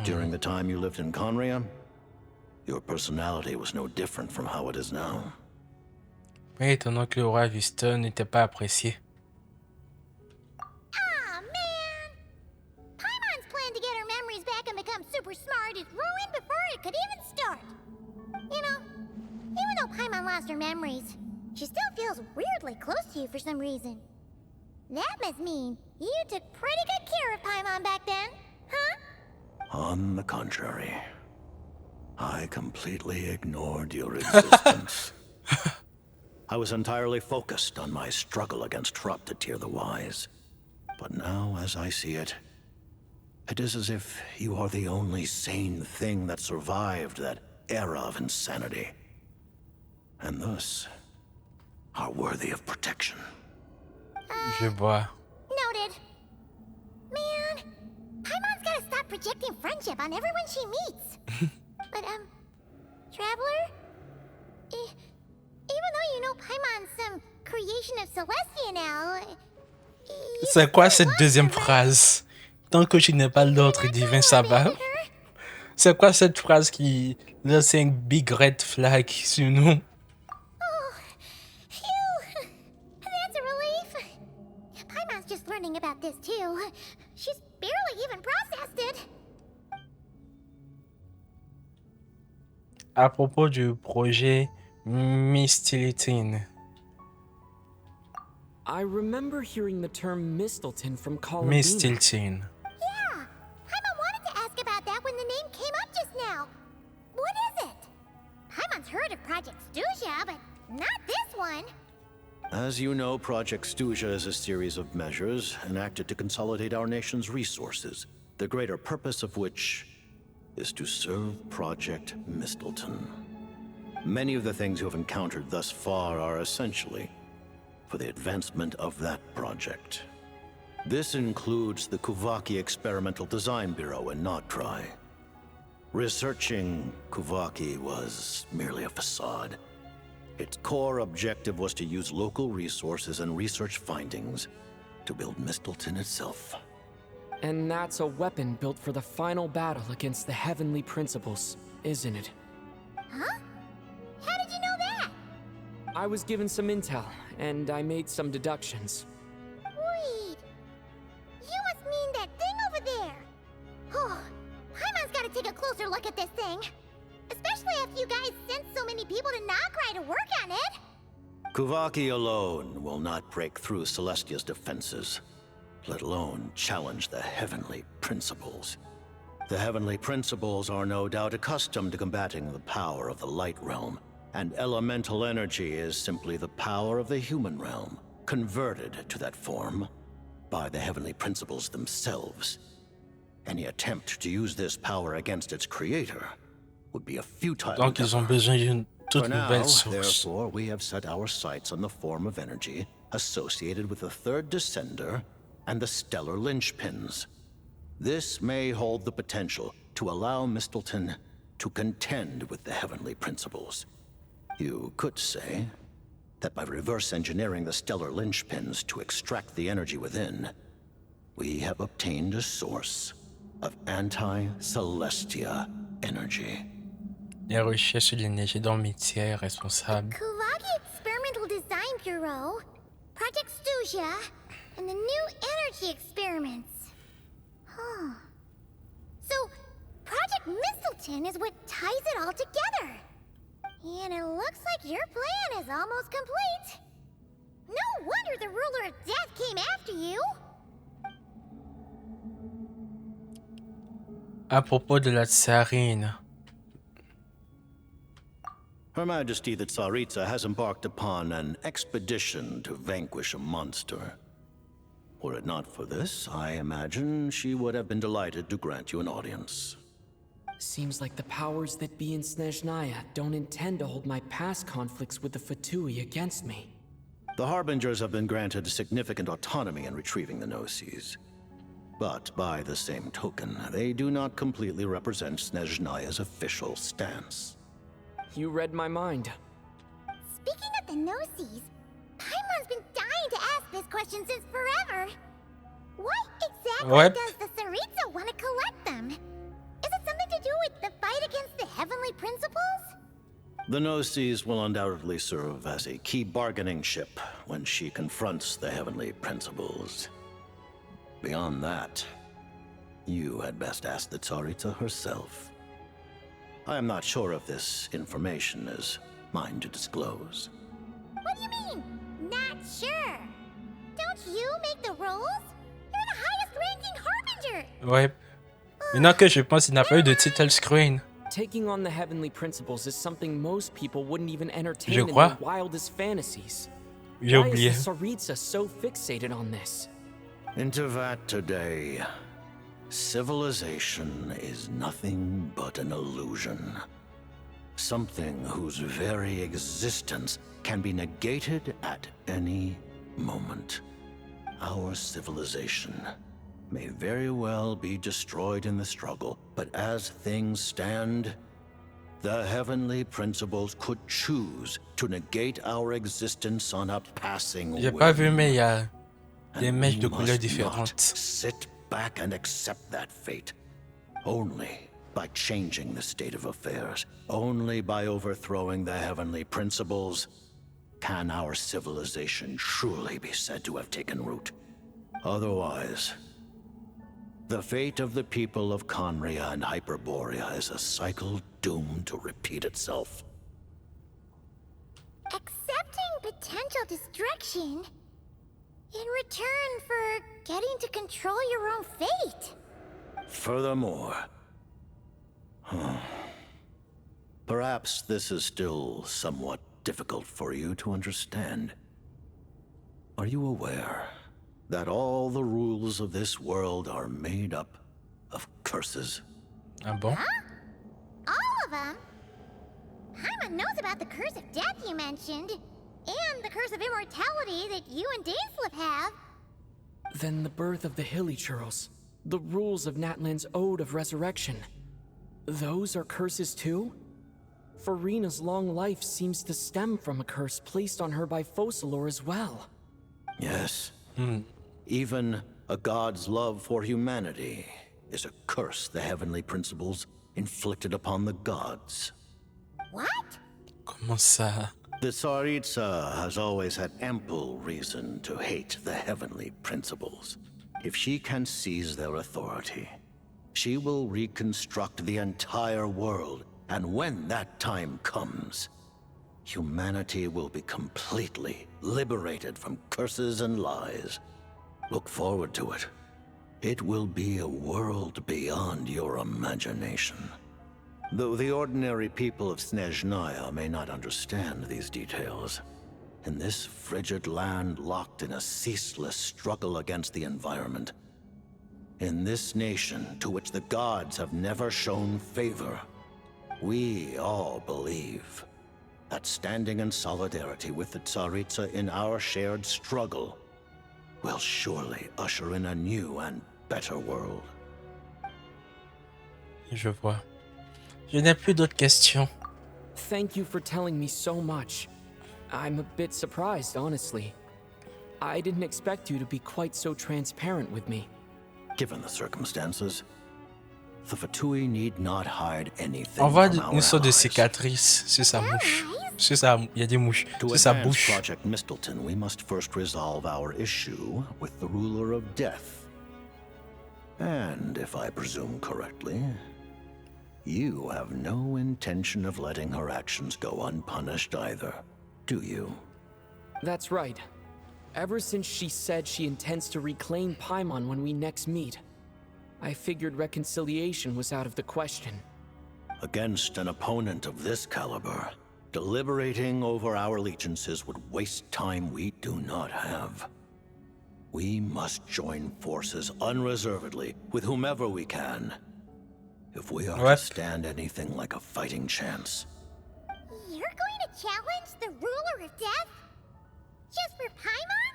During the time you lived in Khaenri'ah, your personality was no different from how it is now. Oui, étonnant que le roi Viston n'était pas apprécié. Aw, man! Paimon's plan to get her memories back and become super smart is ruined before it could even start. You know, even though Paimon lost her memories, she still feels weirdly close to you for some reason. That must mean you took pretty good care of Paimon back then, huh? On the contrary, I completely ignored your existence. I was entirely focused on my struggle against Thruptatyr the Wise. But now, as I see it, it is as if you are the only sane thing that survived that era of insanity. And thus, are worthy of protection. Je vois. Noted. Man, Paimon's gotta stop projecting friendship on everyone she meets. But, Traveler? Even though you know Paimon's some creation of Celestia now... C'est quoi cette deuxième phrase? Tant que tu n'es pas l'autre divin, ça va. C'est quoi cette phrase qui lance un big red flag sur nous? Oh, phew! That's a relief. Paimon's just learning about this too. She's barely even processed it. À propos du projet Mistilteinn. I remember hearing the term Mistilteinn from Colin. Mistilteinn. Yeah, Paimon wanted to ask about that when the name came up just now. What is it? Paimon's heard of Project Stuja, but not this one. As you know, Project Stuja is a series of measures enacted to consolidate our nation's resources, the greater purpose of which is to serve Project Mistilteinn. Many of the things you have encountered thus far are essentially for the advancement of that project. This includes the Kuvaki Experimental Design Bureau in Nocturne. Researching Kuvaki was merely a facade. Its core objective was to use local resources and research findings to build Mistilteinn itself. And that's a weapon built for the final battle against the Heavenly Principles, isn't it? Huh? How did you know that? I was given some intel, and I made some deductions. Wait. You must mean that thing over there. Oh, Paimon's gotta take a closer look at this thing. Especially after you guys sent so many people to Nocturne to work on it. Kuvaki alone will not break through Celestia's defenses, let alone challenge the Heavenly Principles. The Heavenly Principles are no doubt accustomed to combating the power of the Light Realm, and elemental energy is simply the power of the human realm, converted to that form by the Heavenly Principles themselves. Any attempt to use this power against its creator would be a futile endeavor. Donc ils ont besoin d'une toute For now, nouvelle source. therefore, we have set our sights on the form of energy associated with the third descender and the stellar linchpins. This may hold the potential to allow Mistilteinn to contend with the Heavenly Principles. You could say that by reverse engineering the stellar linchpins to extract the energy within, we have obtained a source of anti-Celestia energy. Les recherches sur l'énergie dormitière responsable. Kuvaki Experimental Design Bureau, Project Stuja, and the new energy experiments. Huh. So, Project Mistilteinn is what ties it all together. And it looks like your plan is almost complete. No wonder the Ruler of Death came after you. À propos de la tsarine. Her Majesty the Tsaritsa has embarked upon an expedition to vanquish a monster. Were it not for this, I imagine she would have been delighted to grant you an audience. Seems like the powers that be in SNEZHNAYA don't intend to hold my past conflicts with the Fatui against me. The Harbingers have been granted significant autonomy in retrieving the Gnosis. But by the same token, they do not completely represent SNEZHNAYA's official stance. You read my mind. Speaking of the Gnosis, Paimon's been dying to ask this question since forever. Why exactly does the Tsaritsa want to collect them? Is it something to do with the fight against the Heavenly Principles? The Gnosis will undoubtedly serve as a key bargaining chip when she confronts the Heavenly Principles. Beyond that, you had best ask the Tsaritsa herself. I am not sure if this information is mine to disclose. What do you mean, not sure? Don't you make the rules? You're the highest-ranking Harbinger! Ouais. Maintenant que je pense, il n'a pas eu de title screen. Taking on the Heavenly Principles is something most people wouldn't even entertain Je in crois. their wildest fantasies. J'ai Why oublié. is the Tsaritsa so fixated on this? Into that today, civilization is nothing but an illusion. Something whose very existence can be negated at any moment. Our civilization may very well be destroyed in the struggle, but as things stand, the Heavenly Principles could choose to negate our existence on a passing J'ai whim. pas vu, mais il y a des And mèches we de couleurs must différentes. not sit back and accept that fate. Only by changing the state of affairs, only by overthrowing the Heavenly Principles, can our civilization truly be said to have taken root. Otherwise, the fate of the people of Conria and Hyperborea is a cycle doomed to repeat itself. Accepting potential destruction in return for getting to control your own fate. Furthermore, perhaps this is still somewhat difficult for you to understand. Are you aware that all the rules of this world are made up of curses? Ah bon? Huh? All of them? Paimon knows about the curse of death you mentioned, and the curse of immortality that you and Dainsleif have. Then the birth of the Hilly Churls, the rules of Natlan's Ode of Resurrection. Those are curses too? Farina's long life seems to stem from a curse placed on her by Focalor as well. Yes. Even a god's love for humanity is a curse the heavenly principles inflicted upon the gods. What? Comment ça? The Tsaritsa has always had ample reason to hate the heavenly principles. If she can seize their authority, she will reconstruct the entire world, and when that time comes, humanity will be completely liberated from curses and lies. Look forward to it. It will be a world beyond your imagination. Though the ordinary people of SNEZHNAYA may not understand these details, in this frigid land locked in a ceaseless struggle against the environment, in this nation to which the gods have never shown favor, we all believe that standing in solidarity with the Tsaritsa in our shared struggle will surely usher in a new and better world. Je vois. Je n'ai plus d'autres questions. Thank you for telling me so much. I'm a bit surprised, honestly. I didn't expect you to be quite so transparent with me. Given the circumstances, the Fatui need not hide anything On voit from our une sorte de allies. cicatrice sur sa bouche. Sur sa, il y a des mouches. To Sur sa advance bouche. Project Mistilteinn, we must first resolve our issue with the ruler of death. And if I presume correctly, you have no intention of letting her actions go unpunished either, do you? That's right. Ever since she said she intends to reclaim Paimon when we next meet, I figured reconciliation was out of the question. Against an opponent of this caliber, deliberating over our allegiances would waste time we do not have. We must join forces unreservedly with whomever we can, if we are to stand anything like a fighting chance. You're going to challenge the ruler of death? Just for Paimon?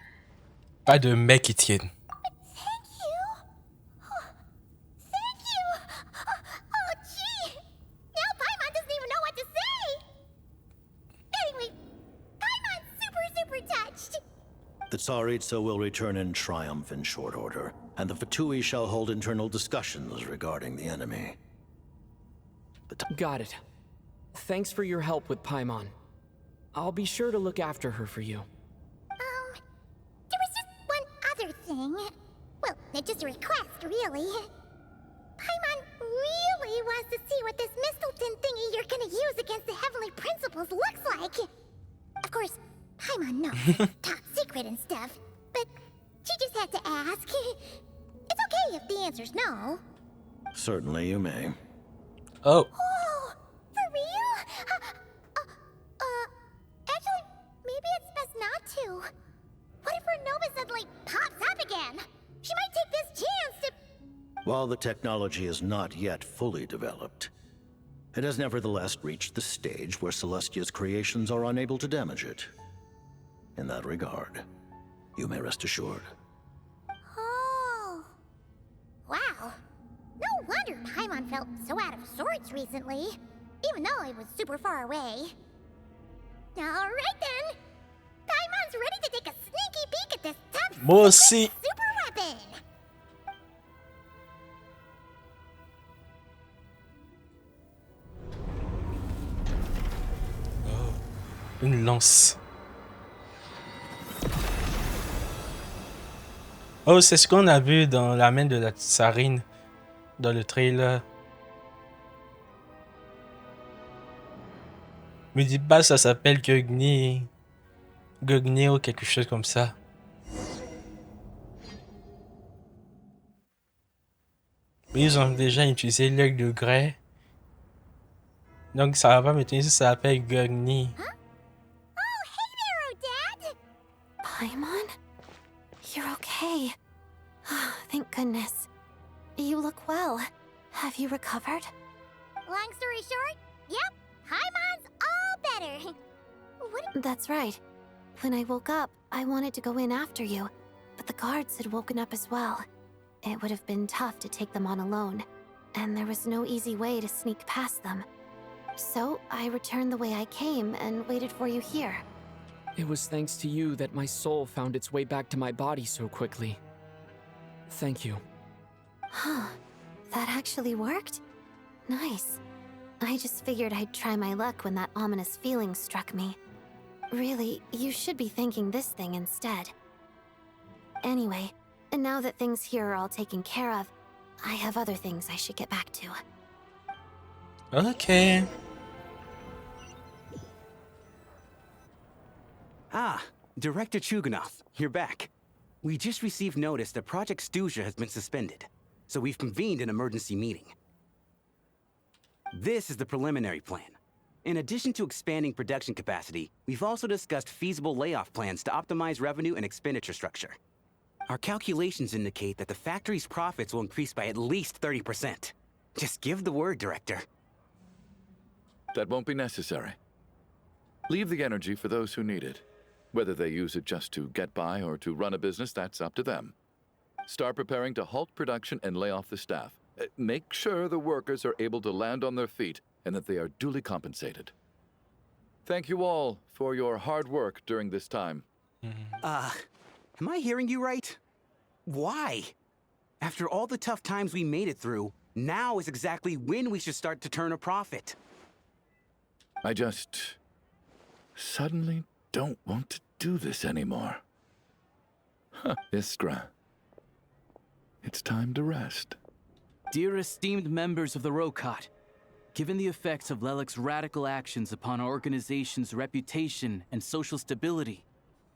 Pas de mec qui tienne. Thank you. Oh, thank you. Oh, gee. Now Paimon doesn't even know what to say. Anyway, Paimon's super touched. The Tsaritsa will return in triumph in short order, and the Fatui shall hold internal discussions regarding the enemy. Got it. Thanks for your help with Paimon. I'll be sure to look after her for you. There was just one other thing. Well, it's just a request, really. Paimon really wants to see what this Mistilteinn thingy you're gonna use against the Heavenly Principles looks like. Of course, Paimon knows top secret and stuff, but she just had to ask. It's okay if the answer's no. Certainly you may. Oh. Oh, for real? Actually, maybe it's best not to. What if her Nova suddenly pops up again? She might take this chance to... While the technology is not yet fully developed, it has nevertheless reached the stage where Celestia's creations are unable to damage it. In that regard, you may rest assured. Oh. Wow. No wonder Paimon felt so out of sorts recently, even though it was super far away. Alright then. Paimon's ready to take a sneaky peek at this tough Moi aussi. super weapon. Une lance. Oh, c'est ce qu'on a vu dans la main de la tsarine dans le trailer. Me dis pas ça s'appelle Gugni ou quelque chose comme ça. Mais ils ont déjà utilisé l'œil de grès. Donc ça va pas m'étonner si ça s'appelle Gugni. Paimon? You're okay. Thank goodness. You look well. Have you recovered? Long story short, yep, Paimon's all better. What? That's right. When I woke up, I wanted to go in after you, but the guards had woken up as well. It would have been tough to take them on alone. and there was no easy way to sneak past them. So I returned the way I came and waited for you here. It was thanks to you that my soul found its way back to my body so quickly. Thank you. Huh. That actually worked? Nice. I just figured I'd try my luck when that ominous feeling struck me. Really, you should be thanking this thing instead. Anyway, and now that things here are all taken care of, I have other things I should get back to. Okay. Ah, Director Chugunov, you're back. We just received notice that Project SNEZHNAYA has been suspended, so we've convened an emergency meeting. This is the preliminary plan. In addition to expanding production capacity, we've also discussed feasible layoff plans to optimize revenue and expenditure structure. Our calculations indicate that the factory's profits will increase by at least 30%. Just give the word, Director. That won't be necessary. Leave the energy for those who need it. Whether they use it just to get by or to run a business, that's up to them. Start preparing to halt production and lay off the staff. Make sure the workers are able to land on their feet and that they are duly compensated. Thank you all for your hard work during this time. Am I hearing you right? Why? After all the tough times we made it through, now is exactly when we should start to turn a profit. I just suddenly don't want to do this anymore. Iskra. It's time to rest. Dear esteemed members of the Rokot, given the effects of Lelik's radical actions upon our organization's reputation and social stability,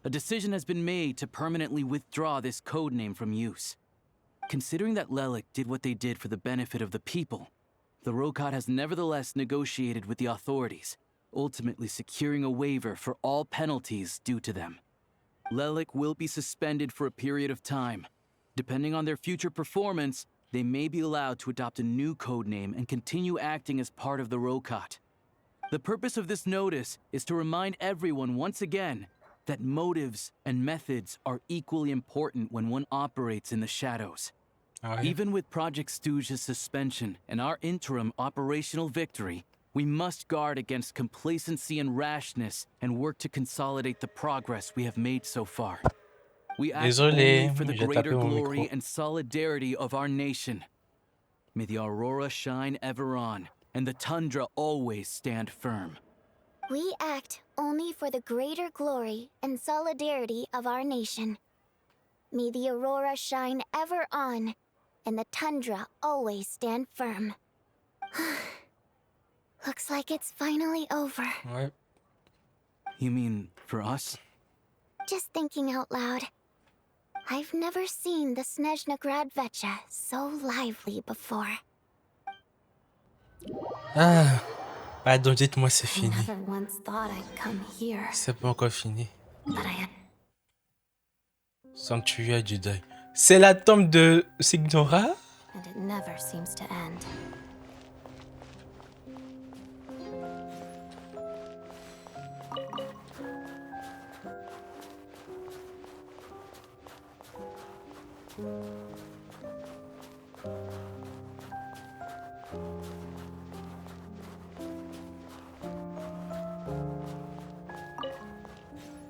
a decision has been made to permanently withdraw this codename from use. Considering that Lelik did what they did for the benefit of the people, the Rokot has nevertheless negotiated with the authorities, ultimately securing a waiver for all penalties due to them. Lelik will be suspended for a period of time. Depending on their future performance, they may be allowed to adopt a new codename and continue acting as part of the Rokot. The purpose of this notice is to remind everyone once again that motives and methods are equally important when one operates in the shadows. Even with Project SNEZHNAYA's suspension and our interim operational victory, we must guard against complacency and rashness and work to consolidate the progress we have made so far. We act only for the greater glory and solidarity of our nation. May the aurora shine ever on, and the tundra always stand firm. We act only for the greater glory and solidarity of our nation. May the aurora shine ever on, and the tundra always stand firm. Looks like it's finally over. Ouais. You mean for us? Just thinking out loud. I've never seen the SNEZHNAYA Vecha so lively before. Ah, pardon, dites-moi c'est I fini. never once thought I'd come here. C'est pas encore fini. But I had... Sanctuaire du deuil. C'est la tombe de Signora? And it never seems to end.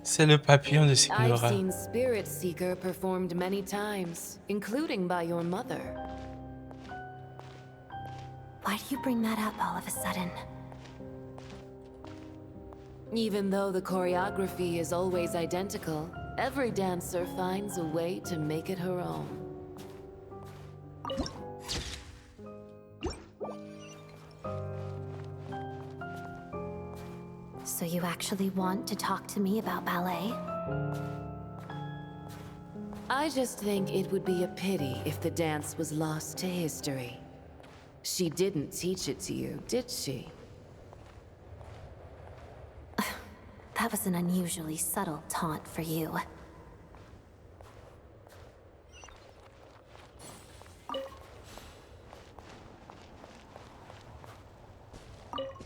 C'est le papillon de I've Signora. seen Spirit Seeker performed many times, including by your mother. Why do you bring that up all of a sudden? Even though the choreography is always identical, every dancer finds a way to make it her own. So you actually want to talk to me about ballet? I just think it would be a pity if the dance was lost to history. She didn't teach it to you, did she? That was an unusually subtle taunt for you.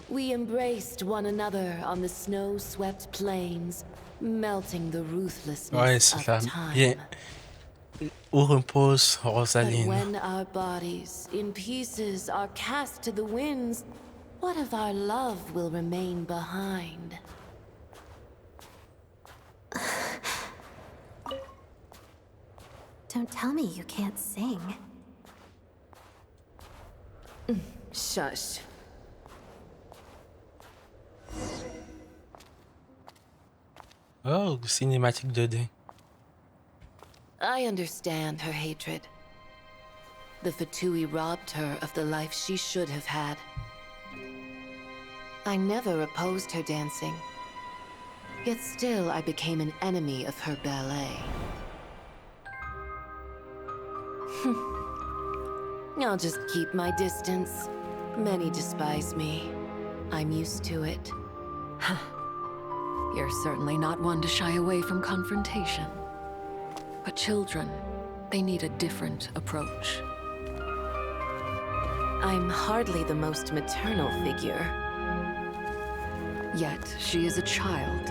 We embraced one another on the snow-swept plains, melting the ruthlessness Ouais, of c'est ça. time. Bien. Où repose But Rosalyne? when our bodies, in pieces, are cast to the winds, what of our love will remain behind? Don't tell me you can't sing. Shush. Oh, cinématique 2D. I understand her hatred. The Fatui robbed her of the life she should have had. I never opposed her dancing. Yet still I became an enemy of her ballet. I'll just keep my distance. Many despise me. I'm used to it. You're certainly not one to shy away from confrontation. But children, they need a different approach. I'm hardly the most maternal figure. Yet, she is a child.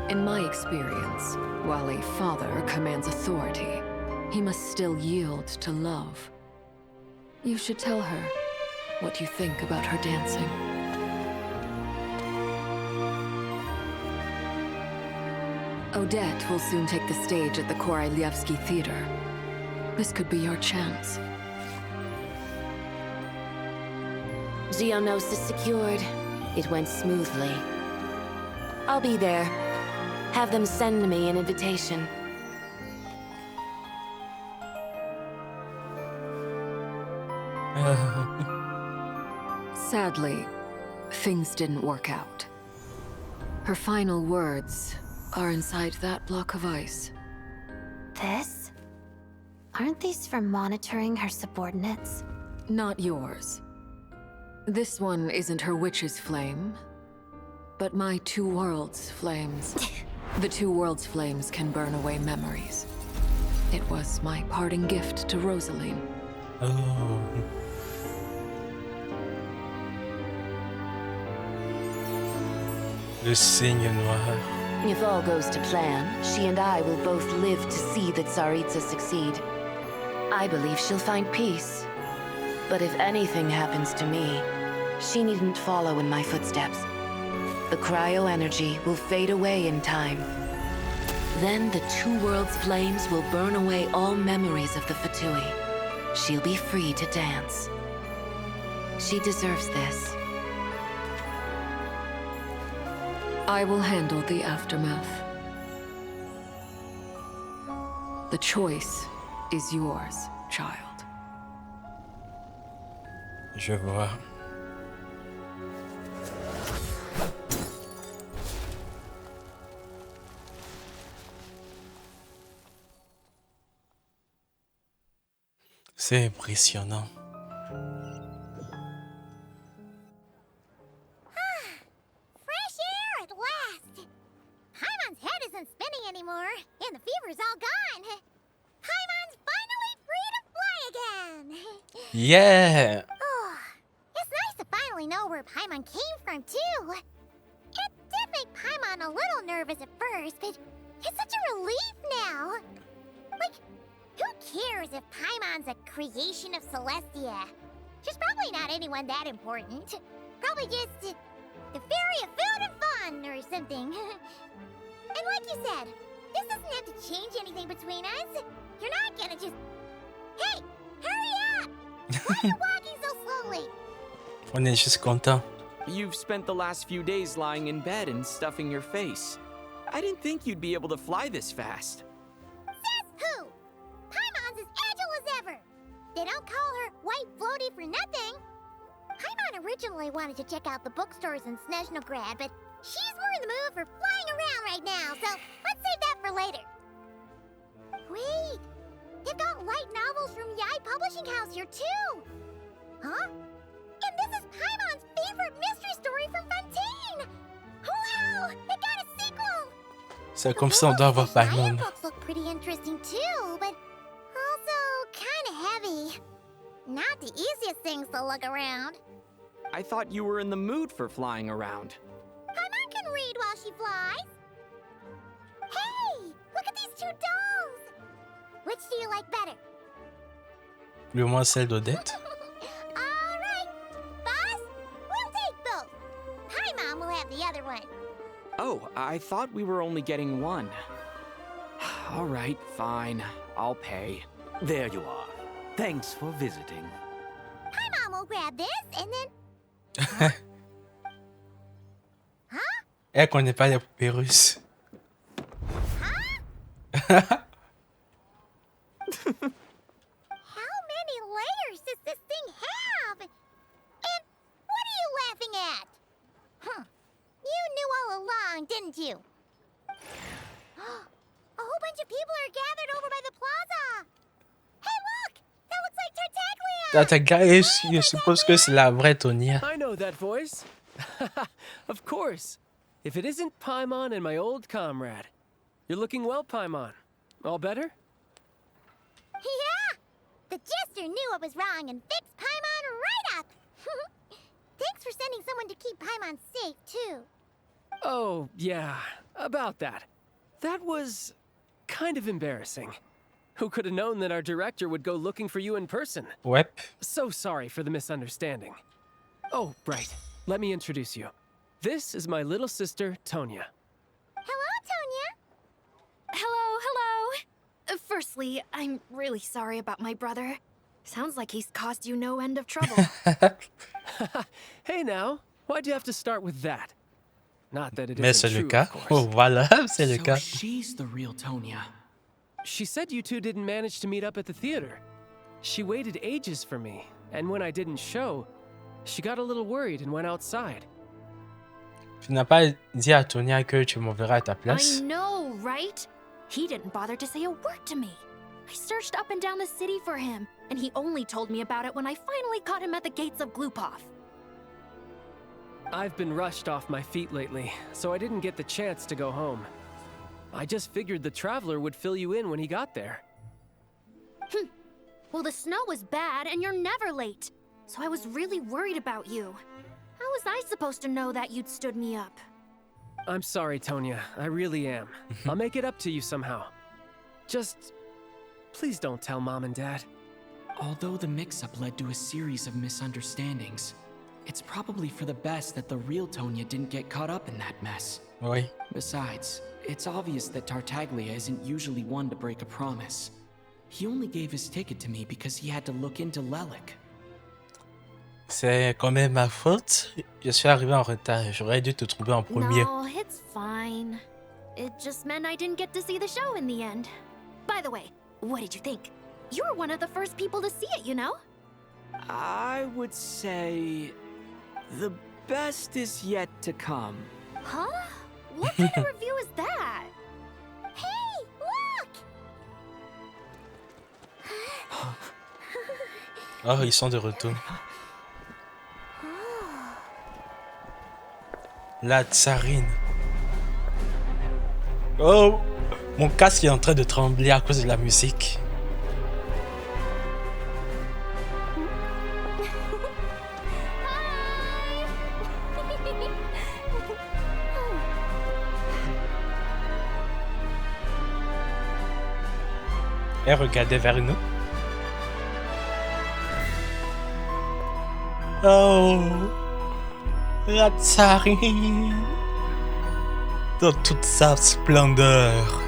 In my experience, while a father commands authority, he must still yield to love. You should tell her what you think about her dancing. Odette will soon take the stage at the Korolevskiy Theater. This could be your chance. Geonosis secured. It went smoothly. I'll be there. Have them send me an invitation. Sadly, things didn't work out. Her final words are inside that block of ice. This? Aren't these for monitoring her subordinates? Not yours. This one isn't her witch's flame, but my two worlds' flames. The two worlds' flames can burn away memories. It was my parting gift to Rosalyne. Oh. Le Signe Noir. If all goes to plan, she and I will both live to see the Tsaritsa succeed. I believe she'll find peace. But if anything happens to me, she needn't follow in my footsteps. The cryo-energy will fade away in time. Then the two worlds' flames will burn away all memories of the Fatui. She'll be free to dance. She deserves this. I will handle the aftermath. The choice is yours, child. Je vois. C'est impressionnant. Fresh air at last! Paimon's head isn't spinning anymore, and the fever's all gone. Paimon's finally free to fly again! Yeah! Oh, it's nice to finally know where Paimon came from, too. It did make Paimon a little nervous at first, but it's such a relief now. Like, who cares if Paimon's a creation of Celestia? She's probably not anyone that important. Probably just the fairy of food and fun or something. And like you said, this doesn't have to change anything between us. You're not gonna just... Hey, hurry up! Why are you walking so slowly? On est juste content. You've spent the last few days lying in bed and stuffing your face. I didn't think you'd be able to fly this fast. Says who? Paimon's as agile as ever. They don't call her White Floaty for nothing. Paimon originally wanted to check out the bookstores in SNEZHNAYA, but she's more in the mood for flying around right now, so let's save that for later. Wait, they've got light novels from Yai Publishing House here too. Huh? And this is Paimon's favorite mystery story from Fontaine. Wow, they got a sequel. C'est comme ça on doit avoir Paimon. Books look pretty interesting too, but also kind of heavy. Not the easiest things to look around. I thought you were in the mood for flying around. Paimon can read while she flies. Hey, look at these two dolls. Which do you like better? Le moins celle d'Odette. All right, boss, we'll take both. Paimon will have the other one. Oh, I thought we were only getting one. All right, fine. I'll pay. There you are. Thanks for visiting. Paimon will grab this and then... Elle connaît pas les poupées russes. How many layers does this thing have? And what are you laughing at? Huh. You knew all along, didn't you? A whole bunch of people are gathered over by the plaza. Hey, look! That looks like Tartaglia! Théâtre, je suppose que c'est la vraie Tonya. I know that voice. Of course. If it isn't Paimon and my old comrade. You're looking well, Paimon. All better? Yeah! The jester knew I was wrong and fixed Paimon right up! Thanks for sending someone to keep Paimon safe, too. Oh, yeah. About that. That was... kind of embarrassing. Who could have known that our director would go looking for you in person? Wep. So sorry for the misunderstanding. Oh, right. Let me introduce you. This is my little sister, Tonya. Hello, Tonya! Hello, hello. Firstly, I'm really sorry about my brother. Sounds like he's caused you no end of trouble. Hey now, why'd you have to start with that? Not that it Mais isn't c'est le true, cas. of course. Oh, voilà, c'est le So cas. she's the real Tonya. She said you two didn't manage to meet up at the theater. She waited ages for me, and when I didn't show, she got a little worried and went outside. Tu n'as pas dit à Tonya que tu m'enverras à ta I place? know, right? He didn't bother to say a word to me. I searched up and down the city for him, and he only told me about it when I finally caught him at the gates of Glupov. I've been rushed off my feet lately, so I didn't get the chance to go home. I just figured the Traveler would fill you in when he got there. Well, the snow was bad, and you're never late. So I was really worried about you. How was I supposed to know that you'd stood me up? I'm sorry, Tonya. I really am. I'll make it up to you somehow. Just... please don't tell Mom and Dad. Although the mix-up led to a series of misunderstandings, it's probably for the best that the real Tonya didn't get caught up in that mess. Oui. Besides, it's obvious that Tartaglia isn't usually one to break a promise. He only gave his ticket to me because he had to look into Lelik. C'est quand même ma faute. Je suis arrivé en retard. J'aurais dû te trouver en premier. No, it's fine. It just meant I didn't get to see the show in the end. By the way, what did you think? You were one of the first people to see it, you know? I would say... the best is yet to come. Huh? What kind of review is that? Hey, look! Oh, ils sont de retour. La tsarine. Oh, mon casque est en train de trembler à cause de la musique. Elle regardait vers nous. Oh, la tsarine dans toute sa splendeur.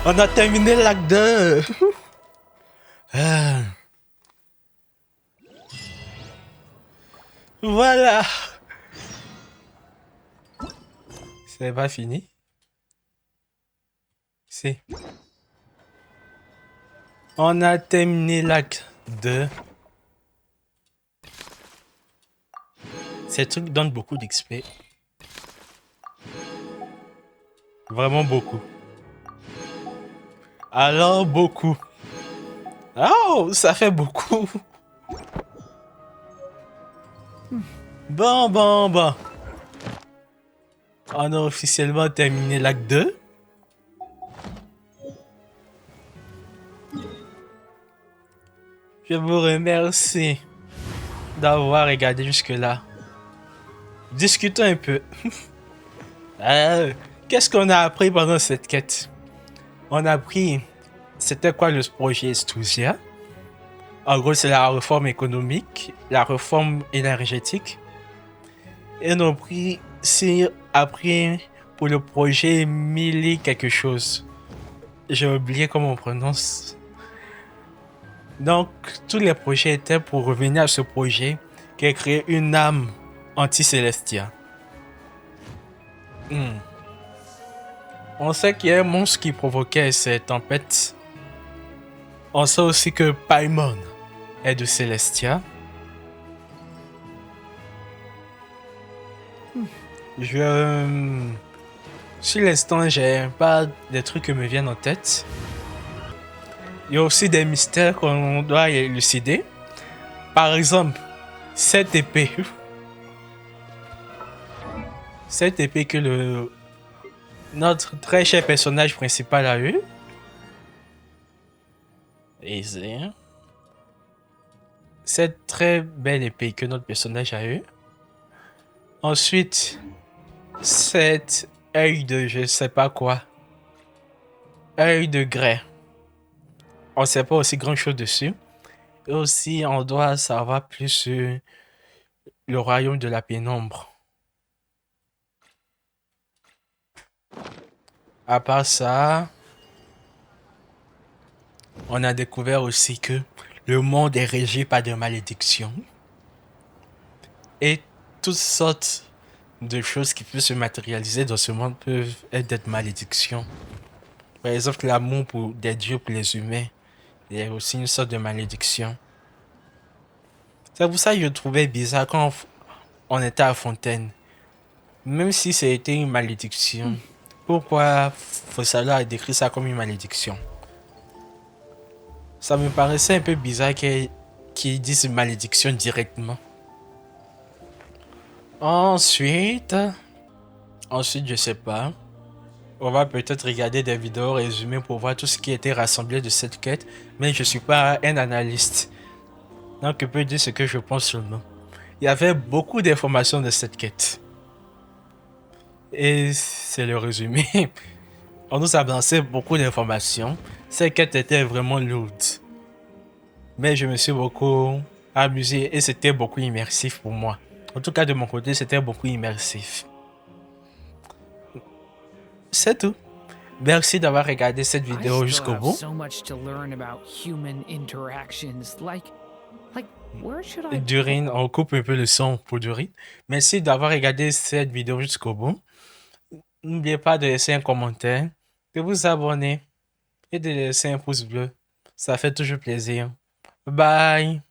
On a terminé l'acte 2. Voilà. C'est pas fini. Si. On a terminé l'acte 2. Ces trucs donnent beaucoup d'XP. Vraiment beaucoup. Alors beaucoup. Oh, ça fait beaucoup. Bon. On a officiellement terminé l'acte 2. Je vous remercie d'avoir regardé jusque-là. Discutons un peu. Qu'est-ce qu'on a appris pendant cette quête? On a appris c'était quoi le projet Mistilteinn. En gros, c'est la réforme économique, la réforme énergétique. Et on a appris pour le projet Milli quelque chose. J'ai oublié comment on prononce. Donc, tous les projets étaient pour revenir à ce projet qui a créé une âme anti-célestia. On sait qu'il y a un monstre qui provoquait ces tempêtes. On sait aussi que Paimon est de Celestia. Sur l'instant, j'ai pas des trucs qui me viennent en tête. Il y a aussi des mystères qu'on doit élucider. Par exemple, cette épée. Cette épée que notre très cher personnage principal a eu. Cette très belle épée que notre personnage a eu. Ensuite, cet œil de je sais pas quoi. Œil de grès. On sait pas aussi grand chose dessus. Et aussi, on doit savoir plus sur le royaume de la pénombre. À part ça, on a découvert aussi que le monde est régi par des malédictions. Et toutes sortes de choses qui peuvent se matérialiser dans ce monde peuvent être des malédictions. Par exemple, l'amour pour des dieux pour les humains est aussi une sorte de malédiction. C'est pour ça que je trouvais bizarre quand on était à Fontaine. Même si c'était une malédiction, pourquoi Fossalor a décrit ça comme une malédiction? Ça me paraissait un peu bizarre qu'ils disent malédiction directement. Ensuite, je sais pas. On va peut-être regarder des vidéos résumées pour voir tout ce qui était rassemblé de cette quête. Mais je suis pas un analyste. Donc je peux dire ce que je pense seulement. Il y avait beaucoup d'informations de cette quête. Et c'est le résumé. On nous a lancé beaucoup d'informations. Cette quête était vraiment lourde. Mais je me suis beaucoup amusé et c'était beaucoup immersif pour moi. En tout cas, de mon côté, c'était beaucoup immersif. C'est tout. Merci d'avoir regardé cette vidéo jusqu'au bout. Durine, on coupe un peu le son pour Durine. Merci d'avoir regardé cette vidéo jusqu'au bout. N'oubliez pas de laisser un commentaire, de vous abonner et de laisser un pouce bleu. Ça fait toujours plaisir. Bye!